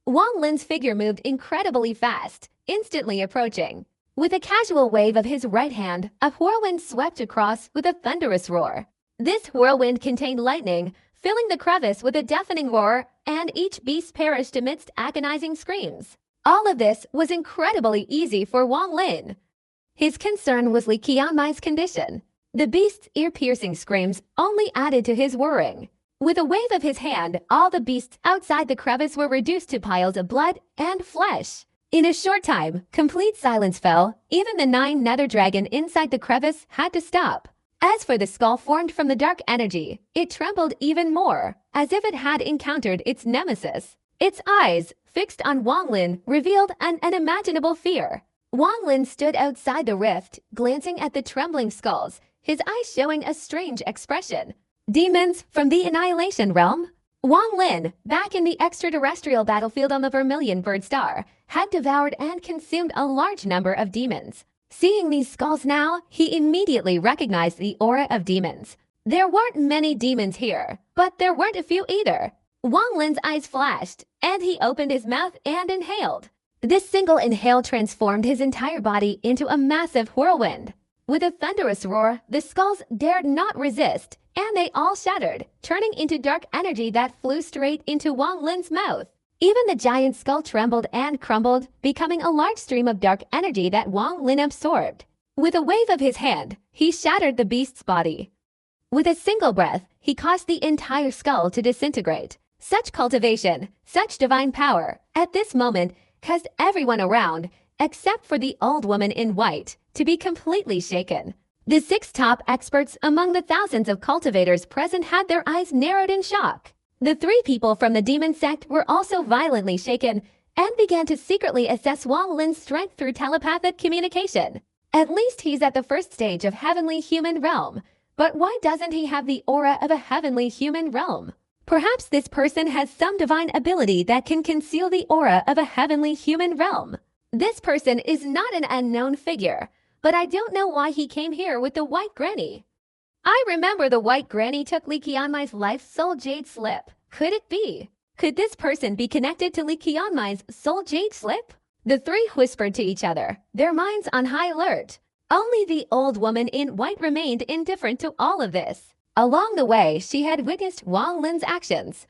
Wang Lin's figure moved incredibly fast, instantly approaching. With a casual wave of his right hand, a whirlwind swept across with a thunderous roar. This whirlwind contained lightning, filling the crevice with a deafening roar, and each beast perished amidst agonizing screams. All of this was incredibly easy for Wang Lin. His concern was Li Qianmai's condition. The beast's ear-piercing screams only added to his worrying. With a wave of his hand, all the beasts outside the crevice were reduced to piles of blood and flesh. In a short time, complete silence fell. Even the 9 nether dragon inside the crevice had to stop. As for the skull formed from the dark energy, it trembled even more, as if it had encountered its nemesis. Its eyes, fixed on Wang Lin, revealed an unimaginable fear. Wang Lin stood outside the rift, glancing at the trembling skulls, his eyes showing a strange expression. Demons from the Annihilation Realm? Wang Lin, back in the extraterrestrial battlefield on the Vermilion Bird Star, had devoured and consumed a large number of demons. Seeing these skulls now, he immediately recognized the aura of demons. There weren't many demons here, but there weren't a few either. Wang Lin's eyes flashed, and he opened his mouth and inhaled. This single inhale transformed his entire body into a massive whirlwind. With a thunderous roar, the skulls dared not resist, and they all shattered, turning into dark energy that flew straight into Wang Lin's mouth. Even the giant skull trembled and crumbled, becoming a large stream of dark energy that Wang Lin absorbed. With a wave of his hand, he shattered the beast's body. With a single breath, he caused the entire skull to disintegrate. Such cultivation, such divine power, at this moment, caused everyone around, except for the old woman in white, to be completely shaken. The 6 top experts among the thousands of cultivators present had their eyes narrowed in shock. The 3 people from the demon sect were also violently shaken and began to secretly assess Wang Lin's strength through telepathic communication. At least he's at the first stage of heavenly human realm. But why doesn't he have the aura of a heavenly human realm? Perhaps this person has some divine ability that can conceal the aura of a heavenly human realm. This person is not an unknown figure, but I don't know why he came here with the white granny. I remember the white granny took Li Qianmai's life soul jade slip. Could it be? Could this person be connected to Li Qianmai's soul jade slip? The 3 whispered to each other, their minds on high alert. Only the old woman in white remained indifferent to all of this. Along the way, she had witnessed Wang Lin's actions.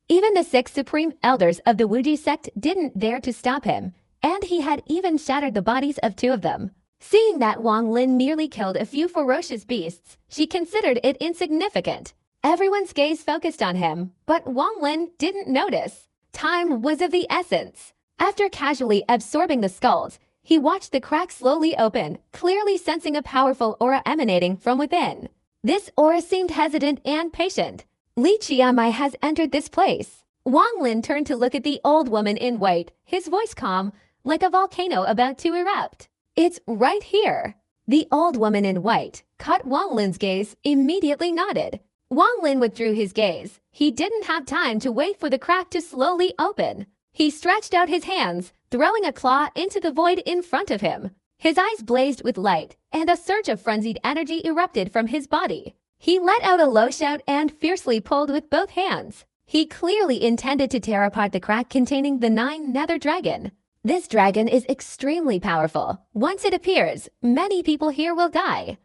Even the 6 supreme elders of the Wuji sect didn't dare to stop him, and he had even shattered the bodies of 2 of them. Seeing that Wang Lin merely killed a few ferocious beasts, she considered it insignificant. Everyone's gaze focused on him, but Wang Lin didn't notice. Time was of the essence. After casually absorbing the skulls, he watched the crack slowly open, clearly sensing a powerful aura emanating from within. This aura seemed hesitant and patient. Li Qianmai has entered this place. Wang Lin turned to look at the old woman in white, his voice calm, like a volcano about to erupt. It's right here. The old woman in white caught Wang Lin's gaze, immediately nodded. Wang Lin withdrew his gaze. He didn't have time to wait for the crack to slowly open. He stretched out his hands, throwing a claw into the void in front of him. His eyes blazed with light, and a surge of frenzied energy erupted from his body. He let out a low shout and fiercely pulled with both hands. He clearly intended to tear apart the crack containing the 9 nether dragon. This dragon is extremely powerful. Once it appears, many people here will die.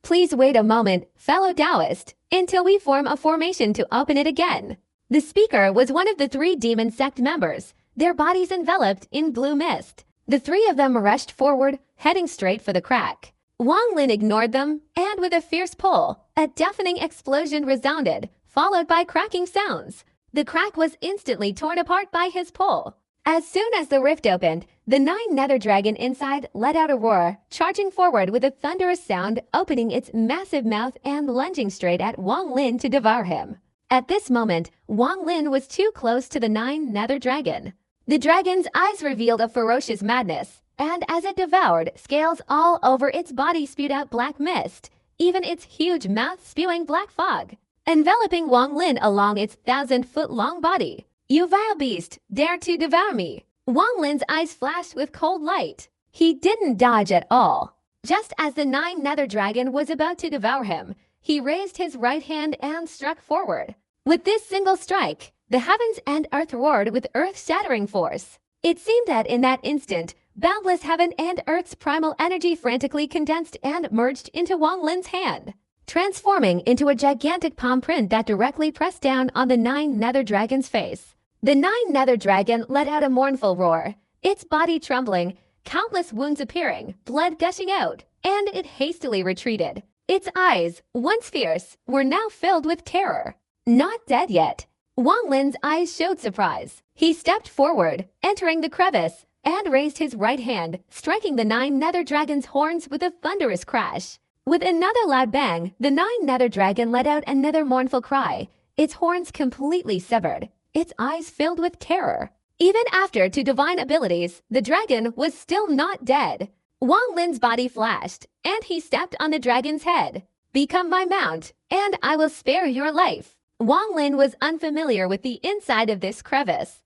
Please wait a moment, fellow Taoist, until we form a formation to open it again. The speaker was one of the 3 demon sect members, their bodies enveloped in blue mist. The 3 of them rushed forward, heading straight for the crack. Wang Lin ignored them, and with a fierce pull, a deafening explosion resounded, followed by cracking sounds. The crack was instantly torn apart by his pull. As soon as the rift opened, the 9 nether dragon inside let out a roar, charging forward with a thunderous sound, opening its massive mouth and lunging straight at Wang Lin to devour him. At this moment, Wang Lin was too close to the 9 nether dragon. The dragon's eyes revealed a ferocious madness, and as it devoured, scales all over its body spewed out black mist, even its huge mouth spewing black fog, enveloping Wang Lin along its 1,000-foot-long body. You vile beast, dare to devour me! Wang Lin's eyes flashed with cold light. He didn't dodge at all. Just as the 9 nether dragon was about to devour him, he raised his right hand and struck forward. With this single strike, the heavens and earth roared with earth-shattering force. It seemed that in that instant, boundless heaven and earth's primal energy frantically condensed and merged into Wang Lin's hand, transforming into a gigantic palm print that directly pressed down on the 9 nether dragon's face. The 9 nether dragon let out a mournful roar, its body trembling, countless wounds appearing, blood gushing out, and it hastily retreated. Its eyes, once fierce, were now filled with terror. Not dead yet. Wang Lin's eyes showed surprise. He stepped forward, entering the crevice, and raised his right hand, striking the 9 nether dragon's horns with a thunderous crash. With another loud bang, the 9 nether dragon let out another mournful cry, its horns completely severed, its eyes filled with terror. Even after 2 divine abilities, the dragon was still not dead. Wang Lin's body flashed, and he stepped on the dragon's head. Become my mount, and I will spare your life. Wang Lin was unfamiliar with the inside of this crevice.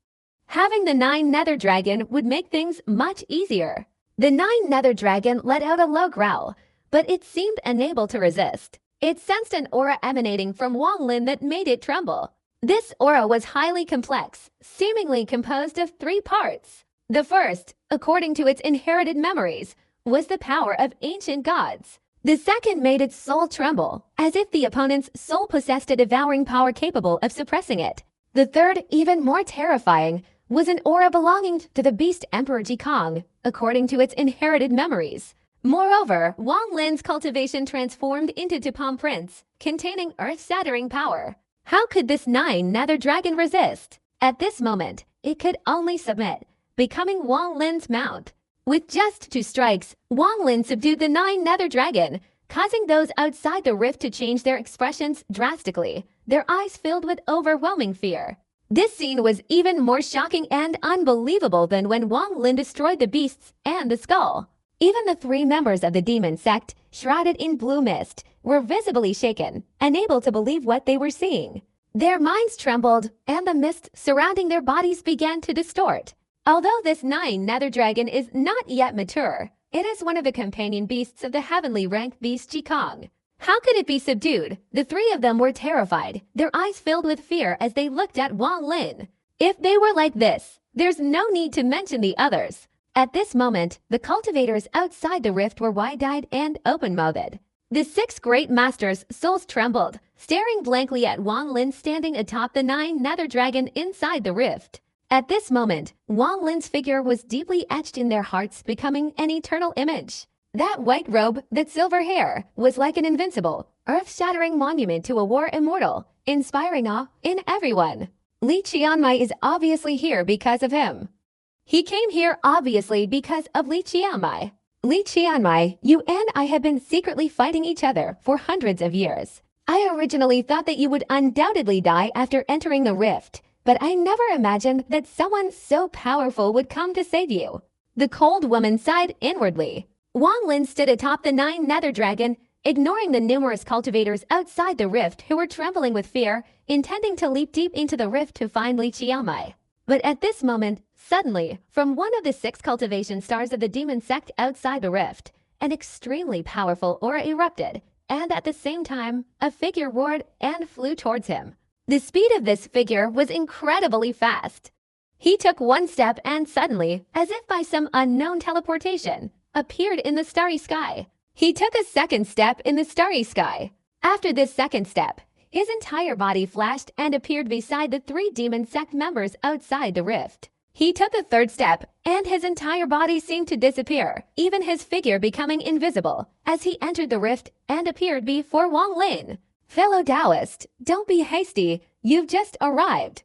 Having the 9 nether dragon would make things much easier. The 9 nether dragon let out a low growl, but it seemed unable to resist. It sensed an aura emanating from Wang Lin that made it tremble. This aura was highly complex, seemingly composed of 3 parts. The first, according to its inherited memories, was the power of ancient gods. The second made its soul tremble, as if the opponent's soul possessed a devouring power capable of suppressing it. The third, even more terrifying, was an aura belonging to the beast Emperor Jikong, according to its inherited memories. Moreover, Wang Lin's cultivation transformed into 2 palm prints, containing earth-shattering power. How could this 9 nether dragon resist? At this moment, it could only submit, becoming Wang Lin's mount. With just 2 strikes, Wang Lin subdued the 9 nether dragon, causing those outside the rift to change their expressions drastically, their eyes filled with overwhelming fear. This scene was even more shocking and unbelievable than when Wang Lin destroyed the beasts and the skull. Even the three members of the demon sect, shrouded in blue mist, were visibly shaken, unable to believe what they were seeing. Their minds trembled, and the mist surrounding their bodies began to distort. Although this 9 nether dragon is not yet mature, it is one of the companion beasts of the heavenly rank beast Jikong. How could it be subdued? The three of them were terrified, their eyes filled with fear as they looked at Wang Lin. If they were like this, there's no need to mention the others. At this moment, the cultivators outside the rift were wide-eyed and open-mouthed. The 6 great masters' souls trembled, staring blankly at Wang Lin standing atop the 9 nether dragon inside the rift. At this moment, Wang Lin's figure was deeply etched in their hearts, becoming an eternal image. That white robe, that silver hair, was like an invincible, earth-shattering monument to a war immortal, inspiring awe in everyone. Li Qianmai is obviously here because of him. He came here obviously because of Li Qianmai. Li Qianmai, you and I have been secretly fighting each other for hundreds of years. I originally thought that you would undoubtedly die after entering the rift, but I never imagined that someone so powerful would come to save you. The cold woman sighed inwardly. Wang Lin stood atop the 9 nether dragon, ignoring the numerous cultivators outside the rift who were trembling with fear, intending to leap deep into the rift to find Li Qianmai. But at this moment, suddenly, from one of the 6 cultivation stars of the demon sect outside the rift, an extremely powerful aura erupted, and at the same time, a figure roared and flew towards him. The speed of this figure was incredibly fast. He took one step and suddenly, as if by some unknown teleportation, appeared in the starry sky. He took a second step in the starry sky. After this second step, his entire body flashed and appeared beside the 3 demon sect members outside the rift. He took a third step, and his entire body seemed to disappear, even his figure becoming invisible, as he entered the rift and appeared before Wang Lin. Fellow Taoist, don't be hasty, you've just arrived.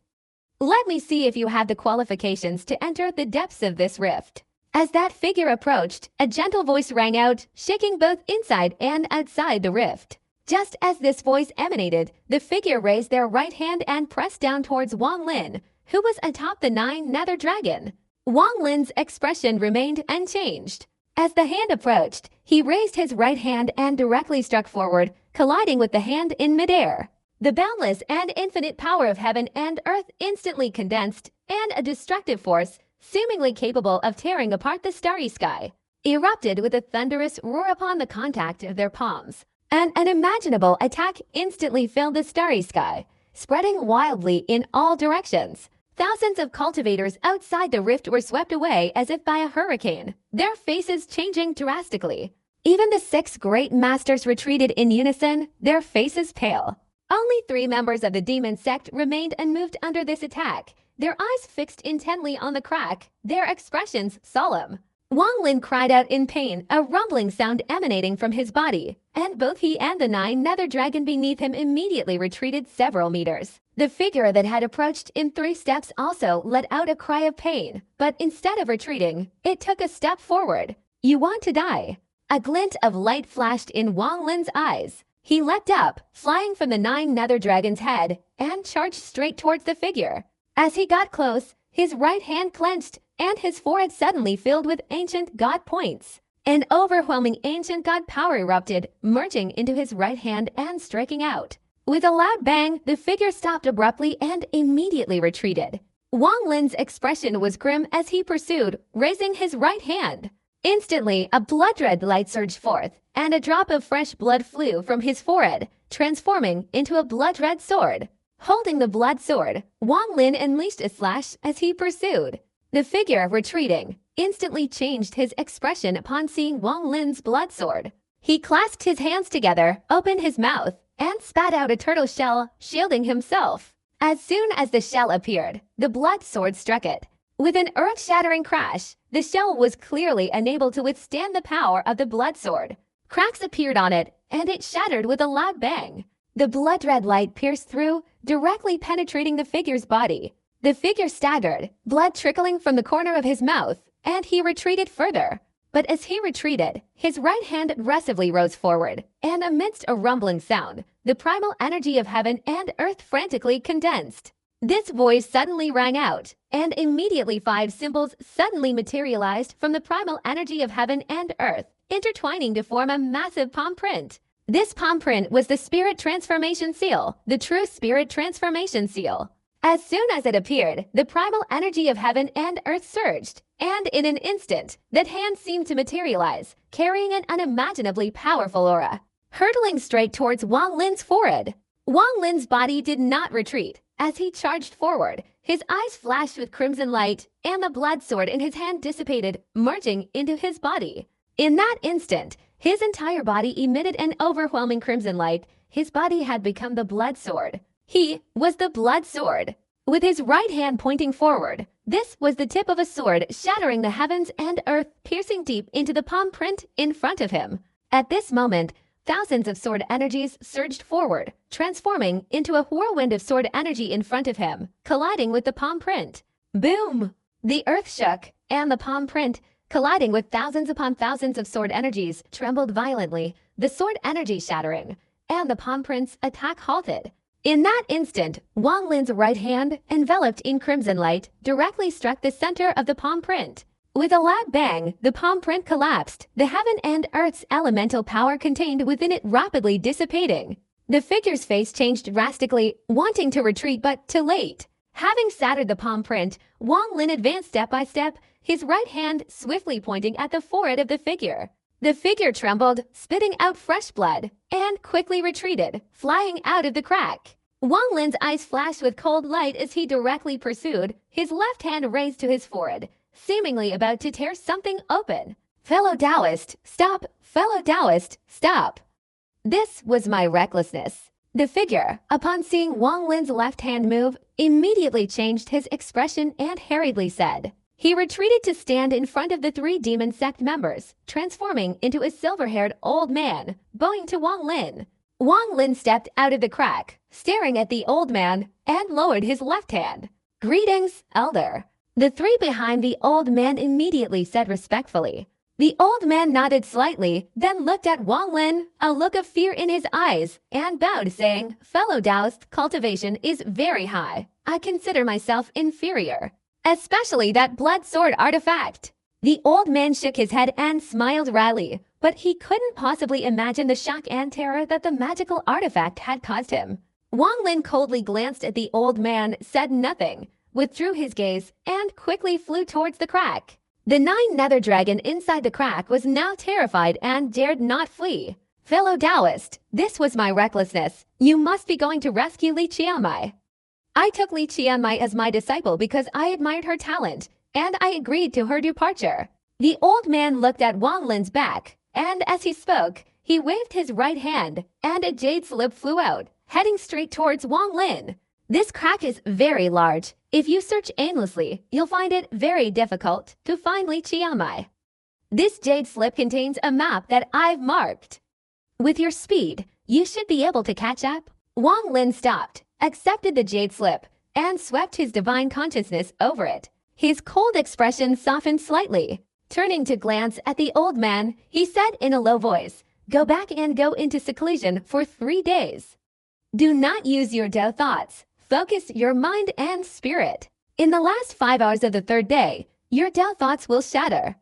Let me see if you have the qualifications to enter the depths of this rift. As that figure approached, a gentle voice rang out, shaking both inside and outside the rift. Just as this voice emanated, the figure raised their right hand and pressed down towards Wang Lin, who was atop the 9 nether dragon. Wang Lin's expression remained unchanged. As the hand approached, he raised his right hand and directly struck forward, colliding with the hand in midair. The boundless and infinite power of heaven and earth instantly condensed, and a destructive force, seemingly capable of tearing apart the starry sky, erupted with a thunderous roar upon the contact of their palms. An unimaginable attack instantly filled the starry sky, spreading wildly in all directions. Thousands of cultivators outside the rift were swept away as if by a hurricane, their faces changing drastically. Even the 6 great masters retreated in unison, their faces pale. Only 3 members of the demon sect remained unmoved under this attack, their eyes fixed intently on the crack, their expressions solemn. Wang Lin cried out in pain, a rumbling sound emanating from his body, and both he and the 9 nether dragon beneath him immediately retreated several meters. The figure that had approached in 3 steps also let out a cry of pain, but instead of retreating, it took a step forward. You want to die? A glint of light flashed in Wang Lin's eyes. He leapt up, flying from the 9 nether dragon's head, and charged straight towards the figure. As he got close, his right hand clenched, and his forehead suddenly filled with ancient god points. An overwhelming ancient god power erupted, merging into his right hand and striking out. With a loud bang, the figure stopped abruptly and immediately retreated. Wang Lin's expression was grim as he pursued, raising his right hand. Instantly, a blood-red light surged forth, and a drop of fresh blood flew from his forehead, transforming into a blood-red sword. Holding the blood sword, Wang Lin unleashed a slash as he pursued. The figure, retreating, instantly changed his expression upon seeing Wang Lin's blood sword. He clasped his hands together, opened his mouth, and spat out a turtle shell, shielding himself. As soon as the shell appeared, the blood sword struck it. With an earth-shattering crash, the shell was clearly unable to withstand the power of the blood sword. Cracks appeared on it, and it shattered with a loud bang. The blood-red light pierced through, directly penetrating the figure's body. The figure staggered, blood trickling from the corner of his mouth, and he retreated further. But as he retreated, his right hand aggressively rose forward, and amidst a rumbling sound, the primal energy of heaven and earth frantically condensed. This voice suddenly rang out, and immediately 5 symbols suddenly materialized from the primal energy of heaven and earth, intertwining to form a massive palm print. This palm print was the Spirit Transformation Seal, the true Spirit Transformation Seal. As soon as it appeared, the primal energy of heaven and earth surged, and in an instant, that hand seemed to materialize, carrying an unimaginably powerful aura, hurtling straight towards Wang Lin's forehead. Wang Lin's body did not retreat. As he charged forward, his eyes flashed with crimson light, and the blood sword in his hand dissipated, merging into his body. In that instant, his entire body emitted an overwhelming crimson light. His body had become the blood sword. He was the blood sword. With his right hand pointing forward, this was the tip of a sword shattering the heavens and earth, piercing deep into the palm print in front of him. At this moment, thousands of sword energies surged forward, transforming into a whirlwind of sword energy in front of him, colliding with the palm print. Boom! The earth shook, and the palm print, colliding with thousands upon thousands of sword energies, trembled violently, the sword energy shattering, and the palm print's attack halted. In that instant, Wang Lin's right hand, enveloped in crimson light, directly struck the center of the palm print. With a loud bang, the palm print collapsed, the heaven and earth's elemental power contained within it rapidly dissipating. The figure's face changed drastically, wanting to retreat but too late. Having shattered the palm print, Wang Lin advanced step by step, his right hand swiftly pointing at the forehead of the figure. The figure trembled, spitting out fresh blood, and quickly retreated, flying out of the crack. Wang Lin's eyes flashed with cold light as he directly pursued, his left hand raised to his forehead, seemingly about to tear something open. Fellow Taoist, stop! Fellow Taoist, stop! This was my recklessness. The figure, upon seeing Wang Lin's left hand move, immediately changed his expression and hurriedly said. He retreated to stand in front of the 3 demon sect members, transforming into a silver-haired old man, bowing to Wang Lin. Wang Lin stepped out of the crack, staring at the old man, and lowered his left hand. Greetings, Elder. The 3 behind the old man immediately said respectfully. The old man nodded slightly, then looked at Wang Lin, a look of fear in his eyes, and bowed, saying, Fellow Taoist, cultivation is very high. I consider myself inferior. Especially that blood sword artifact. The old man shook his head and smiled wryly, but he couldn't possibly imagine the shock and terror that the magical artifact had caused him. Wang Lin coldly glanced at the old man, said nothing, withdrew his gaze, and quickly flew towards the crack. The 9 nether dragon inside the crack was now terrified and dared not flee. Fellow Taoist, this was my recklessness. You must be going to rescue Li Qianmai. I took Li Qianmai as my disciple because I admired her talent, and I agreed to her departure. The old man looked at Wang Lin's back, and as he spoke, he waved his right hand, and a jade slip flew out, heading straight towards Wang Lin. This crack is very large. If you search aimlessly, you'll find it very difficult to find Li Qianmai. This jade slip contains a map that I've marked. With your speed, you should be able to catch up. Wang Lin stopped, accepted the jade slip, and swept his divine consciousness over it. His cold expression softened slightly. Turning to glance at the old man, he said in a low voice, Go back and go into seclusion for 3 days. Do not use your Tao thoughts. Focus your mind and spirit. In the last 5 hours of the 3rd day, your Tao thoughts will shatter.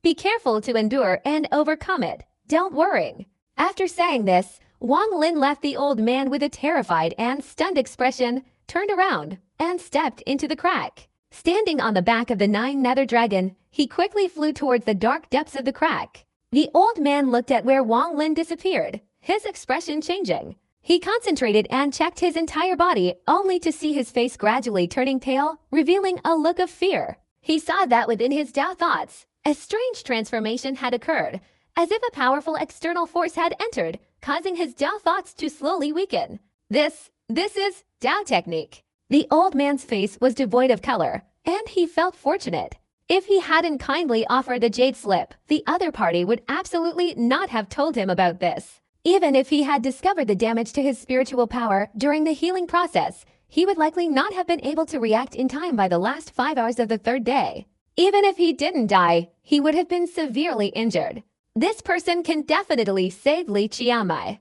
Be careful to endure and overcome it. Don't worry. After saying this, Wang Lin left the old man with a terrified and stunned expression, turned around, and stepped into the crack. Standing on the back of the 9 nether dragon, he quickly flew towards the dark depths of the crack. The old man looked at where Wang Lin disappeared, his expression changing. He concentrated and checked his entire body, only to see his face gradually turning pale, revealing a look of fear. He saw that within his Tao thoughts, a strange transformation had occurred, as if a powerful external force had entered, causing his Tao thoughts to slowly weaken. This is Tao technique. The old man's face was devoid of color, and he felt fortunate. If he hadn't kindly offered the jade slip, the other party would absolutely not have told him about this. Even if he had discovered the damage to his spiritual power during the healing process, he would likely not have been able to react in time by the last 5 hours of the 3rd day. Even if he didn't die, he would have been severely injured. This person can definitely save Li Qiamai.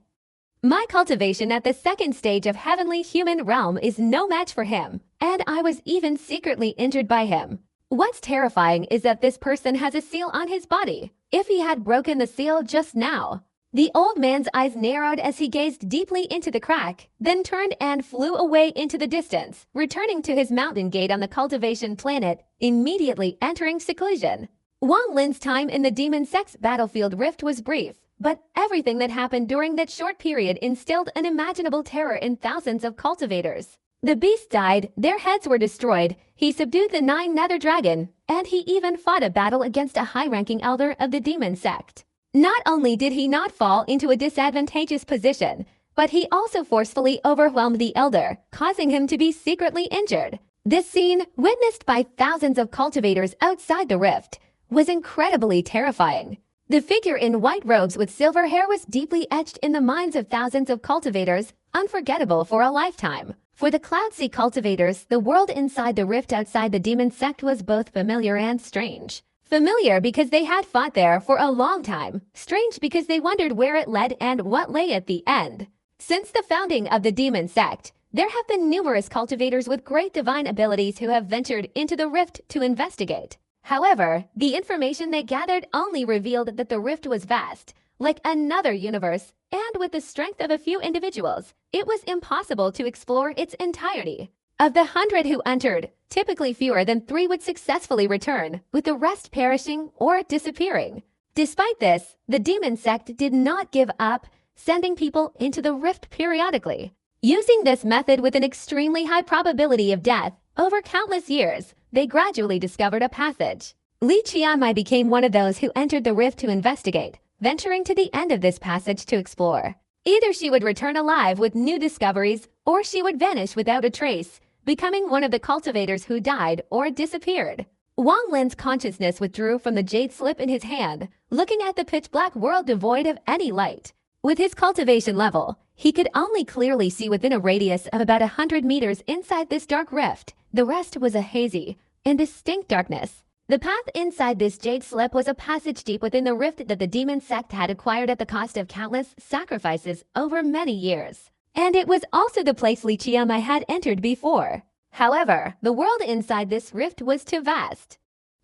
My cultivation at the second stage of heavenly human realm is no match for him, and I was even secretly injured by him. What's terrifying is that this person has a seal on his body. If he had broken the seal just now. The old man's eyes narrowed as he gazed deeply into the crack, then turned and flew away into the distance, returning to his mountain gate on the cultivation planet, immediately entering seclusion. Wang Lin's time in the Demon Sect's battlefield rift was brief, but everything that happened during that short period instilled unimaginable terror in thousands of cultivators. The beasts died, their heads were destroyed, he subdued the 9 Nether Dragon, and he even fought a battle against a high-ranking elder of the Demon Sect. Not only did he not fall into a disadvantageous position, but he also forcefully overwhelmed the elder, causing him to be secretly injured. This scene, witnessed by thousands of cultivators outside the rift, was incredibly terrifying. The figure in white robes with silver hair was deeply etched in the minds of thousands of cultivators, unforgettable for a lifetime. For the Cloudsea cultivators, the world inside the rift outside the Demon Sect was both familiar and strange. Familiar because they had fought there for a long time, strange because they wondered where it led and what lay at the end. Since the founding of the Demon Sect, there have been numerous cultivators with great divine abilities who have ventured into the rift to investigate. However, the information they gathered only revealed that the rift was vast, like another universe, and with the strength of a few individuals, it was impossible to explore its entirety. Of the 100 who entered, typically fewer than 3 would successfully return, with the rest perishing or disappearing. Despite this, the Demon Sect did not give up, sending people into the rift periodically. Using this method with an extremely high probability of death, over countless years, they gradually discovered a passage. Li Qiamai became one of those who entered the rift to investigate, venturing to the end of this passage to explore. Either she would return alive with new discoveries, or she would vanish without a trace, becoming one of the cultivators who died or disappeared. Wang Lin's consciousness withdrew from the jade slip in his hand, looking at the pitch-black world devoid of any light. With his cultivation level, he could only clearly see within a radius of about 100 meters inside this dark rift. The rest was a hazy, indistinct darkness. The path inside this jade slip was a passage deep within the rift that the Demon Sect had acquired at the cost of countless sacrifices over many years. And it was also the place Li Qiamai had entered before. However, the world inside this rift was too vast.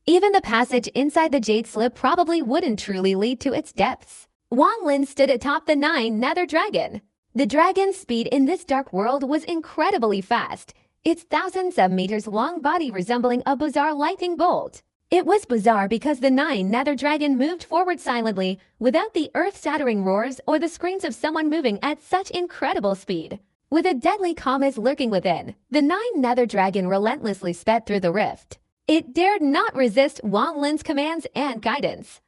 Even the passage inside the jade slip probably wouldn't truly lead to its depths. Wang Lin stood atop the 9 Nether Dragon. The dragon's speed in this dark world was incredibly fast, its thousands of meters long body resembling a bizarre lightning bolt. It was bizarre because the 9 Nether Dragon moved forward silently, without the earth-shattering roars or the screams of someone moving at such incredible speed. With a deadly calmness lurking within, the 9 Nether Dragon relentlessly sped through the rift. It dared not resist Wang Lin's commands and guidance.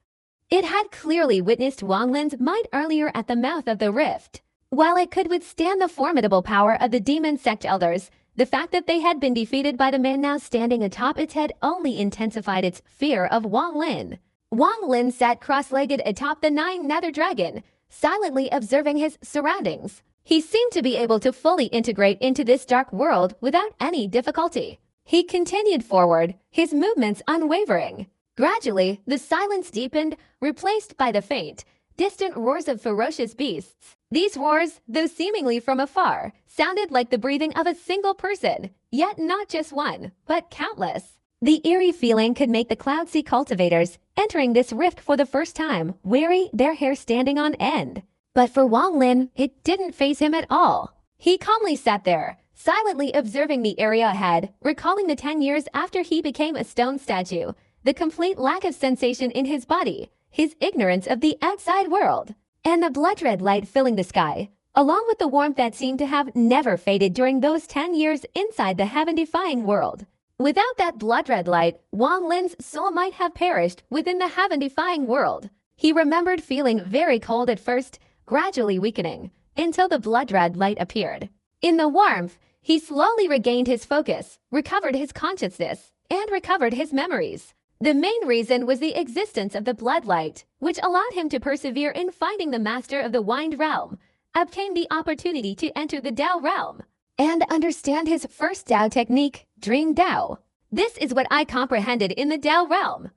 It had clearly witnessed Wang Lin's might earlier at the mouth of the rift. While it could withstand the formidable power of the Demon Sect elders, the fact that they had been defeated by the man now standing atop its head only intensified its fear of Wang Lin. Wang Lin sat cross-legged atop the 9 Nether Dragon, silently observing his surroundings. He seemed to be able to fully integrate into this dark world without any difficulty. He continued forward, his movements unwavering. Gradually, the silence deepened, replaced by the faint, distant roars of ferocious beasts. These roars, though seemingly from afar, sounded like the breathing of a single person, yet not just one, but countless. The eerie feeling could make the Cloudsea cultivators, entering this rift for the first time, weary, their hair standing on end. But for Wang Lin, it didn't faze him at all. He calmly sat there, silently observing the area ahead, recalling the 10 years after he became a stone statue, the complete lack of sensation in his body, his ignorance of the outside world, and the blood-red light filling the sky, along with the warmth that seemed to have never faded during those 10 years inside the heaven-defying world. Without that blood-red light, Wang Lin's soul might have perished within the heaven-defying world. He remembered feeling very cold at first, gradually weakening, until the blood-red light appeared. In the warmth, he slowly regained his focus, recovered his consciousness, and recovered his memories. The main reason was the existence of the bloodlight, which allowed him to persevere in finding the master of the Wind Realm, obtain the opportunity to enter the Dao Realm, and understand his first Dao technique, Dream Dao. This is what I comprehended in the Tao realm.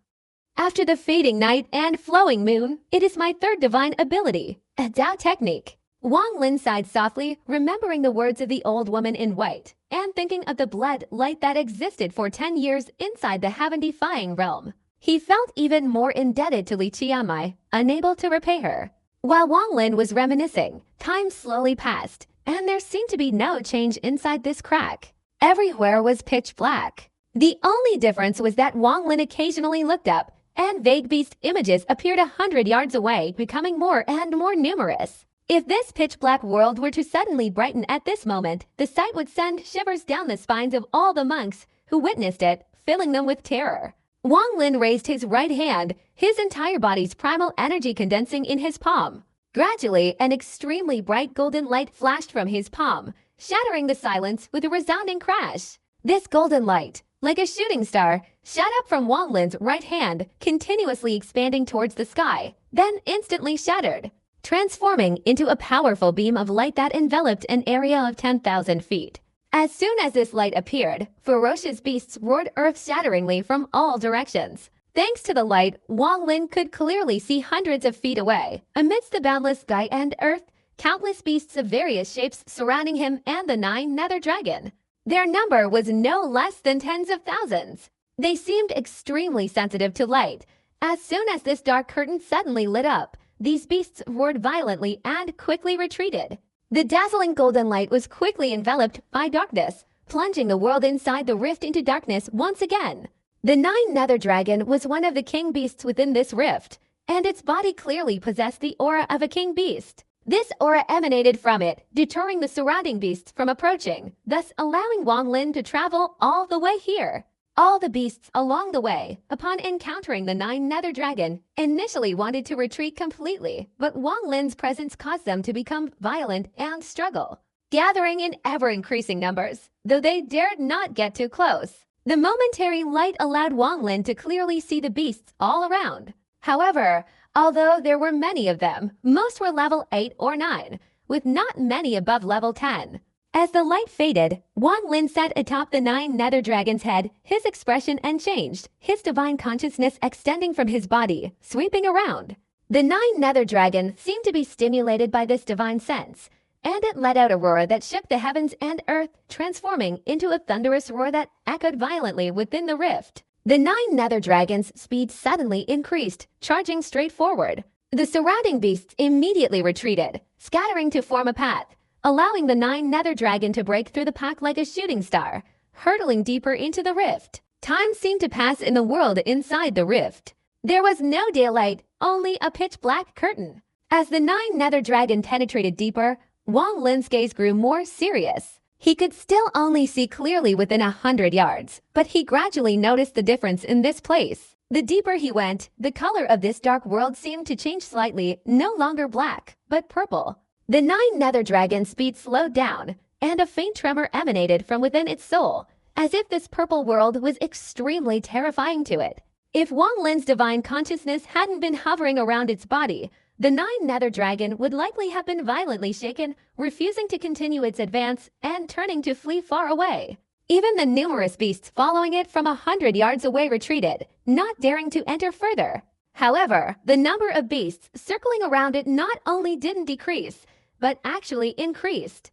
After the fading night and flowing moon, it is my third divine ability, a Tao technique. Wang Lin sighed softly, remembering the words of the old woman in white, and thinking of the blood light that existed for 10 years inside the heaven-defying realm. He felt even more indebted to Li Qiamai, unable to repay her. While Wang Lin was reminiscing, time slowly passed, and there seemed to be no change inside this crack. Everywhere was pitch black. The only difference was that Wang Lin occasionally looked up, and vague beast images appeared 100 yards away, becoming more and more numerous. If this pitch-black world were to suddenly brighten at this moment, the sight would send shivers down the spines of all the monks who witnessed it, filling them with terror. Wang Lin raised his right hand, his entire body's primal energy condensing in his palm. Gradually, an extremely bright golden light flashed from his palm, shattering the silence with a resounding crash. This golden light, like a shooting star, shot up from Wang Lin's right hand, continuously expanding towards the sky, then instantly shattered, transforming into a powerful beam of light that enveloped an area of 10,000 feet. As soon as this light appeared, ferocious beasts roared earth-shatteringly from all directions. Thanks to the light, Wang Lin could clearly see hundreds of feet away. Amidst the boundless sky and earth, countless beasts of various shapes surrounding him and the 9 nether dragon. Their number was no less than tens of thousands. They seemed extremely sensitive to light. As soon as this dark curtain suddenly lit up, these beasts roared violently and quickly retreated. The dazzling golden light was quickly enveloped by darkness, plunging the world inside the rift into darkness once again. The 9 nether dragon was one of the king beasts within this rift, and its body clearly possessed the aura of a king beast. This aura emanated from it, deterring the surrounding beasts from approaching, thus allowing Wang Lin to travel all the way here. All the beasts along the way, upon encountering the 9 nether dragon, initially wanted to retreat completely, but Wang Lin's presence caused them to become violent and struggle, gathering in ever-increasing numbers, though they dared not get too close. The momentary light allowed Wang Lin to clearly see the beasts all around. However, although there were many of them, most were level 8 or 9, with not many above level 10. As the light faded, Wang Lin sat atop the 9 nether dragon's head, his expression unchanged, his divine consciousness extending from his body, sweeping around. The 9 nether dragon seemed to be stimulated by this divine sense, and it let out a roar that shook the heavens and earth, transforming into a thunderous roar that echoed violently within the rift. The 9 nether dragon's speed suddenly increased, charging straight forward. The surrounding beasts immediately retreated, scattering to form a path, allowing the 9 nether dragon to break through the pack like a shooting star, hurtling deeper into the rift. Time seemed to pass in the world inside the rift. There was no daylight, only a pitch-black curtain. As the 9 nether dragon penetrated deeper, Wang Lin's gaze grew more serious. He could still only see clearly within 100 yards, but he gradually noticed the difference in this place. The deeper he went, the color of this dark world seemed to change slightly, no longer black, but purple. The 9 nether dragon's speed slowed down, and a faint tremor emanated from within its soul, as if this purple world was extremely terrifying to it. If Wang Lin's divine consciousness hadn't been hovering around its body, the 9 nether dragon would likely have been violently shaken, refusing to continue its advance and turning to flee far away. Even the numerous beasts following it from 100 yards away retreated, not daring to enter further. However, the number of beasts circling around it not only didn't decrease, but actually increased.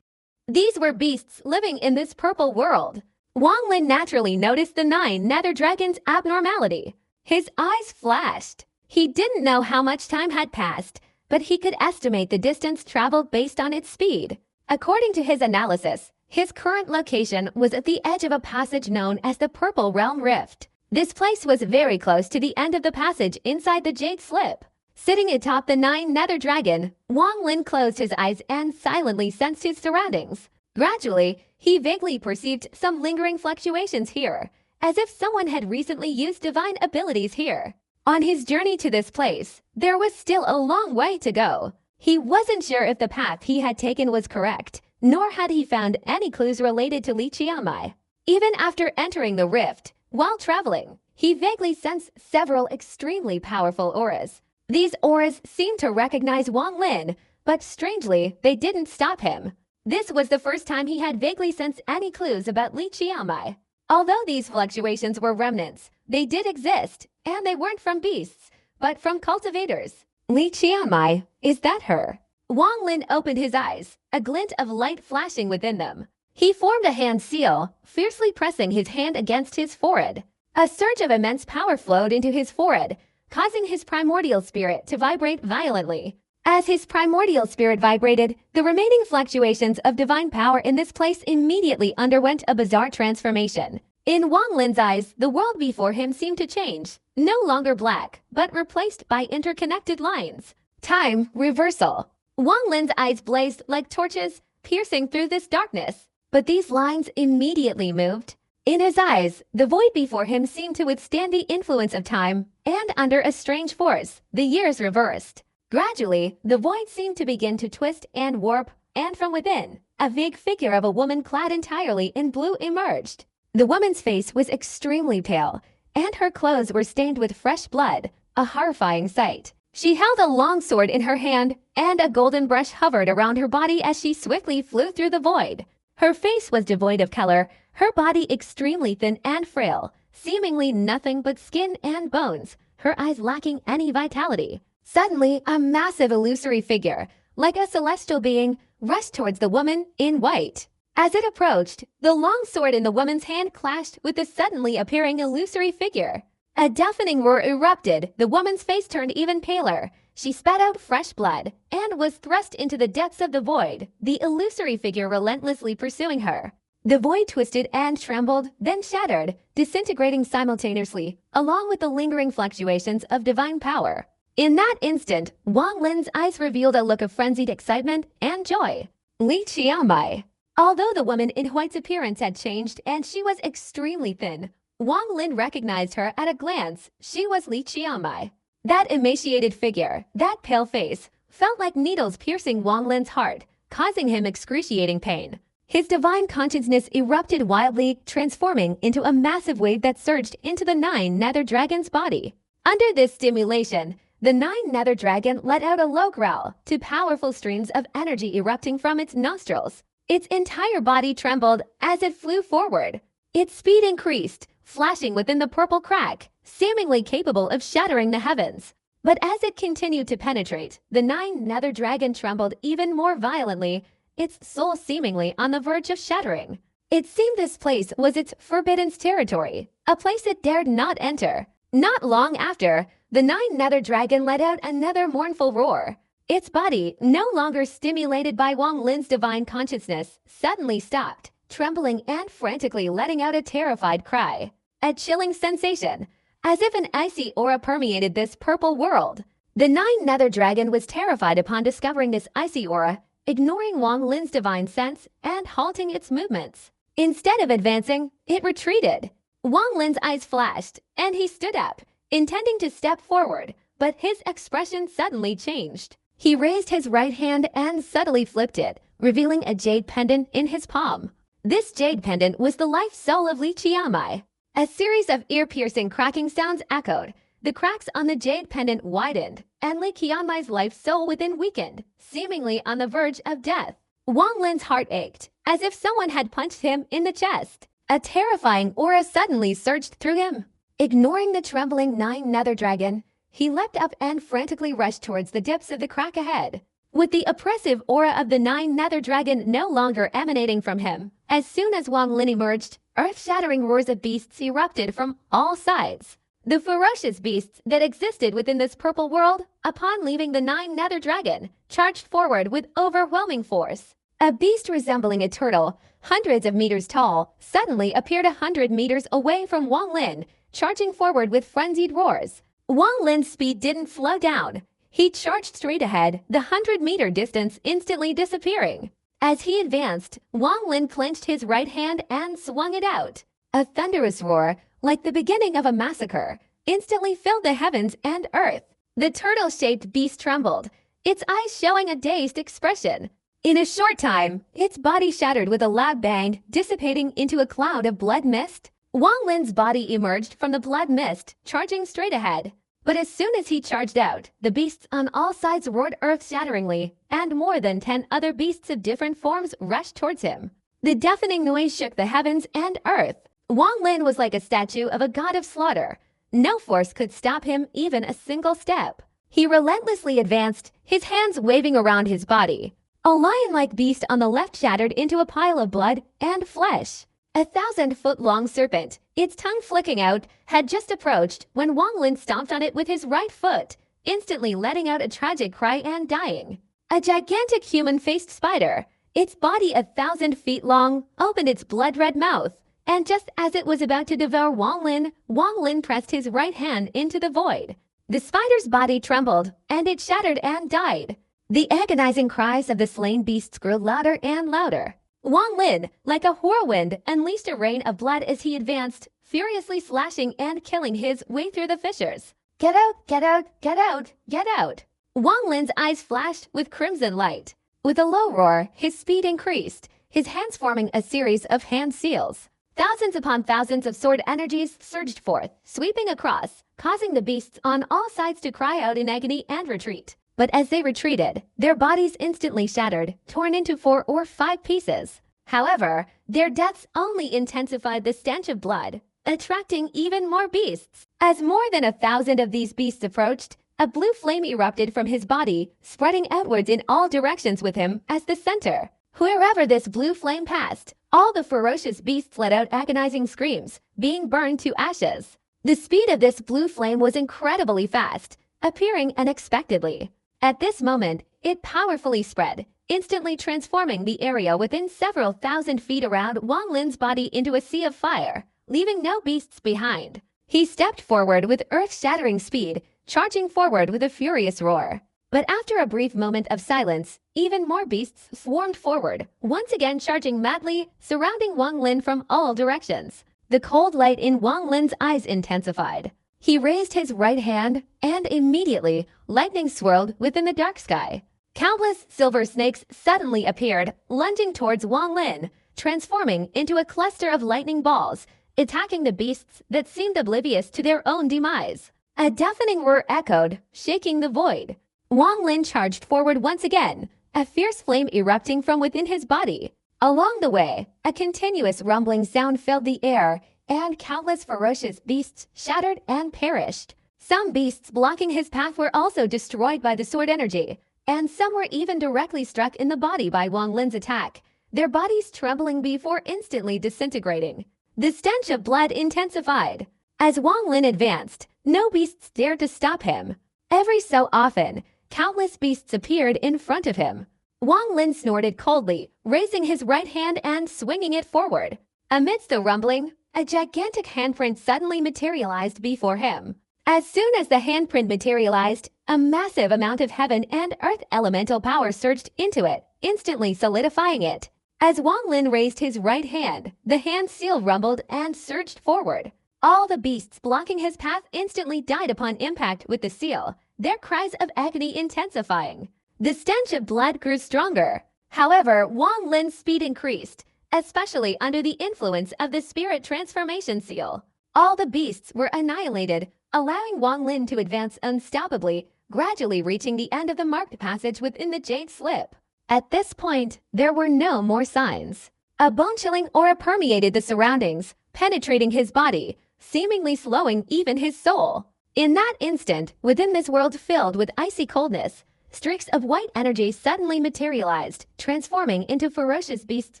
These were beasts living in this purple world. Wang Lin naturally noticed the 9 nether dragon's abnormality. His eyes flashed. He didn't know how much time had passed, but he could estimate the distance traveled based on its speed. According to his analysis, his current location was at the edge of a passage known as the Purple Realm Rift. This place was very close to the end of the passage inside the Jade Slip. Sitting atop the 9 nether dragon, Wang Lin closed his eyes and silently sensed his surroundings. Gradually, he vaguely perceived some lingering fluctuations here, as if someone had recently used divine abilities here. On his journey to this place, there was still a long way to go. He wasn't sure if the path he had taken was correct, nor had he found any clues related to Li Qiamai. Even after entering the rift, while traveling, he vaguely sensed several extremely powerful auras. These auras seemed to recognize Wang Lin, but strangely, they didn't stop him. This was the first time he had vaguely sensed any clues about Li Qiamai. Although these fluctuations were remnants, they did exist, and they weren't from beasts, but from cultivators. Li Qianmai, is that her? Wang Lin opened his eyes, a glint of light flashing within them. He formed a hand seal, fiercely pressing his hand against his forehead. A surge of immense power flowed into his forehead, causing his primordial spirit to vibrate violently. As his primordial spirit vibrated, the remaining fluctuations of divine power in this place immediately underwent a bizarre transformation. In Wang Lin's eyes, the world before him seemed to change, no longer black, but replaced by interconnected lines. Time reversal. Wang Lin's eyes blazed like torches, piercing through this darkness. But these lines immediately moved. In his eyes, the void before him seemed to withstand the influence of time, and under a strange force, the years reversed. Gradually, the void seemed to begin to twist and warp, and from within, a vague figure of a woman clad entirely in blue emerged. The woman's face was extremely pale, and her clothes were stained with fresh blood, a horrifying sight. She held a long sword in her hand, and a golden brush hovered around her body as she swiftly flew through the void. Her face was devoid of color, her body extremely thin and frail, seemingly nothing but skin and bones, her eyes lacking any vitality. Suddenly, a massive illusory figure, like a celestial being, rushed towards the woman in white. As it approached, the long sword in the woman's hand clashed with the suddenly appearing illusory figure. A deafening roar erupted, the woman's face turned even paler. She spat out fresh blood, and was thrust into the depths of the void, the illusory figure relentlessly pursuing her. The void twisted and trembled, then shattered, disintegrating simultaneously, along with the lingering fluctuations of divine power. In that instant, Wang Lin's eyes revealed a look of frenzied excitement and joy. Li Qianmai. Although the woman in white's appearance had changed and she was extremely thin, Wang Lin recognized her at a glance. She was Li Qianmai. That emaciated figure, that pale face, felt like needles piercing Wang Lin's heart, causing him excruciating pain. His divine consciousness erupted wildly, transforming into a massive wave that surged into the 9 nether dragon's body. Under this stimulation, the 9 nether dragon let out a low growl, 2 powerful streams of energy erupting from its nostrils. Its entire body trembled as it flew forward. Its speed increased, flashing within the purple crack, seemingly capable of shattering the heavens. But as it continued to penetrate, the 9 nether dragon trembled even more violently, its soul seemingly on the verge of shattering. It seemed this place was its forbidden territory, a place it dared not enter. Not long after, the 9 nether dragon let out another mournful roar. Its body, no longer stimulated by Wang Lin's divine consciousness, suddenly stopped, trembling and frantically letting out a terrified cry. A chilling sensation, as if an icy aura permeated this purple world. The 9 nether dragon was terrified upon discovering this icy aura, ignoring Wang Lin's divine sense and halting its movements. Instead of advancing, it retreated. Wang Lin's eyes flashed, and he stood up, intending to step forward, but his expression suddenly changed. He raised his right hand and subtly flipped it, revealing a jade pendant in his palm. This jade pendant was the life soul of Li Qianmai. A series of ear-piercing cracking sounds echoed. The cracks on the jade pendant widened, and Li Qianmai's life soul within weakened, seemingly on the verge of death. Wang Lin's heart ached, as if someone had punched him in the chest. A terrifying aura suddenly surged through him. Ignoring the trembling 9 nether dragon, he leapt up and frantically rushed towards the depths of the crack ahead. With the oppressive aura of the 9 nether dragon no longer emanating from him, as soon as Wang Lin emerged, earth-shattering roars of beasts erupted from all sides. The ferocious beasts that existed within this purple world, upon leaving the 9 nether dragon, charged forward with overwhelming force. A beast resembling a turtle, hundreds of meters tall, suddenly appeared 100 meters away from Wang Lin, charging forward with frenzied roars. Wang Lin's speed didn't slow down. He charged straight ahead, the 100-meter distance instantly disappearing. As he advanced, Wang Lin clenched his right hand and swung it out. A thunderous roar, like the beginning of a massacre, instantly filled the heavens and earth. The turtle-shaped beast trembled, its eyes showing a dazed expression. In a short time, its body shattered with a loud bang, dissipating into a cloud of blood mist. Wang Lin's body emerged from the blood mist, charging straight ahead. But as soon as he charged out, the beasts on all sides roared earth-shatteringly, and more than 10 other beasts of different forms rushed towards him. The deafening noise shook the heavens and earth. Wang Lin was like a statue of a god of slaughter. No force could stop him even a single step. He relentlessly advanced, his hands waving around his body. A lion-like beast on the left shattered into a pile of blood and flesh. A 1,000-foot-long serpent, its tongue flicking out, had just approached when Wang Lin stomped on it with his right foot, instantly letting out a tragic cry and dying. A gigantic human-faced spider, its body 1,000 feet long, opened its blood-red mouth, and just as it was about to devour Wang Lin pressed his right hand into the void. The spider's body trembled, and it shattered and died. The agonizing cries of the slain beasts grew louder and louder. Wang Lin, like a whirlwind, unleashed a rain of blood as he advanced, furiously slashing and killing his way through the fissures. Get out, get out, get out, get out! Wang Lin's eyes flashed with crimson light. With a low roar, his speed increased, his hands forming a series of hand seals. Thousands upon thousands of sword energies surged forth, sweeping across, causing the beasts on all sides to cry out in agony and retreat. But as they retreated, their bodies instantly shattered, torn into 4 or 5 pieces. However, their deaths only intensified the stench of blood, attracting even more beasts. As more than 1,000 of these beasts approached, a blue flame erupted from his body, spreading outwards in all directions with him as the center. Wherever this blue flame passed, all the ferocious beasts let out agonizing screams, being burned to ashes. The speed of this blue flame was incredibly fast, appearing unexpectedly. At this moment, it powerfully spread, instantly transforming the area within several thousand feet around Wang Lin's body into a sea of fire, leaving no beasts behind. He stepped forward with earth-shattering speed, charging forward with a furious roar. But after a brief moment of silence, even more beasts swarmed forward, once again charging madly, surrounding Wang Lin from all directions. The cold light in Wang Lin's eyes intensified. He raised his right hand, and immediately, lightning swirled within the dark sky. Countless silver snakes suddenly appeared, lunging towards Wang Lin, transforming into a cluster of lightning balls, attacking the beasts that seemed oblivious to their own demise. A deafening roar echoed, shaking the void. Wang Lin charged forward once again, a fierce flame erupting from within his body. Along the way, a continuous rumbling sound filled the air, and countless ferocious beasts shattered and perished. Some beasts blocking his path were also destroyed by the sword energy, and some were even directly struck in the body by Wang Lin's attack, their bodies trembling before instantly disintegrating. The stench of blood intensified. As Wang Lin advanced, no beasts dared to stop him. Every so often, countless beasts appeared in front of him. Wang Lin snorted coldly, raising his right hand and swinging it forward. Amidst the rumbling, a gigantic handprint suddenly materialized before him. As soon as the handprint materialized, a massive amount of heaven and earth elemental power surged into it, instantly solidifying it. As Wang Lin raised his right hand, the hand seal rumbled and surged forward. All the beasts blocking his path instantly died upon impact with the seal, their cries of agony intensifying. The stench of blood grew stronger. However, Wang Lin's speed increased, especially under the influence of the spirit transformation seal. All the beasts were annihilated, allowing Wang Lin to advance unstoppably, gradually reaching the end of the marked passage within the jade slip. At this point, there were no more signs. A bone-chilling aura permeated the surroundings, penetrating his body, seemingly slowing even his soul. In that instant, within this world filled with icy coldness, streaks of white energy suddenly materialized, transforming into ferocious beasts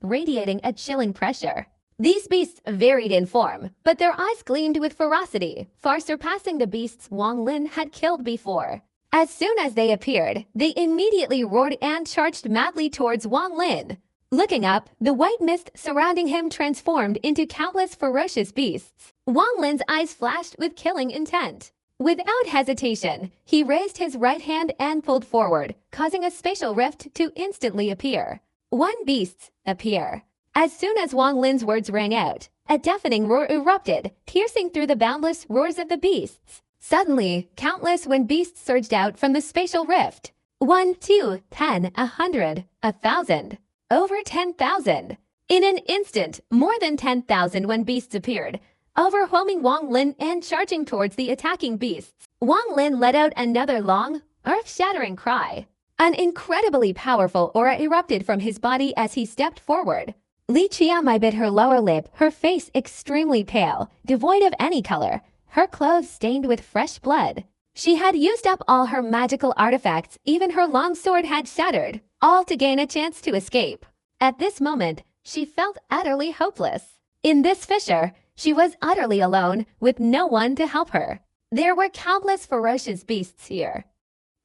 radiating a chilling pressure. These beasts varied in form, but their eyes gleamed with ferocity, far surpassing the beasts Wang Lin had killed before. As soon as they appeared, they immediately roared and charged madly towards Wang Lin. Looking up, the white mist surrounding him transformed into countless ferocious beasts. Wang Lin's eyes flashed with killing intent. Without hesitation, he raised his right hand and pulled forward, causing a spatial rift to instantly appear. One beast appear. As soon as Wang Lin's words rang out, a deafening roar erupted, piercing through the boundless roars of the beasts. Suddenly, countless wind beasts surged out from the spatial rift. 1, 2, 10, 100, 1,000. Over 10,000. In an instant, more than 10,000 wind beasts appeared, overwhelming Wang Lin and charging towards the attacking beasts. Wang Lin let out another long, earth-shattering cry. An incredibly powerful aura erupted from his body as he stepped forward. Li Qiamai bit her lower lip, her face extremely pale, devoid of any color, her clothes stained with fresh blood. She had used up all her magical artifacts, even her long sword had shattered, all to gain a chance to escape. At this moment, she felt utterly hopeless. In this fissure, she was utterly alone, with no one to help her. There were countless ferocious beasts here.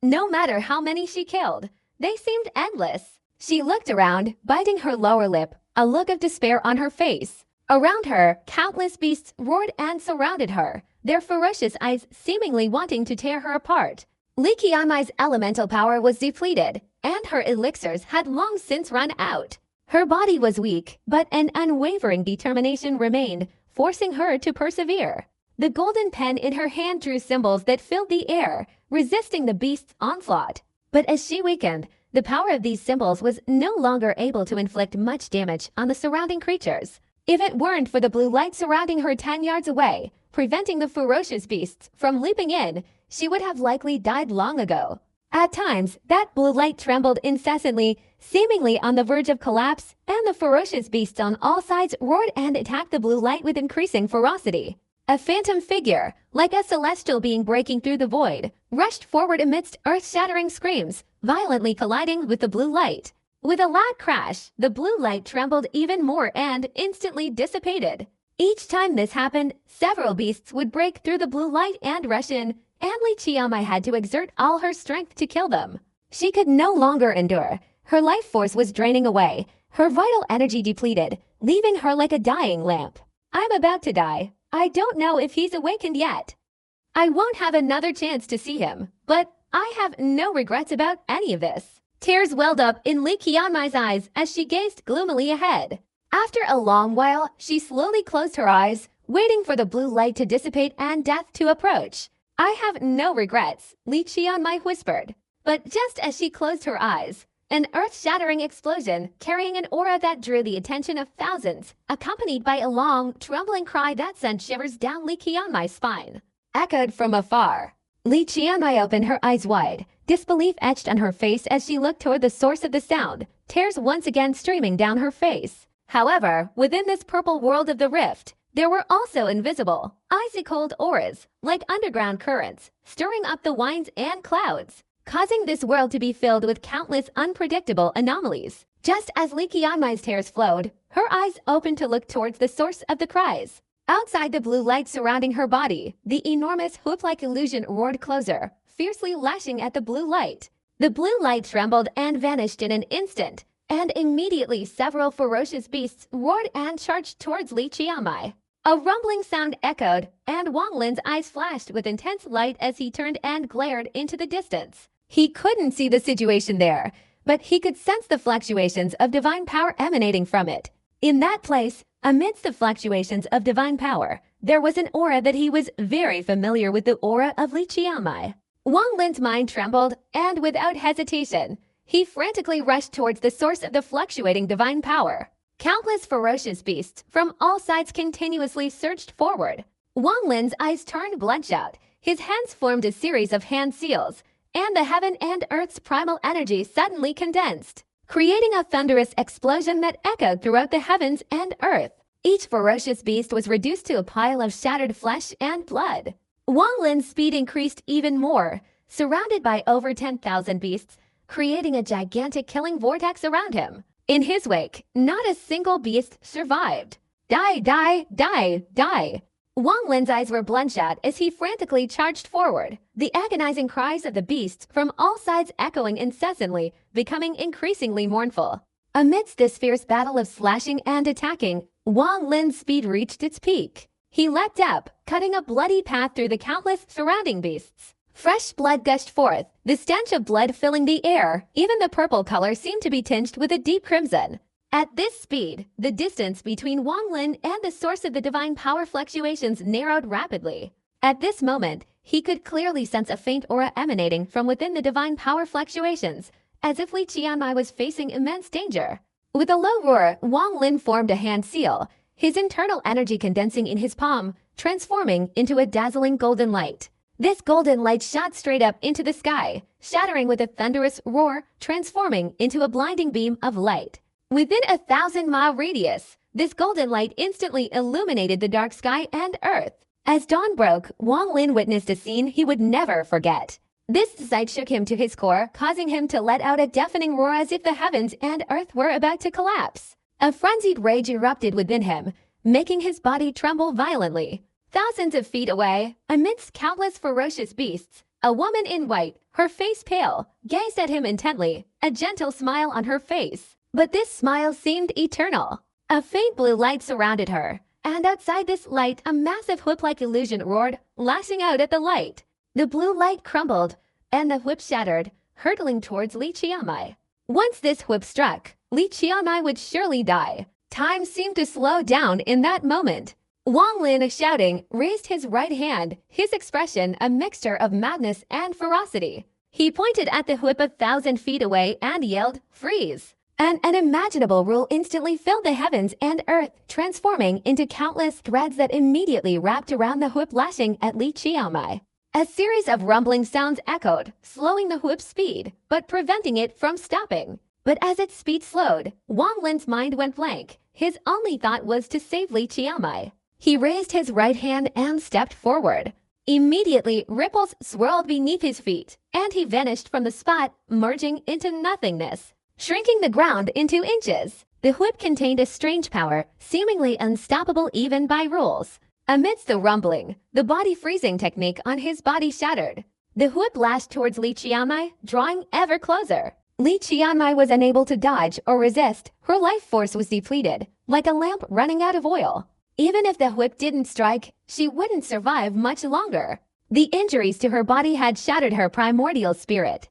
No matter how many she killed, they seemed endless. She looked around, biting her lower lip, a look of despair on her face. Around her, countless beasts roared and surrounded her, their ferocious eyes seemingly wanting to tear her apart. Li Qiamai's elemental power was depleted, and her elixirs had long since run out. Her body was weak, but an unwavering determination remained, forcing her to persevere. The golden pen in her hand drew symbols that filled the air, resisting the beast's onslaught. But as she weakened, the power of these symbols was no longer able to inflict much damage on the surrounding creatures. If it weren't for the blue light surrounding her 10 yards away, preventing the ferocious beasts from leaping in, she would have likely died long ago. At times, that blue light trembled incessantly, seemingly on the verge of collapse, and the ferocious beasts on all sides roared and attacked the blue light with increasing ferocity. A phantom figure, like a celestial being breaking through the void, rushed forward amidst earth-shattering screams, violently colliding with the blue light. With a loud crash, the blue light trembled even more and instantly dissipated. Each time this happened, several beasts would break through the blue light and rush in, and Li Qiamai had to exert all her strength to kill them. She could no longer endure. Her life force was draining away, her vital energy depleted, leaving her like a dying lamp. "I'm about to die. I don't know if he's awakened yet. I won't have another chance to see him, but I have no regrets about any of this." Tears welled up in Li Qiamai's eyes as she gazed gloomily ahead. After a long while, she slowly closed her eyes, waiting for the blue light to dissipate and death to approach. "I have no regrets," Li Qiamai whispered. But just as she closed her eyes, an earth-shattering explosion carrying an aura that drew the attention of thousands, accompanied by a long, trembling cry that sent shivers down Li Qiamai's spine, echoed from afar. Li Qiamai opened her eyes wide, disbelief etched on her face as she looked toward the source of the sound, tears once again streaming down her face. However, within this purple world of the rift, there were also invisible, icy-cold auras, like underground currents, stirring up the winds and clouds, causing this world to be filled with countless unpredictable anomalies. Just as Li Qiamai's tears flowed, her eyes opened to look towards the source of the cries. Outside the blue light surrounding her body, the enormous hoop-like illusion roared closer, fiercely lashing at the blue light. The blue light trembled and vanished in an instant, and immediately several ferocious beasts roared and charged towards Li Qiamai. A rumbling sound echoed, and Wang Lin's eyes flashed with intense light as he turned and glared into the distance. He couldn't see the situation there, but he could sense the fluctuations of divine power emanating from it. In that place, amidst the fluctuations of divine power, there was an aura that he was very familiar with, the aura of Li Qiamai. Wang Lin's mind trembled, and without hesitation, he frantically rushed towards the source of the fluctuating divine power. Countless ferocious beasts from all sides continuously surged forward. Wang Lin's eyes turned bloodshot, his hands formed a series of hand seals, and the heaven and earth's primal energy suddenly condensed, creating a thunderous explosion that echoed throughout the heavens and earth. Each ferocious beast was reduced to a pile of shattered flesh and blood. Wang Lin's speed increased even more, surrounded by over 10,000 beasts, creating a gigantic killing vortex around him. In his wake, not a single beast survived. "Die, die, die, die!" Wang Lin's eyes were bloodshot as he frantically charged forward, the agonizing cries of the beasts from all sides echoing incessantly, becoming increasingly mournful. Amidst this fierce battle of slashing and attacking, Wang Lin's speed reached its peak. He leapt up, cutting a bloody path through the countless surrounding beasts. Fresh blood gushed forth, the stench of blood filling the air. Even the purple color seemed to be tinged with a deep crimson. At this speed, the distance between Wang Lin and the source of the divine power fluctuations narrowed rapidly. At this moment, he could clearly sense a faint aura emanating from within the divine power fluctuations, as if Li Qiamai was facing immense danger. With a low roar, Wang Lin formed a hand seal, his internal energy condensing in his palm, transforming into a dazzling golden light. This golden light shot straight up into the sky, shattering with a thunderous roar, transforming into a blinding beam of light. Within a 1,000-mile radius, this golden light instantly illuminated the dark sky and earth. As dawn broke, Wang Lin witnessed a scene he would never forget. This sight shook him to his core, causing him to let out a deafening roar as if the heavens and earth were about to collapse. A frenzied rage erupted within him, making his body tremble violently. Thousands of feet away, amidst countless ferocious beasts, a woman in white, her face pale, gazed at him intently, a gentle smile on her face. But this smile seemed eternal. A faint blue light surrounded her, and outside this light a massive whip-like illusion roared, lashing out at the light. The blue light crumbled, and the whip shattered, hurtling towards Li Qianmai. Once this whip struck, Li Qianmai would surely die. Time seemed to slow down in that moment. Wang Lin, shouting, raised his right hand, his expression a mixture of madness and ferocity. He pointed at the whip 1,000 feet away and yelled, "Freeze!" An unimaginable roar instantly filled the heavens and earth, transforming into countless threads that immediately wrapped around the whip, lashing at Li Qianmai. A series of rumbling sounds echoed, slowing the whip's speed, but preventing it from stopping. But as its speed slowed, Wang Lin's mind went blank. His only thought was to save Li Qianmai. He raised his right hand and stepped forward. Immediately, ripples swirled beneath his feet, and he vanished from the spot, merging into nothingness, shrinking the ground into inches. The whip contained a strange power, seemingly unstoppable even by rules. Amidst the rumbling, the body freezing technique on his body shattered. The whip lashed towards Li Qianmai, drawing ever closer. Li Qianmai was unable to dodge or resist. Her life force was depleted, like a lamp running out of oil. Even if the whip didn't strike, she wouldn't survive much longer. The injuries to her body had shattered her primordial spirit.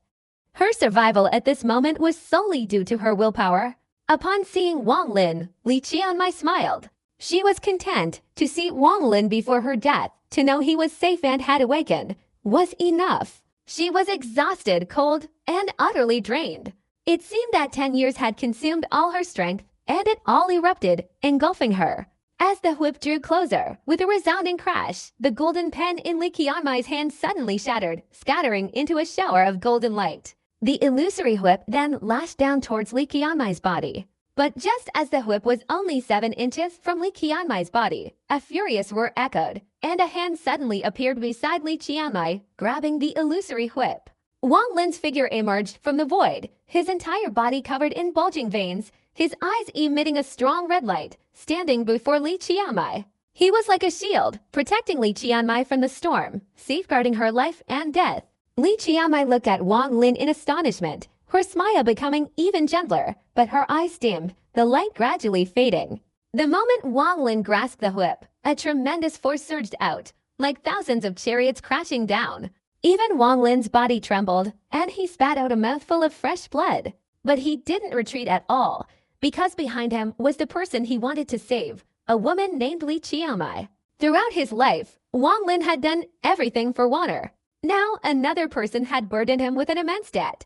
Her survival at this moment was solely due to her willpower. Upon seeing Wang Lin, Li Qianmai smiled. She was content to see Wang Lin before her death. To know he was safe and had awakened was enough. She was exhausted, cold, and utterly drained. It seemed that 10 years had consumed all her strength, and it all erupted, engulfing her. As the whip drew closer, with a resounding crash, the golden pen in Li Qianmai's hand suddenly shattered, scattering into a shower of golden light. The illusory whip then lashed down towards Li Qianmai's body. But just as the whip was only 7 inches from Li Qianmai's body, a furious roar echoed, and a hand suddenly appeared beside Li Qianmai, grabbing the illusory whip. Wang Lin's figure emerged from the void, his entire body covered in bulging veins, his eyes emitting a strong red light, standing before Li Qianmai. He was like a shield, protecting Li Qianmai from the storm, safeguarding her life and death. Li Qianmai looked at Wang Lin in astonishment, her smile becoming even gentler, but her eyes dimmed, the light gradually fading. The moment Wang Lin grasped the whip, a tremendous force surged out, like thousands of chariots crashing down. Even Wang Lin's body trembled, and he spat out a mouthful of fresh blood. But he didn't retreat at all, because behind him was the person he wanted to save, a woman named Li Qianmai. Throughout his life, Wang Lin had done everything for honor. Now another person had burdened him with an immense debt.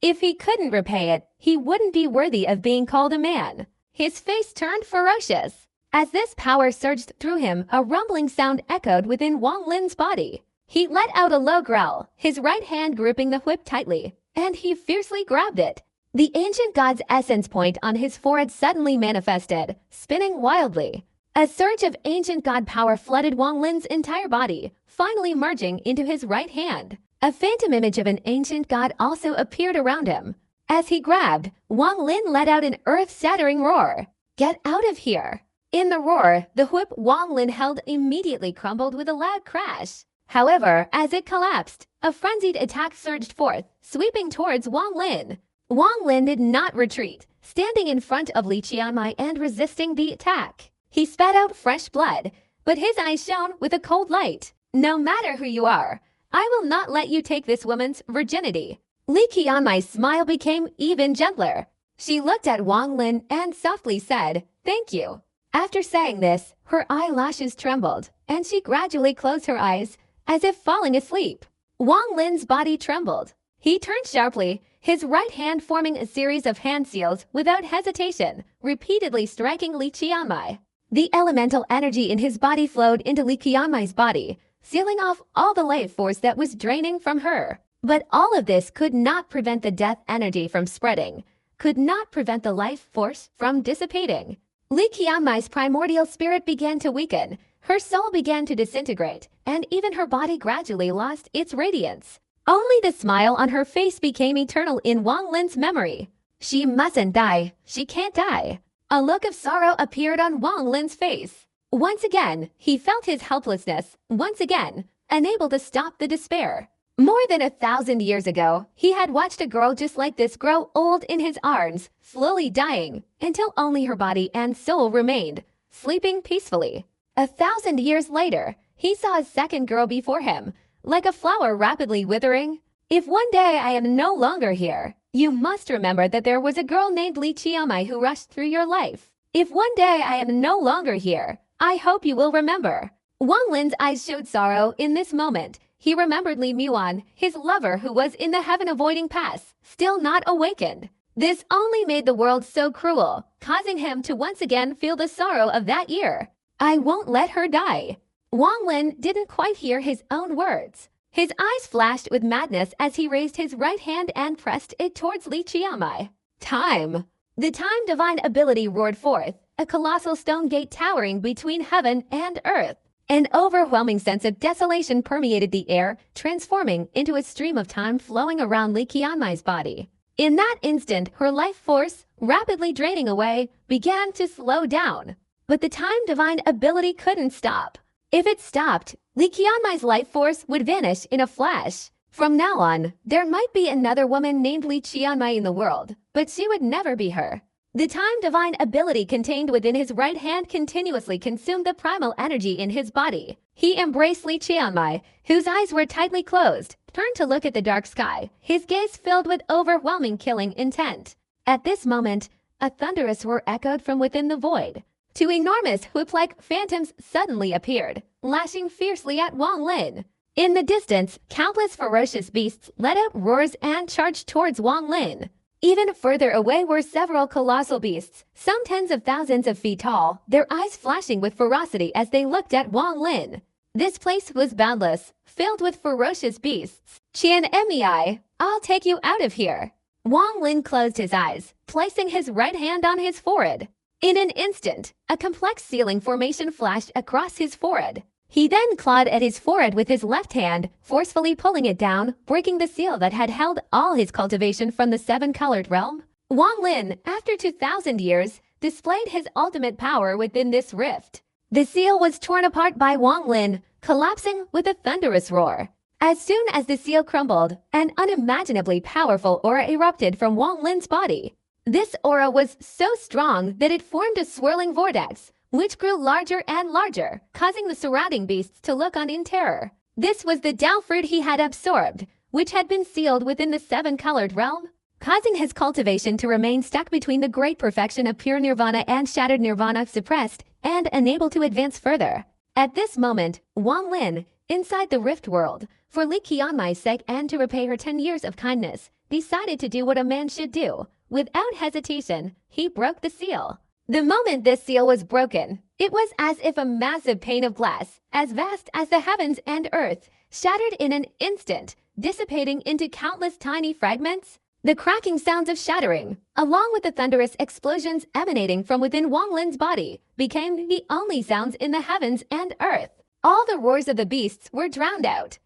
If he couldn't repay it, he wouldn't be worthy of being called a man. His face turned ferocious. As this power surged through him, a rumbling sound echoed within Wang Lin's body. He let out a low growl, his right hand gripping the whip tightly, and he fiercely grabbed it. The ancient god's essence point on his forehead suddenly manifested, spinning wildly. A surge of ancient god power flooded Wang Lin's entire body, finally merging into his right hand. A phantom image of an ancient god also appeared around him. As he grabbed, Wang Lin let out an earth-shattering roar. "Get out of here!" In the roar, the whip Wang Lin held immediately crumbled with a loud crash. However, as it collapsed, a frenzied attack surged forth, sweeping towards Wang Lin. Wang Lin did not retreat, standing in front of Li Qianmai and resisting the attack. He spat out fresh blood, but his eyes shone with a cold light. "No matter who you are, I will not let you take this woman's virginity." Li Qianmai's smile became even gentler. She looked at Wang Lin and softly said, "Thank you." After saying this, her eyelashes trembled, and she gradually closed her eyes, as if falling asleep. Wang Lin's body trembled. He turned sharply, his right hand forming a series of hand seals without hesitation, repeatedly striking Li Qianmai. The elemental energy in his body flowed into Li Qianmai's body, sealing off all the life force that was draining from her. But all of this could not prevent the death energy from spreading, could not prevent the life force from dissipating. Li Qianmai's primordial spirit began to weaken, her soul began to disintegrate, and even her body gradually lost its radiance. Only the smile on her face became eternal in Wang Lin's memory. She mustn't die. She can't die. A look of sorrow appeared on Wang Lin's face. Once again, he felt his helplessness, once again, unable to stop the despair. More than 1,000 years ago, he had watched a girl just like this grow old in his arms, slowly dying, until only her body and soul remained, sleeping peacefully. 1,000 years later, he saw a second girl before him, like a flower rapidly withering. If one day I am no longer here, you must remember that there was a girl named Li Qianmai who rushed through your life. If one day I am no longer here, I hope you will remember. Wang Lin's eyes showed sorrow in this moment. He remembered Li Muan, his lover who was in the heaven-avoiding pass, still not awakened. This only made the world so cruel, causing him to once again feel the sorrow of that year. I won't let her die. Wang Lin didn't quite hear his own words. His eyes flashed with madness as he raised his right hand and pressed it towards Li Qianmai. Time! The time divine ability roared forth, a colossal stone gate towering between heaven and earth. An overwhelming sense of desolation permeated the air, transforming into a stream of time flowing around Li Qianmai's body. In that instant, her life force, rapidly draining away, began to slow down. But the time divine ability couldn't stop. If it stopped, Li Qianmai's life force would vanish in a flash. From now on, there might be another woman named Li Qianmai in the world, but she would never be her. The time divine ability contained within his right hand continuously consumed the primal energy in his body. He embraced Li Qianmai, whose eyes were tightly closed, turned to look at the dark sky, his gaze filled with overwhelming killing intent. At this moment, a thunderous roar echoed from within the void. Two enormous whip-like phantoms suddenly appeared, lashing fiercely at Wang Lin. In the distance, countless ferocious beasts let out roars and charged towards Wang Lin. Even further away were several colossal beasts, some tens of thousands of feet tall, their eyes flashing with ferocity as they looked at Wang Lin. This place was boundless, filled with ferocious beasts. Qian Mei, I'll take you out of here. Wang Lin closed his eyes, placing his right hand on his forehead. In an instant, a complex sealing formation flashed across his forehead. He then clawed at his forehead with his left hand, forcefully pulling it down, breaking the seal that had held all his cultivation from the seven-colored realm. Wang Lin, after 2,000 years, displayed his ultimate power within this rift. The seal was torn apart by Wang Lin, collapsing with a thunderous roar. As soon as the seal crumbled, an unimaginably powerful aura erupted from Wang Lin's body. This aura was so strong that it formed a swirling vortex, which grew larger and larger, causing the surrounding beasts to look on in terror. This was the Dao fruit he had absorbed, which had been sealed within the seven-colored realm, causing his cultivation to remain stuck between the great perfection of pure nirvana and shattered nirvana, suppressed and unable to advance further. At this moment, Wang Lin, inside the rift world, for Li Qianmai's sake and to repay her 10 years of kindness, decided to do what a man should do. Without hesitation, he broke the seal. The moment this seal was broken, it was as if a massive pane of glass, as vast as the heavens and earth, shattered in an instant, dissipating into countless tiny fragments. The cracking sounds of shattering, along with the thunderous explosions emanating from within Wang Lin's body, became the only sounds in the heavens and earth. All the roars of the beasts were drowned out.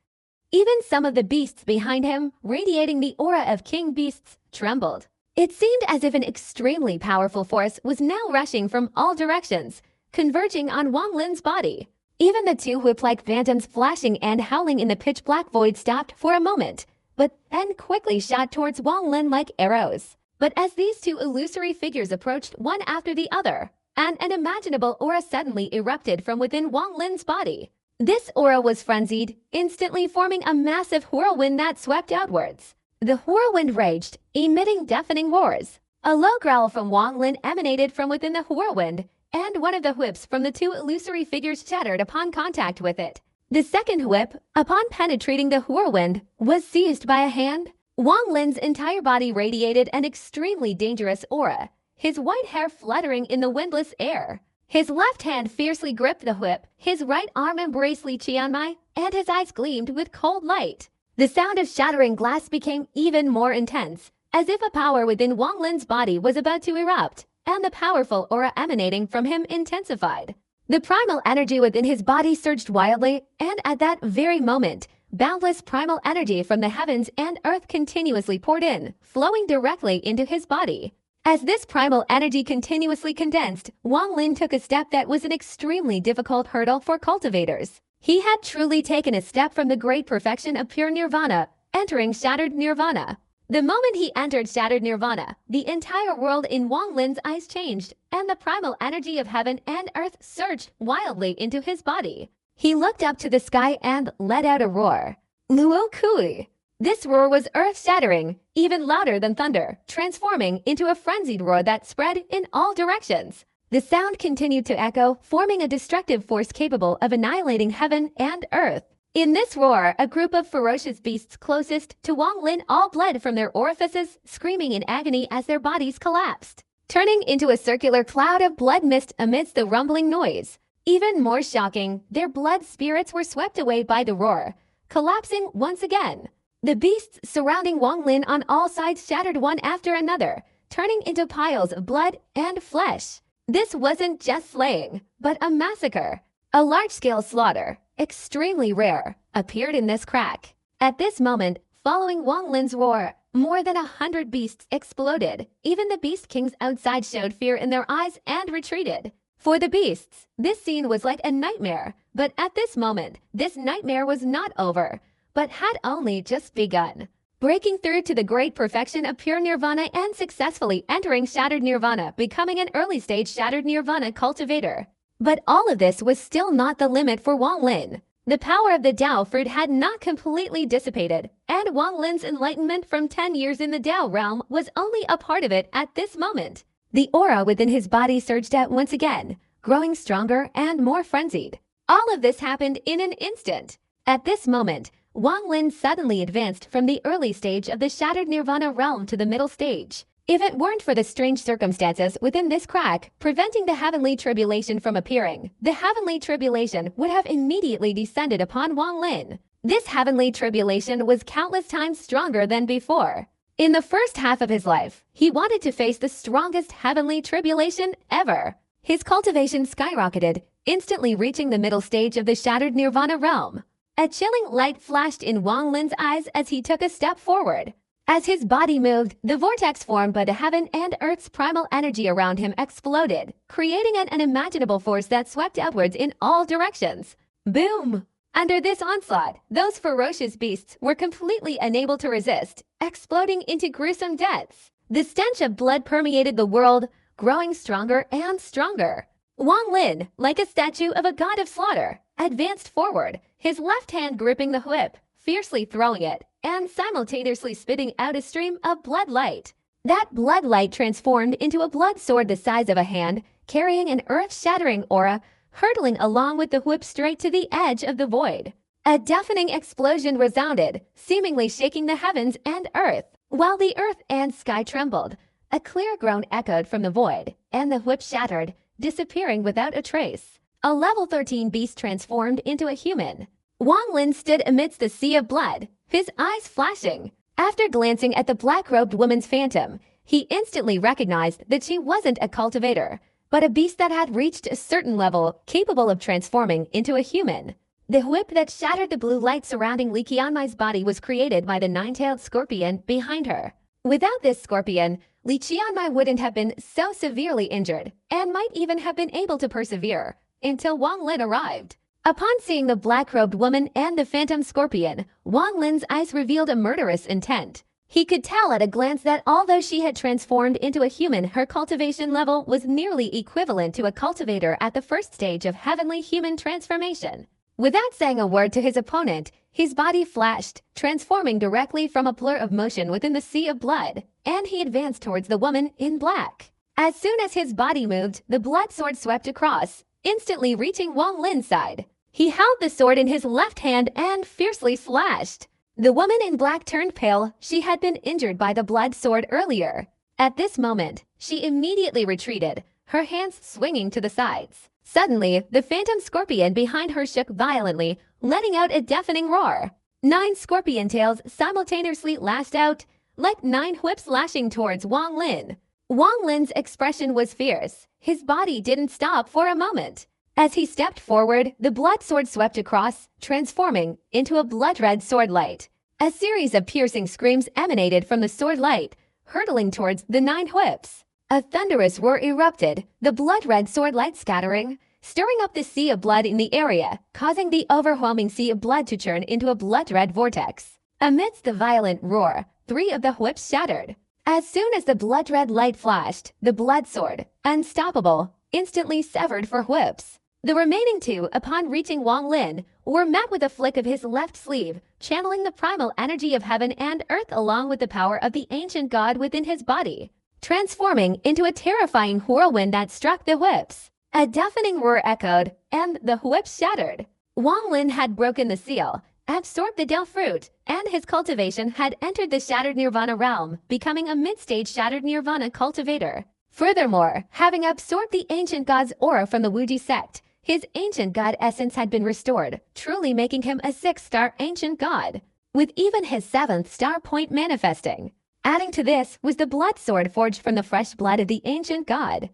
Even some of the beasts behind him, radiating the aura of king beasts, trembled. It seemed as if an extremely powerful force was now rushing from all directions, converging on Wang Lin's body. Even the two whip-like phantoms flashing and howling in the pitch-black void stopped for a moment, but then quickly shot towards Wang Lin like arrows. But as these two illusory figures approached one after the other, an unimaginable aura suddenly erupted from within Wang Lin's body. This aura was frenzied, instantly forming a massive whirlwind that swept outwards. The whirlwind raged, emitting deafening roars. A low growl from Wang Lin emanated from within the whirlwind, and one of the whips from the two illusory figures shattered upon contact with it. The second whip, upon penetrating the whirlwind, was seized by a hand. Wang Lin's entire body radiated an extremely dangerous aura, his white hair fluttering in the windless air. His left hand fiercely gripped the whip, his right arm embraced Li Qianmai, and his eyes gleamed with cold light. The sound of shattering glass became even more intense, as if a power within Wang Lin's body was about to erupt, and the powerful aura emanating from him intensified. The primal energy within his body surged wildly, and at that very moment, boundless primal energy from the heavens and earth continuously poured in, flowing directly into his body. As this primal energy continuously condensed, Wang Lin took a step that was an extremely difficult hurdle for cultivators. He had truly taken a step from the great perfection of pure nirvana, entering shattered nirvana. The moment he entered shattered nirvana, the entire world in Wang Lin's eyes changed, and the primal energy of heaven and earth surged wildly into his body. He looked up to the sky and let out a roar. Luo Kui! This roar was earth-shattering, even louder than thunder, transforming into a frenzied roar that spread in all directions. The sound continued to echo, forming a destructive force capable of annihilating heaven and earth. In this roar, a group of ferocious beasts closest to Wang Lin all bled from their orifices, screaming in agony as their bodies collapsed, turning into a circular cloud of blood mist amidst the rumbling noise. Even more shocking, their blood spirits were swept away by the roar, collapsing once again. The beasts surrounding Wang Lin on all sides shattered one after another, turning into piles of blood and flesh. This wasn't just slaying, but a massacre. A large-scale slaughter, extremely rare, appeared in this crack. At this moment, following Wang Lin's roar, more than 100 beasts exploded. Even the beast kings outside showed fear in their eyes and retreated. For the beasts, this scene was like a nightmare, but at this moment, this nightmare was not over, but had only just begun. Breaking through to the great perfection of pure nirvana and successfully entering shattered nirvana, becoming an early-stage shattered nirvana cultivator. But all of this was still not the limit for Wang Lin. The power of the Dao fruit had not completely dissipated, and Wang Lin's enlightenment from 10 years in the Dao realm was only a part of it at this moment. The aura within his body surged out once again, growing stronger and more frenzied. All of this happened in an instant. At this moment, Wang Lin suddenly advanced from the early stage of the shattered nirvana realm to the middle stage. If it weren't for the strange circumstances within this crack, preventing the heavenly tribulation from appearing, the heavenly tribulation would have immediately descended upon Wang Lin. This heavenly tribulation was countless times stronger than before. In the first half of his life, he wanted to face the strongest heavenly tribulation ever. His cultivation skyrocketed, instantly reaching the middle stage of the shattered nirvana realm. A chilling light flashed in Wang Lin's eyes as he took a step forward. As his body moved, the vortex formed by the heaven and earth's primal energy around him exploded, creating an unimaginable force that swept upwards in all directions. Boom! Under this onslaught, those ferocious beasts were completely unable to resist, exploding into gruesome deaths. The stench of blood permeated the world, growing stronger and stronger. Wang Lin, like a statue of a god of slaughter, advanced forward, his left hand gripping the whip, fiercely throwing it, and simultaneously spitting out a stream of blood light. That blood light transformed into a blood sword the size of a hand, carrying an earth-shattering aura, hurtling along with the whip straight to the edge of the void. A deafening explosion resounded, seemingly shaking the heavens and earth. While the earth and sky trembled, a clear groan echoed from the void, and the whip shattered, disappearing without a trace. A level 13 beast transformed into a human. Wang Lin stood amidst the sea of blood, his eyes flashing. After glancing at the black-robed woman's phantom, he instantly recognized that she wasn't a cultivator, but a beast that had reached a certain level capable of transforming into a human. The whip that shattered the blue light surrounding Li Qianmai's body was created by the nine-tailed scorpion behind her. Without this scorpion, Li Qianmai wouldn't have been so severely injured, and might even have been able to persevere, until Wang Lin arrived. Upon seeing the black-robed woman and the phantom scorpion, Wang Lin's eyes revealed a murderous intent. He could tell at a glance that although she had transformed into a human, her cultivation level was nearly equivalent to a cultivator at the first stage of heavenly human transformation. Without saying a word to his opponent, his body flashed, transforming directly from a blur of motion within the sea of blood, and he advanced towards the woman in black. As soon as his body moved, the blood sword swept across, instantly reaching Wang Lin's side. He held the sword in his left hand and fiercely slashed. The woman in black turned pale. She had been injured by the blood sword earlier. At this moment, she immediately retreated, her hands swinging to the sides. Suddenly, the phantom scorpion behind her shook violently, letting out a deafening roar. 9 scorpion tails simultaneously lashed out, like 9 whips lashing towards Wang Lin. Wang Lin's expression was fierce. His body didn't stop for a moment. As he stepped forward, the blood sword swept across, transforming into a blood-red sword light. A series of piercing screams emanated from the sword light, hurtling towards the 9 whips. A thunderous roar erupted, the blood-red sword light scattering, stirring up the sea of blood in the area, causing the overwhelming sea of blood to turn into a blood-red vortex. Amidst the violent roar, 3 of the whips shattered. As soon as the blood-red light flashed, the blood sword, unstoppable, instantly severed for whips. The remaining 2, upon reaching Wang Lin, were met with a flick of his left sleeve, channeling the primal energy of heaven and earth along with the power of the ancient god within his body, transforming into a terrifying whirlwind that struck the whips. A deafening roar echoed, and the whips shattered. Wang Lin had broken the seal, absorbed the Dao fruit, and his cultivation had entered the Shattered Nirvana realm, becoming a mid-stage Shattered Nirvana cultivator. Furthermore, having absorbed the ancient god's aura from the Wuji sect, his ancient god essence had been restored, truly making him a 6-star ancient god, with even his 7th star point manifesting. Adding to this was the blood sword forged from the fresh blood of the ancient god.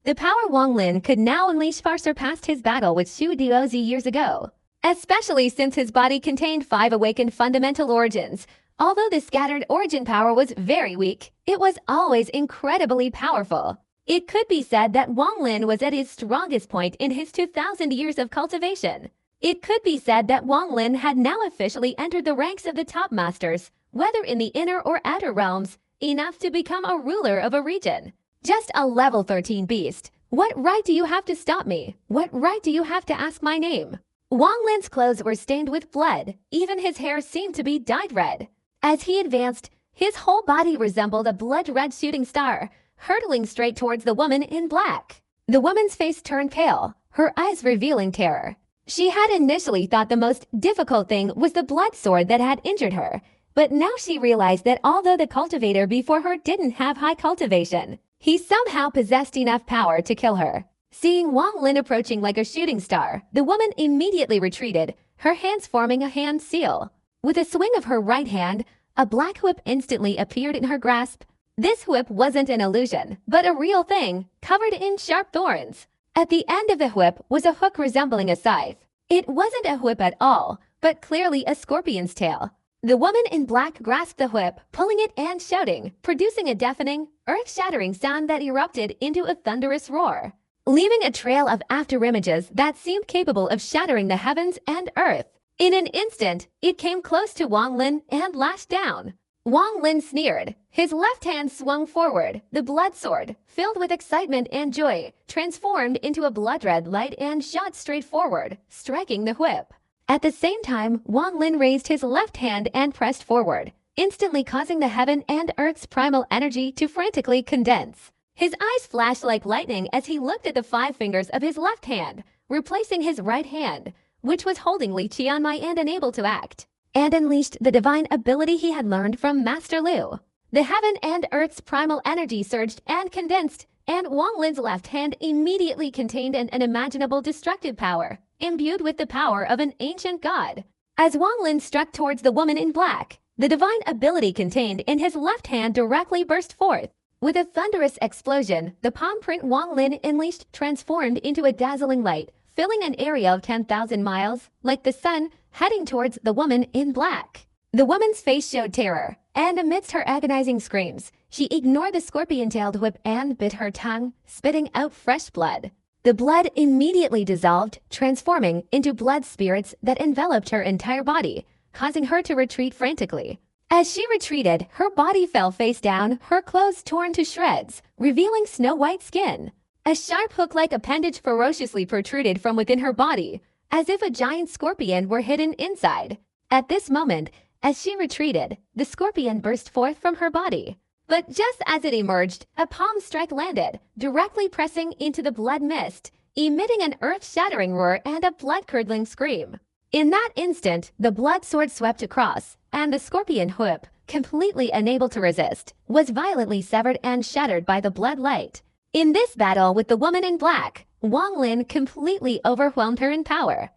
The power Wang Lin could now unleash far surpassed his battle with Xu Duozi years ago, especially since his body contained 5 awakened fundamental origins. Although the scattered origin power was very weak, it was always incredibly powerful. It could be said that Wang Lin was at his strongest point in his 2,000 years of cultivation. It could be said that Wang Lin had now officially entered the ranks of the top masters, whether in the inner or outer realms, enough to become a ruler of a region. Just a level 13 beast. What right do you have to stop me? What right do you have to ask my name? Wang Lin's clothes were stained with blood. Even his hair seemed to be dyed red. As he advanced, his whole body resembled a blood-red shooting star, hurtling straight towards the woman in black. The woman's face turned pale, her eyes revealing terror. She had initially thought the most difficult thing was the blood sword that had injured her, but now she realized that although the cultivator before her didn't have high cultivation, he somehow possessed enough power to kill her. Seeing Wang Lin approaching like a shooting star, the woman immediately retreated, her hands forming a hand seal. With a swing of her right hand, a black whip instantly appeared in her grasp. This whip wasn't an illusion, but a real thing, covered in sharp thorns. At the end of the whip was a hook resembling a scythe. It wasn't a whip at all, but clearly a scorpion's tail. The woman in black grasped the whip, pulling it and shouting, producing a deafening, earth-shattering sound that erupted into a thunderous roar, leaving a trail of afterimages that seemed capable of shattering the heavens and earth. In an instant, it came close to Wang Lin and lashed down. Wang Lin sneered. His left hand swung forward. The blood sword, filled with excitement and joy, transformed into a blood-red light and shot straight forward, striking the whip. At the same time, Wang Lin raised his left hand and pressed forward, instantly causing the heaven and earth's primal energy to frantically condense. His eyes flashed like lightning as he looked at the 5 fingers of his left hand, replacing his right hand, which was holding Li Qianmai and unable to act, and unleashed the divine ability he had learned from Master Liu. The heaven and earth's primal energy surged and condensed, and Wang Lin's left hand immediately contained an unimaginable destructive power, imbued with the power of an ancient god. As Wang Lin struck towards the woman in black, the divine ability contained in his left hand directly burst forth. With a thunderous explosion, the palm print Wang Lin unleashed transformed into a dazzling light, filling an area of 10,000 miles, like the sun, heading towards the woman in black. The woman's face showed terror, and amidst her agonizing screams, she ignored the scorpion-tailed whip and bit her tongue, spitting out fresh blood. The blood immediately dissolved, transforming into blood spirits that enveloped her entire body, causing her to retreat frantically. As she retreated, her body fell face down, her clothes torn to shreds, revealing snow-white skin. A sharp hook-like appendage ferociously protruded from within her body, as if a giant scorpion were hidden inside. At this moment, as she retreated, the scorpion burst forth from her body. But just as it emerged, a palm strike landed, directly pressing into the blood mist, emitting an earth-shattering roar and a blood-curdling scream. In that instant, the blood sword swept across, and the scorpion whip, completely unable to resist, was violently severed and shattered by the blood light. In this battle with the woman in black, Wang Lin completely overwhelmed her in power.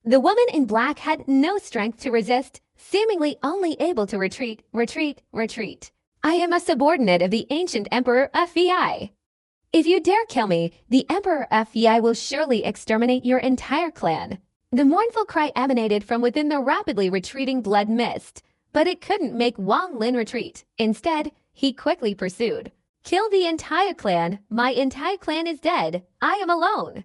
The woman in black had no strength to resist, seemingly only able to retreat. I am a subordinate of the ancient Emperor Fi. If you dare kill me, the Emperor Fi will surely exterminate your entire clan. The mournful cry emanated from within the rapidly retreating blood mist, but it couldn't make Wang Lin retreat. Instead, he quickly pursued. Kill the entire clan. My entire clan is dead. I am alone.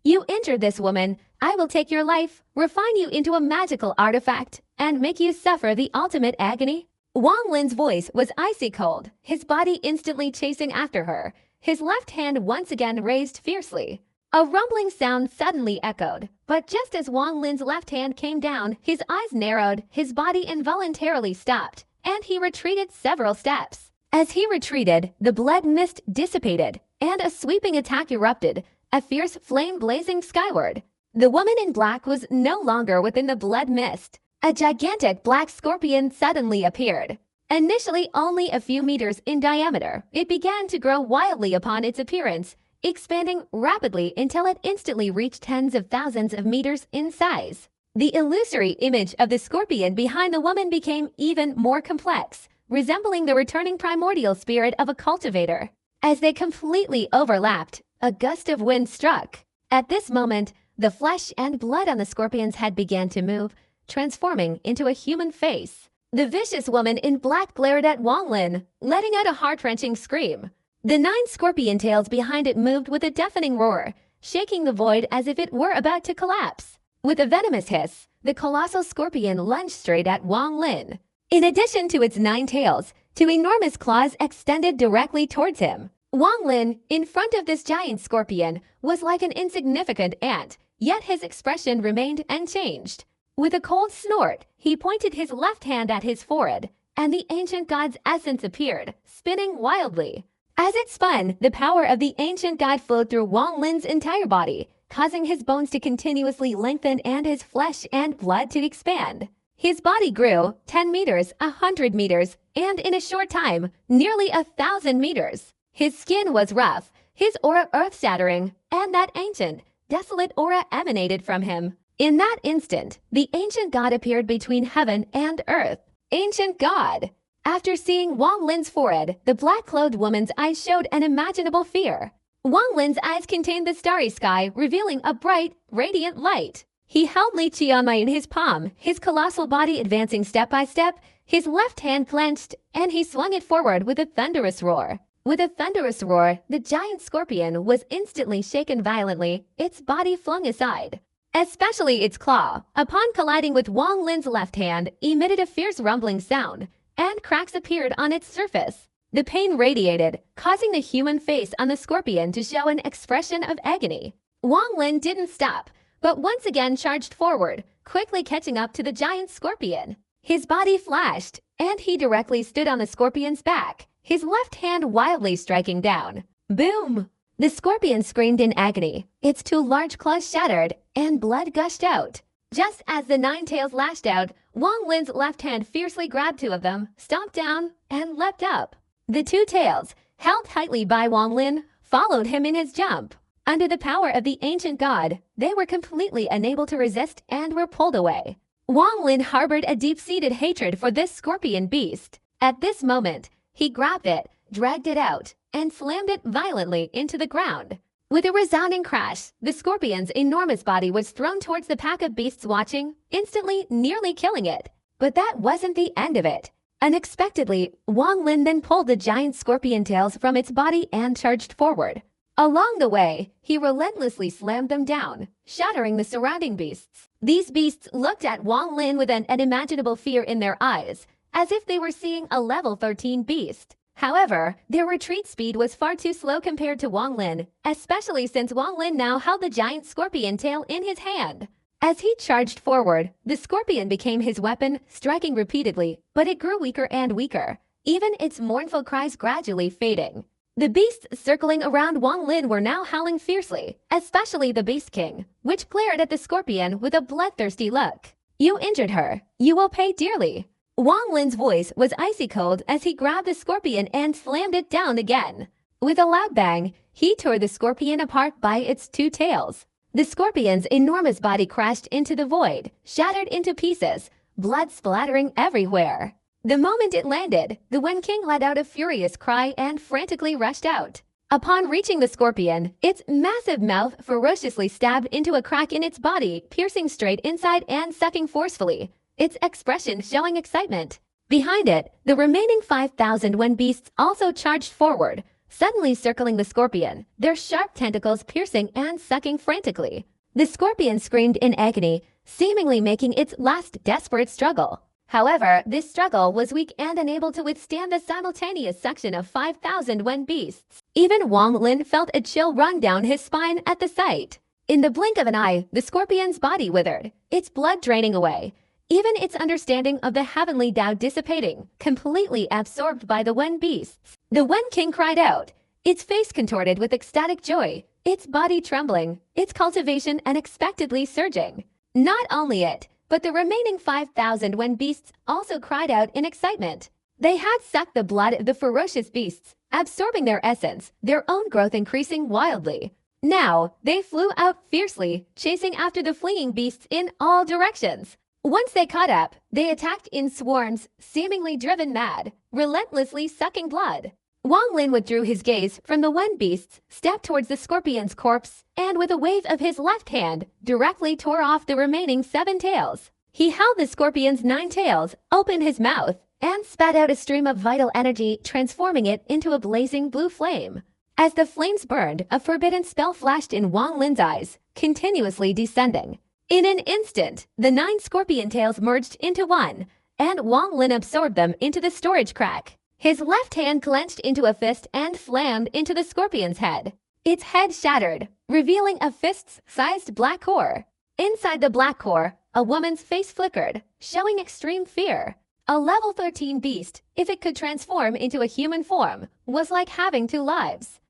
You injured this woman. I will take your life, refine you into a magical artifact, and make you suffer the ultimate agony. Wang Lin's voice was icy cold, his body instantly chasing after her, his left hand once again raised fiercely. A rumbling sound suddenly echoed, but just as Wang Lin's left hand came down, his eyes narrowed, his body involuntarily stopped, and he retreated several steps. As he retreated, the blood mist dissipated, and a sweeping attack erupted, a fierce flame blazing skyward. The woman in black was no longer within the blood mist. A gigantic black scorpion suddenly appeared. Initially only a few meters in diameter, it began to grow wildly upon its appearance, expanding rapidly until it instantly reached tens of thousands of meters in size. The illusory image of the scorpion behind the woman became even more complex, resembling the returning primordial spirit of a cultivator. As they completely overlapped, a gust of wind struck. At this moment, the flesh and blood on the scorpion's head began to move, transforming into a human face. The vicious woman in black glared at Wang Lin, letting out a heart-wrenching scream. The 9 scorpion tails behind it moved with a deafening roar, shaking the void as if it were about to collapse. With a venomous hiss, the colossal scorpion lunged straight at Wang Lin. In addition to its 9 tails, 2 enormous claws extended directly towards him. Wang Lin, in front of this giant scorpion, was like an insignificant ant, yet his expression remained unchanged. With a cold snort, he pointed his left hand at his forehead, and the ancient god's essence appeared, spinning wildly. As it spun, the power of the ancient god flowed through Wang Lin's entire body, causing his bones to continuously lengthen and his flesh and blood to expand. His body grew 10 meters, 100 meters, and in a short time, nearly 1,000 meters. His skin was rough, his aura earth-shattering, and that ancient, desolate aura emanated from him. In that instant, the ancient god appeared between heaven and earth. Ancient god! After seeing Wang Lin's forehead, the black-clothed woman's eyes showed an unimaginable fear. Wang Lin's eyes contained the starry sky, revealing a bright, radiant light. He held Li Qianmei in his palm, his colossal body advancing step by step, his left hand clenched, and he swung it forward with a thunderous roar. With a thunderous roar, the giant scorpion was instantly shaken violently, its body flung aside. Especially its claw, upon colliding with Wang Lin's left hand, emitted a fierce rumbling sound, and cracks appeared on its surface. The pain radiated, causing the human face on the scorpion to show an expression of agony. Wang Lin didn't stop, but once again charged forward, quickly catching up to the giant scorpion. His body flashed, and he directly stood on the scorpion's back, his left hand wildly striking down. Boom! The scorpion screamed in agony. Its 2 large claws shattered, and blood gushed out. Just as the 9 tails lashed out, Wang Lin's left hand fiercely grabbed 2 of them, stomped down, and leapt up. The 2 tails, held tightly by Wang Lin, followed him in his jump. Under the power of the ancient god, they were completely unable to resist and were pulled away. Wang Lin harbored a deep-seated hatred for this scorpion beast. At this moment, he grabbed it, dragged it out, and slammed it violently into the ground. With a resounding crash, the scorpion's enormous body was thrown towards the pack of beasts watching, instantly nearly killing it. But that wasn't the end of it. Unexpectedly, Wang Lin then pulled the giant scorpion tails from its body and charged forward. Along the way, he relentlessly slammed them down, shattering the surrounding beasts. These beasts looked at Wang Lin with an unimaginable fear in their eyes, as if they were seeing a level 13 beast. However, their retreat speed was far too slow compared to Wang Lin, especially since Wang Lin now held the giant scorpion tail in his hand. As he charged forward, the scorpion became his weapon, striking repeatedly, but it grew weaker and weaker, even its mournful cries gradually fading. The beasts circling around Wang Lin were now howling fiercely, especially the Beast King, which glared at the scorpion with a bloodthirsty look. You injured her. You will pay dearly. Wang Lin's voice was icy cold as he grabbed the scorpion and slammed it down again. With a loud bang, he tore the scorpion apart by its 2 tails. The scorpion's enormous body crashed into the void, shattered into pieces, blood splattering everywhere. The moment it landed, the Wen King let out a furious cry and frantically rushed out. Upon reaching the scorpion, its massive mouth ferociously stabbed into a crack in its body, piercing straight inside and sucking forcefully, its expression showing excitement. Behind it, the remaining 5,000 Wen beasts also charged forward, suddenly circling the scorpion, their sharp tentacles piercing and sucking frantically. The scorpion screamed in agony, seemingly making its last desperate struggle. However, this struggle was weak and unable to withstand the simultaneous suction of 5,000 Wen beasts. Even Wang Lin felt a chill run down his spine at the sight. In the blink of an eye, the scorpion's body withered, its blood draining away, even its understanding of the heavenly Tao dissipating, completely absorbed by the Wen beasts. The Wen King cried out, its face contorted with ecstatic joy, its body trembling, its cultivation unexpectedly surging. Not only it, but the remaining 5,000 Wen beasts also cried out in excitement. They had sucked the blood of the ferocious beasts, absorbing their essence, their own growth increasing wildly. Now, they flew out fiercely, chasing after the fleeing beasts in all directions. Once they caught up, they attacked in swarms, seemingly driven mad, relentlessly sucking blood. Wang Lin withdrew his gaze from the Wen beasts, stepped towards the scorpion's corpse, and with a wave of his left hand, directly tore off the remaining 7 tails. He held the scorpion's 9 tails, opened his mouth, and spat out a stream of vital energy, transforming it into a blazing blue flame. As the flames burned, a forbidden spell flashed in Wang Lin's eyes, continuously descending. In an instant, the 9 scorpion tails merged into one, and Wang Lin absorbed them into the storage crack. His left hand clenched into a fist and slammed into the scorpion's head. Its head shattered, revealing a fist-sized black core. Inside the black core, a woman's face flickered, showing extreme fear. A level 13 beast, if it could transform into a human form, was like having 2 lives.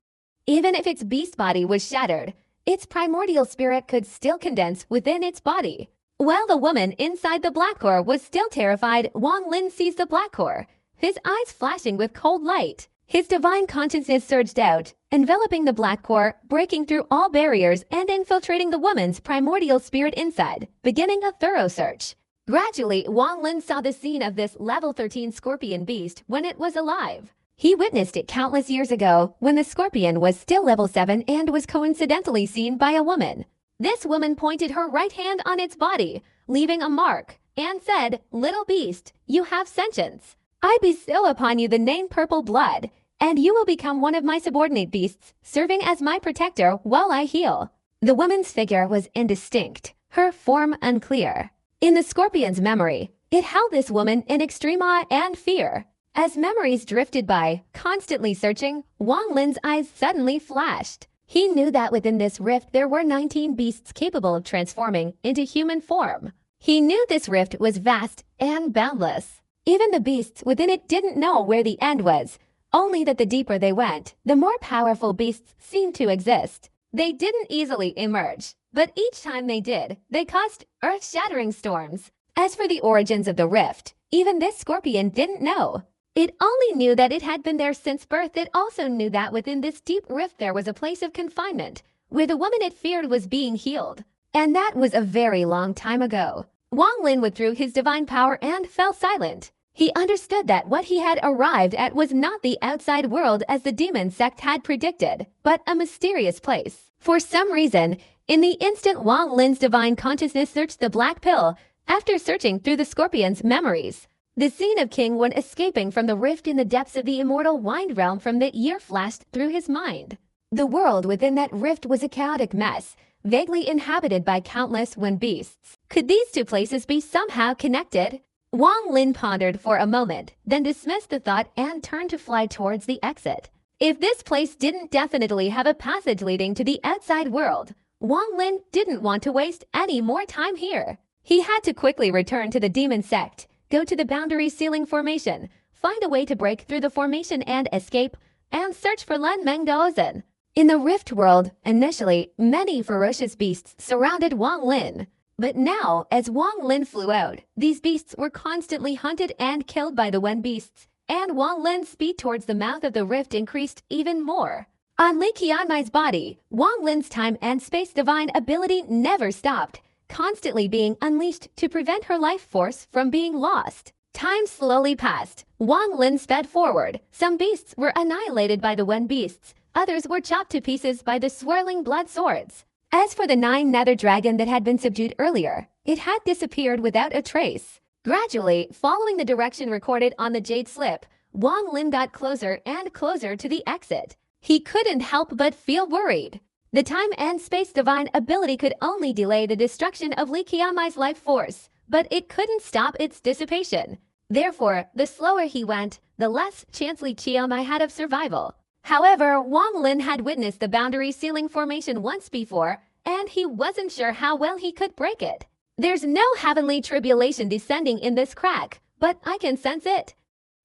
Even if its beast body was shattered, its primordial spirit could still condense within its body. While the woman inside the black core was still terrified, Wang Lin seized the black core, his eyes flashing with cold light. His divine consciousness surged out, enveloping the black core, breaking through all barriers and infiltrating the woman's primordial spirit inside, beginning a thorough search. Gradually, Wang Lin saw the scene of this level 13 scorpion beast when it was alive. He witnessed it countless years ago, when the scorpion was still level 7 and was coincidentally seen by a woman. This woman pointed her right hand on its body, leaving a mark, and said, "Little beast, you have sentience. I bestow upon you the name Purple Blood, and you will become one of my subordinate beasts, serving as my protector while I heal." The woman's figure was indistinct, her form unclear. In the scorpion's memory, it held this woman in extreme awe and fear. As memories drifted by, constantly searching, Wang Lin's eyes suddenly flashed. He knew that within this rift there were 19 beasts capable of transforming into human form. He knew this rift was vast and boundless. Even the beasts within it didn't know where the end was, only that the deeper they went, the more powerful beasts seemed to exist. They didn't easily emerge, but each time they did, they caused earth-shattering storms. As for the origins of the rift, even this scorpion didn't know. It only knew that it had been there since birth. It also knew that within this deep rift there was a place of confinement, where the woman it feared was being healed. And that was a very long time ago. Wang Lin withdrew his divine power and fell silent. He understood that what he had arrived at was not the outside world as the demon sect had predicted, but a mysterious place. For some reason, in the instant Wang Lin's divine consciousness searched the black pill, after searching through the scorpion's memories, the scene of King Wen escaping from the rift in the depths of the immortal wind realm from that year flashed through his mind. The world within that rift was a chaotic mess, vaguely inhabited by countless Wen beasts. Could these 2 places be somehow connected? Wang Lin pondered for a moment, then dismissed the thought and turned to fly towards the exit. If this place didn't definitely have a passage leading to the outside world, Wang Lin didn't want to waste any more time here. He had to quickly return to the demon sect, go to the boundary ceiling formation, find a way to break through the formation and escape, and search for Lan Mengdaozen. In the Rift world, initially, many ferocious beasts surrounded Wang Lin. But now, as Wang Lin flew out, these beasts were constantly hunted and killed by the Wen beasts, and Wang Lin's speed towards the mouth of the rift increased even more. On Li Qianmai's body, Wang Lin's time and space divine ability never stopped, constantly being unleashed to prevent her life force from being lost. Time slowly passed. Wang Lin sped forward. Some beasts were annihilated by the wind beasts. Others were chopped to pieces by the swirling blood swords. As for the 9 nether dragon that had been subdued earlier, it had disappeared without a trace. Gradually, following the direction recorded on the jade slip, Wang Lin got closer and closer to the exit. He couldn't help but feel worried. The time and space divine ability could only delay the destruction of Li Qiamai's life force, but it couldn't stop its dissipation. Therefore, the slower he went, the less chance Li Qiamai had of survival. However, Wang Lin had witnessed the boundary ceiling formation once before, and he wasn't sure how well he could break it. There's no heavenly tribulation descending in this crack, but I can sense it.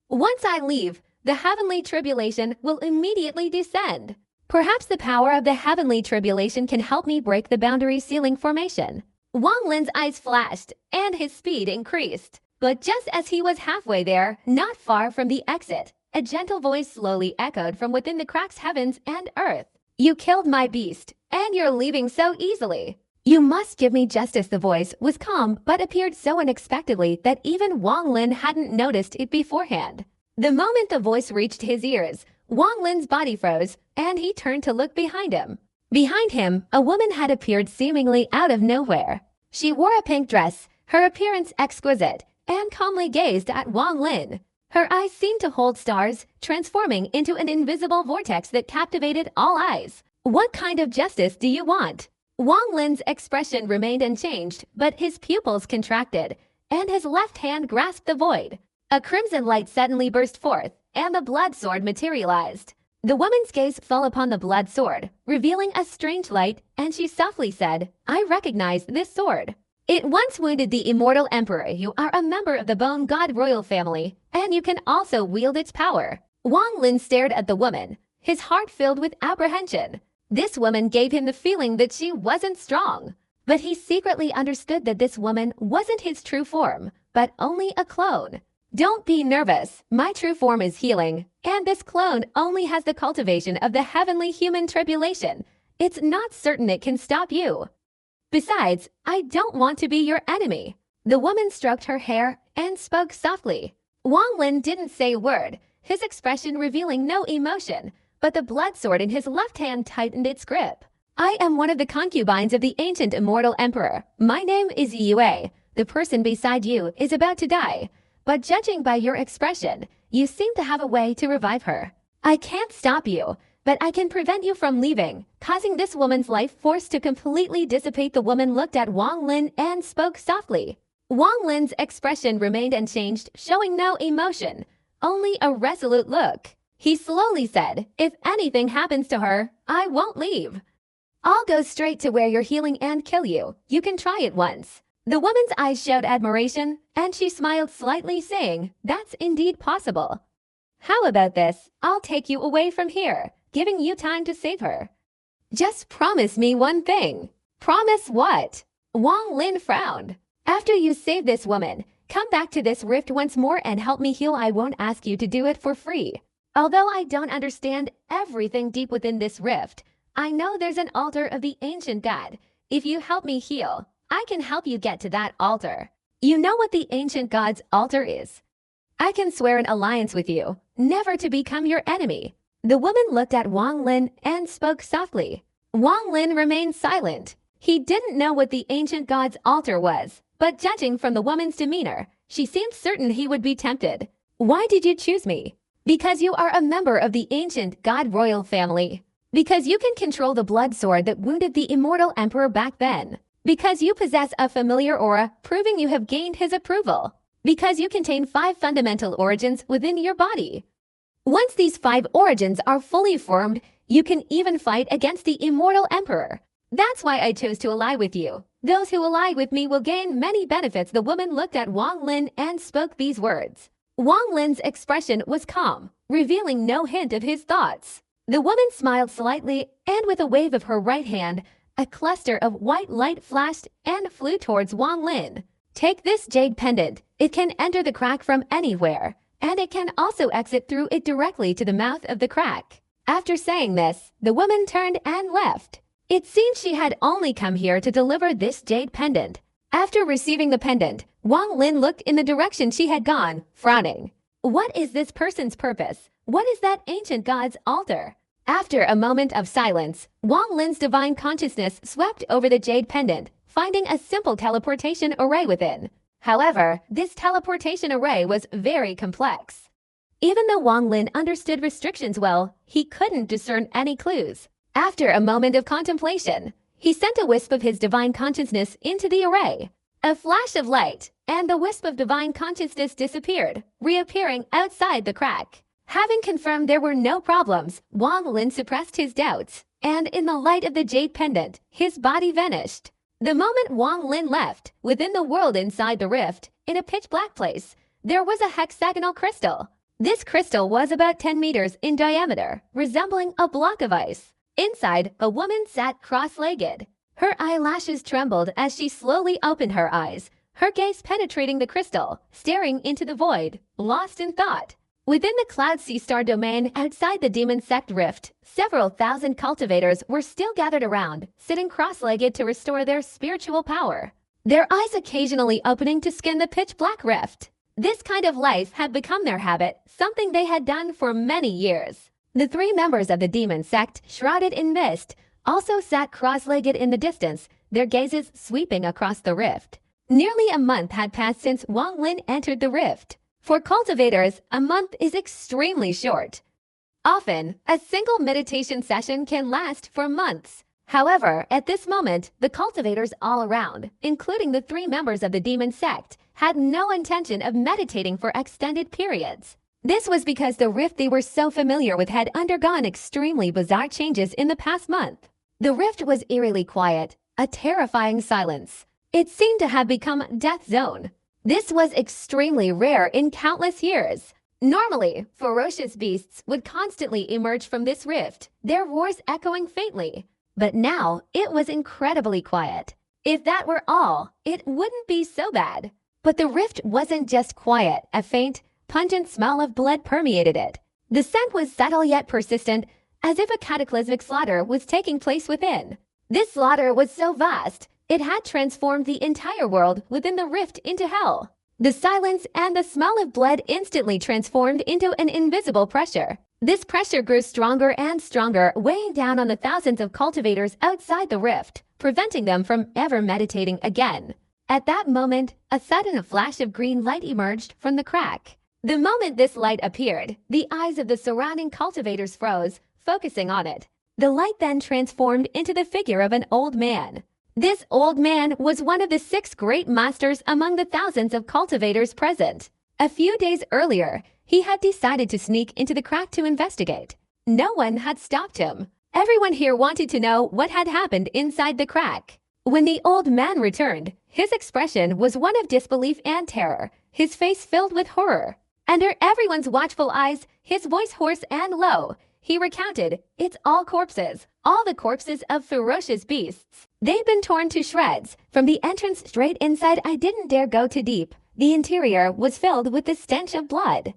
Once I leave, the heavenly tribulation will immediately descend. Perhaps the power of the heavenly tribulation can help me break the boundary ceiling formation. Wang Lin's eyes flashed, and his speed increased. But just as he was halfway there, not far from the exit, a gentle voice slowly echoed from within the cracks heavens and earth. You killed my beast, and you're leaving so easily. You must give me justice. The voice was calm but appeared so unexpectedly that even Wang Lin hadn't noticed it beforehand. The moment the voice reached his ears, Wang Lin's body froze, and he turned to look behind him. Behind him, a woman had appeared seemingly out of nowhere. She wore a pink dress, her appearance exquisite, and calmly gazed at Wang Lin. Her eyes seemed to hold stars, transforming into an invisible vortex that captivated all eyes. What kind of justice do you want? Wang Lin's expression remained unchanged, but his pupils contracted, and his left hand grasped the void. A crimson light suddenly burst forth, and the blood sword materialized. The woman's gaze fell upon the blood sword, revealing a strange light, and she softly said, I recognize this sword. It once wounded the immortal emperor. You are a member of the Bone God royal family, and you can also wield its power. Wang Lin stared at the woman, his heart filled with apprehension. This woman gave him the feeling that she wasn't strong. But he secretly understood that this woman wasn't his true form, but only a clone. Don't be nervous. My true form is healing, and this clone only has the cultivation of the heavenly human tribulation. It's not certain it can stop you. Besides, I don't want to be your enemy. The woman stroked her hair and spoke softly. Wang Lin didn't say a word, his expression revealing no emotion, but the blood sword in his left hand tightened its grip. I am one of the concubines of the ancient immortal emperor. My name is Yue. The person beside you is about to die, but judging by your expression, you seem to have a way to revive her. I can't stop you, but I can prevent you from leaving, causing this woman's life force to completely dissipate. The woman looked at Wang Lin and spoke softly. Wang Lin's expression remained unchanged, showing no emotion, only a resolute look. He slowly said, if anything happens to her, I won't leave. I'll go straight to where you're healing and kill you. You can try it once. The woman's eyes showed admiration, and she smiled slightly, saying, that's indeed possible. How about this? I'll take you away from here, giving you time to save her. Just promise me one thing. Promise what? Wang Lin frowned. After you save this woman, come back to this rift once more and help me heal. I won't ask you to do it for free. Although I don't understand everything deep within this rift, I know there's an altar of the ancient god. If you help me heal, I can help you get to that altar. You know what the ancient god's altar is. I can swear an alliance with you, never to become your enemy. The woman looked at Wang Lin and spoke softly. Wang Lin remained silent. He didn't know what the ancient god's altar was, but judging from the woman's demeanor, she seemed certain he would be tempted. Why did you choose me? Because you are a member of the ancient god royal family. Because you can control the blood sword that wounded the immortal emperor back then. Because you possess a familiar aura, proving you have gained his approval. Because you contain 5 fundamental origins within your body. Once these 5 origins are fully formed, you can even fight against the immortal emperor. That's why I chose to ally with you. Those who ally with me will gain many benefits. The woman looked at Wang Lin and spoke these words. Wang Lin's expression was calm, revealing no hint of his thoughts. The woman smiled slightly, and with a wave of her right hand, a cluster of white light flashed and flew towards Wang Lin. Take this jade pendant. It can enter the crack from anywhere, and it can also exit through it directly to the mouth of the crack. After saying this, the woman turned and left. It seemed she had only come here to deliver this jade pendant. After receiving the pendant, Wang Lin looked in the direction she had gone, frowning. What is this person's purpose? What is that ancient god's altar? After a moment of silence, Wang Lin's divine consciousness swept over the jade pendant, finding a simple teleportation array within. However, this teleportation array was very complex. Even though Wang Lin understood restrictions well, he couldn't discern any clues. After a moment of contemplation, he sent a wisp of his divine consciousness into the array. A flash of light, and the wisp of divine consciousness disappeared, reappearing outside the crack. Having confirmed there were no problems, Wang Lin suppressed his doubts, and in the light of the jade pendant, his body vanished. The moment Wang Lin left, within the world inside the rift, in a pitch-black place, there was a hexagonal crystal. This crystal was about 10 meters in diameter, resembling a block of ice. Inside, a woman sat cross-legged. Her eyelashes trembled as she slowly opened her eyes, her gaze penetrating the crystal, staring into the void, lost in thought. Within the Cloud Sea Star domain outside the Demon Sect Rift, several thousand cultivators were still gathered around, sitting cross-legged to restore their spiritual power, their eyes occasionally opening to scan the pitch-black rift. This kind of life had become their habit, something they had done for many years. The 3 members of the Demon Sect, shrouded in mist, also sat cross-legged in the distance, their gazes sweeping across the rift. Nearly a month had passed since Wang Lin entered the rift. For cultivators, a month is extremely short. Often, a single meditation session can last for months. However, at this moment, the cultivators all around, including the 3 members of the Demon Sect, had no intention of meditating for extended periods. This was because the rift they were so familiar with had undergone extremely bizarre changes in the past month. The rift was eerily quiet, a terrifying silence. It seemed to have become a death zone. This was extremely rare in countless years. Normally, ferocious beasts would constantly emerge from this rift, their roars echoing faintly. But now, it was incredibly quiet. If that were all, it wouldn't be so bad. But the rift wasn't just quiet, a faint, pungent smell of blood permeated it. The scent was subtle yet persistent, as if a cataclysmic slaughter was taking place within. This slaughter was so vast, it had transformed the entire world within the rift into hell. The silence and the smell of blood instantly transformed into an invisible pressure. This pressure grew stronger and stronger, weighing down on the thousands of cultivators outside the rift, preventing them from ever meditating again. At that moment, a sudden flash of green light emerged from the crack. The moment this light appeared, the eyes of the surrounding cultivators froze, focusing on it. The light then transformed into the figure of an old man. This old man was one of the 6 great masters among the thousands of cultivators present. A few days earlier, he had decided to sneak into the crack to investigate. No one had stopped him. Everyone here wanted to know what had happened inside the crack. When the old man returned, his expression was one of disbelief and terror, his face filled with horror. Under everyone's watchful eyes, his voice hoarse and low, he recounted, "It's all corpses, all the corpses of ferocious beasts. They've been torn to shreds. From the entrance straight inside, I didn't dare go too deep. The interior was filled with the stench of blood."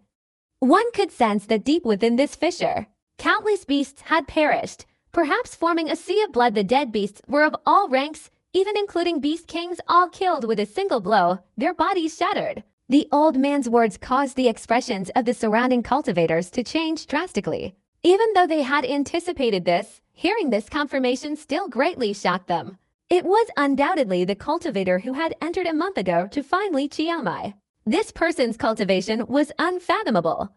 One could sense that deep within this fissure, countless beasts had perished, perhaps forming a sea of blood. The dead beasts were of all ranks, even including beast kings, all killed with a single blow, their bodies shattered. The old man's words caused the expressions of the surrounding cultivators to change drastically. Even though they had anticipated this, hearing this confirmation still greatly shocked them. It was undoubtedly the cultivator who had entered a month ago to find Li Qiamai. This person's cultivation was unfathomable.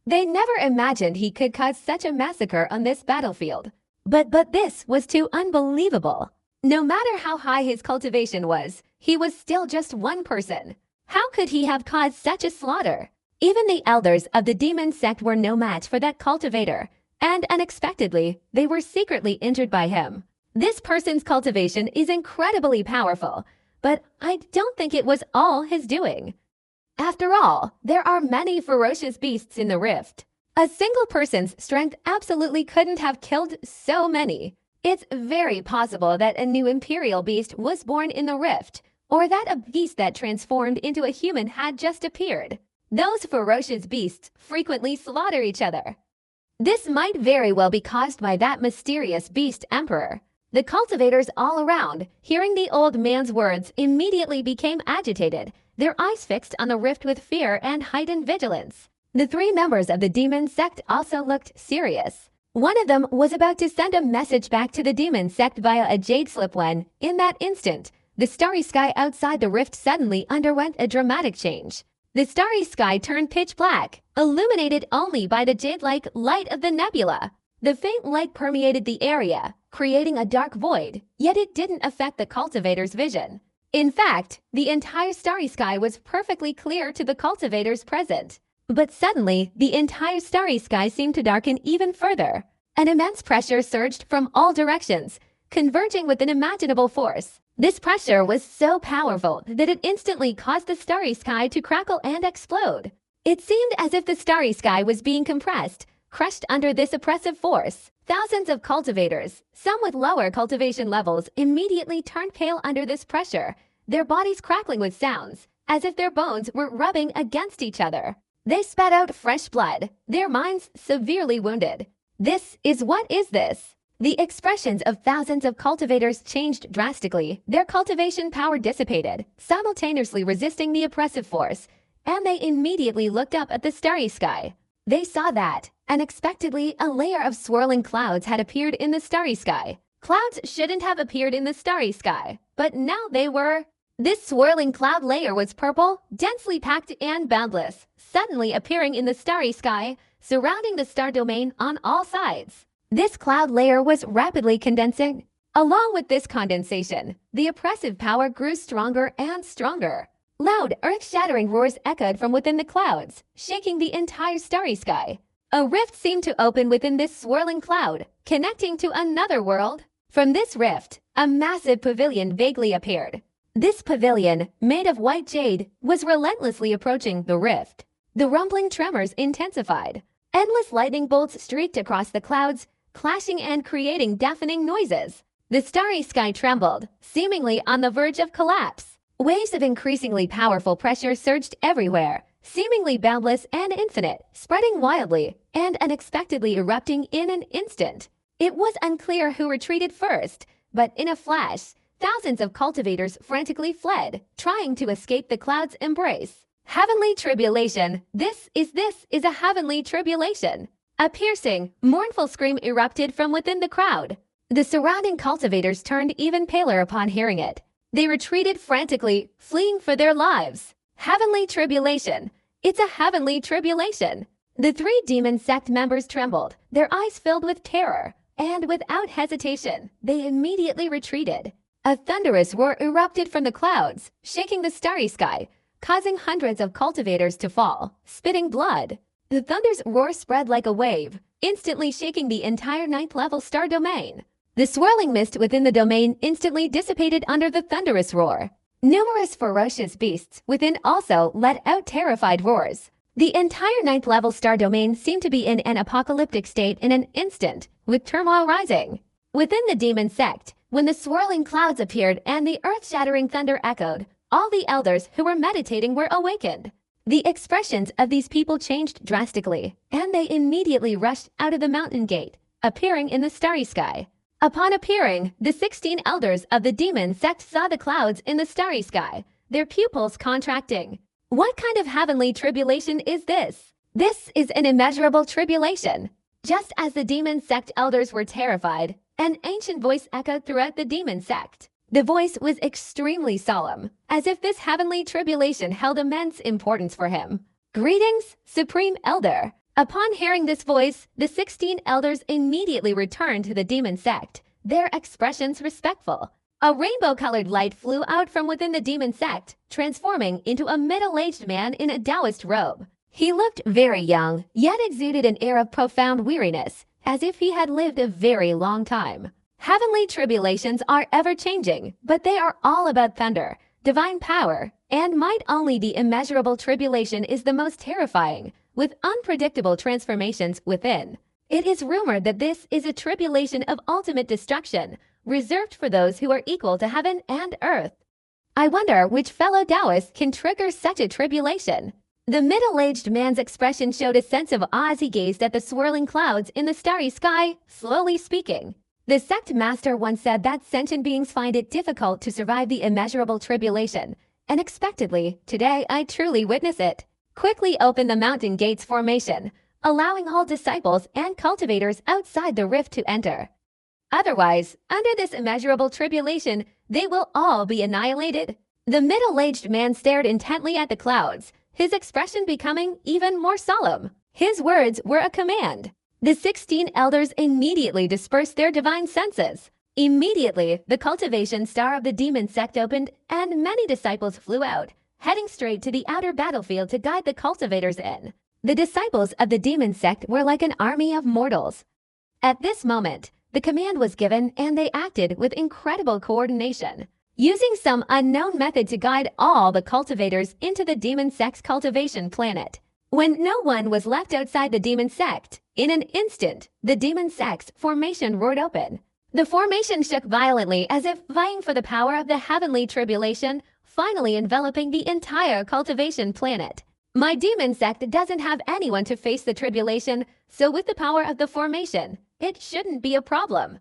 They never imagined he could cause such a massacre on this battlefield. But this was too unbelievable. No matter how high his cultivation was, he was still just one person. How could he have caused such a slaughter? Even the elders of the demon sect were no match for that cultivator, and unexpectedly, they were secretly injured by him. This person's cultivation is incredibly powerful, but I don't think it was all his doing. After all, there are many ferocious beasts in the rift. A single person's strength absolutely couldn't have killed so many. It's very possible that a new imperial beast was born in the rift, or that a beast that transformed into a human had just appeared. Those ferocious beasts frequently slaughter each other. This might very well be caused by that mysterious beast emperor. The cultivators all around, hearing the old man's words, immediately became agitated, their eyes fixed on the rift with fear and heightened vigilance. The three members of the demon sect also looked serious. One of them was about to send a message back to the demon sect via a jade slip when, in that instant, the starry sky outside the rift suddenly underwent a dramatic change. The starry sky turned pitch black, illuminated only by the jade-like light of the nebula. The faint light permeated the area, creating a dark void, yet it didn't affect the cultivator's vision. In fact, the entire starry sky was perfectly clear to the cultivators present. But suddenly, the entire starry sky seemed to darken even further. An immense pressure surged from all directions, converging with an unimaginable force. This pressure was so powerful that it instantly caused the starry sky to crackle and explode. It seemed as if the starry sky was being compressed, crushed under this oppressive force. Thousands of cultivators, some with lower cultivation levels, immediately turned pale under this pressure, their bodies crackling with sounds, as if their bones were rubbing against each other. They spat out fresh blood, their minds severely wounded. This is what is this? The expressions of thousands of cultivators changed drastically, their cultivation power dissipated, simultaneously resisting the oppressive force, and they immediately looked up at the starry sky. They saw that, unexpectedly, a layer of swirling clouds had appeared in the starry sky. Clouds shouldn't have appeared in the starry sky, but now they were. This swirling cloud layer was purple, densely packed and boundless, suddenly appearing in the starry sky, surrounding the star domain on all sides. This cloud layer was rapidly condensing. Along with this condensation, the oppressive power grew stronger and stronger. Loud, earth-shattering roars echoed from within the clouds, shaking the entire starry sky. A rift seemed to open within this swirling cloud, connecting to another world. From this rift, a massive pavilion vaguely appeared. This pavilion, made of white jade, was relentlessly approaching the rift. The rumbling tremors intensified. Endless lightning bolts streaked across the clouds, clashing and creating deafening noises. The starry sky trembled, seemingly on the verge of collapse. Waves of increasingly powerful pressure surged everywhere, seemingly boundless and infinite, spreading wildly and unexpectedly erupting in an instant. It was unclear who retreated first, but in a flash, thousands of cultivators frantically fled, trying to escape the cloud's embrace. Heavenly tribulation. This is a heavenly tribulation. A piercing, mournful scream erupted from within the crowd. The surrounding cultivators turned even paler upon hearing it. They retreated frantically, fleeing for their lives. Heavenly tribulation. It's a heavenly tribulation. The three demon sect members trembled, their eyes filled with terror, and without hesitation, they immediately retreated. A thunderous roar erupted from the clouds, shaking the starry sky, causing hundreds of cultivators to fall, spitting blood. The thunder's roar spread like a wave, instantly shaking the entire 9th-level star domain. The swirling mist within the domain instantly dissipated under the thunderous roar. Numerous ferocious beasts within also let out terrified roars. The entire 9th-level star domain seemed to be in an apocalyptic state in an instant, with turmoil rising. Within the demon sect, when the swirling clouds appeared and the earth-shattering thunder echoed, all the elders who were meditating were awakened. The expressions of these people changed drastically, and they immediately rushed out of the mountain gate, appearing in the starry sky. Upon appearing, the 16 elders of the demon sect saw the clouds in the starry sky, their pupils contracting. What kind of heavenly tribulation is this? This is an immeasurable tribulation. Just as the demon sect elders were terrified, an ancient voice echoed throughout the demon sect. The voice was extremely solemn, as if this heavenly tribulation held immense importance for him. Greetings, Supreme Elder. Upon hearing this voice, the 16 elders immediately returned to the demon sect, their expressions respectful. A rainbow-colored light flew out from within the demon sect, transforming into a middle-aged man in a Taoist robe. He looked very young, yet exuded an air of profound weariness, as if he had lived a very long time. Heavenly tribulations are ever-changing, but they are all about thunder, divine power, and might. Only the immeasurable tribulation is the most terrifying, with unpredictable transformations within. It is rumored that this is a tribulation of ultimate destruction, reserved for those who are equal to heaven and earth. I wonder which fellow Taoist can trigger such a tribulation. The middle-aged man's expression showed a sense of awe as he gazed at the swirling clouds in the starry sky, slowly speaking. The sect master once said that sentient beings find it difficult to survive the immeasurable tribulation. Unexpectedly, today I truly witness it. Quickly open the mountain gates formation, allowing all disciples and cultivators outside the rift to enter. Otherwise, under this immeasurable tribulation, they will all be annihilated. The middle-aged man stared intently at the clouds, his expression becoming even more solemn. His words were a command. The 16 elders immediately dispersed their divine senses. Immediately, the cultivation star of the demon sect opened, and many disciples flew out, heading straight to the outer battlefield to guide the cultivators in. The disciples of the demon sect were like an army of mortals. At this moment, the command was given and they acted with incredible coordination, using some unknown method to guide all the cultivators into the demon sect's cultivation planet. When no one was left outside the demon sect, in an instant, the demon sect's formation roared open. The formation shook violently as if vying for the power of the heavenly tribulation, finally enveloping the entire cultivation planet. My demon sect doesn't have anyone to face the tribulation, so with the power of the formation, it shouldn't be a problem.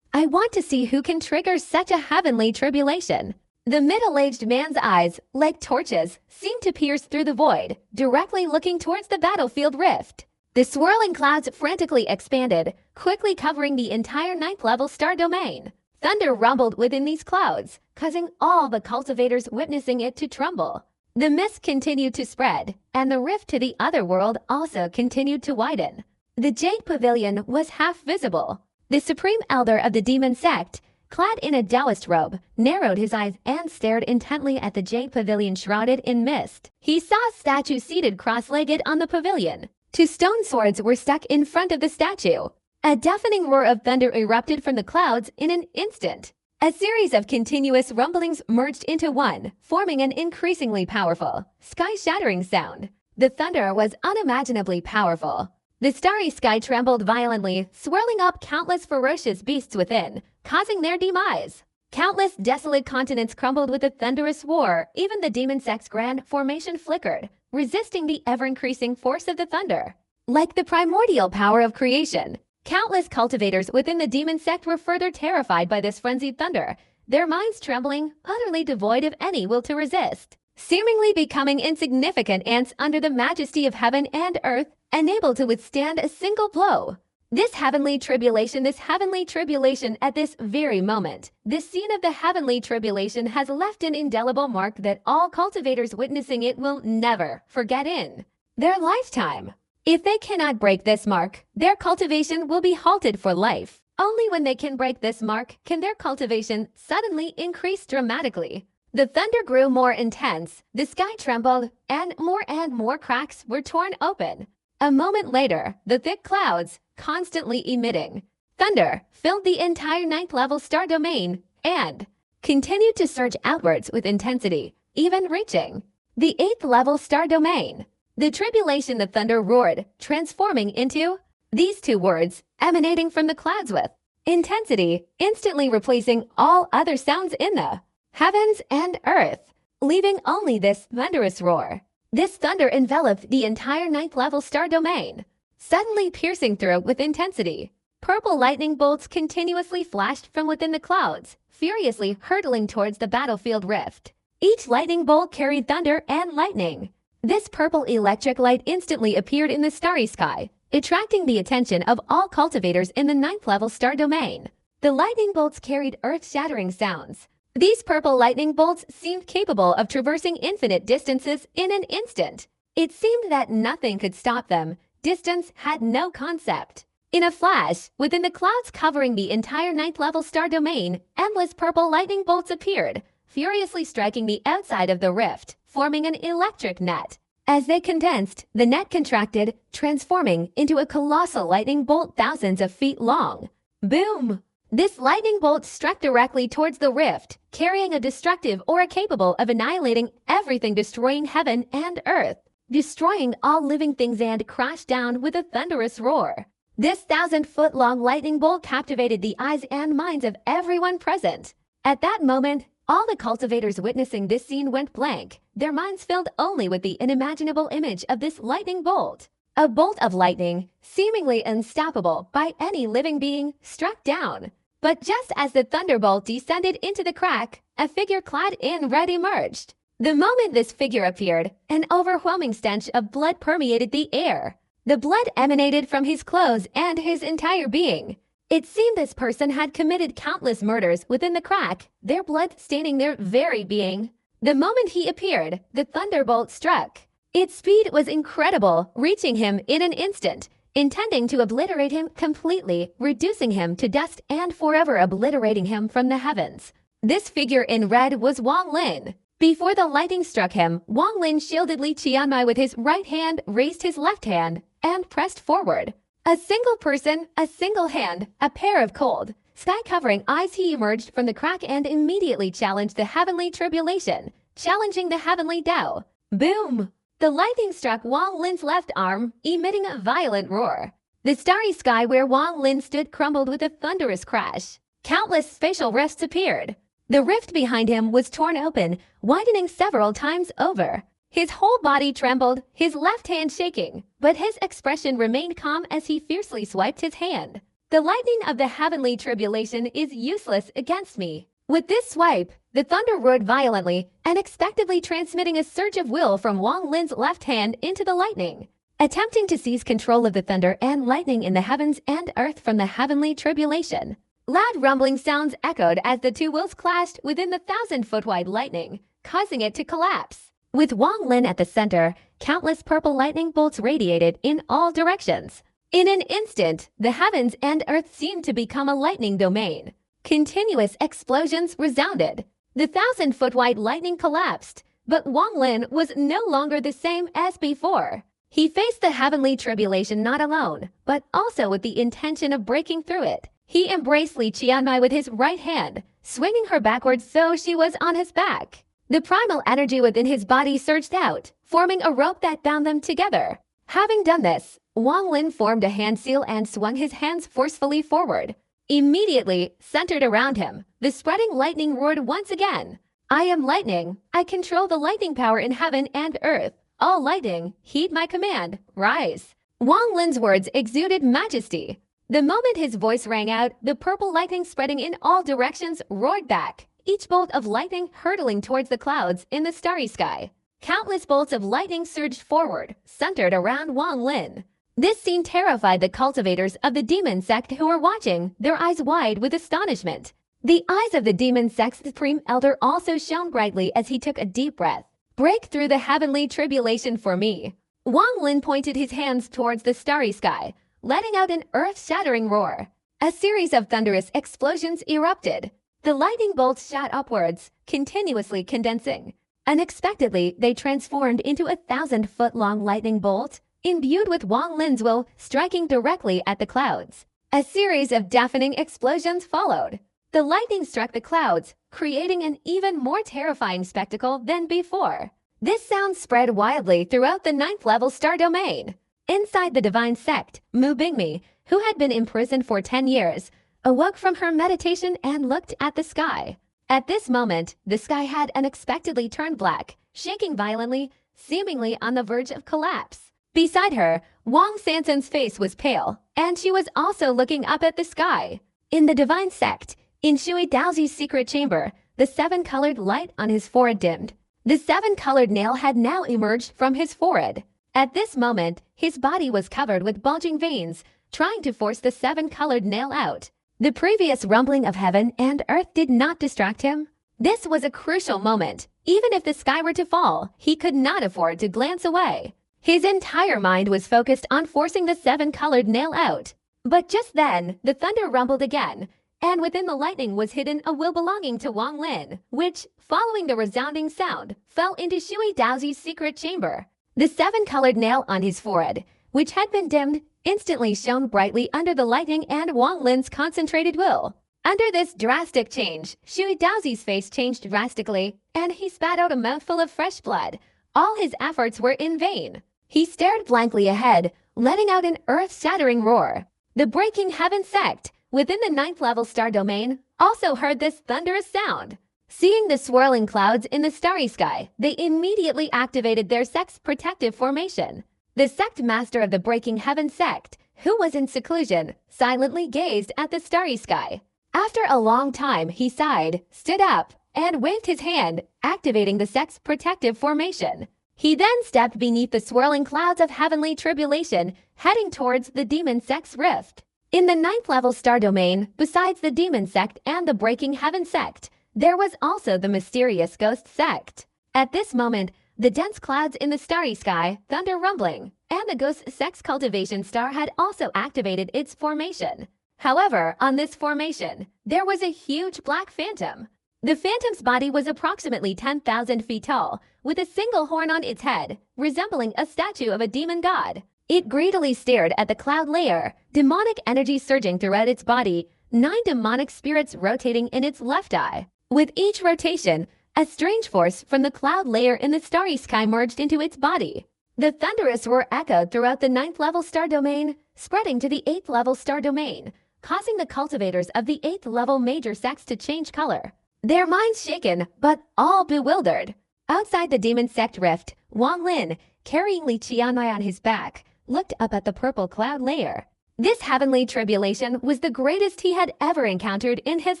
I want to see who can trigger such a heavenly tribulation. The middle-aged man's eyes, like torches, seemed to pierce through the void, directly looking towards the battlefield rift. The swirling clouds frantically expanded, quickly covering the entire 9th-level star domain. Thunder rumbled within these clouds, causing all the cultivators witnessing it to tremble. The mist continued to spread, and the rift to the other world also continued to widen. The Jade Pavilion was half visible. The supreme elder of the demon sect, clad in a Taoist robe, narrowed his eyes and stared intently at the Jade Pavilion shrouded in mist. He saw a statue seated cross-legged on the pavilion. 2 stone swords were stuck in front of the statue. A deafening roar of thunder erupted from the clouds in an instant. A series of continuous rumblings merged into one, forming an increasingly powerful, sky-shattering sound. The thunder was unimaginably powerful. The starry sky trembled violently, swirling up countless ferocious beasts within, causing their demise. Countless desolate continents crumbled with the thunderous war. Even the demon sect's grand formation flickered, resisting the ever-increasing force of the thunder. Like the primordial power of creation, countless cultivators within the demon sect were further terrified by this frenzied thunder, their minds trembling, utterly devoid of any will to resist. Seemingly becoming insignificant ants under the majesty of heaven and earth, unable to withstand a single blow. This heavenly tribulation at this very moment, this scene of the heavenly tribulation has left an indelible mark that all cultivators witnessing it will never forget in their lifetime. If they cannot break this mark, their cultivation will be halted for life. Only when they can break this mark can their cultivation suddenly increase dramatically. The thunder grew more intense, the sky trembled, and more cracks were torn open. A moment later, the thick clouds, constantly emitting thunder, filled the entire 9th-level star domain and continued to surge outwards with intensity, even reaching the 8th-level star domain. The tribulation the thunder roared, transforming into these 2 words emanating from the clouds with intensity, instantly replacing all other sounds in the heavens and earth, leaving only this thunderous roar. This thunder enveloped the entire 9th-level star domain, suddenly piercing through with intensity. Purple lightning bolts continuously flashed from within the clouds, furiously hurtling towards the battlefield rift. Each lightning bolt carried thunder and lightning. This purple electric light instantly appeared in the starry sky, attracting the attention of all cultivators in the 9th-level star domain. The lightning bolts carried earth-shattering sounds. These purple lightning bolts seemed capable of traversing infinite distances in an instant. It seemed that nothing could stop them. Distance had no concept. In a flash, within the clouds covering the entire 9th-level star domain, endless purple lightning bolts appeared, furiously striking the outside of the rift, forming an electric net. As they condensed, the net contracted, transforming into a colossal lightning bolt thousands of feet long. Boom! This lightning bolt struck directly towards the rift, carrying a destructive aura capable of annihilating everything, destroying heaven and earth, destroying all living things, and crashed down with a thunderous roar. This 1,000-foot-long lightning bolt captivated the eyes and minds of everyone present. At that moment, all the cultivators witnessing this scene went blank, their minds filled only with the unimaginable image of this lightning bolt. A bolt of lightning, seemingly unstoppable by any living being, struck down. But just as the thunderbolt descended into the crack, a figure clad in red emerged. The moment this figure appeared, an overwhelming stench of blood permeated the air. The blood emanated from his clothes and his entire being. It seemed this person had committed countless murders within the crack, their blood staining their very being. The moment he appeared, the thunderbolt struck. Its speed was incredible, reaching him in an instant, intending to obliterate him completely, reducing him to dust and forever obliterating him from the heavens. This figure in red was Wang Lin. Before the lightning struck him, Wang Lin shielded Li Qianmai with his right hand, raised his left hand, and pressed forward. A single person, a single hand, a pair of cold, sky-covering eyes. He emerged from the crack and immediately challenged the heavenly tribulation, challenging the heavenly Tao. Boom! The lightning struck Wang Lin's left arm, emitting a violent roar. The starry sky where Wang Lin stood crumbled with a thunderous crash. Countless spatial rifts appeared. The rift behind him was torn open, widening several times over. His whole body trembled, his left hand shaking, but his expression remained calm as he fiercely swiped his hand. The lightning of the heavenly tribulation is useless against me. With this swipe, the thunder roared violently, unexpectedly transmitting a surge of will from Wang Lin's left hand into the lightning. Attempting to seize control of the thunder and lightning in the heavens and earth from the heavenly tribulation. Loud rumbling sounds echoed as the two wills clashed within the 1,000-foot-wide lightning, causing it to collapse. With Wang Lin at the center, countless purple lightning bolts radiated in all directions. In an instant, the heavens and earth seemed to become a lightning domain. Continuous explosions resounded. The 1,000-foot-wide lightning collapsed, but Wang Lin was no longer the same as before. He faced the heavenly tribulation not alone, but also with the intention of breaking through it. He embraced Li Qianmai with his right hand, swinging her backwards so she was on his back. The primal energy within his body surged out, forming a rope that bound them together. Having done this, Wang Lin formed a hand seal and swung his hands forcefully forward. Immediately, centered around him, the spreading lightning roared once again. I am lightning. I control the lightning power in heaven and earth. All lightning, heed my command, rise. Wang Lin's words exuded majesty. The moment his voice rang out, the purple lightning spreading in all directions roared back, each bolt of lightning hurtling towards the clouds in the starry sky. Countless bolts of lightning surged forward, centered around Wang Lin. This scene terrified the cultivators of the demon sect who were watching, their eyes wide with astonishment. The eyes of the demon sect's supreme elder also shone brightly as he took a deep breath. Break through the heavenly tribulation for me. Wang Lin pointed his hands towards the starry sky, letting out an earth-shattering roar. A series of thunderous explosions erupted. The lightning bolts shot upwards, continuously condensing. Unexpectedly, they transformed into a 1,000-foot-long lightning bolt, imbued with Wang Lin's will, striking directly at the clouds. A series of deafening explosions followed. The lightning struck the clouds, creating an even more terrifying spectacle than before. This sound spread wildly throughout the 9th-level star domain. Inside the divine sect, Mu Bingmi, who had been imprisoned for 10 years, awoke from her meditation and looked at the sky. At this moment, the sky had unexpectedly turned black, shaking violently, seemingly on the verge of collapse. Beside her, Wang Sansan's face was pale, and she was also looking up at the sky. In the divine sect, in Shui Daozi's secret chamber, the 7-colored light on his forehead dimmed. The 7-colored nail had now emerged from his forehead. At this moment, his body was covered with bulging veins, trying to force the 7-colored nail out. The previous rumbling of heaven and earth did not distract him. This was a crucial moment. Even if the sky were to fall, he could not afford to glance away. His entire mind was focused on forcing the 7-colored nail out. But just then, the thunder rumbled again, and within the lightning was hidden a will belonging to Wang Lin, which, following the resounding sound, fell into Shui Daozi's secret chamber. The 7-colored nail on his forehead, which had been dimmed, instantly shone brightly under the lightning and Wang Lin's concentrated will. Under this drastic change, Shui Daozi's face changed drastically, and he spat out a mouthful of fresh blood. All his efforts were in vain. He stared blankly ahead, letting out an earth-shattering roar. The breaking heaven sect, within the 9th-level star domain, also heard this thunderous sound. Seeing the swirling clouds in the starry sky, they immediately activated their sect's protective formation. The sect master of the breaking heaven sect, who was in seclusion, silently gazed at the starry sky. After a long time, he sighed, stood up, and waved his hand, activating the sect's protective formation. He then stepped beneath the swirling clouds of heavenly tribulation, heading towards the demon sect's rift. In the 9th level star domain, besides the demon sect and the breaking heaven sect, there was also the mysterious ghost sect. At this moment, the dense clouds in the starry sky, thunder rumbling, and the ghost sect's cultivation star had also activated its formation. However, on this formation, there was a huge black phantom. The phantom's body was approximately 10,000 feet tall, with a single horn on its head, resembling a statue of a demon god. It greedily stared at the cloud layer, demonic energy surging throughout its body, 9 demonic spirits rotating in its left eye. With each rotation, a strange force from the cloud layer in the starry sky merged into its body. The thunderous roar echoed throughout the 9th level star domain, spreading to the 8th level star domain, causing the cultivators of the 8th level major sects to change color. Their minds shaken, but all bewildered. Outside the demon sect rift, Wang Lin, carrying Li Qianlai on his back, looked up at the purple cloud layer. This heavenly tribulation was the greatest he had ever encountered in his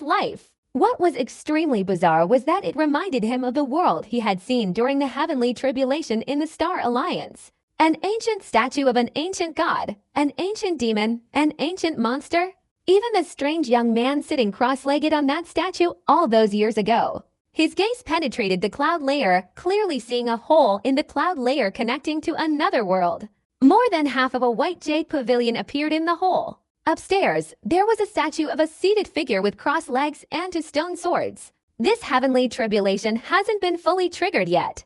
life. What was extremely bizarre was that it reminded him of the world he had seen during the heavenly tribulation in the Star Alliance. An ancient statue of an ancient god, an ancient demon, an ancient monster. Even the strange young man sitting cross-legged on that statue all those years ago. His gaze penetrated the cloud layer, clearly seeing a hole in the cloud layer connecting to another world. More than half of a white jade pavilion appeared in the hole. Upstairs, there was a statue of a seated figure with crossed legs and 2 stone swords. This heavenly tribulation hasn't been fully triggered yet.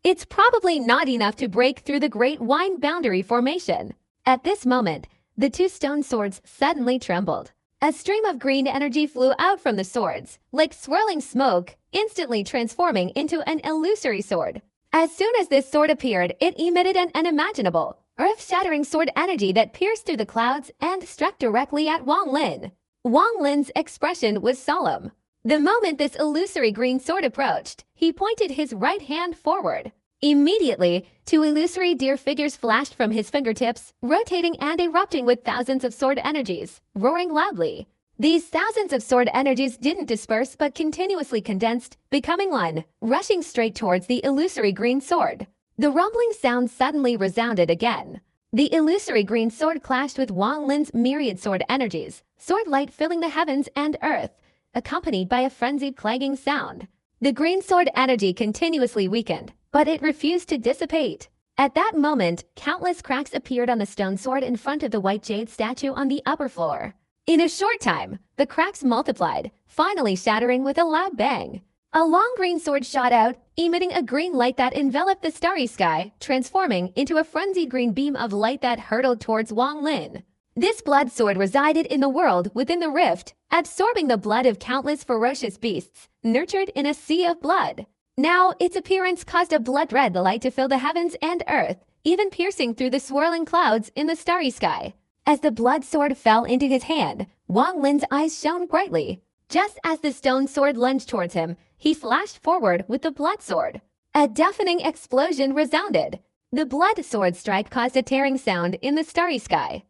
It's probably not enough to break through the Great Wine Boundary Formation. At this moment, the 2 stone swords suddenly trembled. A stream of green energy flew out from the swords, like swirling smoke, instantly transforming into an illusory sword. As soon as this sword appeared, it emitted an unimaginable, earth-shattering sword energy that pierced through the clouds and struck directly at Wang Lin. Wang Lin's expression was solemn. The moment this illusory green sword approached, he pointed his right hand forward. Immediately, 2 illusory deer figures flashed from his fingertips, rotating and erupting with thousands of sword energies, roaring loudly. These thousands of sword energies didn't disperse but continuously condensed, becoming one, rushing straight towards the illusory green sword. The rumbling sound suddenly resounded again. The illusory green sword clashed with Wang Lin's myriad sword energies, sword light filling the heavens and earth, accompanied by a frenzied clanging sound. The green sword energy continuously weakened, but it refused to dissipate. At that moment, countless cracks appeared on the stone sword in front of the white jade statue on the upper floor. In a short time, the cracks multiplied, finally shattering with a loud bang. A long green sword shot out, emitting a green light that enveloped the starry sky, transforming into a frenzied green beam of light that hurtled towards Wang Lin. This blood sword resided in the world within the rift, absorbing the blood of countless ferocious beasts, nurtured in a sea of blood. Now, its appearance caused a blood-red light to fill the heavens and earth, even piercing through the swirling clouds in the starry sky. As the blood sword fell into his hand, Wang Lin's eyes shone brightly. Just as the stone sword lunged towards him, he flashed forward with the blood sword. A deafening explosion resounded. The blood sword strike caused a tearing sound in the starry sky.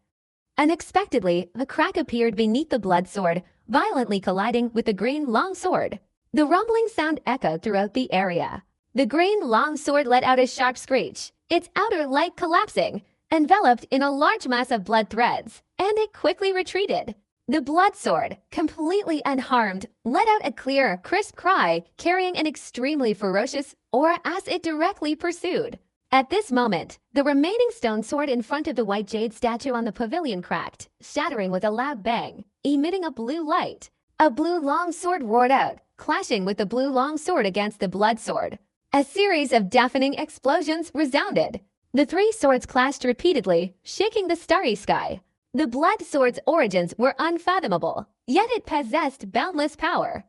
Unexpectedly, a crack appeared beneath the blood sword, violently colliding with the green long sword. The rumbling sound echoed throughout the area. The green long sword let out a sharp screech, its outer light collapsing, enveloped in a large mass of blood threads, and it quickly retreated. The blood sword, completely unharmed, let out a clear, crisp cry, carrying an extremely ferocious aura as it directly pursued. At this moment, the remaining stone sword in front of the white jade statue on the pavilion cracked, shattering with a loud bang, emitting a blue light. A blue long sword roared out, clashing with the blue long sword against the blood sword. A series of deafening explosions resounded. The 3 swords clashed repeatedly, shaking the starry sky. The blood sword's origins were unfathomable, yet it possessed boundless power.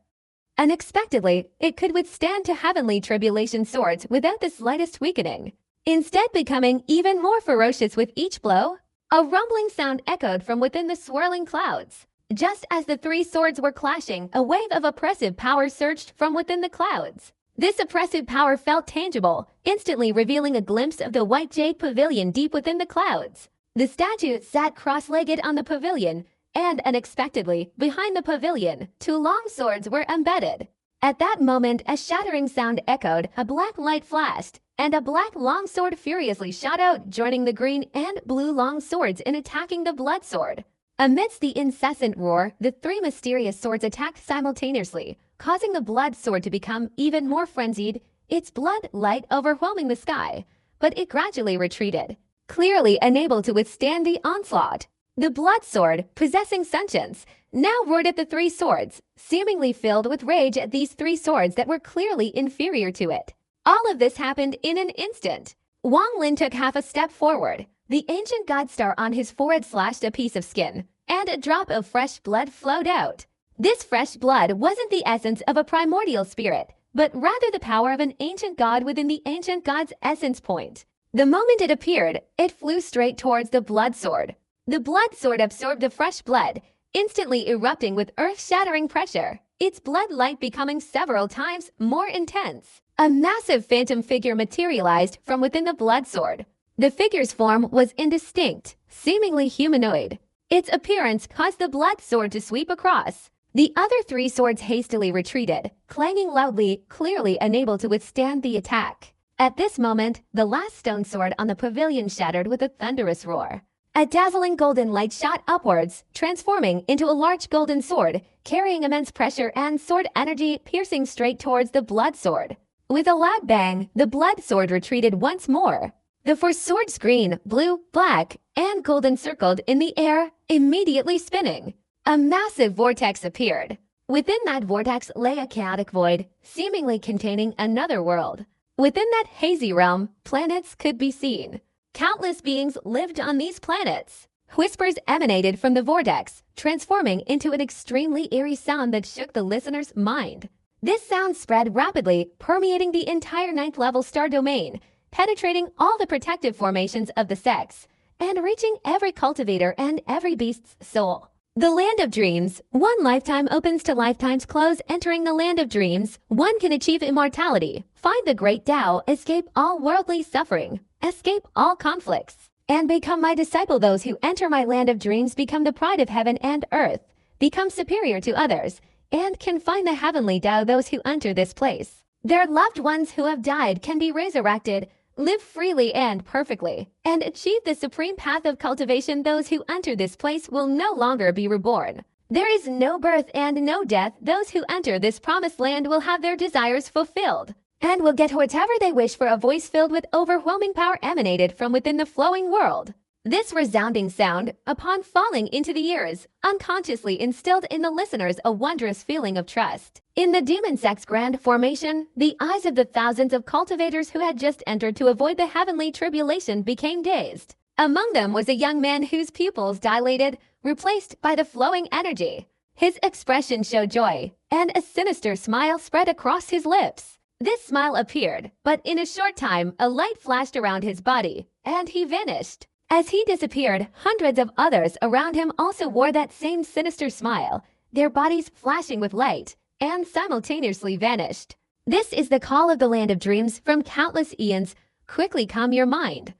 Unexpectedly, it could withstand to heavenly tribulation swords without the slightest weakening. Instead becoming even more ferocious with each blow, a rumbling sound echoed from within the swirling clouds. Just as the 3 swords were clashing, a wave of oppressive power surged from within the clouds. This oppressive power felt tangible, instantly revealing a glimpse of the white jade pavilion deep within the clouds. The statue sat cross-legged on the pavilion, and unexpectedly, behind the pavilion, 2 long swords were embedded. At that moment, a shattering sound echoed, a black light flashed, and a black longsword furiously shot out, joining the green and blue long swords in attacking the blood sword. Amidst the incessant roar, the 3 mysterious swords attacked simultaneously, causing the blood sword to become even more frenzied, its blood light overwhelming the sky. But it gradually retreated, clearly unable to withstand the onslaught. The blood sword, possessing sentience, now roared at the 3 swords, seemingly filled with rage at these 3 swords that were clearly inferior to it. All of this happened in an instant. Wang Lin took half a step forward. The ancient god star on his forehead slashed a piece of skin, and a drop of fresh blood flowed out. This fresh blood wasn't the essence of a primordial spirit, but rather the power of an ancient god within the ancient god's essence point. The moment it appeared, it flew straight towards the blood sword. The blood sword absorbed the fresh blood, instantly erupting with earth-shattering pressure, its blood light becoming several times more intense. A massive phantom figure materialized from within the blood sword. The figure's form was indistinct, seemingly humanoid. Its appearance caused the blood sword to sweep across. The other 3 swords hastily retreated, clanging loudly, clearly unable to withstand the attack. At this moment, the last stone sword on the pavilion shattered with a thunderous roar. A dazzling golden light shot upwards, transforming into a large golden sword, carrying immense pressure and sword energy piercing straight towards the blood sword. With a loud bang, the blood sword retreated once more. The 4 swords green, blue, black, and golden circled in the air, immediately spinning. A massive vortex appeared. Within that vortex lay a chaotic void, seemingly containing another world. Within that hazy realm, planets could be seen. Countless beings lived on these planets. Whispers emanated from the vortex, transforming into an extremely eerie sound that shook the listener's mind. This sound spread rapidly, permeating the entire 9th level star domain, penetrating all the protective formations of the sects, and reaching every cultivator and every beast's soul. The Land of Dreams. 1 lifetime opens to lifetimes close. Entering the Land of Dreams, one can achieve immortality, find the great Tao, escape all worldly suffering, escape all conflicts, and become my disciple. Those who enter my Land of Dreams become the pride of heaven and earth, become superior to others, and can find the heavenly Tao. Those who enter this place, their loved ones who have died can be resurrected, live freely and perfectly, and achieve the supreme path of cultivation. Those who enter this place will no longer be reborn. There is no birth and no death. Those who enter this promised land will have their desires fulfilled, and will get whatever they wish, for a voice filled with overwhelming power emanated from within the flowing world. This resounding sound, upon falling into the ears, unconsciously instilled in the listeners a wondrous feeling of trust. In the demon sect's grand formation, the eyes of the thousands of cultivators who had just entered to avoid the heavenly tribulation became dazed. Among them was a young man whose pupils dilated, replaced by the flowing energy. His expression showed joy, and a sinister smile spread across his lips. This smile appeared, but in a short time, a light flashed around his body, and he vanished. As he disappeared, hundreds of others around him also wore that same sinister smile, their bodies flashing with light, and simultaneously vanished. This is the call of the Land of Dreams from countless eons. Quickly calm your mind.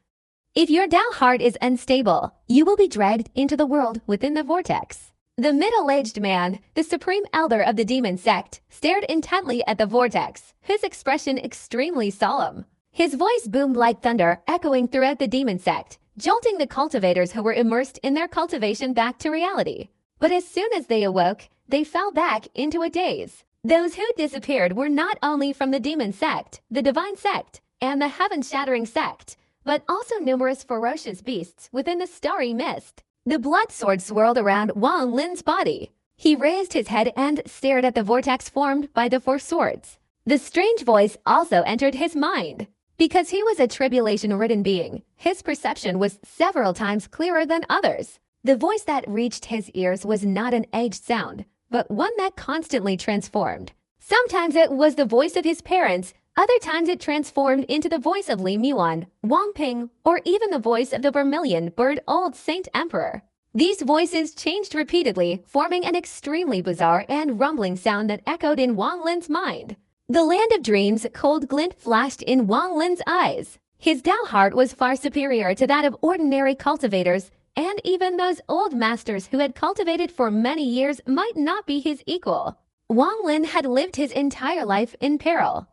If your Tao heart is unstable, you will be dragged into the world within the vortex. The middle-aged man, the supreme elder of the demon sect, stared intently at the vortex, his expression extremely solemn. His voice boomed like thunder, echoing throughout the demon sect, jolting the cultivators who were immersed in their cultivation back to reality. But as soon as they awoke, they fell back into a daze. Those who disappeared were not only from the demon sect, the divine sect, and the heaven-shattering sect, but also numerous ferocious beasts within the starry mist. The blood sword swirled around Wang Lin's body. He raised his head and stared at the vortex formed by the 4 swords. The strange voice also entered his mind. Because he was a tribulation-ridden being, his perception was several times clearer than others. The voice that reached his ears was not an aged sound, but one that constantly transformed. Sometimes it was the voice of his parents, other times it transformed into the voice of Li Muan, Wang Ping, or even the voice of the vermilion bird old Saint Emperor. These voices changed repeatedly, forming an extremely bizarre and rumbling sound that echoed in Wang Lin's mind. The Land of Dreams, cold glint flashed in Wang Lin's eyes. His Tao heart was far superior to that of ordinary cultivators, and even those old masters who had cultivated for many years might not be his equal. Wang Lin had lived his entire life in peril.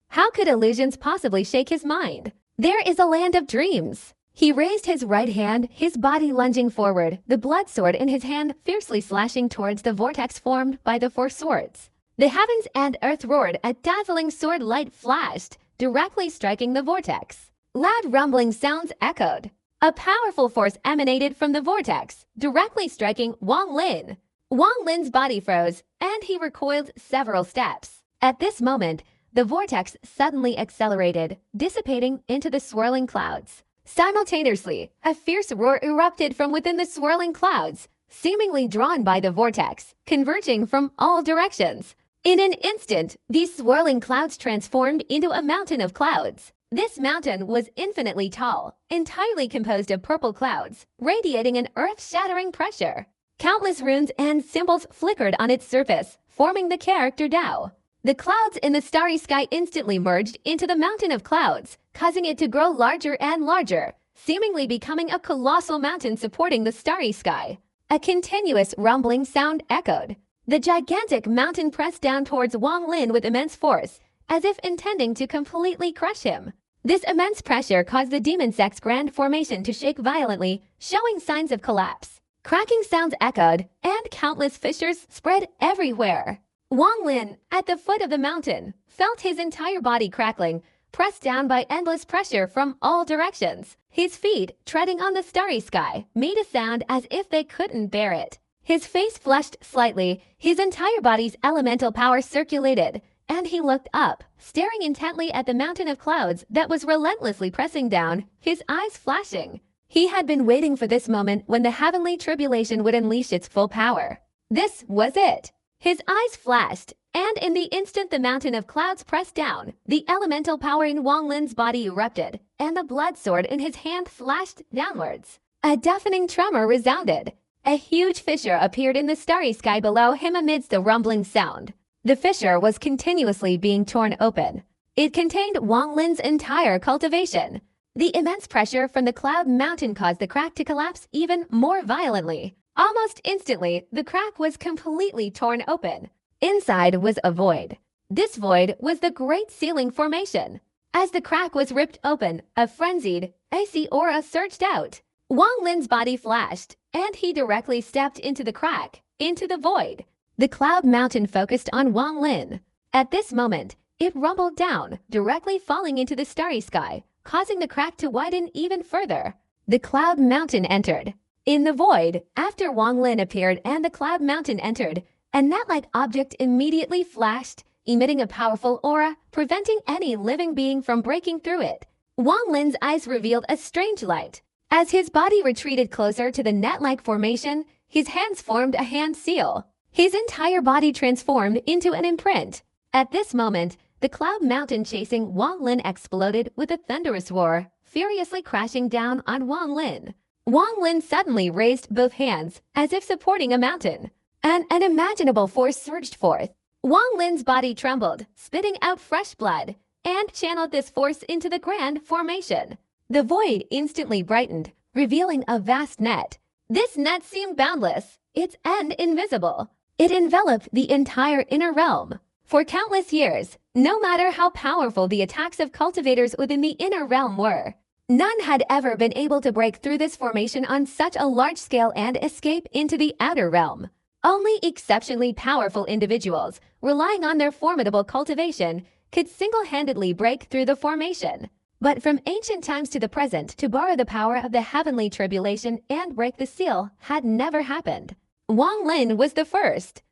How could illusions possibly shake his mind? There is a land of dreams. He raised his right hand, his body lunging forward, the blood sword in his hand fiercely slashing towards the vortex formed by the four swords. The heavens and earth roared, a dazzling sword light flashed, directly striking the vortex. Loud rumbling sounds echoed. A powerful force emanated from the vortex, directly striking Wang Lin. Wang Lin's body froze, and he recoiled several steps. At this moment, the vortex suddenly accelerated, dissipating into the swirling clouds. Simultaneously, a fierce roar erupted from within the swirling clouds, seemingly drawn by the vortex, converging from all directions. In an instant, these swirling clouds transformed into a mountain of clouds. This mountain was infinitely tall, entirely composed of purple clouds, radiating an earth-shattering pressure. Countless runes and symbols flickered on its surface, forming the character Tao. The clouds in the starry sky instantly merged into the mountain of clouds, causing it to grow larger and larger, seemingly becoming a colossal mountain supporting the starry sky. A continuous rumbling sound echoed. The gigantic mountain pressed down towards Wang Lin with immense force, as if intending to completely crush him. This immense pressure caused the demon sect's grand formation to shake violently, showing signs of collapse. Cracking sounds echoed, and countless fissures spread everywhere. Wang Lin, at the foot of the mountain, felt his entire body crackling, pressed down by endless pressure from all directions. His feet, treading on the starry sky, made a sound as if they couldn't bear it. His face flushed slightly, his entire body's elemental power circulated, and he looked up, staring intently at the mountain of clouds that was relentlessly pressing down, his eyes flashing. He had been waiting for this moment when the heavenly tribulation would unleash its full power. This was it. His eyes flashed, and in the instant the mountain of clouds pressed down, the elemental power in Wang Lin's body erupted, and the blood sword in his hand flashed downwards. A deafening tremor resounded. A huge fissure appeared in the starry sky below him amidst the rumbling sound. The fissure was continuously being torn open. It contained Wang Lin's entire cultivation. The immense pressure from the cloud mountain caused the crack to collapse even more violently. Almost instantly, the crack was completely torn open. Inside was a void. This void was the Great Ceiling Formation. As the crack was ripped open, a frenzied, icy aura surged out. Wang Lin's body flashed, and he directly stepped into the crack, into the void. The cloud mountain focused on Wang Lin. At this moment, it rumbled down, directly falling into the starry sky, causing the crack to widen even further. The cloud mountain entered. In the void, after Wang Lin appeared and the cloud mountain entered, a net-like object immediately flashed, emitting a powerful aura, preventing any living being from breaking through it. Wang Lin's eyes revealed a strange light. As his body retreated closer to the net-like formation, his hands formed a hand seal. His entire body transformed into an imprint. At this moment, the cloud mountain chasing Wang Lin exploded with a thunderous roar, furiously crashing down on Wang Lin. Wang Lin suddenly raised both hands, as if supporting a mountain. An unimaginable force surged forth. Wang Lin's body trembled, spitting out fresh blood, and channeled this force into the grand formation. The void instantly brightened, revealing a vast net. This net seemed boundless, its end invisible. It enveloped the entire inner realm. For countless years, no matter how powerful the attacks of cultivators within the inner realm were, none had ever been able to break through this formation on such a large scale and escape into the outer realm. Only exceptionally powerful individuals, relying on their formidable cultivation, could single-handedly break through the formation. But from ancient times to the present, to borrow the power of the heavenly tribulation and break the seal had never happened. Wang Lin was the first.